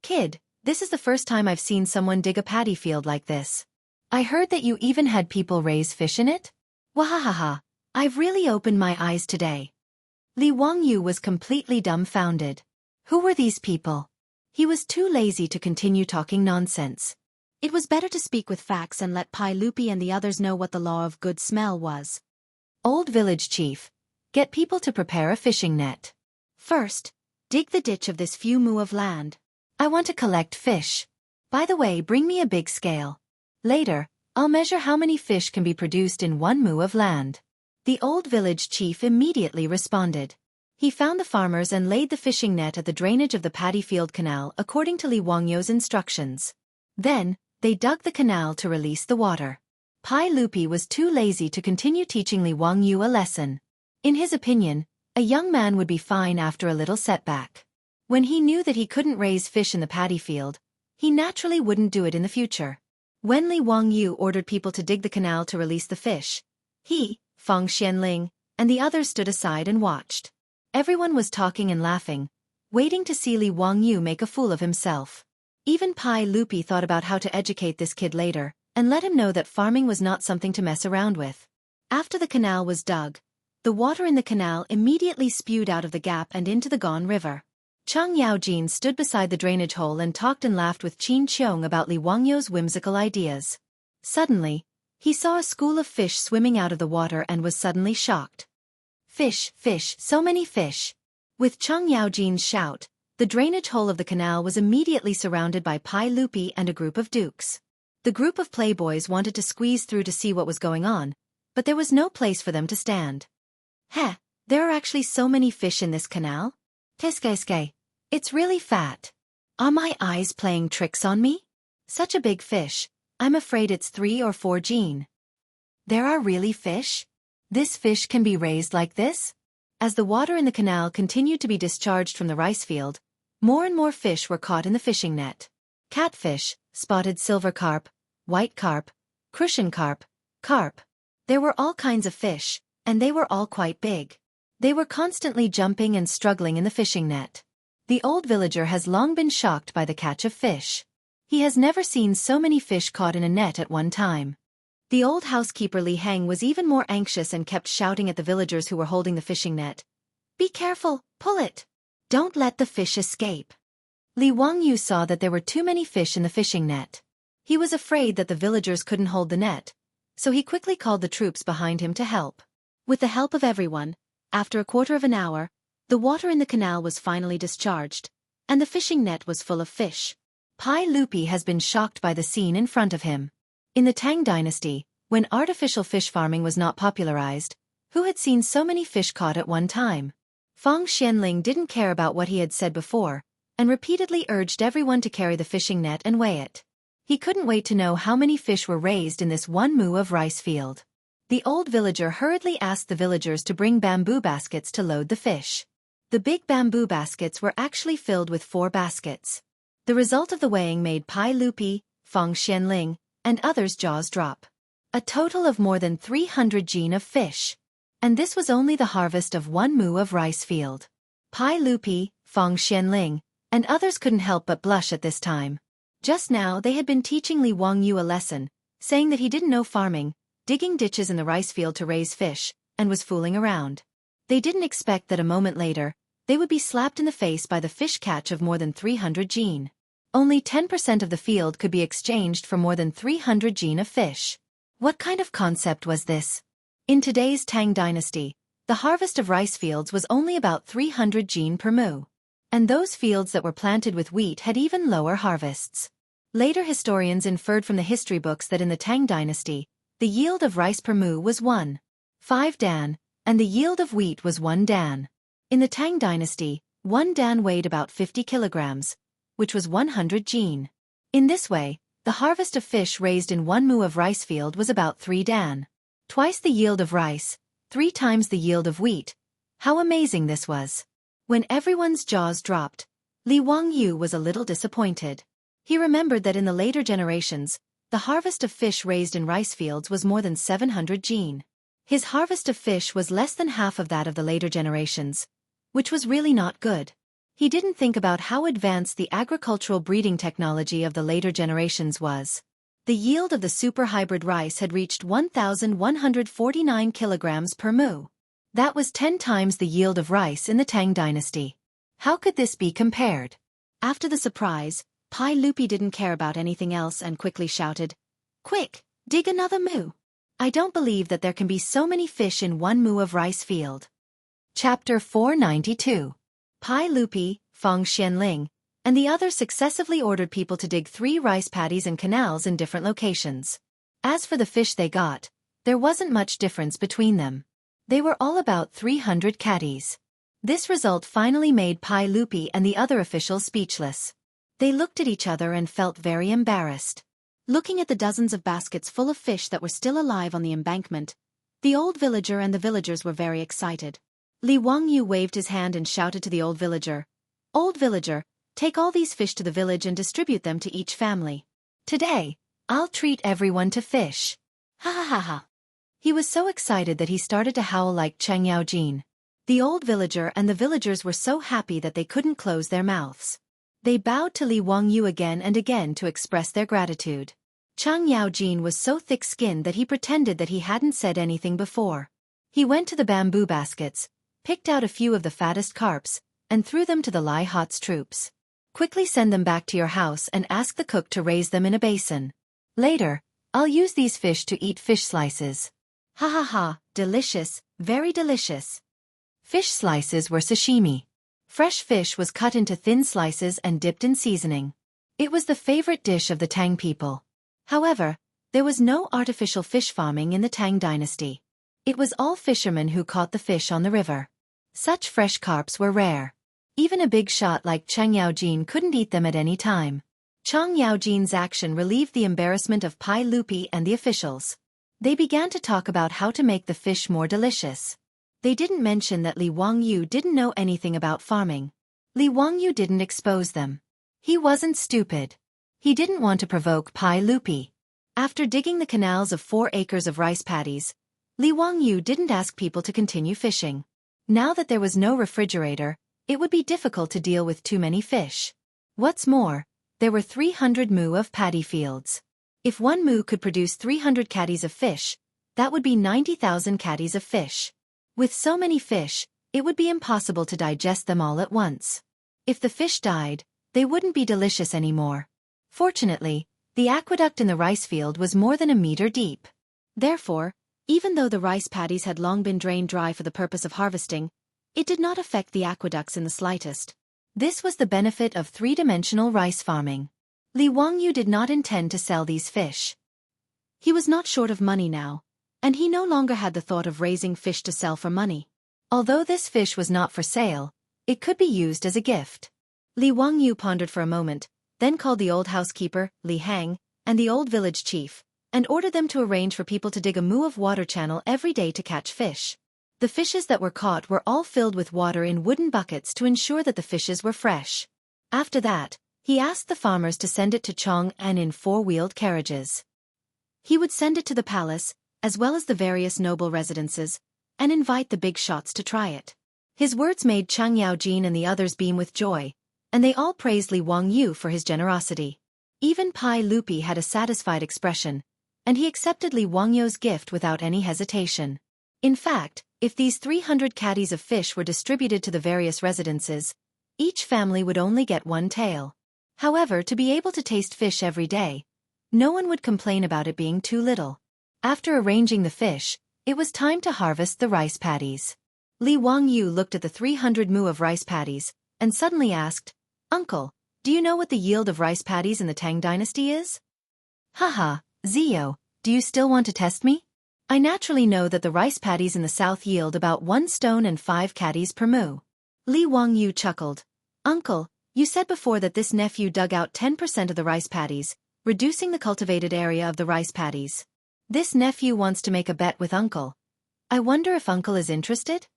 Kid, this is the first time I've seen someone dig a paddy field like this. I heard that you even had people raise fish in it? Wahahaha, I've really opened my eyes today. Li Wangyu was completely dumbfounded. Who were these people? He was too lazy to continue talking nonsense. It was better to speak with facts and let Pai Lupi and the others know what the law of good smell was. Old village chief, get people to prepare a fishing net. First, dig the ditch of this few mu of land. I want to collect fish. By the way, bring me a big scale. Later, I'll measure how many fish can be produced in 1 mu of land. The old village chief immediately responded. He found the farmers and laid the fishing net at the drainage of the paddy field canal according to Li Wangyu's instructions. Then, they dug the canal to release the water. Pai Lupi was too lazy to continue teaching Li Wangyu a lesson. In his opinion, a young man would be fine after a little setback. When he knew that he couldn't raise fish in the paddy field, he naturally wouldn't do it in the future. When Li Wangyu ordered people to dig the canal to release the fish, he, Fang Xianling, and the others stood aside and watched. Everyone was talking and laughing, waiting to see Li Wangyu make a fool of himself. Even Pai Lupi thought about how to educate this kid later, and let him know that farming was not something to mess around with. After the canal was dug, the water in the canal immediately spewed out of the gap and into the Gone River. Cheng Yaojin stood beside the drainage hole and talked and laughed with Qin Qiong about Li Wangyu's whimsical ideas. Suddenly, he saw a school of fish swimming out of the water and was suddenly shocked. Fish, fish, so many fish. With Cheng Yaojin's shout, the drainage hole of the canal was immediately surrounded by Pai Lupi and a group of dukes. The group of playboys wanted to squeeze through to see what was going on, but there was no place for them to stand. Heh, there are actually so many fish in this canal? Teskeske. It's really fat. Are my eyes playing tricks on me? Such a big fish, I'm afraid it's 3 or 4 gene. There are really fish? This fish can be raised like this? As the water in the canal continued to be discharged from the rice field, more and more fish were caught in the fishing net. Catfish, spotted silver carp, white carp, crucian carp, carp. There were all kinds of fish, and they were all quite big. They were constantly jumping and struggling in the fishing net. The old villager has long been shocked by the catch of fish. He has never seen so many fish caught in a net at one time. The old housekeeper Li Heng was even more anxious and kept shouting at the villagers who were holding the fishing net. Be careful, pull it. Don't let the fish escape. Li Wangyu saw that there were too many fish in the fishing net. He was afraid that the villagers couldn't hold the net, so he quickly called the troops behind him to help. With the help of everyone, after a quarter of an hour, the water in the canal was finally discharged, and the fishing net was full of fish. Pai Lupi has been shocked by the scene in front of him. In the Tang dynasty, when artificial fish farming was not popularized, who had seen so many fish caught at one time? Fang Xianling didn't care about what he had said before, and repeatedly urged everyone to carry the fishing net and weigh it. He couldn't wait to know how many fish were raised in this 1 mu of rice field. The old villager hurriedly asked the villagers to bring bamboo baskets to load the fish. The big bamboo baskets were actually filled with 4 baskets. The result of the weighing made Pai Lupi, Feng Xianling, and others' jaws drop. A total of more than 300 jin of fish. And this was only the harvest of 1 mu of rice field. Pai Lupi, Feng Xianling, and others couldn't help but blush at this time. Just now they had been teaching Li Wangyu a lesson, saying that he didn't know farming, digging ditches in the rice field to raise fish, and was fooling around. They didn't expect that a moment later, they would be slapped in the face by the fish catch of more than 300 jin. Only 10% of the field could be exchanged for more than 300 jin of fish. What kind of concept was this? In today's Tang dynasty, the harvest of rice fields was only about 300 jin per mu. And those fields that were planted with wheat had even lower harvests. Later historians inferred from the history books that in the Tang dynasty, the yield of rice per mu was 1.5 dan, and the yield of wheat was 1 dan. In the Tang dynasty, 1 dan weighed about 50 kilograms, which was 100 jin. In this way, the harvest of fish raised in 1 mu of rice field was about 3 dan. Twice the yield of rice, 3 times the yield of wheat. How amazing this was. When everyone's jaws dropped, Li Wangyu was a little disappointed. He remembered that in the later generations, the harvest of fish raised in rice fields was more than 700 jin. His harvest of fish was less than half of that of the later generations, which was really not good. He didn't think about how advanced the agricultural breeding technology of the later generations was. The yield of the super hybrid rice had reached 1,149 kilograms per mu. That was 10 times the yield of rice in the Tang dynasty. How could this be compared? After the surprise, Pai Lupi didn't care about anything else and quickly shouted, "Quick, dig another mu! I don't believe that there can be so many fish in 1 mu of rice field." Chapter 492. Pai Lupi, Feng Xianling, and the others successively ordered people to dig 3 rice paddies and canals in different locations. As for the fish they got, there wasn't much difference between them. They were all about 300 catties. This result finally made Pai Lupi and the other officials speechless. They looked at each other and felt very embarrassed. Looking at the dozens of baskets full of fish that were still alive on the embankment, the old villager and the villagers were very excited. Li Wangyu waved his hand and shouted to the old villager, "Old villager, take all these fish to the village and distribute them to each family. Today, I'll treat everyone to fish." Ha ha ha ha. He was so excited that he started to howl like Cheng Yaojin. The old villager and the villagers were so happy that they couldn't close their mouths. They bowed to Li Wangyu again and again to express their gratitude. Cheng Yaojin was so thick-skinned that he pretended that he hadn't said anything before. He went to the bamboo baskets, picked out a few of the fattest carps, and threw them to the Lai Hot's troops. "Quickly send them back to your house and ask the cook to raise them in a basin. Later, I'll use these fish to eat fish slices." Ha ha ha, delicious, very delicious. Fish slices were sashimi. Fresh fish was cut into thin slices and dipped in seasoning. It was the favorite dish of the Tang people. However, there was no artificial fish farming in the Tang dynasty. It was all fishermen who caught the fish on the river. Such fresh carps were rare. Even a big shot like Cheng Yaojin couldn't eat them at any time. Cheng Yaojin's action relieved the embarrassment of Pai Lupi and the officials. They began to talk about how to make the fish more delicious. They didn't mention that Li Wangyu didn't know anything about farming. Li Wangyu didn't expose them. He wasn't stupid. He didn't want to provoke Pai Lupi. After digging the canals of 4 acres of rice paddies, Li Wangyu didn't ask people to continue fishing. Now that there was no refrigerator, it would be difficult to deal with too many fish. What's more, there were 300 mu of paddy fields. If 1 mu could produce 300 catties of fish, that would be 90,000 catties of fish. With so many fish, it would be impossible to digest them all at once. If the fish died, they wouldn't be delicious anymore. Fortunately, the aqueduct in the rice field was more than a meter deep. Therefore, even though the rice paddies had long been drained dry for the purpose of harvesting, it did not affect the aqueducts in the slightest. This was the benefit of 3-dimensional rice farming. Li Wangyu did not intend to sell these fish. He was not short of money now, and he no longer had the thought of raising fish to sell for money. Although this fish was not for sale, it could be used as a gift. Li Wangyu pondered for a moment, then called the old housekeeper, Li Hang, and the old village chief, and ordered them to arrange for people to dig a mu of water channel every day to catch fish. The fishes that were caught were all filled with water in wooden buckets to ensure that the fishes were fresh. After that, He asked the farmers to send it to Chang'an in four-wheeled carriages. He would send it to the palace, as well as the various noble residences, and invite the big shots to try it. His words made Chang Yaojin and the others beam with joy, and they all praised Li Wangyu for his generosity. Even Pai Lupi had a satisfied expression, and he accepted Li Wangyu's gift without any hesitation. In fact, if these 300 caddies of fish were distributed to the various residences, each family would only get one tael. However, to be able to taste fish every day, no one would complain about it being too little. After arranging the fish, it was time to harvest the rice paddies. Li Wangyu looked at the 300 mu of rice paddies, and suddenly asked, "Uncle, do you know what the yield of rice paddies in the Tang dynasty is?" "Haha, Zio, do you still want to test me? I naturally know that the rice paddies in the south yield about 1 stone and 5 caddies per mu." Li Wangyu chuckled. "Uncle, you said before that this nephew dug out 10% of the rice paddies, reducing the cultivated area of the rice paddies. This nephew wants to make a bet with Uncle. I wonder if Uncle is interested?"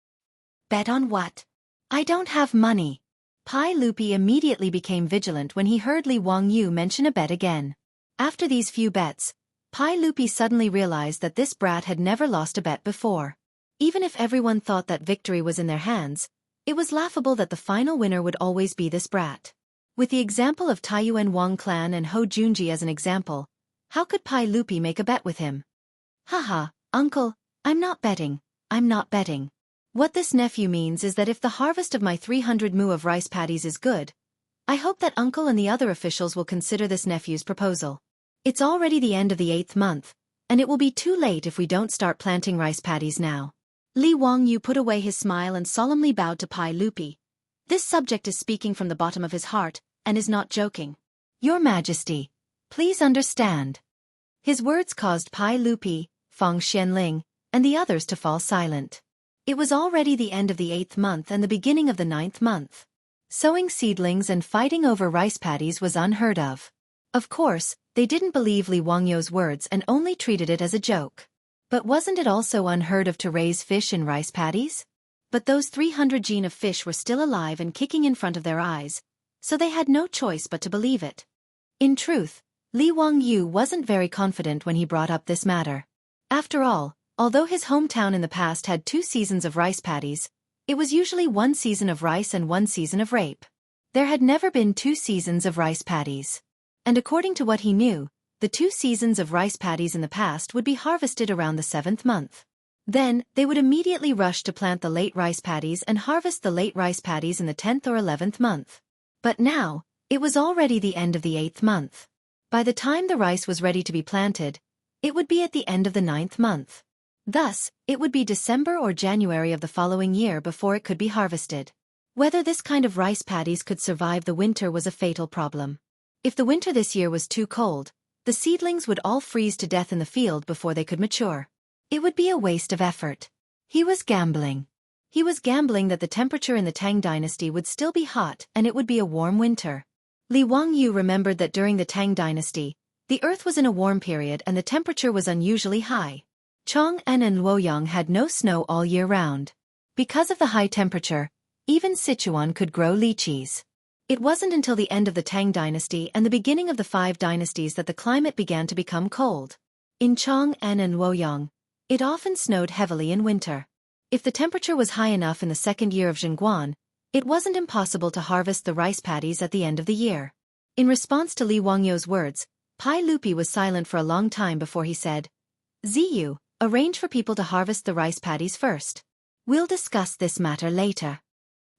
"Bet on what? I don't have money." Pai Lupi immediately became vigilant when he heard Li Wangyu mention a bet again. After these few bets, Pai Lupi suddenly realized that this brat had never lost a bet before. Even if everyone thought that victory was in their hands, it was laughable that the final winner would always be this brat. With the example of Taiyuan Wang clan and Ho Junji as an example, how could Pai Lupi make a bet with him? "Haha, Uncle, I'm not betting. What this nephew means is that if the harvest of my 300 mu of rice paddies is good, I hope that Uncle and the other officials will consider this nephew's proposal. It's already the end of the 8th month, and it will be too late if we don't start planting rice paddies now." Li Wangyu put away his smile and solemnly bowed to Pai Lupi. This subject is speaking from the bottom of his heart, and is not joking. "Your Majesty, please understand." His words caused Pai Lupi, Feng Xianling, and the others to fall silent. It was already the end of the 8th month and the beginning of the 9th month. Sowing seedlings and fighting over rice paddies was unheard of. Of course, they didn't believe Li Wangyu's words and only treated it as a joke. But wasn't it also unheard of to raise fish in rice paddies? But those 300 gene of fish were still alive and kicking in front of their eyes, so they had no choice but to believe it. In truth, Li Wangyu wasn't very confident when he brought up this matter. After all, although his hometown in the past had 2 seasons of rice paddies, it was usually 1 season of rice and 1 season of rape. There had never been 2 seasons of rice paddies. And according to what he knew, the 2 seasons of rice paddies in the past would be harvested around the 7th month. Then, they would immediately rush to plant the late rice paddies and harvest the late rice paddies in the 10th or 11th month. But now, it was already the end of the 8th month. By the time the rice was ready to be planted, it would be at the end of the 9th month. Thus, it would be December or January of the following year before it could be harvested. Whether this kind of rice paddies could survive the winter was a fatal problem. If the winter this year was too cold, the seedlings would all freeze to death in the field before they could mature. It would be a waste of effort. He was gambling. He was gambling that the temperature in the Tang dynasty would still be hot and it would be a warm winter. Li Wangyu remembered that during the Tang dynasty, the earth was in a warm period and the temperature was unusually high. Chang'an and Luoyang had no snow all year round. Because of the high temperature, even Sichuan could grow lychees. It wasn't until the end of the Tang dynasty and the beginning of the 5 dynasties that the climate began to become cold. In Chang'an and Luoyang, it often snowed heavily in winter. If the temperature was high enough in the 2nd year of Zhengguan, it wasn't impossible to harvest the rice paddies at the end of the year. In response to Li Wangyu's words, Pai Lupi was silent for a long time before he said, "Ziyu, arrange for people to harvest the rice paddies first. We'll discuss this matter later."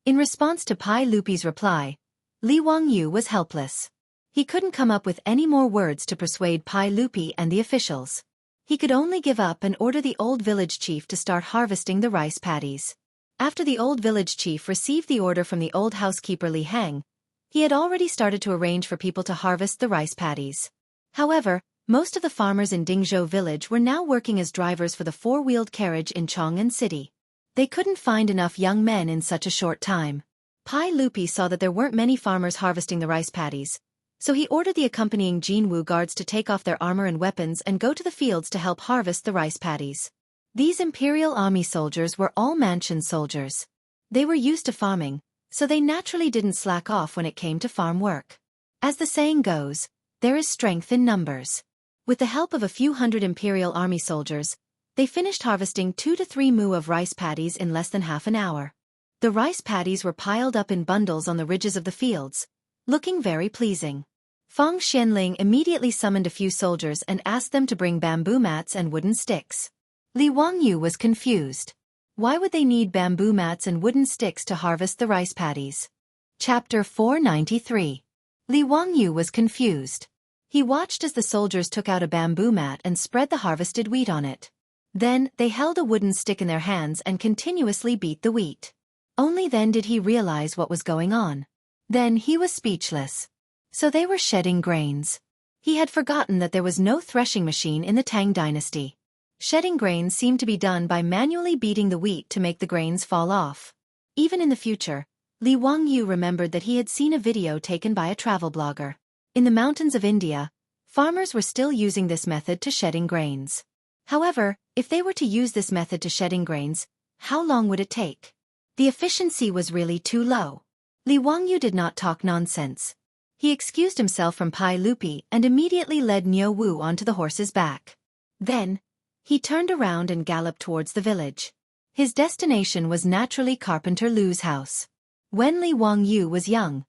In response to Pai Lupi's reply, Li Wangyu was helpless. He couldn't come up with any more words to persuade Pai Lupi and the officials. He could only give up and order the old village chief to start harvesting the rice paddies. After the old village chief received the order from the old housekeeper Li Heng, he had already started to arrange for people to harvest the rice paddies. However, most of the farmers in Dingzhou village were now working as drivers for the 4-wheeled carriage in Chang'an City. They couldn't find enough young men in such a short time. Pai Lupi saw that there weren't many farmers harvesting the rice paddies, so he ordered the accompanying Jinwu guards to take off their armor and weapons and go to the fields to help harvest the rice paddies. These Imperial Army soldiers were all mansion soldiers. They were used to farming, so they naturally didn't slack off when it came to farm work. As the saying goes, there is strength in numbers. With the help of a few hundred Imperial Army soldiers, they finished harvesting 2 to 3 mu of rice paddies in less than half an hour. The rice paddies were piled up in bundles on the ridges of the fields, looking very pleasing. Feng Xianling immediately summoned a few soldiers and asked them to bring bamboo mats and wooden sticks. Li Wangyu was confused. Why would they need bamboo mats and wooden sticks to harvest the rice paddies? Chapter 493. Li Wangyu was confused. He watched as the soldiers took out a bamboo mat and spread the harvested wheat on it. Then, they held a wooden stick in their hands and continuously beat the wheat. Only then did he realize what was going on. Then he was speechless. So they were shedding grains. He had forgotten that there was no threshing machine in the Tang dynasty. Shedding grains seemed to be done by manually beating the wheat to make the grains fall off. Even in the future, Li Wangyu remembered that he had seen a video taken by a travel blogger. In the mountains of India, farmers were still using this method to shedding grains. However, if they were to use this method to shedding grains, how long would it take? The efficiency was really too low. Li Wangyu did not talk nonsense. He excused himself from Pai Lupi and immediately led Niu Wu onto the horse's back. Then, he turned around and galloped towards the village. His destination was naturally Carpenter Lu's house. When Li Wangyu was young,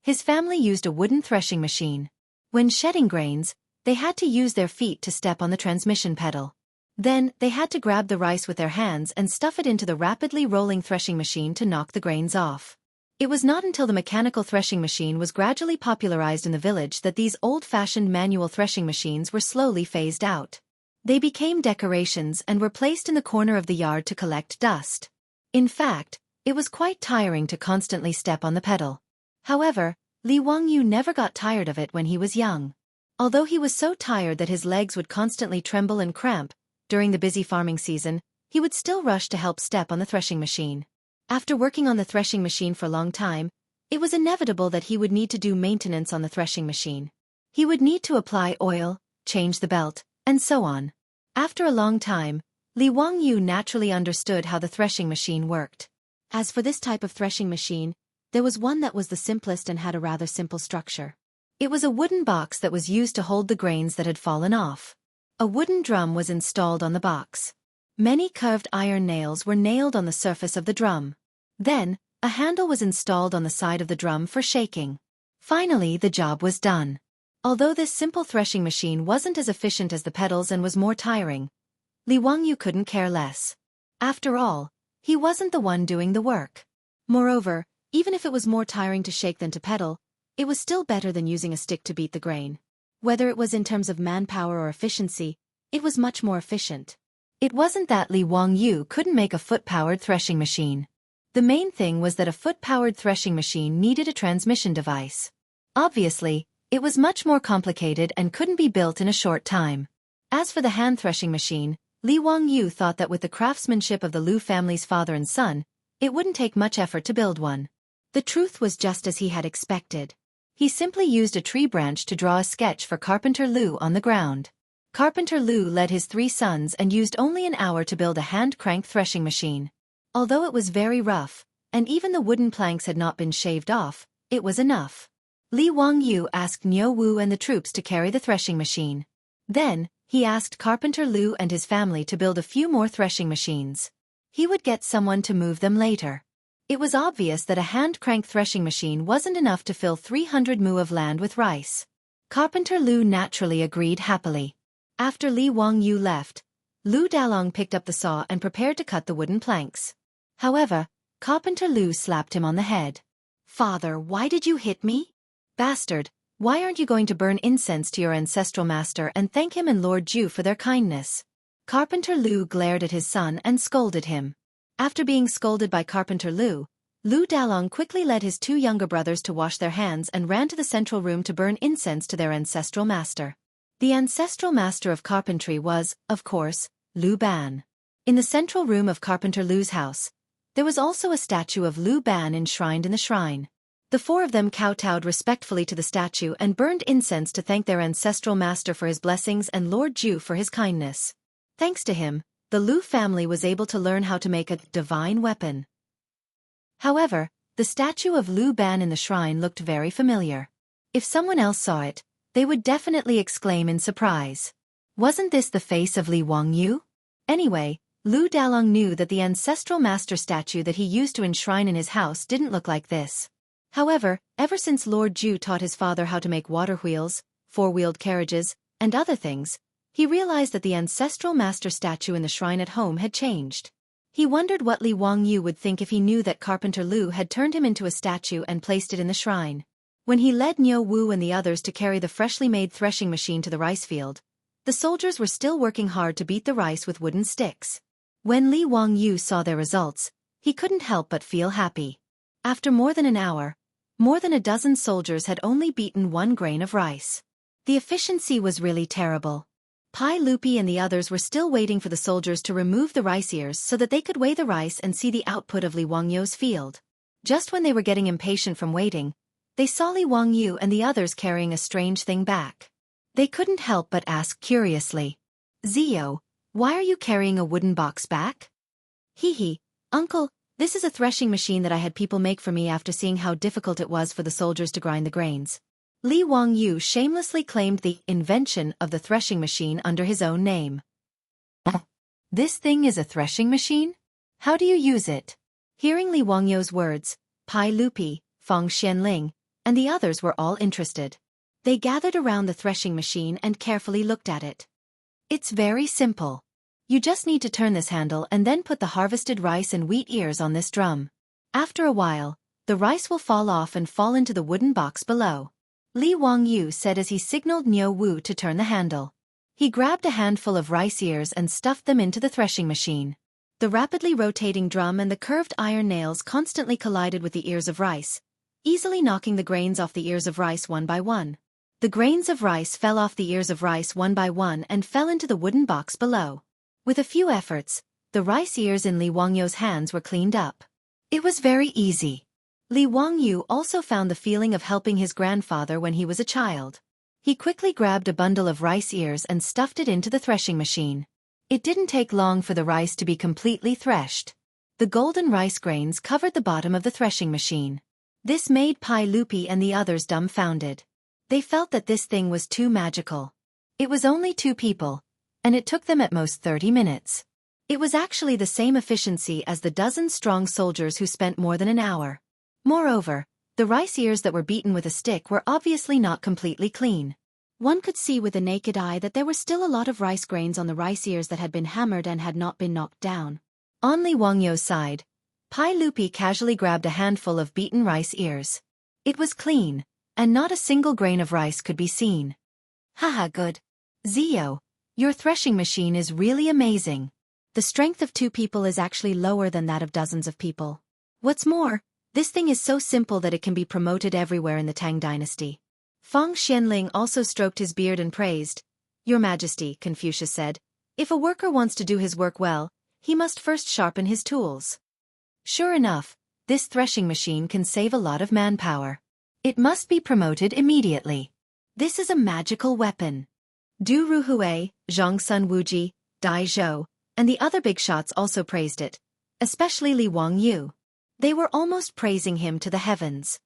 his family used a wooden threshing machine. When shedding grains, they had to use their feet to step on the transmission pedal. Then, they had to grab the rice with their hands and stuff it into the rapidly rolling threshing machine to knock the grains off. It was not until the mechanical threshing machine was gradually popularized in the village that these old-fashioned manual threshing machines were slowly phased out. They became decorations and were placed in the corner of the yard to collect dust. In fact, it was quite tiring to constantly step on the pedal. However, Li Wangyu never got tired of it when he was young. Although he was so tired that his legs would constantly tremble and cramp, during the busy farming season, he would still rush to help step on the threshing machine. After working on the threshing machine for a long time, it was inevitable that he would need to do maintenance on the threshing machine. He would need to apply oil, change the belt, and so on. After a long time, Li Wangyu naturally understood how the threshing machine worked. As for this type of threshing machine, there was one that was the simplest and had a rather simple structure. It was a wooden box that was used to hold the grains that had fallen off. A wooden drum was installed on the box. Many curved iron nails were nailed on the surface of the drum. Then, a handle was installed on the side of the drum for shaking. Finally, the job was done. Although this simple threshing machine wasn't as efficient as the pedals and was more tiring, Li Wangyu couldn't care less. After all, he wasn't the one doing the work. Moreover, even if it was more tiring to shake than to pedal, it was still better than using a stick to beat the grain. Whether it was in terms of manpower or efficiency, it was much more efficient. It wasn't that Li Wangyu couldn't make a foot-powered threshing machine. The main thing was that a foot-powered threshing machine needed a transmission device. Obviously, it was much more complicated and couldn't be built in a short time. As for the hand threshing machine, Li Wangyu thought that with the craftsmanship of the Lu family's father and son, it wouldn't take much effort to build one. The truth was just as he had expected. He simply used a tree branch to draw a sketch for Carpenter Lu on the ground. Carpenter Lu led his 3 sons and used only an hour to build a hand-crank threshing machine. Although it was very rough, and even the wooden planks had not been shaved off, it was enough. Li Wangyu asked Niu Wu and the troops to carry the threshing machine. Then, he asked Carpenter Lu and his family to build a few more threshing machines. He would get someone to move them later. It was obvious that a hand-crank threshing machine wasn't enough to fill 300 mu of land with rice. Carpenter Lu naturally agreed happily. After Li Wangyu left, Lu Dalong picked up the saw and prepared to cut the wooden planks. However, Carpenter Lu slapped him on the head. "Father, why did you hit me? Bastard, why aren't you going to burn incense to your ancestral master and thank him and Lord Ju for their kindness?" Carpenter Lu glared at his son and scolded him. After being scolded by Carpenter Lu, Lu Dalong quickly led his 2 younger brothers to wash their hands and ran to the central room to burn incense to their ancestral master. The ancestral master of carpentry was, of course, Lu Ban. In the central room of Carpenter Lu's house, there was also a statue of Lu Ban enshrined in the shrine. The 4 of them kowtowed respectfully to the statue and burned incense to thank their ancestral master for his blessings and Lord Ju for his kindness. Thanks to him, the Lu family was able to learn how to make a divine weapon. However, the statue of Lu Ban in the shrine looked very familiar. If someone else saw it, they would definitely exclaim in surprise. Wasn't this the face of Li Wangyu? Anyway, Lu Dalong knew that the ancestral master statue that he used to enshrine in his house didn't look like this. However, ever since Lord Ju taught his father how to make water wheels, four-wheeled carriages, and other things, he realized that the ancestral master statue in the shrine at home had changed. He wondered what Li Wangyu would think if he knew that Carpenter Lu had turned him into a statue and placed it in the shrine. When he led Niu Wu and the others to carry the freshly made threshing machine to the rice field, the soldiers were still working hard to beat the rice with wooden sticks. When Li Wangyu saw their results, he couldn't help but feel happy. After more than an hour, more than a dozen soldiers had only beaten 1 grain of rice. The efficiency was really terrible. Pai Lupi and the others were still waiting for the soldiers to remove the rice ears so that they could weigh the rice and see the output of Li Wangyu's field. Just when they were getting impatient from waiting, they saw Li Wangyu and the others carrying a strange thing back. They couldn't help but ask curiously, "Zio, why are you carrying a wooden box back?" "Hee, uncle, this is a threshing machine that I had people make for me after seeing how difficult it was for the soldiers to grind the grains." Li Wangyu shamelessly claimed the invention of the threshing machine under his own name. "This thing is a threshing machine? How do you use it?" Hearing Li Wangyu's words, Pai Lupi, Feng Xianling, and the others were all interested. They gathered around the threshing machine and carefully looked at it. "It's very simple. You just need to turn this handle and then put the harvested rice and wheat ears on this drum. After a while, the rice will fall off and fall into the wooden box below," Li Wangyu said as he signaled Niu Wu to turn the handle. He grabbed a handful of rice ears and stuffed them into the threshing machine. The rapidly rotating drum and the curved iron nails constantly collided with the ears of rice, easily knocking the grains off the ears of rice one by one. The grains of rice fell off the ears of rice one by one and fell into the wooden box below. With a few efforts, the rice ears in Li Wangyu's hands were cleaned up. It was very easy. Li Wangyu also found the feeling of helping his grandfather when he was a child. He quickly grabbed a bundle of rice ears and stuffed it into the threshing machine. It didn't take long for the rice to be completely threshed. The golden rice grains covered the bottom of the threshing machine. This made Pai Lupi and the others dumbfounded. They felt that this thing was too magical. It was only 2 people, and it took them at most 30 minutes. It was actually the same efficiency as the dozen-strong soldiers who spent more than an hour. Moreover, the rice ears that were beaten with a stick were obviously not completely clean. One could see with the naked eye that there were still a lot of rice grains on the rice ears that had been hammered and had not been knocked down. On Li Wangyu's side, Pai Lupi casually grabbed a handful of beaten rice ears. It was clean, and not a single grain of rice could be seen. "Haha, good. Zio, your threshing machine is really amazing. The strength of 2 people is actually lower than that of dozens of people. What's more, this thing is so simple that it can be promoted everywhere in the Tang dynasty." Feng Xianling also stroked his beard and praised. "Your Majesty," Confucius said, "if a worker wants to do his work well, he must first sharpen his tools." Sure enough, this threshing machine can save a lot of manpower. It must be promoted immediately. This is a magical weapon. Du Ruhui, Zhang Sun Wuji, Dai Zhou, and the other big shots also praised it, especially Li Wangyu. They were almost praising him to the heavens.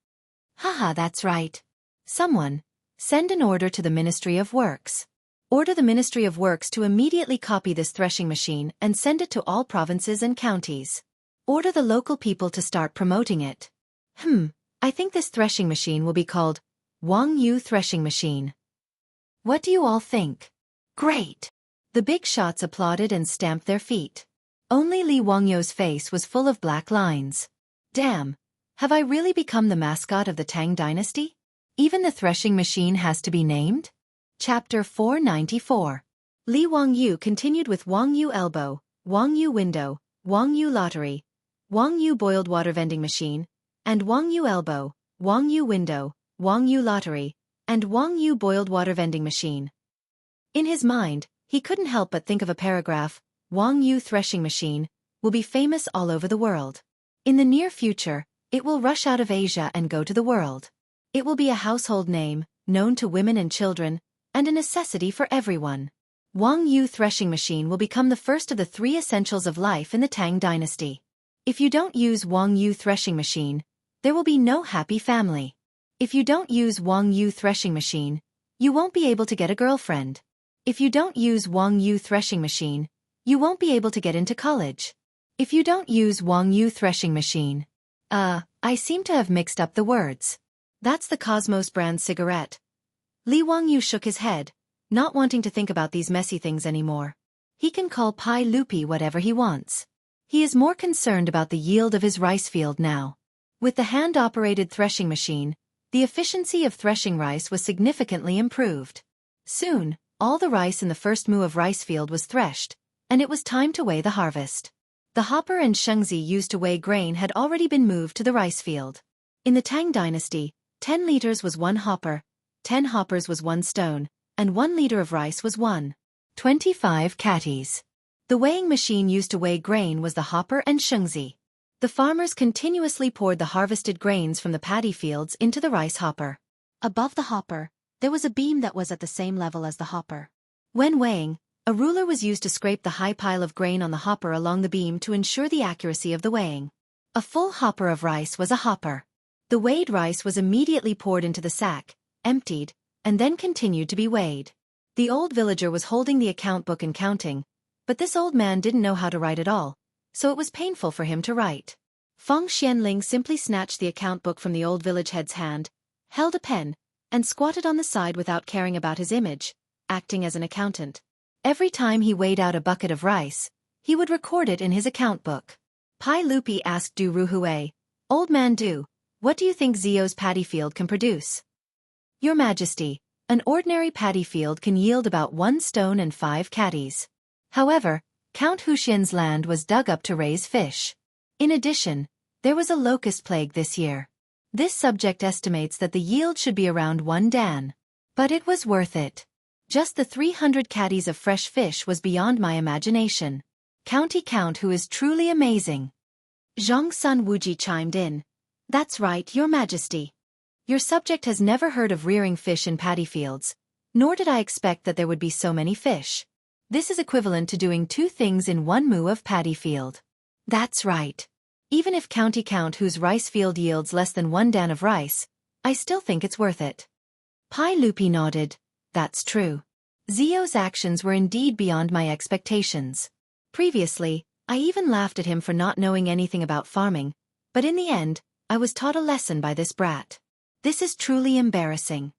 "Haha, that's right. Someone, send an order to the Ministry of Works. Order the Ministry of Works to immediately copy this threshing machine and send it to all provinces and counties. Order the local people to start promoting it. I think this threshing machine will be called Wangyu Threshing Machine. What do you all think?" "Great!" The big shots applauded and stamped their feet. Only Li Wangyu's face was full of black lines. Damn, have I really become the mascot of the Tang dynasty? Even the threshing machine has to be named? Chapter 494. Li Wangyu continued with Wangyu Elbow, Wangyu Window, Wangyu Lottery, Wangyu Boiled Water Vending Machine, and Wangyu Elbow, Wangyu Window, Wangyu Lottery, and Wangyu Boiled Water Vending Machine. In his mind, he couldn't help but think of a paragraph, Wangyu Threshing Machine, will be famous all over the world. In the near future, it will rush out of Asia and go to the world. It will be a household name, known to women and children, and a necessity for everyone. Wangyu Threshing Machine will become the first of the 3 essentials of life in the Tang dynasty. If you don't use Wangyu Threshing Machine, there will be no happy family. If you don't use Wang Yu threshing machine, you won't be able to get a girlfriend. If you don't use Wang Yu threshing machine, you won't be able to get into college. If you don't use Wang Yu threshing machine. I seem to have mixed up the words. That's the Cosmos brand cigarette. Li Wangyu shook his head, not wanting to think about these messy things anymore. He can call Pai Lupi whatever he wants. He is more concerned about the yield of his rice field now. With the hand-operated threshing machine, the efficiency of threshing rice was significantly improved. Soon, all the rice in the first mu of rice field was threshed, and it was time to weigh the harvest. The hopper and shengzi used to weigh grain had already been moved to the rice field. In the Tang dynasty, 10 liters was 1 hopper, 10 hoppers was 1 stone, and 1 liter of rice was 1.25 catties. The weighing machine used to weigh grain was the hopper and shengzi. The farmers continuously poured the harvested grains from the paddy fields into the rice hopper. Above the hopper, there was a beam that was at the same level as the hopper. When weighing, a ruler was used to scrape the high pile of grain on the hopper along the beam to ensure the accuracy of the weighing. A full hopper of rice was a hopper. The weighed rice was immediately poured into the sack, emptied, and then continued to be weighed. The old villager was holding the account book and counting, but this old man didn't know how to write at all, so it was painful for him to write. Feng Xianling simply snatched the account book from the old village head's hand, held a pen, and squatted on the side without caring about his image, acting as an accountant. Every time he weighed out a bucket of rice, he would record it in his account book. Pai Lupi asked Du Ruhui, "Old man Du, what do you think Zio's paddy field can produce?" "Your Majesty, an ordinary paddy field can yield about 1 stone and 5 catties. However, Count Huxian's land was dug up to raise fish. In addition, there was a locust plague this year. This subject estimates that the yield should be around 1 dan. But it was worth it. Just the 300 catties of fresh fish was beyond my imagination. County Count who is truly amazing." Zhang Sun Wuji chimed in. "That's right, Your Majesty. Your subject has never heard of rearing fish in paddy fields, nor did I expect that there would be so many fish. This is equivalent to doing 2 things in 1 mu of paddy field." "That's right. Even if County Count whose rice field yields less than 1 dan of rice, I still think it's worth it." Pai Lupi nodded. "That's true. Zio's actions were indeed beyond my expectations. Previously, I even laughed at him for not knowing anything about farming, but in the end, I was taught a lesson by this brat. This is truly embarrassing."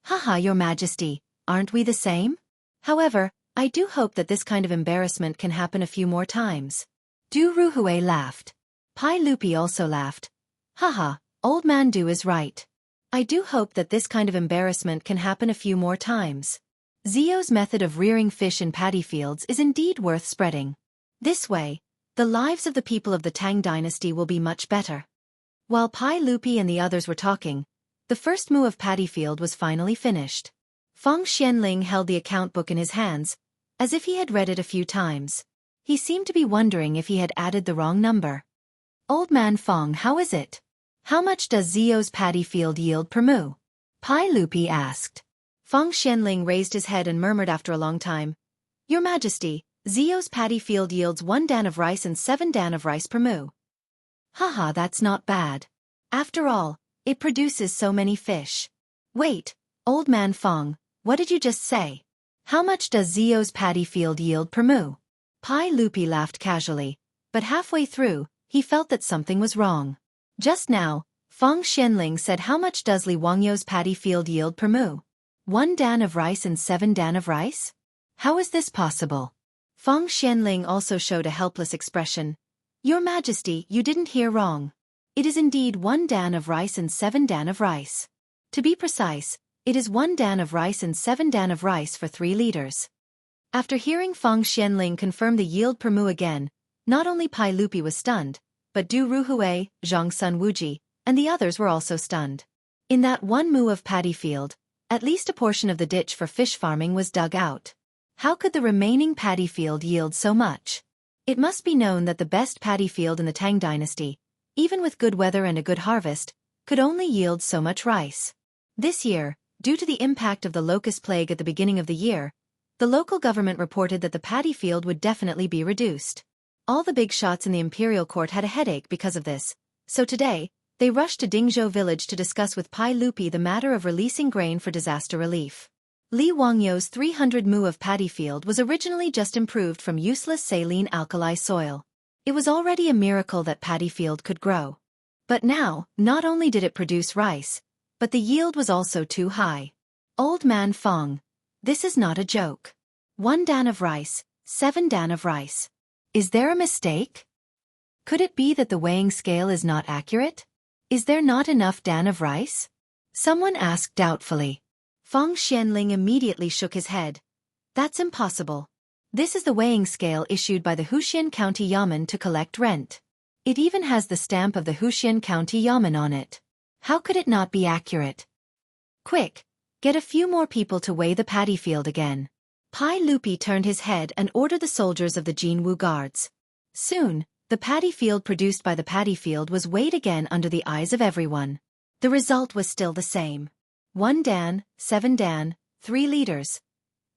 "Haha, Your Majesty, aren't we the same? However, I do hope that this kind of embarrassment can happen a few more times." Du Ruhui laughed. Pai Lupi also laughed. "Haha, old man Du is right. I do hope that this kind of embarrassment can happen a few more times. Zio's method of rearing fish in paddy fields is indeed worth spreading. This way, the lives of the people of the Tang dynasty will be much better." While Pai Lupi and the others were talking, the first mu of paddy field was finally finished. Feng Xianling held the account book in his hands, as if he had read it a few times. He seemed to be wondering if he had added the wrong number. "Old man Feng, how is it? How much does Zio's paddy field yield per mu?" Pai Lupi asked. Feng Xianling raised his head and murmured after a long time, "Your Majesty, Zio's paddy field yields 1 dan of rice and 7 dan of rice per mu." "Haha, that's not bad. After all, it produces so many fish." "Wait, old man Feng, what did you just say? How much does Zio's paddy field yield per mu?" Pai Lupi laughed casually, but halfway through, he felt that something was wrong. Just now, Feng Xianling said how much does Li Wangyou's paddy field yield per mu? 1 dan of rice and 7 dan of rice? How is this possible? Feng Xianling also showed a helpless expression. "Your Majesty, you didn't hear wrong. It is indeed 1 dan of rice and 7 dan of rice. To be precise, it is 1 dan of rice and 7 dan of rice for 3 liters. After hearing Feng Xianling confirm the yield per mu again, not only Pai Lupi was stunned, but Du Ruhui, Zhang Sun Wuji, and the others were also stunned. In that 1 mu of paddy field, at least a portion of the ditch for fish farming was dug out. How could the remaining paddy field yield so much? It must be known that the best paddy field in the Tang dynasty, even with good weather and a good harvest, could only yield so much rice. This year, due to the impact of the locust plague at the beginning of the year, the local government reported that the paddy field would definitely be reduced. All the big shots in the imperial court had a headache because of this, so today, They rushed to Dingzhou village to discuss with Pai Lupi the matter of releasing grain for disaster relief. Li Wangyou's 300 mu of paddy field was originally just improved from useless saline alkali soil. It was already a miracle that paddy field could grow. But now, not only did it produce rice, but the yield was also too high. Old man Fong, this is not a joke. 1 dan of rice, 7 dan of rice. Is there a mistake? Could it be that the weighing scale is not accurate? Is there not enough dan of rice? Someone asked doubtfully. Fong Xianling immediately shook his head. That's impossible. This is the weighing scale issued by the Huxian County Yamen to collect rent. It even has the stamp of the Huxian County Yamen on it. How could it not be accurate? Quick, get a few more people to weigh the paddy field again. Pai Lupi turned his head and ordered the soldiers of the Jinwu guards. Soon, the paddy field produced by the paddy field was weighed again under the eyes of everyone. The result was still the same. 1 dan, 7 dan, 3 liters.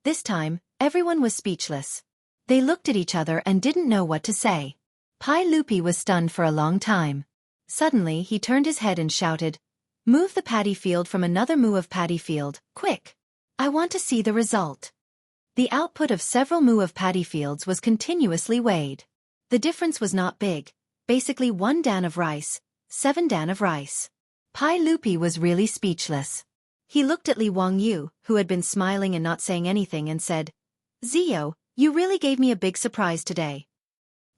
This time, everyone was speechless. They looked at each other and didn't know what to say. Pai Lupi was stunned for a long time. Suddenly he turned his head and shouted, "Move the paddy field from another mu of paddy field, quick! I want to see the result." The output of several mu of paddy fields was continuously weighed. The difference was not big, basically 1 dan of rice, 7 dan of rice. Pai Lupi was really speechless. He looked at Li Wangyu, who had been smiling and not saying anything, and said, "Zio, you really gave me a big surprise today."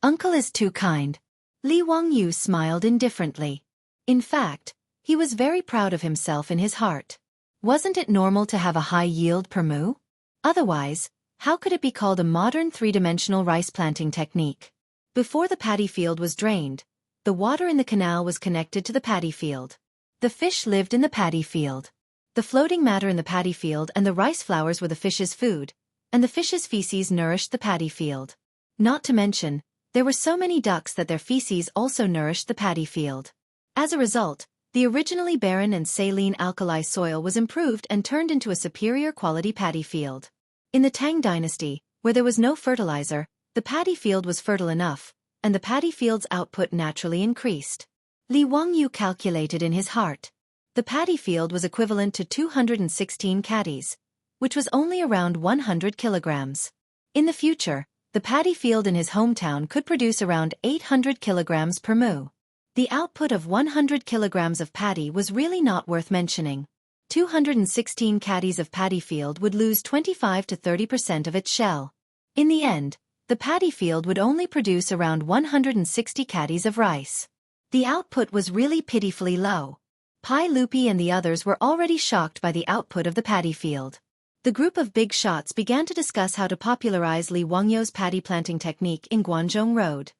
Uncle is too kind. Li Wangyu smiled indifferently. In fact, he was very proud of himself in his heart. Wasn't it normal to have a high yield per mu? Otherwise, how could it be called a modern three-dimensional rice planting technique? Before the paddy field was drained, the water in the canal was connected to the paddy field. The fish lived in the paddy field. The floating matter in the paddy field and the rice flowers were the fish's food, and the fish's feces nourished the paddy field. Not to mention, there were so many ducks that their feces also nourished the paddy field. As a result, the originally barren and saline alkali soil was improved and turned into a superior quality paddy field. In the Tang dynasty, where there was no fertilizer, the paddy field was fertile enough, and the paddy field's output naturally increased. Li Wangyu calculated in his heart. The paddy field was equivalent to 216 caddies, which was only around 100 kilograms. In the future, the paddy field in his hometown could produce around 800 kilograms per mu. The output of 100 kilograms of paddy was really not worth mentioning. 216 caddies of paddy field would lose 25 to 30% of its shell. In the end, the paddy field would only produce around 160 caddies of rice. The output was really pitifully low. Pai Lupi and the others were already shocked by the output of the paddy field. The group of big shots began to discuss how to popularize Li Wangyou's paddy planting technique in Guanzhong Road.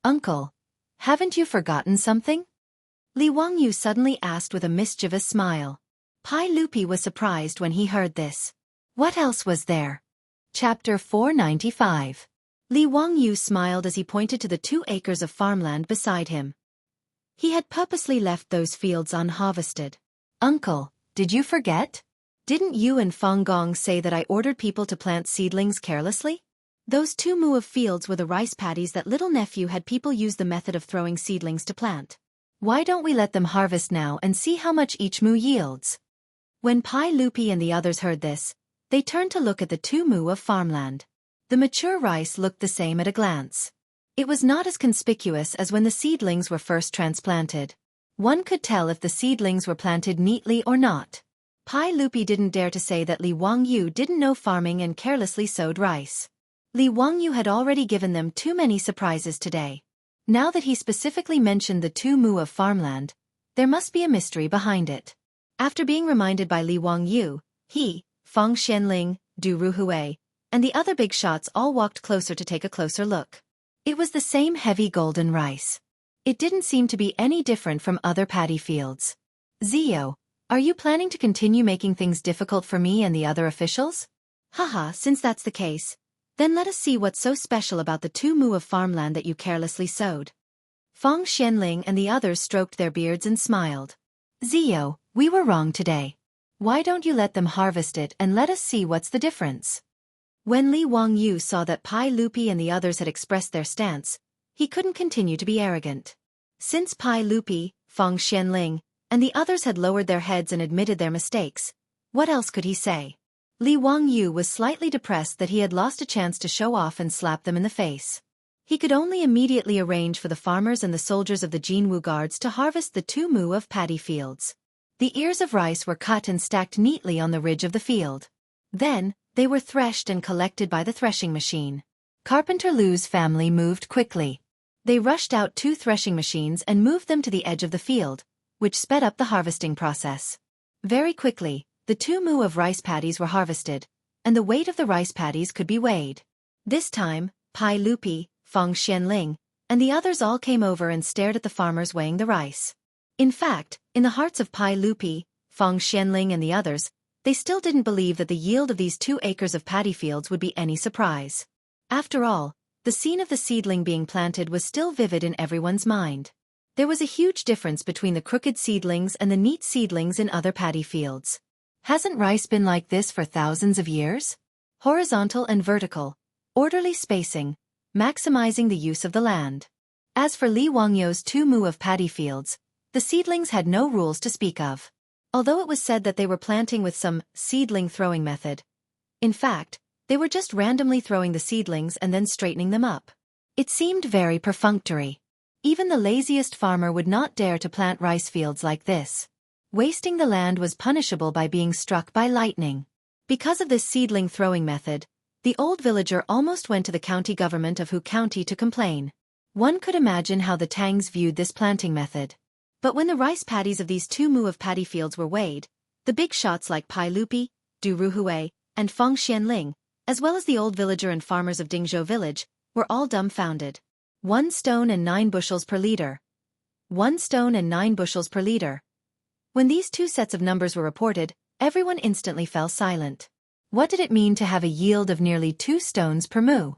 "Uncle, haven't you forgotten something?" Li Wangyu suddenly asked with a mischievous smile. Pai Lupi was surprised when he heard this. What else was there? Chapter 495. Li Wangyu smiled as he pointed to the 2 acres of farmland beside him. He had purposely left those fields unharvested. "Uncle, did you forget? Didn't you and Feng Gong say that I ordered people to plant seedlings carelessly? Those 2 mu of fields were the rice paddies that little nephew had people use the method of throwing seedlings to plant. Why don't we let them harvest now and see how much each mu yields?" When Pai Lupi and the others heard this, they turned to look at the 2 mu of farmland. The mature rice looked the same at a glance. It was not as conspicuous as when the seedlings were first transplanted. One could tell if the seedlings were planted neatly or not. Pai Lupi didn't dare to say that Li Wangyu didn't know farming and carelessly sowed rice. Li Wangyu had already given them too many surprises today. Now that he specifically mentioned the 2 mu of farmland, there must be a mystery behind it. After being reminded by Li Wangyu, he, Feng Xianling, Du Ruhui, and the other big shots all walked closer to take a closer look. It was the same heavy golden rice. It didn't seem to be any different from other paddy fields. "Zio, are you planning to continue making things difficult for me and the other officials?" "Haha, since that's the case, then let us see what's so special about the 2 mu of farmland that you carelessly sowed." Feng Xianling and the others stroked their beards and smiled. "Zio, we were wrong today. Why don't you let them harvest it and let us see what's the difference?" When Li Wangyu saw that Pai Lupi and the others had expressed their stance, he couldn't continue to be arrogant. Since Pai Lupi, Feng Xianling, and the others had lowered their heads and admitted their mistakes. What else could he say? Li Wangyu was slightly depressed that he had lost a chance to show off and slap them in the face. He could only immediately arrange for the farmers and the soldiers of the Jinwu Guards to harvest the 2 mu of paddy fields. The ears of rice were cut and stacked neatly on the ridge of the field. Then, they were threshed and collected by the threshing machine. Carpenter Lu's family moved quickly. They rushed out 2 threshing machines and moved them to the edge of the field, which sped up the harvesting process. Very quickly, the 2 mu of rice paddies were harvested, and the weight of the rice paddies could be weighed. This time, Pai Lupi, Feng Xianling, and the others all came over and stared at the farmers weighing the rice. In fact, in the hearts of Pai Lupi, Feng Xianling and the others, they still didn't believe that the yield of these 2 acres of paddy fields would be any surprise. After all, the scene of the seedling being planted was still vivid in everyone's mind. There was a huge difference between the crooked seedlings and the neat seedlings in other paddy fields. Hasn't rice been like this for thousands of years? Horizontal and vertical, orderly spacing, maximizing the use of the land. As for Li Wangyu's 2 mu of paddy fields, the seedlings had no rules to speak of. Although it was said that they were planting with some seedling throwing method. In fact, they were just randomly throwing the seedlings and then straightening them up. It seemed very perfunctory. Even the laziest farmer would not dare to plant rice fields like this. Wasting the land was punishable by being struck by lightning. Because of this seedling throwing method, the old villager almost went to the county government of Hu County to complain. One could imagine how the Tangs viewed this planting method. But when the rice paddies of these 2 mu of paddy fields were weighed, the big shots like Pai Lupi, Du Ruhui, and Feng Xianling, as well as the old villager and farmers of Dingzhou village, were all dumbfounded. 1 stone and 9 bushels per liter. 1 stone and 9 bushels per liter. When these 2 sets of numbers were reported, everyone instantly fell silent. What did it mean to have a yield of nearly 2 stones per mu?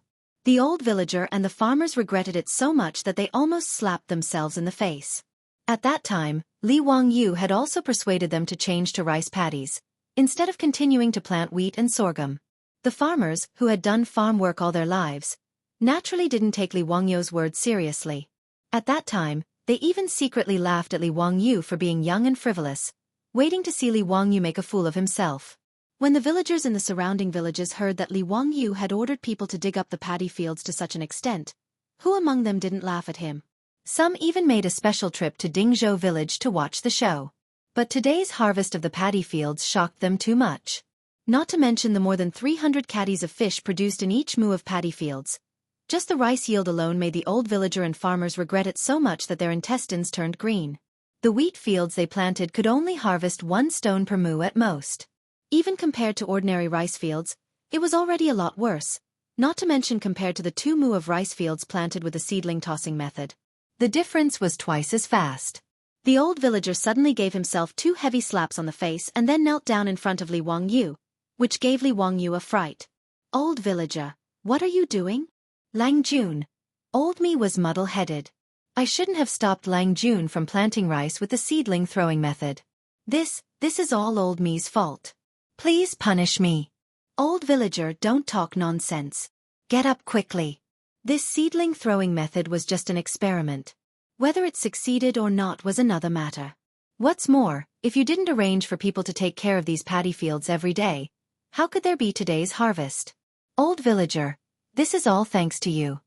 The old villager and the farmers regretted it so much that they almost slapped themselves in the face. At that time, Li Wangyu had also persuaded them to change to rice paddies, instead of continuing to plant wheat and sorghum. The farmers, who had done farm work all their lives, naturally didn't take Li Wangyu's words seriously. At that time, they even secretly laughed at Li Wangyu for being young and frivolous, waiting to see Li Wangyu make a fool of himself. When the villagers in the surrounding villages heard that Li Wangyu had ordered people to dig up the paddy fields to such an extent, who among them didn't laugh at him? Some even made a special trip to Dingzhou village to watch the show. But today's harvest of the paddy fields shocked them too much. Not to mention the more than 300 caddies of fish produced in each mu of paddy fields. Just the rice yield alone made the old villager and farmers regret it so much that their intestines turned green. The wheat fields they planted could only harvest 1 stone per mu at most. Even compared to ordinary rice fields, it was already a lot worse, not to mention compared to the 2 mu of rice fields planted with the seedling tossing method. The difference was twice as fast. The old villager suddenly gave himself 2 heavy slaps on the face and then knelt down in front of Li Wangyu, which gave Li Wangyu a fright. Old villager, what are you doing? Lang Jun. Old me was muddle-headed. I shouldn't have stopped Lang Jun from planting rice with the seedling throwing method. This is all old me's fault. Please punish me. Old villager, don't talk nonsense. Get up quickly. This seedling throwing method was just an experiment. Whether it succeeded or not was another matter. What's more, if you didn't arrange for people to take care of these paddy fields every day, how could there be today's harvest? Old villager, this is all thanks to you.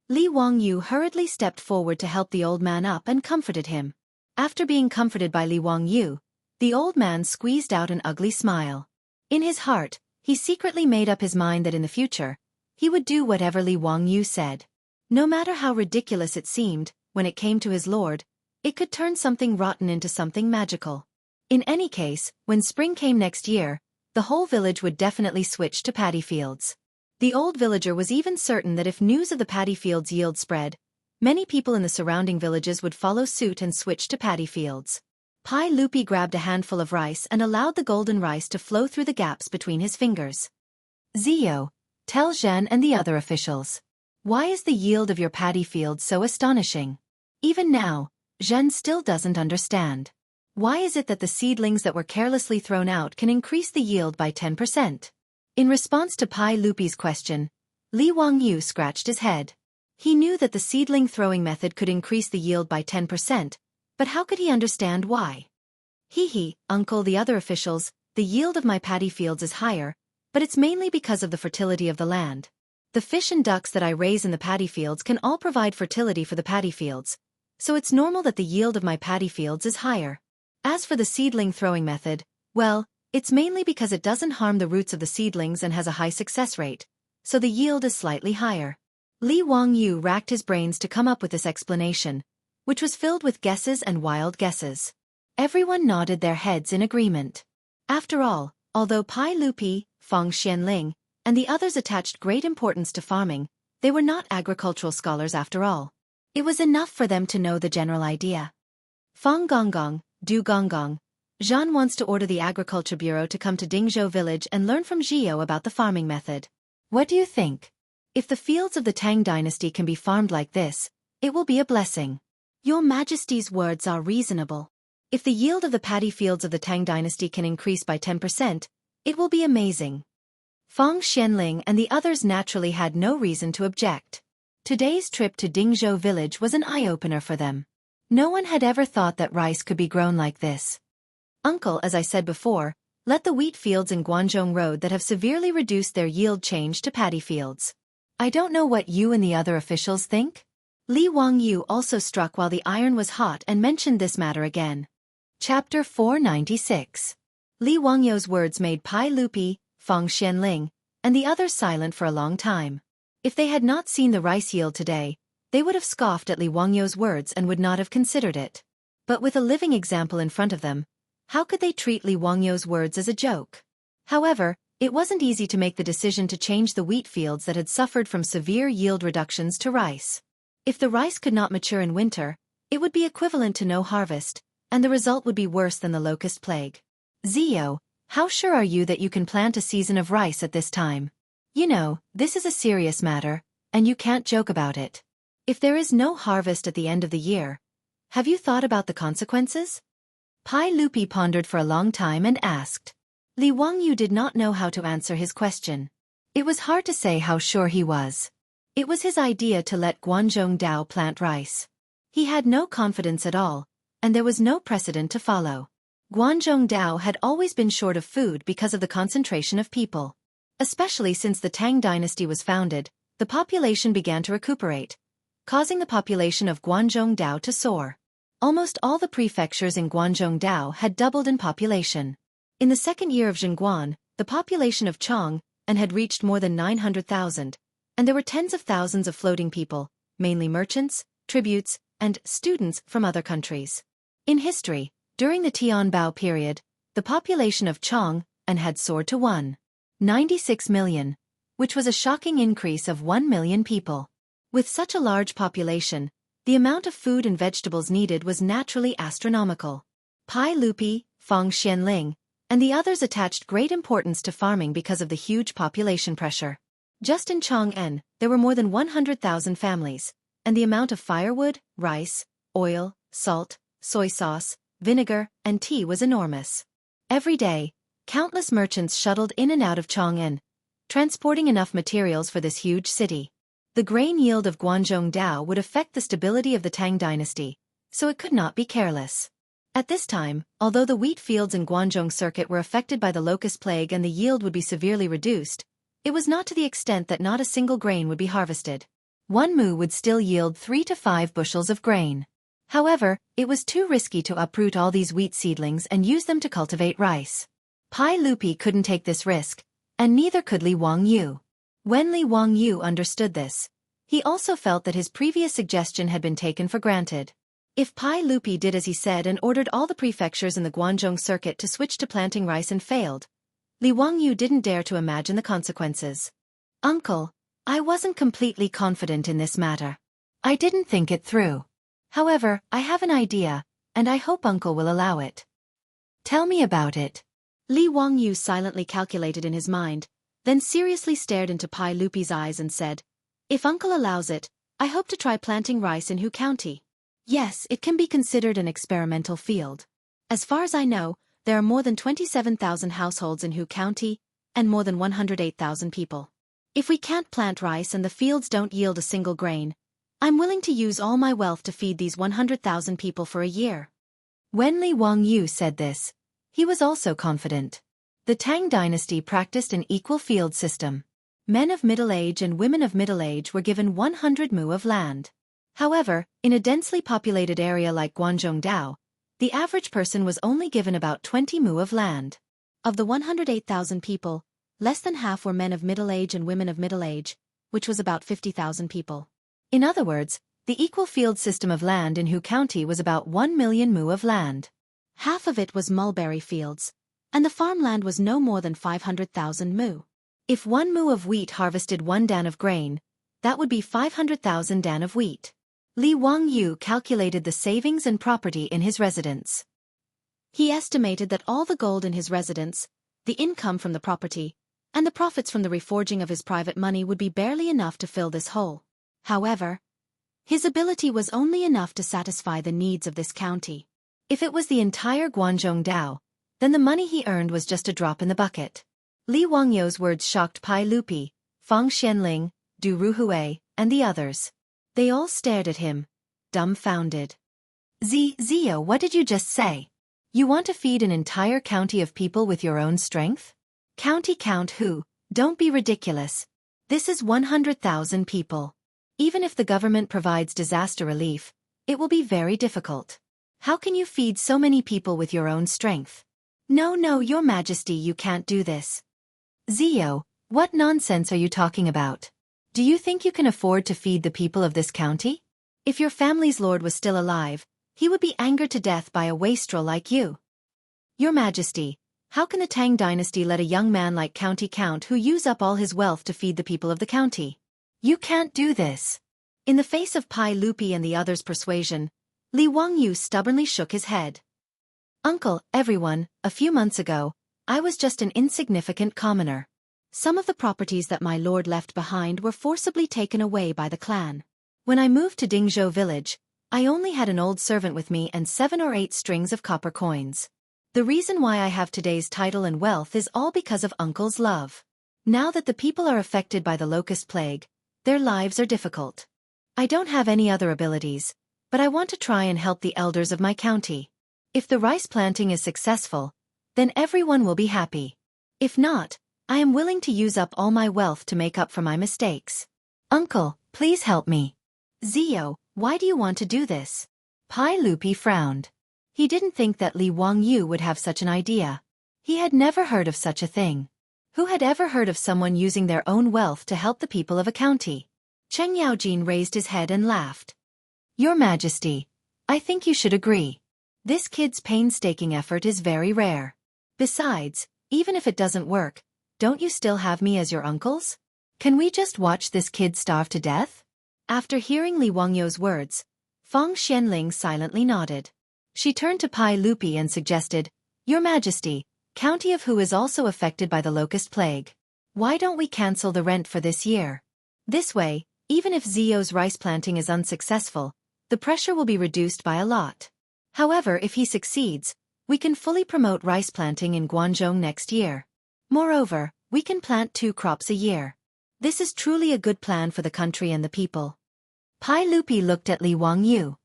Li Wangyu hurriedly stepped forward to help the old man up and comforted him. After being comforted by Li Wangyu, the old man squeezed out an ugly smile. In his heart, he secretly made up his mind that in the future, he would do whatever Li Wangyu said. No matter how ridiculous it seemed, when it came to his lord, it could turn something rotten into something magical. In any case, when spring came next year, the whole village would definitely switch to paddy fields. The old villager was even certain that if news of the paddy fields' yield spread, many people in the surrounding villages would follow suit and switch to paddy fields. Pai Lupi grabbed a handful of rice and allowed the golden rice to flow through the gaps between his fingers. Zio, tell Zhen and the other officials. Why is the yield of your paddy field so astonishing? Even now, Zhen still doesn't understand. Why is it that the seedlings that were carelessly thrown out can increase the yield by 10%? In response to Pai Lupi's question, Li Wangyu scratched his head. He knew that the seedling throwing method could increase the yield by 10%, But how could he understand why? Uncle, the other officials, the yield of my paddy fields is higher, but it's mainly because of the fertility of the land. The fish and ducks that I raise in the paddy fields can all provide fertility for the paddy fields, so it's normal that the yield of my paddy fields is higher. As for the seedling throwing method, well, it's mainly because it doesn't harm the roots of the seedlings and has a high success rate, so the yield is slightly higher. Li Wangyu racked his brains to come up with this explanation, which was filled with guesses and wild guesses. Everyone nodded their heads in agreement. After all, although Pai Lupi, Feng Xianling, and the others attached great importance to farming, they were not agricultural scholars after all. It was enough for them to know the general idea. Feng Gonggong, Du Gonggong, Zhan wants to order the Agriculture Bureau to come to Dingzhou village and learn from Zhio about the farming method. What do you think? If the fields of the Tang dynasty can be farmed like this, it will be a blessing. Your Majesty's words are reasonable. If the yield of the paddy fields of the Tang dynasty can increase by 10%, it will be amazing. Feng Xianling and the others naturally had no reason to object. Today's trip to Dingzhou village was an eye-opener for them. No one had ever thought that rice could be grown like this. Uncle, as I said before, let the wheat fields in Guanzhong Road that have severely reduced their yield change to paddy fields. I don't know what you and the other officials think. Li Wangyu also struck while the iron was hot and mentioned this matter again. Chapter 496. Li Wangyu's words made Pai Lupi, Feng Xianling, and the others silent for a long time. If they had not seen the rice yield today, they would have scoffed at Li Wangyu's words and would not have considered it. But with a living example in front of them, how could they treat Li Wangyu's words as a joke? However, it wasn't easy to make the decision to change the wheat fields that had suffered from severe yield reductions to rice. If the rice could not mature in winter, it would be equivalent to no harvest, and the result would be worse than the locust plague. Zio, how sure are you that you can plant a season of rice at this time? You know, this is a serious matter, and you can't joke about it. If there is no harvest at the end of the year, have you thought about the consequences? Pai Lupi pondered for a long time and asked. Li Wangyu did not know how to answer his question. It was hard to say how sure he was. It was his idea to let Guanzhong Dao plant rice. He had no confidence at all, and there was no precedent to follow. Guanzhong Dao had always been short of food because of the concentration of people. Especially since the Tang dynasty was founded, the population began to recuperate, causing the population of Guanzhong Dao to soar. Almost all the prefectures in Guanzhong Dao had doubled in population. In the second year of Zhengguan, the population of Chong had reached more than 900,000, and there were tens of thousands of floating people, mainly merchants, tributes, and students from other countries. In history, during the Tianbao period, the population of Chong had soared to 1.96 million, which was a shocking increase of 1 million people. With such a large population, the amount of food and vegetables needed was naturally astronomical. Pai Lupi, Feng Xianling, and the others attached great importance to farming because of the huge population pressure. Just in Chong'an, there were more than 100,000 families, and the amount of firewood, rice, oil, salt, soy sauce, vinegar, and tea was enormous. Every day, countless merchants shuttled in and out of Chong'an, transporting enough materials for this huge city. The grain yield of Guanzhong Dao would affect the stability of the Tang dynasty, so it could not be careless. At this time, although the wheat fields in Guanzhong circuit were affected by the locust plague and the yield would be severely reduced, it was not to the extent that not a single grain would be harvested. One mu would still yield 3 to 5 bushels of grain. However, it was too risky to uproot all these wheat seedlings and use them to cultivate rice. Pai Lupi couldn't take this risk, and neither could Li Wangyu. When Li Wangyu understood this, he also felt that his previous suggestion had been taken for granted. If Pai Lupi did as he said and ordered all the prefectures in the Guanzhong circuit to switch to planting rice and failed, Li Wangyu didn't dare to imagine the consequences. Uncle, I wasn't completely confident in this matter. I didn't think it through. However, I have an idea, and I hope Uncle will allow it. Tell me about it. Li Wangyu silently calculated in his mind, then seriously stared into Pai Lupi's eyes and said, If Uncle allows it, I hope to try planting rice in Hu County. Yes, it can be considered an experimental field. As far as I know, there are more than 27,000 households in Hu County, and more than 108,000 people. If we can't plant rice and the fields don't yield a single grain, I'm willing to use all my wealth to feed these 100,000 people for a year. When Li Wangyu said this, he was also confident. The Tang dynasty practiced an equal field system. Men of middle age and women of middle age were given 100 mu of land. However, in a densely populated area like Guangzhou, the average person was only given about 20 mu of land. Of the 108,000 people, less than half were men of middle age and women of middle age, which was about 50,000 people. In other words, the equal field system of land in Hu County was about 1 million mu of land. Half of it was mulberry fields, and the farmland was no more than 500,000 mu. If 1 mu of wheat harvested 1 dan of grain, that would be 500,000 dan of wheat. Li Wangyu calculated the savings and property in his residence. He estimated that all the gold in his residence, the income from the property, and the profits from the reforging of his private money would be barely enough to fill this hole. However, his ability was only enough to satisfy the needs of this county. If it was the entire Guangzhou, then the money he earned was just a drop in the bucket. Li Wangyu's words shocked Pai Lupi, Fang Xianling, Du Ruhui, and the others. They all stared at him, dumbfounded. Zio, what did you just say? You want to feed an entire county of people with your own strength? County count who? Don't be ridiculous. This is 100,000 people. Even if the government provides disaster relief, it will be very difficult. How can you feed so many people with your own strength? No, Your Majesty, you can't do this. Zio, what nonsense are you talking about? Do you think you can afford to feed the people of this county? If your family's lord was still alive, he would be angered to death by a wastrel like you. Your Majesty, how can the Tang dynasty let a young man like County Count who use up all his wealth to feed the people of the county? You can't do this. In the face of Pai Lupi and the others' persuasion, Li Wangyu stubbornly shook his head. Uncle, everyone, a few months ago, I was just an insignificant commoner. Some of the properties that my lord left behind were forcibly taken away by the clan. When I moved to Dingzhou village, I only had an old servant with me and 7 or 8 strings of copper coins. The reason why I have today's title and wealth is all because of Uncle's love. Now that the people are affected by the locust plague, their lives are difficult. I don't have any other abilities, but I want to try and help the elders of my county. If the rice planting is successful, then everyone will be happy. If not, I am willing to use up all my wealth to make up for my mistakes. Uncle, please help me. Zio, why do you want to do this? Pai Lupi frowned. He didn't think that Li Wangyu would have such an idea. He had never heard of such a thing. Who had ever heard of someone using their own wealth to help the people of a county? Cheng Yaojin raised his head and laughed. Your Majesty, I think you should agree. This kid's painstaking effort is very rare. Besides, even if it doesn't work, don't you still have me as your uncles? Can we just watch this kid starve to death? After hearing Li Wangyu's words, Fang Xianling silently nodded. She turned to Pai Lupi and suggested, Your Majesty, County of Hu is also affected by the locust plague. Why don't we cancel the rent for this year? This way, even if Zio's rice planting is unsuccessful, the pressure will be reduced by a lot. However, if he succeeds, we can fully promote rice planting in Guangzhou next year. Moreover, we can plant 2 crops a year. This is truly a good plan for the country and the people. Pai Lupi looked at Li Wangyu.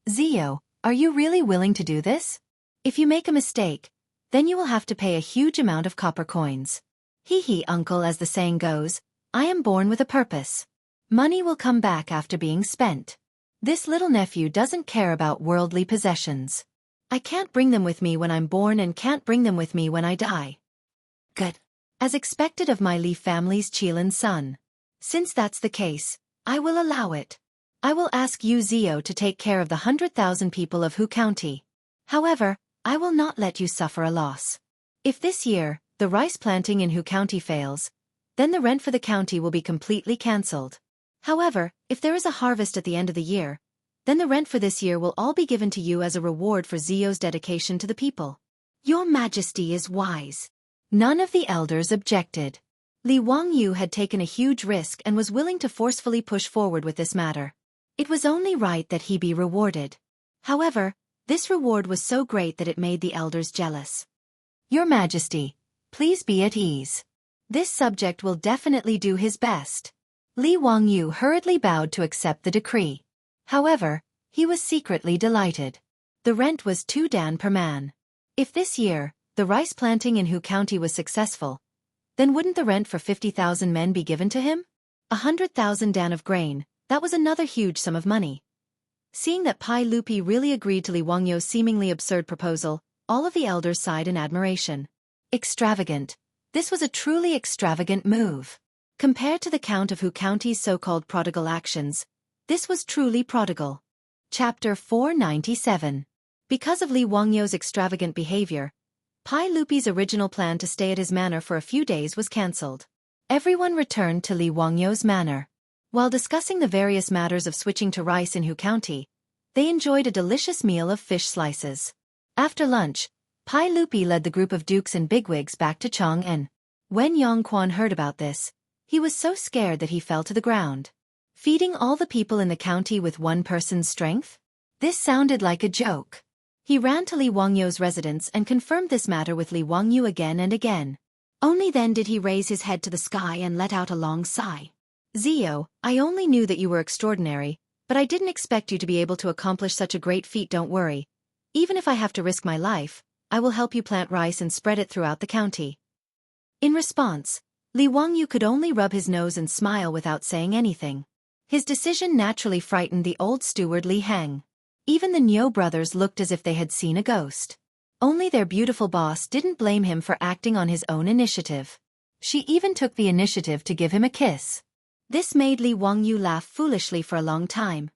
Zio, are you really willing to do this? If you make a mistake, then you will have to pay a huge amount of copper coins. Hee, uncle, as the saying goes, I am born with a purpose. Money will come back after being spent. This little nephew doesn't care about worldly possessions. I can't bring them with me when I'm born and can't bring them with me when I die. Good. As expected of my Li family's Qilin son. Since that's the case, I will allow it. I will ask you Zio to take care of the 100,000 people of Hu County. However, I will not let you suffer a loss. If this year, the rice planting in Hu County fails, then the rent for the county will be completely cancelled. However, if there is a harvest at the end of the year, then the rent for this year will all be given to you as a reward for Zio's dedication to the people. Your Majesty is wise. None of the elders objected. Li Wangyu had taken a huge risk and was willing to forcefully push forward with this matter. It was only right that he be rewarded. However, this reward was so great that it made the elders jealous. Your Majesty, please be at ease. This subject will definitely do his best. Li Wangyu hurriedly bowed to accept the decree. However, he was secretly delighted. The rent was 2 dan per man. If this year, the rice planting in Hu County was successful, then wouldn't the rent for 50,000 men be given to him? 100,000 dan of grain, that was another huge sum of money. Seeing that Pai Lupi really agreed to Li Wangyu's seemingly absurd proposal, all of the elders sighed in admiration. Extravagant. This was a truly extravagant move. Compared to the Count of Hu County's so-called prodigal actions, this was truly prodigal. Chapter 497. Because of Li Wangyu's extravagant behavior, Pai Lupi's original plan to stay at his manor for a few days was cancelled. Everyone returned to Li Wangyu's manor. While discussing the various matters of switching to rice in Hu County, they enjoyed a delicious meal of fish slices. After lunch, Pai Lupi led the group of dukes and bigwigs back to Chang'an. When Yang Quan heard about this, he was so scared that he fell to the ground. Feeding all the people in the county with one person's strength? This sounded like a joke. He ran to Li Wangyu's residence and confirmed this matter with Li Wangyu again and again. Only then did he raise his head to the sky and let out a long sigh. Zio, I only knew that you were extraordinary, but I didn't expect you to be able to accomplish such a great feat. Don't worry. Even if I have to risk my life, I will help you plant rice and spread it throughout the county. In response, Li Wangyu could only rub his nose and smile without saying anything. His decision naturally frightened the old steward Li Heng. Even the Niu brothers looked as if they had seen a ghost. Only their beautiful boss didn't blame him for acting on his own initiative. She even took the initiative to give him a kiss. This made Li Wangyu laugh foolishly for a long time.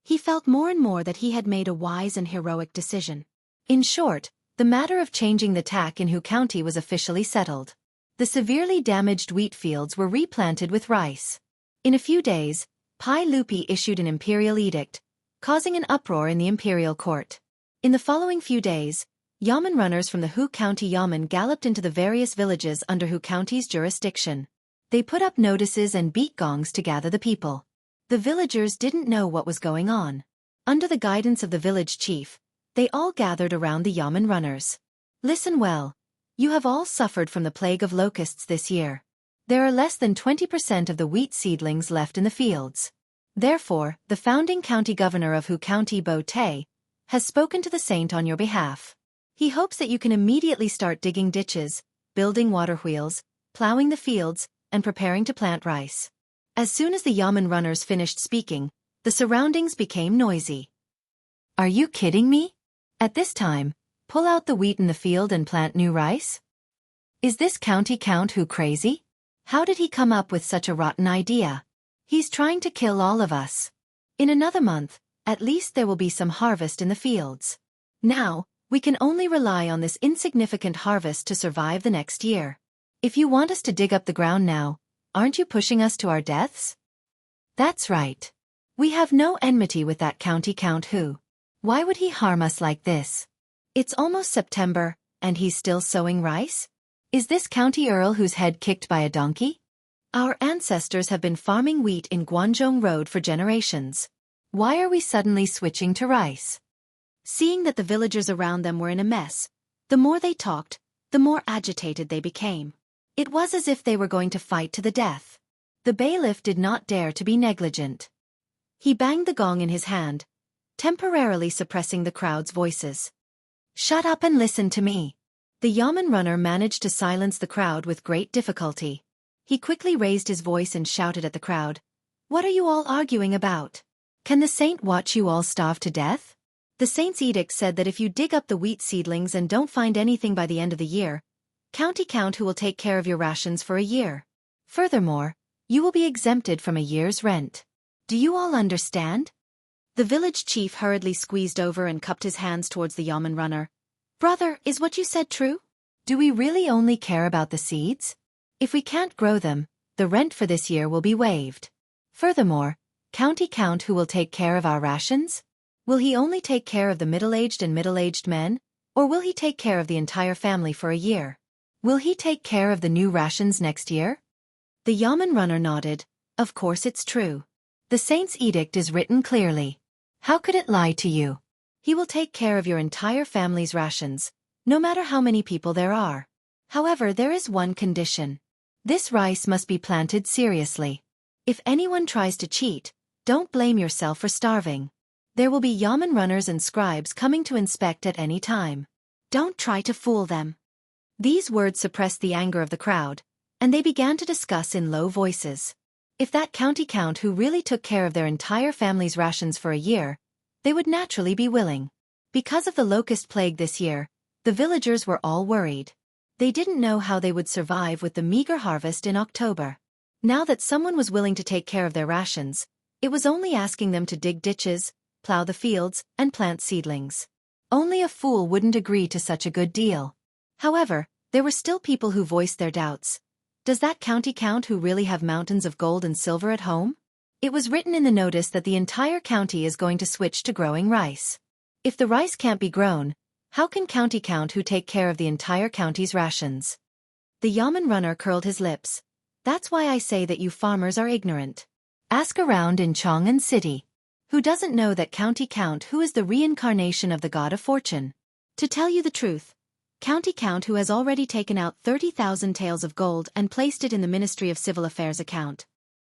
He felt more and more that he had made a wise and heroic decision. In short, the matter of changing the tack in Hu County was officially settled. The severely damaged wheat fields were replanted with rice. In a few days, Pai Lupi issued an imperial edict, causing an uproar in the imperial court. In the following few days, Yamen runners from the Hu County Yamen galloped into the various villages under Hu County's jurisdiction. They put up notices and beat gongs to gather the people. The villagers didn't know what was going on. Under the guidance of the village chief, they all gathered around the Yamen runners. Listen well. You have all suffered from the plague of locusts this year. There are less than 20% of the wheat seedlings left in the fields. Therefore, the founding county governor of Hu County Bo Te has spoken to the saint on your behalf. He hopes that you can immediately start digging ditches, building water wheels, plowing the fields, and preparing to plant rice. As soon as the Yamen runners finished speaking, the surroundings became noisy. Are you kidding me? At this time, pull out the wheat in the field and plant new rice? Is this county count who crazy? How did he come up with such a rotten idea? He's trying to kill all of us. In another month, at least there will be some harvest in the fields. Now, we can only rely on this insignificant harvest to survive the next year. If you want us to dig up the ground now, aren't you pushing us to our deaths? That's right. We have no enmity with that county count who. Why would he harm us like this? It's almost September, and he's still sowing rice? Is this county earl whose head kicked by a donkey? Our ancestors have been farming wheat in Guanzhong Road for generations. Why are we suddenly switching to rice? Seeing that the villagers around them were in a mess, the more they talked, the more agitated they became. It was as if they were going to fight to the death. The bailiff did not dare to be negligent. He banged the gong in his hand, temporarily suppressing the crowd's voices. Shut up and listen to me. The Yamen runner managed to silence the crowd with great difficulty. He quickly raised his voice and shouted at the crowd. What are you all arguing about? Can the saint watch you all starve to death? The saint's edict said that if you dig up the wheat seedlings and don't find anything by the end of the year, county count who will take care of your rations for a year. Furthermore, you will be exempted from a year's rent. Do you all understand? The village chief hurriedly squeezed over and cupped his hands towards the Yamen runner. Brother, is what you said true? Do we really only care about the seeds? If we can't grow them, the rent for this year will be waived. Furthermore, county count who will take care of our rations? Will he only take care of the middle-aged and middle-aged men, or will he take care of the entire family for a year? Will he take care of the new rations next year? The Yamen runner nodded. Of course it's true. The saint's edict is written clearly. How could it lie to you? He will take care of your entire family's rations, no matter how many people there are. However, there is one condition. This rice must be planted seriously. If anyone tries to cheat, don't blame yourself for starving. There will be yamen runners and scribes coming to inspect at any time. Don't try to fool them. These words suppressed the anger of the crowd, and they began to discuss in low voices. If that county count who really took care of their entire family's rations for a year, they would naturally be willing. Because of the locust plague this year, the villagers were all worried. They didn't know how they would survive with the meager harvest in October. Now that someone was willing to take care of their rations, it was only asking them to dig ditches, plow the fields, and plant seedlings. Only a fool wouldn't agree to such a good deal. However, there were still people who voiced their doubts. Does that county count who really have mountains of gold and silver at home? It was written in the notice that the entire county is going to switch to growing rice. If the rice can't be grown, how can county count who take care of the entire county's rations? The yamen runner curled his lips. That's why I say that you farmers are ignorant. Ask around in Chang'an City. Who doesn't know that county count who is the reincarnation of the god of fortune? To tell you the truth, county count who has already taken out 30,000 taels of gold and placed it in the Ministry of Civil Affairs account.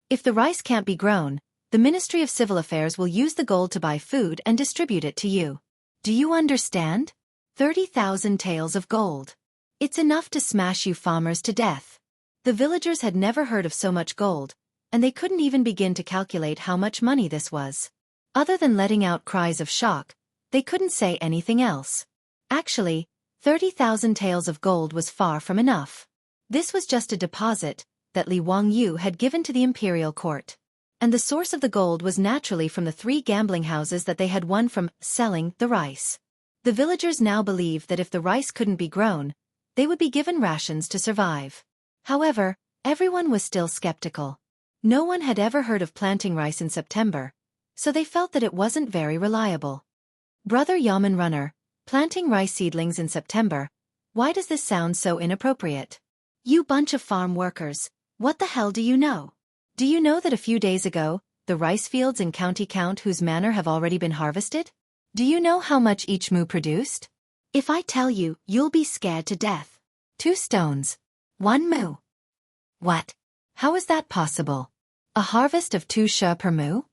If the rice can't be grown, the Ministry of Civil Affairs will use the gold to buy food and distribute it to you. Do you understand? 30,000 taels of gold. It's enough to smash you farmers to death. The villagers had never heard of so much gold, and they couldn't even begin to calculate how much money this was. Other than letting out cries of shock, they couldn't say anything else. Actually, 30,000 taels of gold was far from enough. This was just a deposit that Li Wangyu had given to the imperial court. And the source of the gold was naturally from the 3 gambling houses that they had won from selling the rice. The villagers now believed that if the rice couldn't be grown, they would be given rations to survive. However, everyone was still skeptical. No one had ever heard of planting rice in September, so they felt that it wasn't very reliable. Brother Yamen Runner, planting rice seedlings in September, why does this sound so inappropriate? You bunch of farm workers, what the hell do you know? Do you know that a few days ago, the rice fields in County Count whose manor have already been harvested? Do you know how much each moo produced? If I tell you, you'll be scared to death. 2 stones. 1 moo. What? How is that possible? A harvest of 2 sha per moo?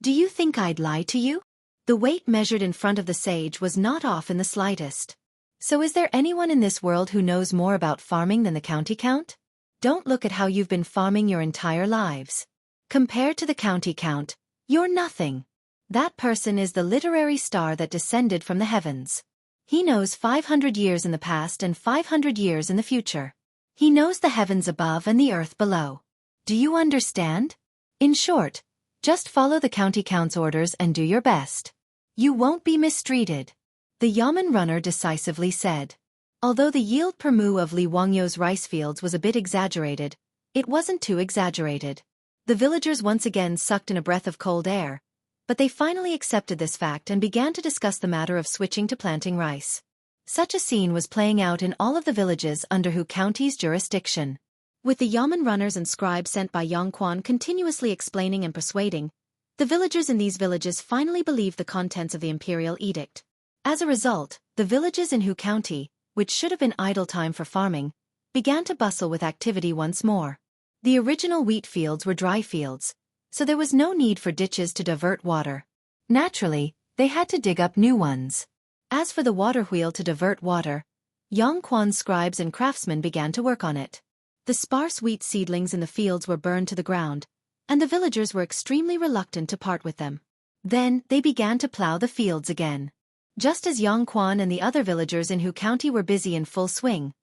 Do you think I'd lie to you? The weight measured in front of the sage was not off in the slightest. So is there anyone in this world who knows more about farming than the county count? Don't look at how you've been farming your entire lives. Compared to the county count, you're nothing. That person is the literary star that descended from the heavens. He knows 500 years in the past and 500 years in the future. He knows the heavens above and the earth below. Do you understand? In short, just follow the county count's orders and do your best. You won't be mistreated. The yamen runner decisively said. Although the yield per moo of Li Wangyu's rice fields was a bit exaggerated, it wasn't too exaggerated. The villagers once again sucked in a breath of cold air, but they finally accepted this fact and began to discuss the matter of switching to planting rice. Such a scene was playing out in all of the villages under Hu County's jurisdiction. With the yamen runners and scribes sent by Yang Quan continuously explaining and persuading, the villagers in these villages finally believed the contents of the imperial edict. As a result, the villages in Hu County, which should have been idle time for farming, began to bustle with activity once more. The original wheat fields were dry fields, so there was no need for ditches to divert water. Naturally, they had to dig up new ones. As for the water wheel to divert water, Yang Quan's scribes and craftsmen began to work on it. The sparse wheat seedlings in the fields were burned to the ground, and the villagers were extremely reluctant to part with them. Then, they began to plow the fields again. Just as Yang Quan and the other villagers in Hu County were busy in full swing,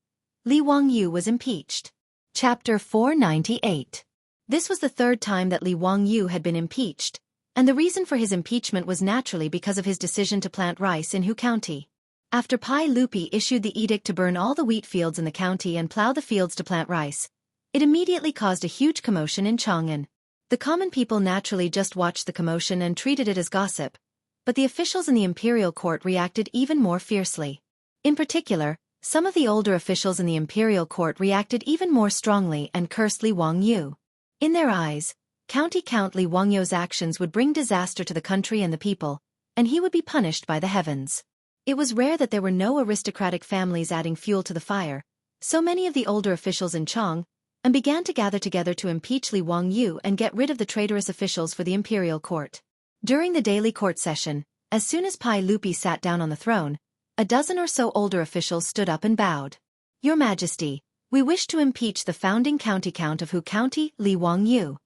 Li Wangyu was impeached. Chapter 498. This was the 3rd time that Li Wangyu had been impeached, and the reason for his impeachment was naturally because of his decision to plant rice in Hu County. After Pai Lupi issued the edict to burn all the wheat fields in the county and plow the fields to plant rice, it immediately caused a huge commotion in Chang'an. The common people naturally just watched the commotion and treated it as gossip, but the officials in the imperial court reacted even more fiercely. In particular, some of the older officials in the imperial court reacted even more strongly and cursed Li Wangyu. In their eyes, County Count Li Wangyu's actions would bring disaster to the country and the people, and he would be punished by the heavens. It was rare that there were no aristocratic families adding fuel to the fire. So many of the older officials in Chang, and began to gather together to impeach Li Wangyu and get rid of the traitorous officials for the imperial court. During the daily court session, as soon as Pai Lupi sat down on the throne, a dozen or so older officials stood up and bowed. Your Majesty, we wish to impeach the founding county count of Hu County, Li Wangyu.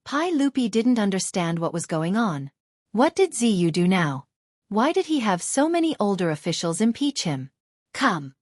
Pai Lupi didn't understand what was going on. What did Ziyu do now? Why did he have so many older officials impeach him? Come.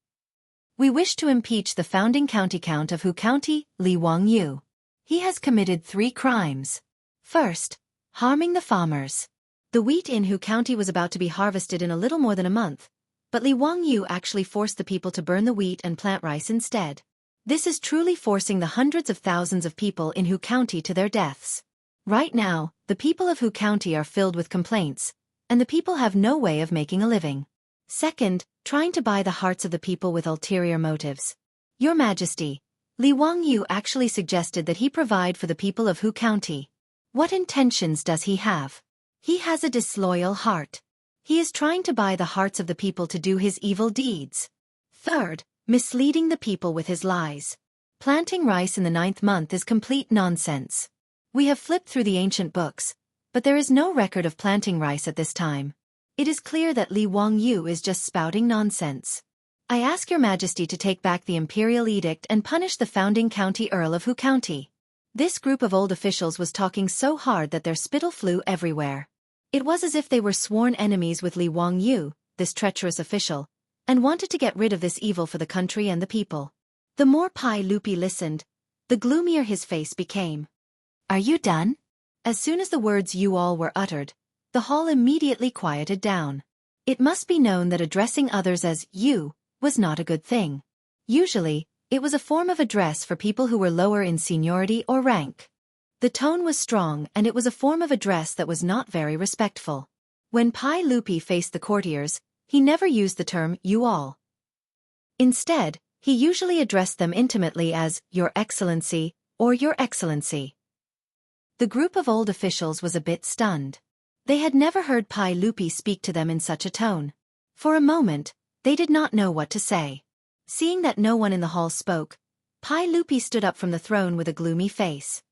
We wish to impeach the founding county count of Hu County, Li Wangyu. He has committed 3 crimes. First, harming the farmers. The wheat in Hu County was about to be harvested in a little more than a month, but Li Wangyu actually forced the people to burn the wheat and plant rice instead. This is truly forcing the hundreds of thousands of people in Hu County to their deaths. Right now, the people of Hu County are filled with complaints, and the people have no way of making a living. Second, trying to buy the hearts of the people with ulterior motives. Your Majesty, Li Wangyu actually suggested that he provide for the people of Hu County. What intentions does he have? He has a disloyal heart. He is trying to buy the hearts of the people to do his evil deeds. Third, misleading the people with his lies. Planting rice in the 9th month is complete nonsense. We have flipped through the ancient books, but there is no record of planting rice at this time. It is clear that Li Wangyu is just spouting nonsense. I ask your Majesty to take back the imperial edict and punish the founding county earl of Hu County. This group of old officials was talking so hard that their spittle flew everywhere. It was as if they were sworn enemies with Li Wangyu, this treacherous official, and wanted to get rid of this evil for the country and the people. The more Pai Lupi listened, the gloomier his face became. Are you done? As soon as the words "you all" were uttered, the hall immediately quieted down. It must be known that addressing others as "you" was not a good thing. Usually, it was a form of address for people who were lower in seniority or rank. The tone was strong and it was a form of address that was not very respectful. When Pai Lupi faced the courtiers, he never used the term "you all." Instead, he usually addressed them intimately as "Your Excellency" or "Your Excellency." The group of old officials was a bit stunned. They had never heard Pai Lupi speak to them in such a tone. For a moment, they did not know what to say. Seeing that no one in the hall spoke, Pai Lupi stood up from the throne with a gloomy face.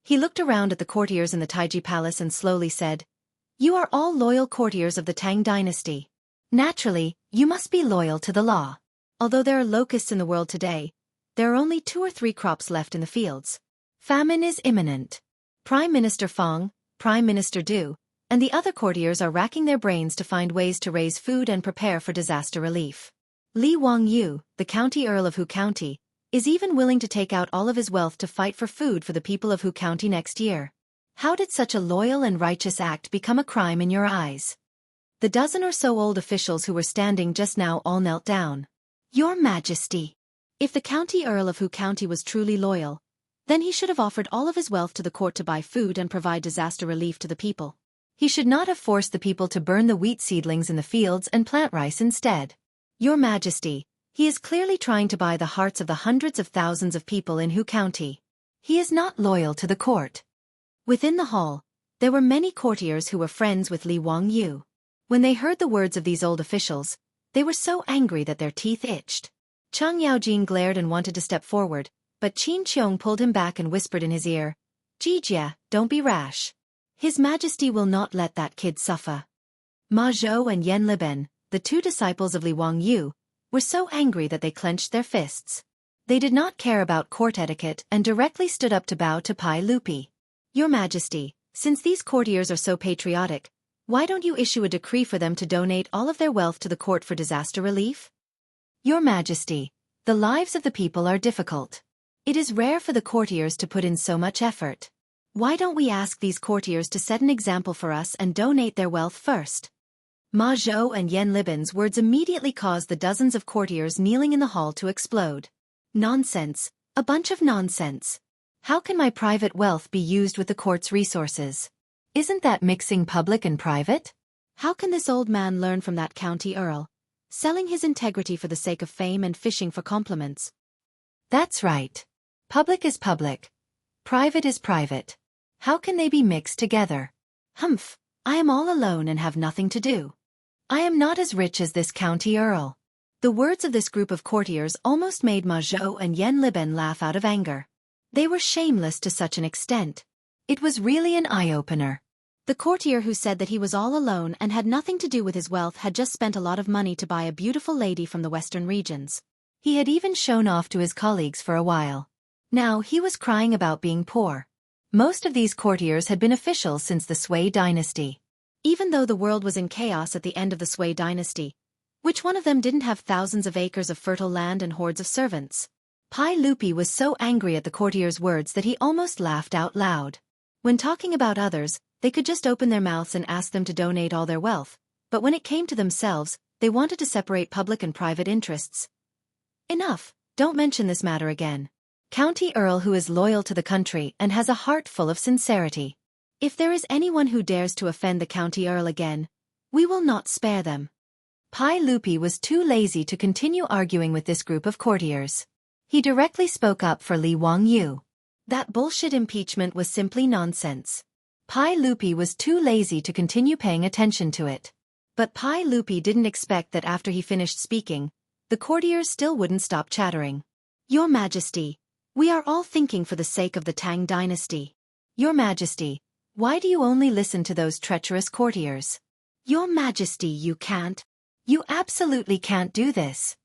He looked around at the courtiers in the Taiji Palace and slowly said, "You are all loyal courtiers of the Tang dynasty. Naturally, you must be loyal to the law. Although there are locusts in the world today, there are only 2 or 3 crops left in the fields. Famine is imminent. Prime Minister Fang, Prime Minister Du, and the other courtiers are racking their brains to find ways to raise food and prepare for disaster relief. Li Wangyu, the county earl of Hu County, is even willing to take out all of his wealth to fight for food for the people of Hu County next year. How did such a loyal and righteous act become a crime in your eyes?" The dozen or so old officials who were standing just now all knelt down. "Your Majesty, if the county earl of Hu County was truly loyal, then he should have offered all of his wealth to the court to buy food and provide disaster relief to the people. He should not have forced the people to burn the wheat seedlings in the fields and plant rice instead. Your Majesty, he is clearly trying to buy the hearts of the hundreds of thousands of people in Hu County. He is not loyal to the court." Within the hall, there were many courtiers who were friends with Li Wangyu. When they heard the words of these old officials, they were so angry that their teeth itched. Chang Yaojin glared and wanted to step forward, but Qin Qiong pulled him back and whispered in his ear, "Jijia, don't be rash. His Majesty will not let that kid suffer." Ma Zhou and Yan Liben, the 2 disciples of Li Wangyu, were so angry that they clenched their fists. They did not care about court etiquette and directly stood up to bow to Pai Lupi. "Your Majesty, since these courtiers are so patriotic, why don't you issue a decree for them to donate all of their wealth to the court for disaster relief?" "Your Majesty, the lives of the people are difficult. It is rare for the courtiers to put in so much effort. Why don't we ask these courtiers to set an example for us and donate their wealth first?" Ma Zhou and Yan Liben's words immediately caused the dozens of courtiers kneeling in the hall to explode. "Nonsense, a bunch of nonsense. How can my private wealth be used with the court's resources? Isn't that mixing public and private? How can this old man learn from that county earl, selling his integrity for the sake of fame and fishing for compliments?" "That's right. Public is public. Private is private. How can they be mixed together? Humph, I am all alone and have nothing to do. I am not as rich as this county earl. The words of this group of courtiers almost made Ma Zhou and Yan Liben laugh out of anger. They were shameless to such an extent. It was really an eye-opener. The courtier who said that he was all alone and had nothing to do with his wealth had just spent a lot of money to buy a beautiful lady from the western regions. He had even shown off to his colleagues for a while. Now he was crying about being poor. Most of these courtiers had been officials since the Sui dynasty. Even though the world was in chaos at the end of the Sui dynasty, which one of them didn't have thousands of acres of fertile land and hordes of servants? Pai Lupi was so angry at the courtiers' words that he almost laughed out loud. When talking about others, they could just open their mouths and ask them to donate all their wealth, but when it came to themselves, they wanted to separate public and private interests. Enough, don't mention this matter again. County Earl who is loyal to the country and has a heart full of sincerity. If there is anyone who dares to offend the County Earl again, we will not spare them. Pai Lupi was too lazy to continue arguing with this group of courtiers. He directly spoke up for Li Wangyu. That bullshit impeachment was simply nonsense. Pai Lupi was too lazy to continue paying attention to it. But Pai Lupi didn't expect that after he finished speaking, the courtiers still wouldn't stop chattering. Your Majesty, we are all thinking for the sake of the Tang dynasty. Your Majesty, why do you only listen to those treacherous courtiers? Your Majesty, you can't. You absolutely can't do this.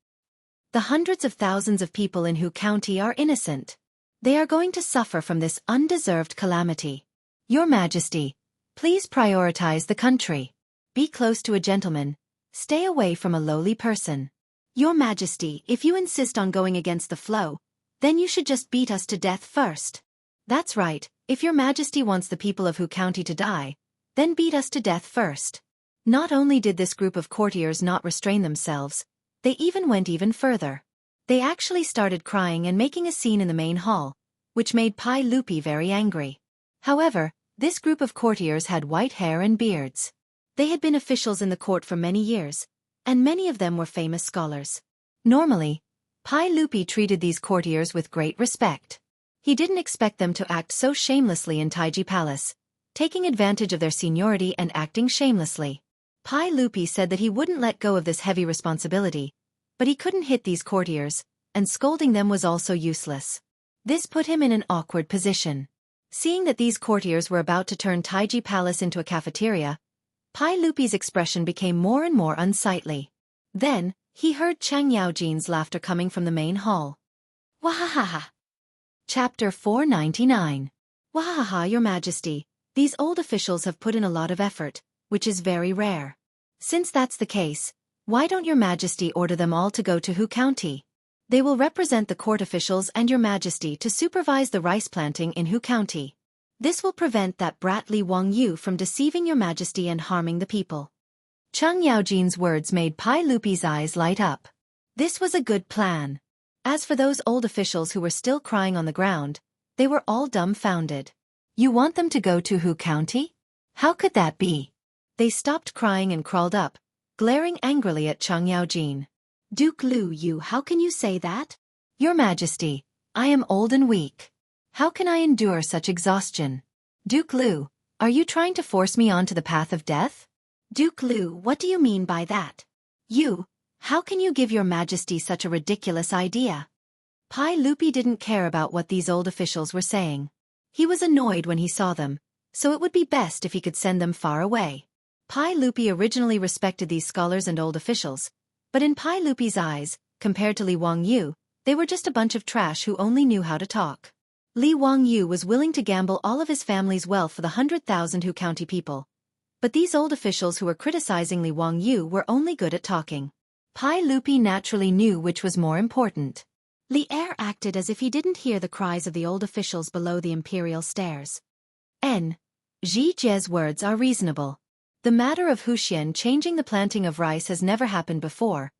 The hundreds of thousands of people in Hu County are innocent. They are going to suffer from this undeserved calamity. Your Majesty, please prioritize the country. Be close to a gentleman. Stay away from a lowly person. Your Majesty, if you insist on going against the flow, then you should just beat us to death first. That's right, if Your Majesty wants the people of Hu County to die, then beat us to death first. Not only did this group of courtiers not restrain themselves, they even went even further. They actually started crying and making a scene in the main hall, which made Pai Lupi very angry. However, this group of courtiers had white hair and beards. They had been officials in the court for many years, and many of them were famous scholars. Normally, Pai Lupi treated these courtiers with great respect. He didn't expect them to act so shamelessly in Taiji Palace, taking advantage of their seniority and acting shamelessly. Pai Lupi said that he wouldn't let go of this heavy responsibility, but he couldn't hit these courtiers, and scolding them was also useless. This put him in an awkward position. Seeing that these courtiers were about to turn Taiji Palace into a cafeteria, Pai Lupi's expression became more and more unsightly. Then, he heard Chang Yaojin's laughter coming from the main hall. Wahahaha. Chapter 499. Wahaha, Your Majesty, these old officials have put in a lot of effort, which is very rare. Since that's the case, why don't Your Majesty order them all to go to Hu County? They will represent the court officials and Your Majesty to supervise the rice planting in Hu County. This will prevent that brat Li Wangyu from deceiving Your Majesty and harming the people. Chang Yaojin's words made Pai Lupi's eyes light up. This was a good plan. As for those old officials who were still crying on the ground, they were all dumbfounded. You want them to go to Hu County? How could that be? They stopped crying and crawled up, glaring angrily at Chang Yaojin. Duke Lu, how can you say that? Your Majesty, I am old and weak. How can I endure such exhaustion? Duke Lu, are you trying to force me onto the path of death? Duke Lu, what do you mean by that? How can you give Your Majesty such a ridiculous idea? Pai Lupi didn't care about what these old officials were saying. He was annoyed when he saw them, so it would be best if he could send them far away. Pai Lupi originally respected these scholars and old officials, but in Pai Lupi's eyes, compared to Li Wangyu, they were just a bunch of trash who only knew how to talk. Li Wangyu was willing to gamble all of his family's wealth for the 100,000 Hu County people. But these old officials who were criticizing Li Wangyu were only good at talking. Pai Lupi naturally knew which was more important. Li Er acted as if he didn't hear the cries of the old officials below the imperial stairs. Ji Jie's words are reasonable. The matter of Huxian changing the planting of rice has never happened before,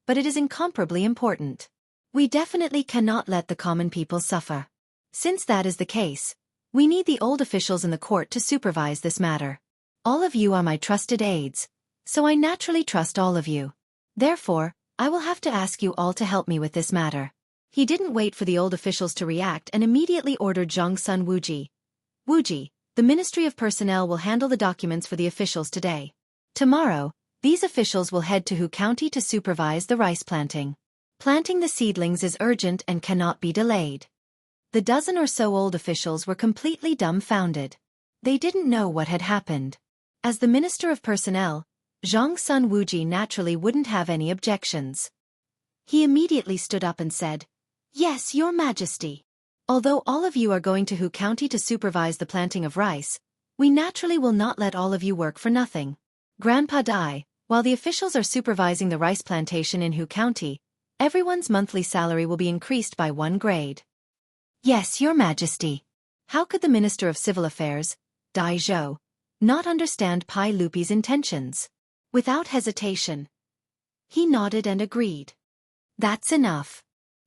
but it is incomparably important. We definitely cannot let the common people suffer. Since that is the case, we need the old officials in the court to supervise this matter. All of you are my trusted aides, so I naturally trust all of you. Therefore, I will have to ask you all to help me with this matter. He didn't wait for the old officials to react and immediately ordered Zhongsun Wuji. Wuji, the Ministry of Personnel will handle the documents for the officials today. Tomorrow, These officials will head to Hu County to supervise the rice planting. Planting the seedlings is urgent and cannot be delayed. The dozen or so old officials were completely dumbfounded. They didn't know what had happened. As the Minister of Personnel, Zhang Sun Wuji naturally wouldn't have any objections. He immediately stood up and said, "Yes, Your Majesty. Although all of you are going to Hu County to supervise the planting of rice, we naturally will not let all of you work for nothing. Grandpa Dai, while the officials are supervising the rice plantation in Hu County, everyone's monthly salary will be increased by 1 grade. Yes, Your Majesty." How could the Minister of Civil Affairs, Dai Zhou, not understand Pai Lupi's intentions? Without hesitation, he nodded and agreed. "That's enough.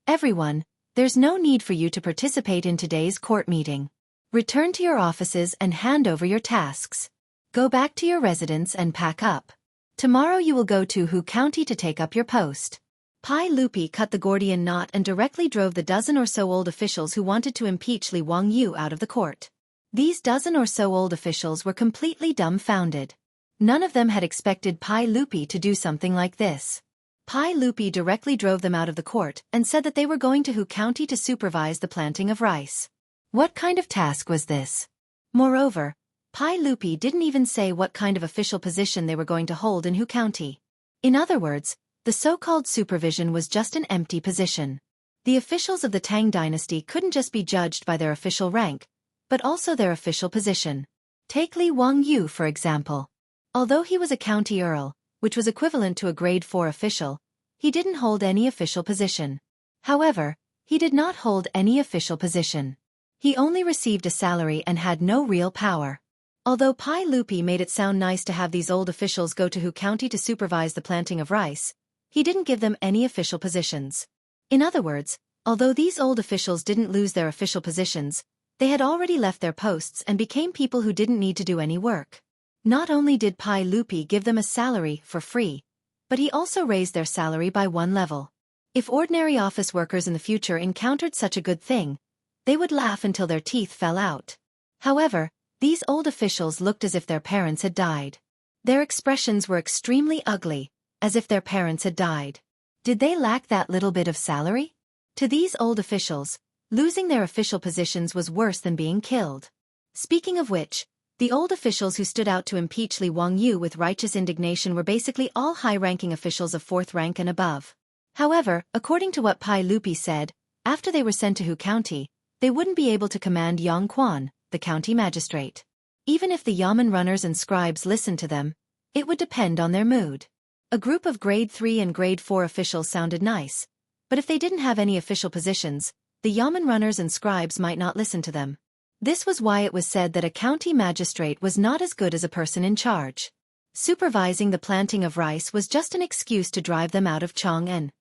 Everyone, there's no need for you to participate in today's court meeting. Return to your offices and hand over your tasks. Go back to your residence and pack up. Tomorrow you will go to Hu County to take up your post." Pai Lupi cut the Gordian knot and directly drove the dozen or so old officials who wanted to impeach Li Wangyu out of the court. These dozen or so old officials were completely dumbfounded. None of them had expected Pai Lupi to do something like this. Pai Lupi directly drove them out of the court and said that they were going to Hu County to supervise the planting of rice. What kind of task was this? Moreover, Pai Lupi didn't even say what kind of official position they were going to hold in Hu County. In other words, the so-called supervision was just an empty position. The officials of the Tang dynasty couldn't just be judged by their official rank, but also their official position. Take Li Wangyu for example. Although he was a county earl, which was equivalent to a grade 4 official, he didn't hold any official position. However, he did not hold any official position. He only received a salary and had no real power. Although Pai Lupi made it sound nice to have these old officials go to Hu County to supervise the planting of rice, he didn't give them any official positions. In other words, although these old officials didn't lose their official positions, they had already left their posts and became people who didn't need to do any work. Not only did Pai Lupi give them a salary for free, but he also raised their salary by 1 level. If ordinary office workers in the future encountered such a good thing, they would laugh until their teeth fell out. However, these old officials looked as if their parents had died. Their expressions were extremely ugly, as if their parents had died. Did they lack that little bit of salary? To these old officials, losing their official positions was worse than being killed. Speaking of which, the old officials who stood out to impeach Li Wangyu with righteous indignation were basically all high-ranking officials of 4th rank and above. However, according to what Pai Lupi said, after they were sent to Hu County, they wouldn't be able to command Yang Quan, the county magistrate. Even if the yamen runners and scribes listened to them, it would depend on their mood. A group of grade 3 and grade 4 officials sounded nice, but if they didn't have any official positions, the yamen runners and scribes might not listen to them. This was why it was said that a county magistrate was not as good as a person in charge. Supervising the planting of rice was just an excuse to drive them out of Chang'an.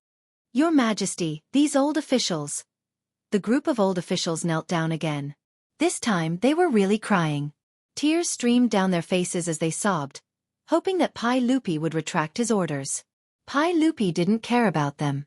"Your Majesty, these old officials." The group of old officials knelt down again. This time they were really crying. Tears streamed down their faces as they sobbed, hoping that Pai Lupi would retract his orders. Pai Lupi didn't care about them.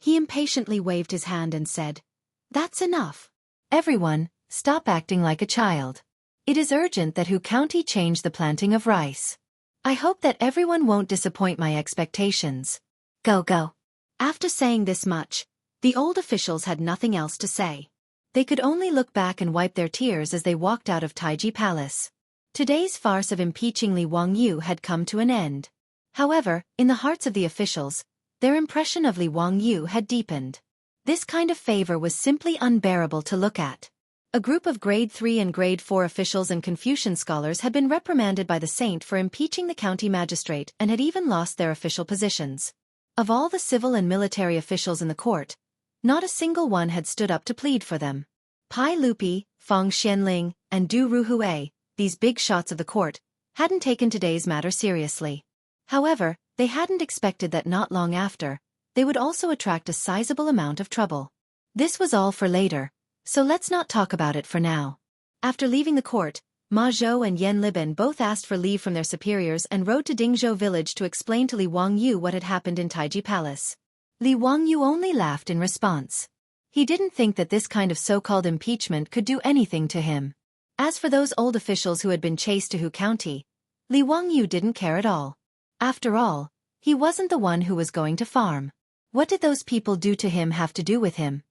He impatiently waved his hand and said, "That's enough. Everyone, stop acting like a child. It is urgent that Hu County change the planting of rice. I hope that everyone won't disappoint my expectations. Go, go." After saying this much, the old officials had nothing else to say. They could only look back and wipe their tears as they walked out of Taiji Palace. Today's farce of impeaching Li Wangyu had come to an end. However, in the hearts of the officials, their impression of Li Wangyu had deepened. This kind of favor was simply unbearable to look at. A group of grade 3 and grade 4 officials and Confucian scholars had been reprimanded by the saint for impeaching the county magistrate and had even lost their official positions. Of all the civil and military officials in the court, not a single one had stood up to plead for them. Pai Lupi, Feng Xianling, and Du Ruhui, these big shots of the court, hadn't taken today's matter seriously. However, they hadn't expected that not long after, they would also attract a sizable amount of trouble. This was all for later, so let's not talk about it for now. After leaving the court, Ma Zhou and Yan Liben both asked for leave from their superiors and rode to Dingzhou village to explain to Li Wangyu what had happened in Taiji Palace. Li Wangyu only laughed in response. He didn't think that this kind of so-called impeachment could do anything to him. As for those old officials who had been chased to Hu County, Li Wangyu didn't care at all. After all, he wasn't the one who was going to farm. What did those people do to him have to do with him?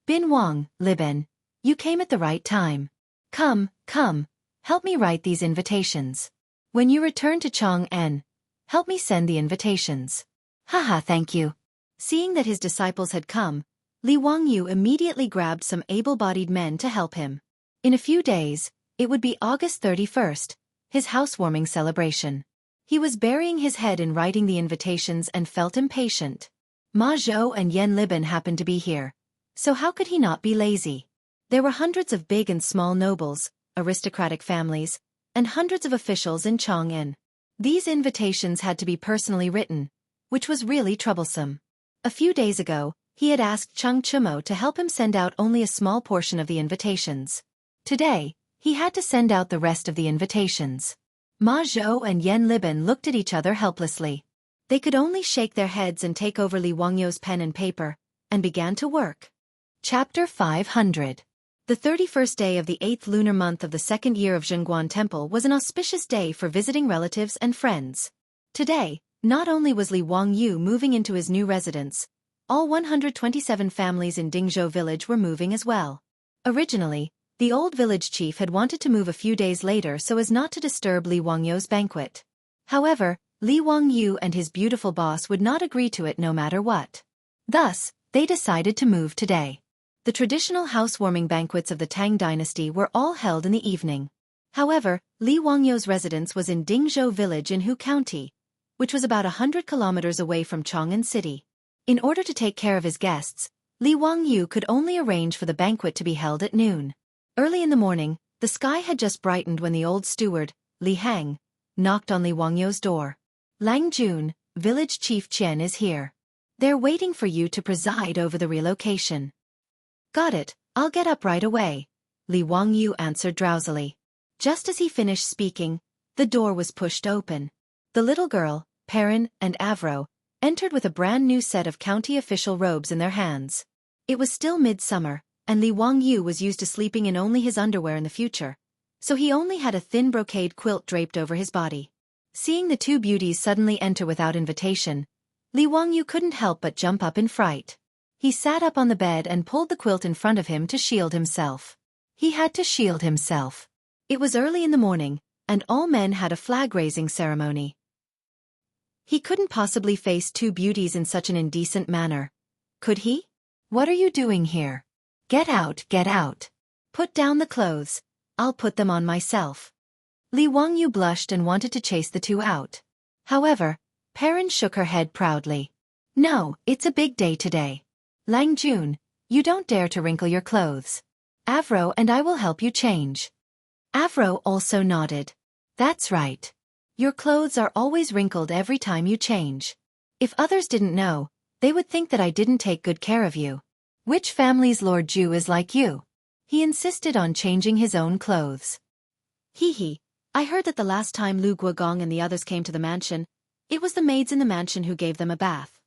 Bin Wang, Liben, you came at the right time. Come, help me write these invitations. When you return to Chang'an, help me send the invitations. Haha, thank you. Seeing that his disciples had come, Li Wangyu immediately grabbed some able-bodied men to help him. In a few days, it would be August 31st, his housewarming celebration. He was burying his head in writing the invitations and felt impatient. Ma Zhou and Yan Liben happened to be here, so how could he not be lazy? There were hundreds of big and small nobles, aristocratic families, and hundreds of officials in Chang'an. These invitations had to be personally written, which was really troublesome. A few days ago, he had asked Cheng Chumo to help him send out only a small portion of the invitations. Today, he had to send out the rest of the invitations. Ma Zhou and Yan Liben looked at each other helplessly. They could only shake their heads and take over Li Wangyu's pen and paper, and began to work. Chapter 500. The 31st day of the 8th lunar month of the 2nd year of Zhengguan Temple was an auspicious day for visiting relatives and friends. Today, not only was Li Wangyu moving into his new residence, all 127 families in Dingzhou village were moving as well. Originally, the old village chief had wanted to move a few days later so as not to disturb Li Wangyu's banquet. However, Li Wangyu and his beautiful boss would not agree to it no matter what. Thus, they decided to move today. The traditional housewarming banquets of the Tang dynasty were all held in the evening. However, Li Wangyu's residence was in Dingzhou village in Hu County, which was about 100 kilometers away from Chang'an City. In order to take care of his guests, Li Wangyu could only arrange for the banquet to be held at noon. Early in the morning, the sky had just brightened when the old steward, Li Hang, knocked on Li Wangyu's door. Lang Jun, village chief Qian is here. They're waiting for you to preside over the relocation. Got it, I'll get up right away, Li Wangyu answered drowsily. Just as he finished speaking, the door was pushed open. The little girl, Perrin, and Avro, entered with a brand new set of county official robes in their hands. It was still midsummer, and Li Wangyu was used to sleeping in only his underwear in the future, so he only had a thin brocade quilt draped over his body. Seeing the two beauties suddenly enter without invitation, Li Wangyu couldn't help but jump up in fright. He sat up on the bed and pulled the quilt in front of him to shield himself. He had to shield himself. It was early in the morning, and all men had a flag-raising ceremony. He couldn't possibly face two beauties in such an indecent manner. Could he? What are you doing here? Get out, get out. Put down the clothes. I'll put them on myself. Li Wangyu blushed and wanted to chase the two out. However, Perrin shook her head proudly. No, it's a big day today. Lang Jun, you don't dare to wrinkle your clothes. Avro and I will help you change. Avro also nodded. That's right. Your clothes are always wrinkled every time you change. If others didn't know, they would think that I didn't take good care of you. Which family's Lord Ju is like you? He insisted on changing his own clothes. Hee, I heard that the last time Lu Guogong and the others came to the mansion, it was the maids in the mansion who gave them a bath.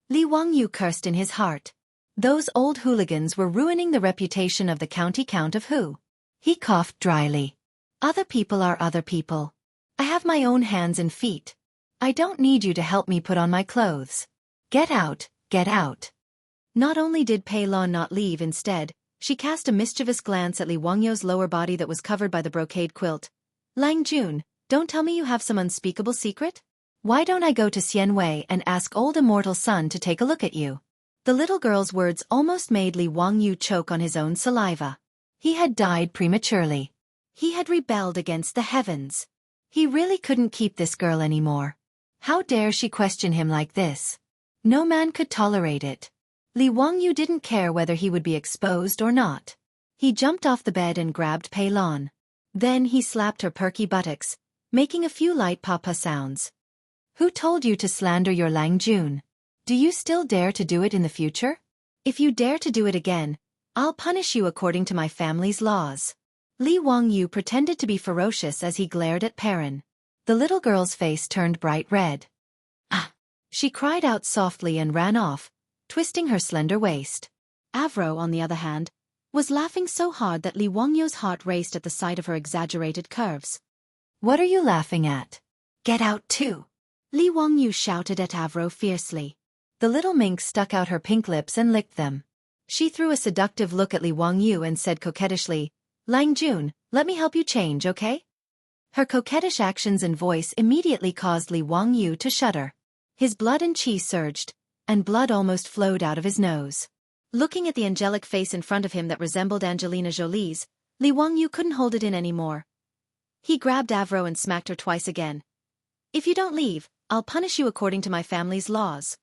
Li Wangyu cursed in his heart. Those old hooligans were ruining the reputation of the county count of Hu. He coughed dryly. Other people are other people. I have my own hands and feet. I don't need you to help me put on my clothes. Get out, get out. Not only did Pei Lan not leave instead, she cast a mischievous glance at Li Wangyu's lower body that was covered by the brocade quilt. Lang Jun, don't tell me you have some unspeakable secret? Why don't I go to Xianwei and ask old immortal sun to take a look at you? The little girl's words almost made Li Wangyu choke on his own saliva. He had died prematurely. He had rebelled against the heavens. He really couldn't keep this girl anymore. How dare she question him like this? No man could tolerate it. Li Wangyu didn't care whether he would be exposed or not. He jumped off the bed and grabbed Pei Lan. Then he slapped her perky buttocks, making a few light papa sounds. Who told you to slander your Lang Jun? Do you still dare to do it in the future? If you dare to do it again, I'll punish you according to my family's laws. Li Wangyu pretended to be ferocious as he glared at Perrin. The little girl's face turned bright red. Ah! She cried out softly and ran off, twisting her slender waist. Avro, on the other hand, was laughing so hard that Li Wangyu's heart raced at the sight of her exaggerated curves. What are you laughing at? Get out too. Li Wangyu shouted at Avro fiercely. The little minx stuck out her pink lips and licked them. She threw a seductive look at Li Wangyu and said coquettishly, "Lang Jun, let me help you change, okay?" Her coquettish actions and voice immediately caused Li Wangyu to shudder. His blood and chi surged, and blood almost flowed out of his nose. Looking at the angelic face in front of him that resembled Angelina Jolie's, Li Wangyu couldn't hold it in anymore. He grabbed Avro and smacked her twice again. "If you don't leave, I'll punish you according to my family's laws."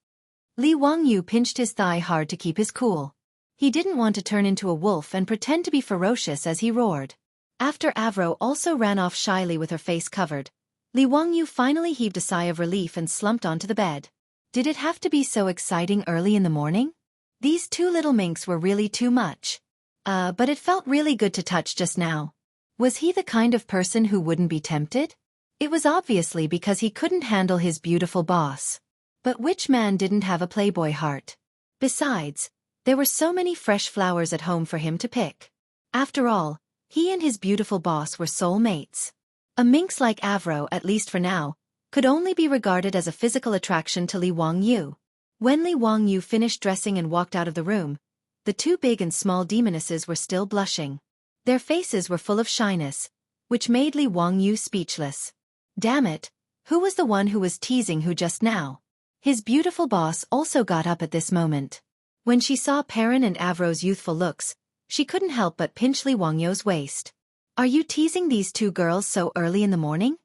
Li Wangyu pinched his thigh hard to keep his cool. He didn't want to turn into a wolf and pretend to be ferocious as he roared. After Avro also ran off shyly with her face covered, Li Wangyu finally heaved a sigh of relief and slumped onto the bed. Did it have to be so exciting early in the morning? These two little minks were really too much. But it felt really good to touch just now. Was he the kind of person who wouldn't be tempted? It was obviously because he couldn't handle his beautiful boss. But which man didn't have a playboy heart? Besides, there were so many fresh flowers at home for him to pick. After all, he and his beautiful boss were soul mates. A minx like Avro, at least for now, could only be regarded as a physical attraction to Li Wangyu. When Li Wangyu finished dressing and walked out of the room, the two big and small demonesses were still blushing. Their faces were full of shyness, which made Li Wangyu speechless. Damn it, who was the one who was teasing who just now? His beautiful boss also got up at this moment. When she saw Perrin and Avro's youthful looks, she couldn't help but pinch Li Wangyu's waist. "Are you teasing these two girls so early in the morning?"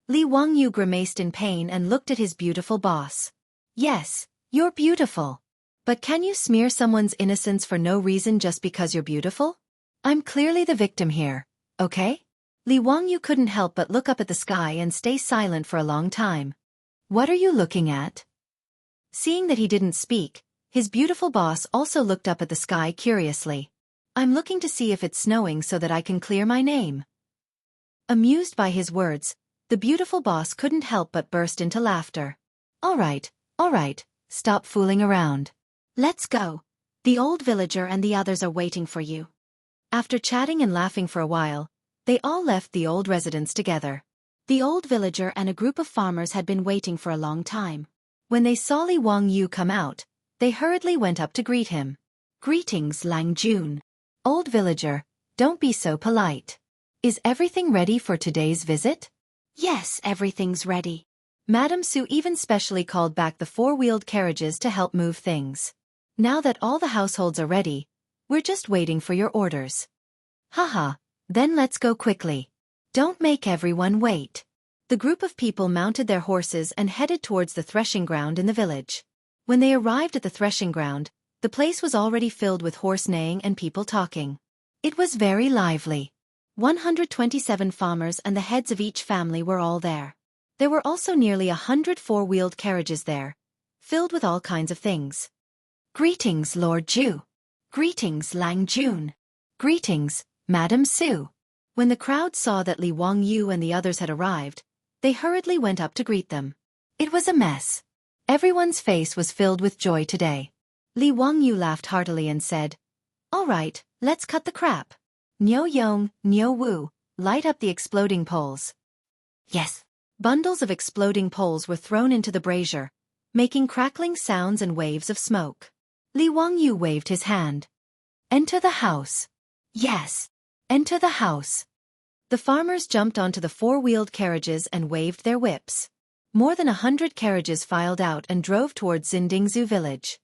Li Wangyu grimaced in pain and looked at his beautiful boss. "Yes, you're beautiful. But can you smear someone's innocence for no reason just because you're beautiful? I'm clearly the victim here, okay?" Li Wangyu couldn't help but look up at the sky and stay silent for a long time. "What are you looking at?" Seeing that he didn't speak, his beautiful boss also looked up at the sky curiously. "I'm looking to see if it's snowing so that I can clear my name." Amused by his words, the beautiful boss couldn't help but burst into laughter. All right, stop fooling around. Let's go. The old villager and the others are waiting for you." After chatting and laughing for a while, they all left the old residence together. The old villager and a group of farmers had been waiting for a long time. When they saw Li Wangyu come out, they hurriedly went up to greet him. "Greetings, Lang Jun. Old villager, don't be so polite. Is everything ready for today's visit?" "Yes, everything's ready." Madame Su even specially called back the four-wheeled carriages to help move things. "Now that all the households are ready, we're just waiting for your orders." "Haha, then let's go quickly. Don't make everyone wait." The group of people mounted their horses and headed towards the threshing ground in the village. When they arrived at the threshing ground, the place was already filled with horse neighing and people talking. It was very lively. 127 farmers and the heads of each family were all there. There were also nearly 100 four-wheeled carriages there, filled with all kinds of things. "Greetings, Lord Ju. Greetings, Lang Jun. Greetings, Madame Su." When the crowd saw that Li Wangyu and the others had arrived, they hurriedly went up to greet them. It was a mess. Everyone's face was filled with joy today. Li Wangyu laughed heartily and said, "All right, let's cut the crap. Nyo Yong, Nyo Wu, light up the exploding poles." Yes. Bundles of exploding poles were thrown into the brazier, making crackling sounds and waves of smoke. Li Wangyu waved his hand. "Enter the house." "Yes. Enter the house." The farmers jumped onto the four-wheeled carriages and waved their whips. More than 100 carriages filed out and drove towards Xindingzu village.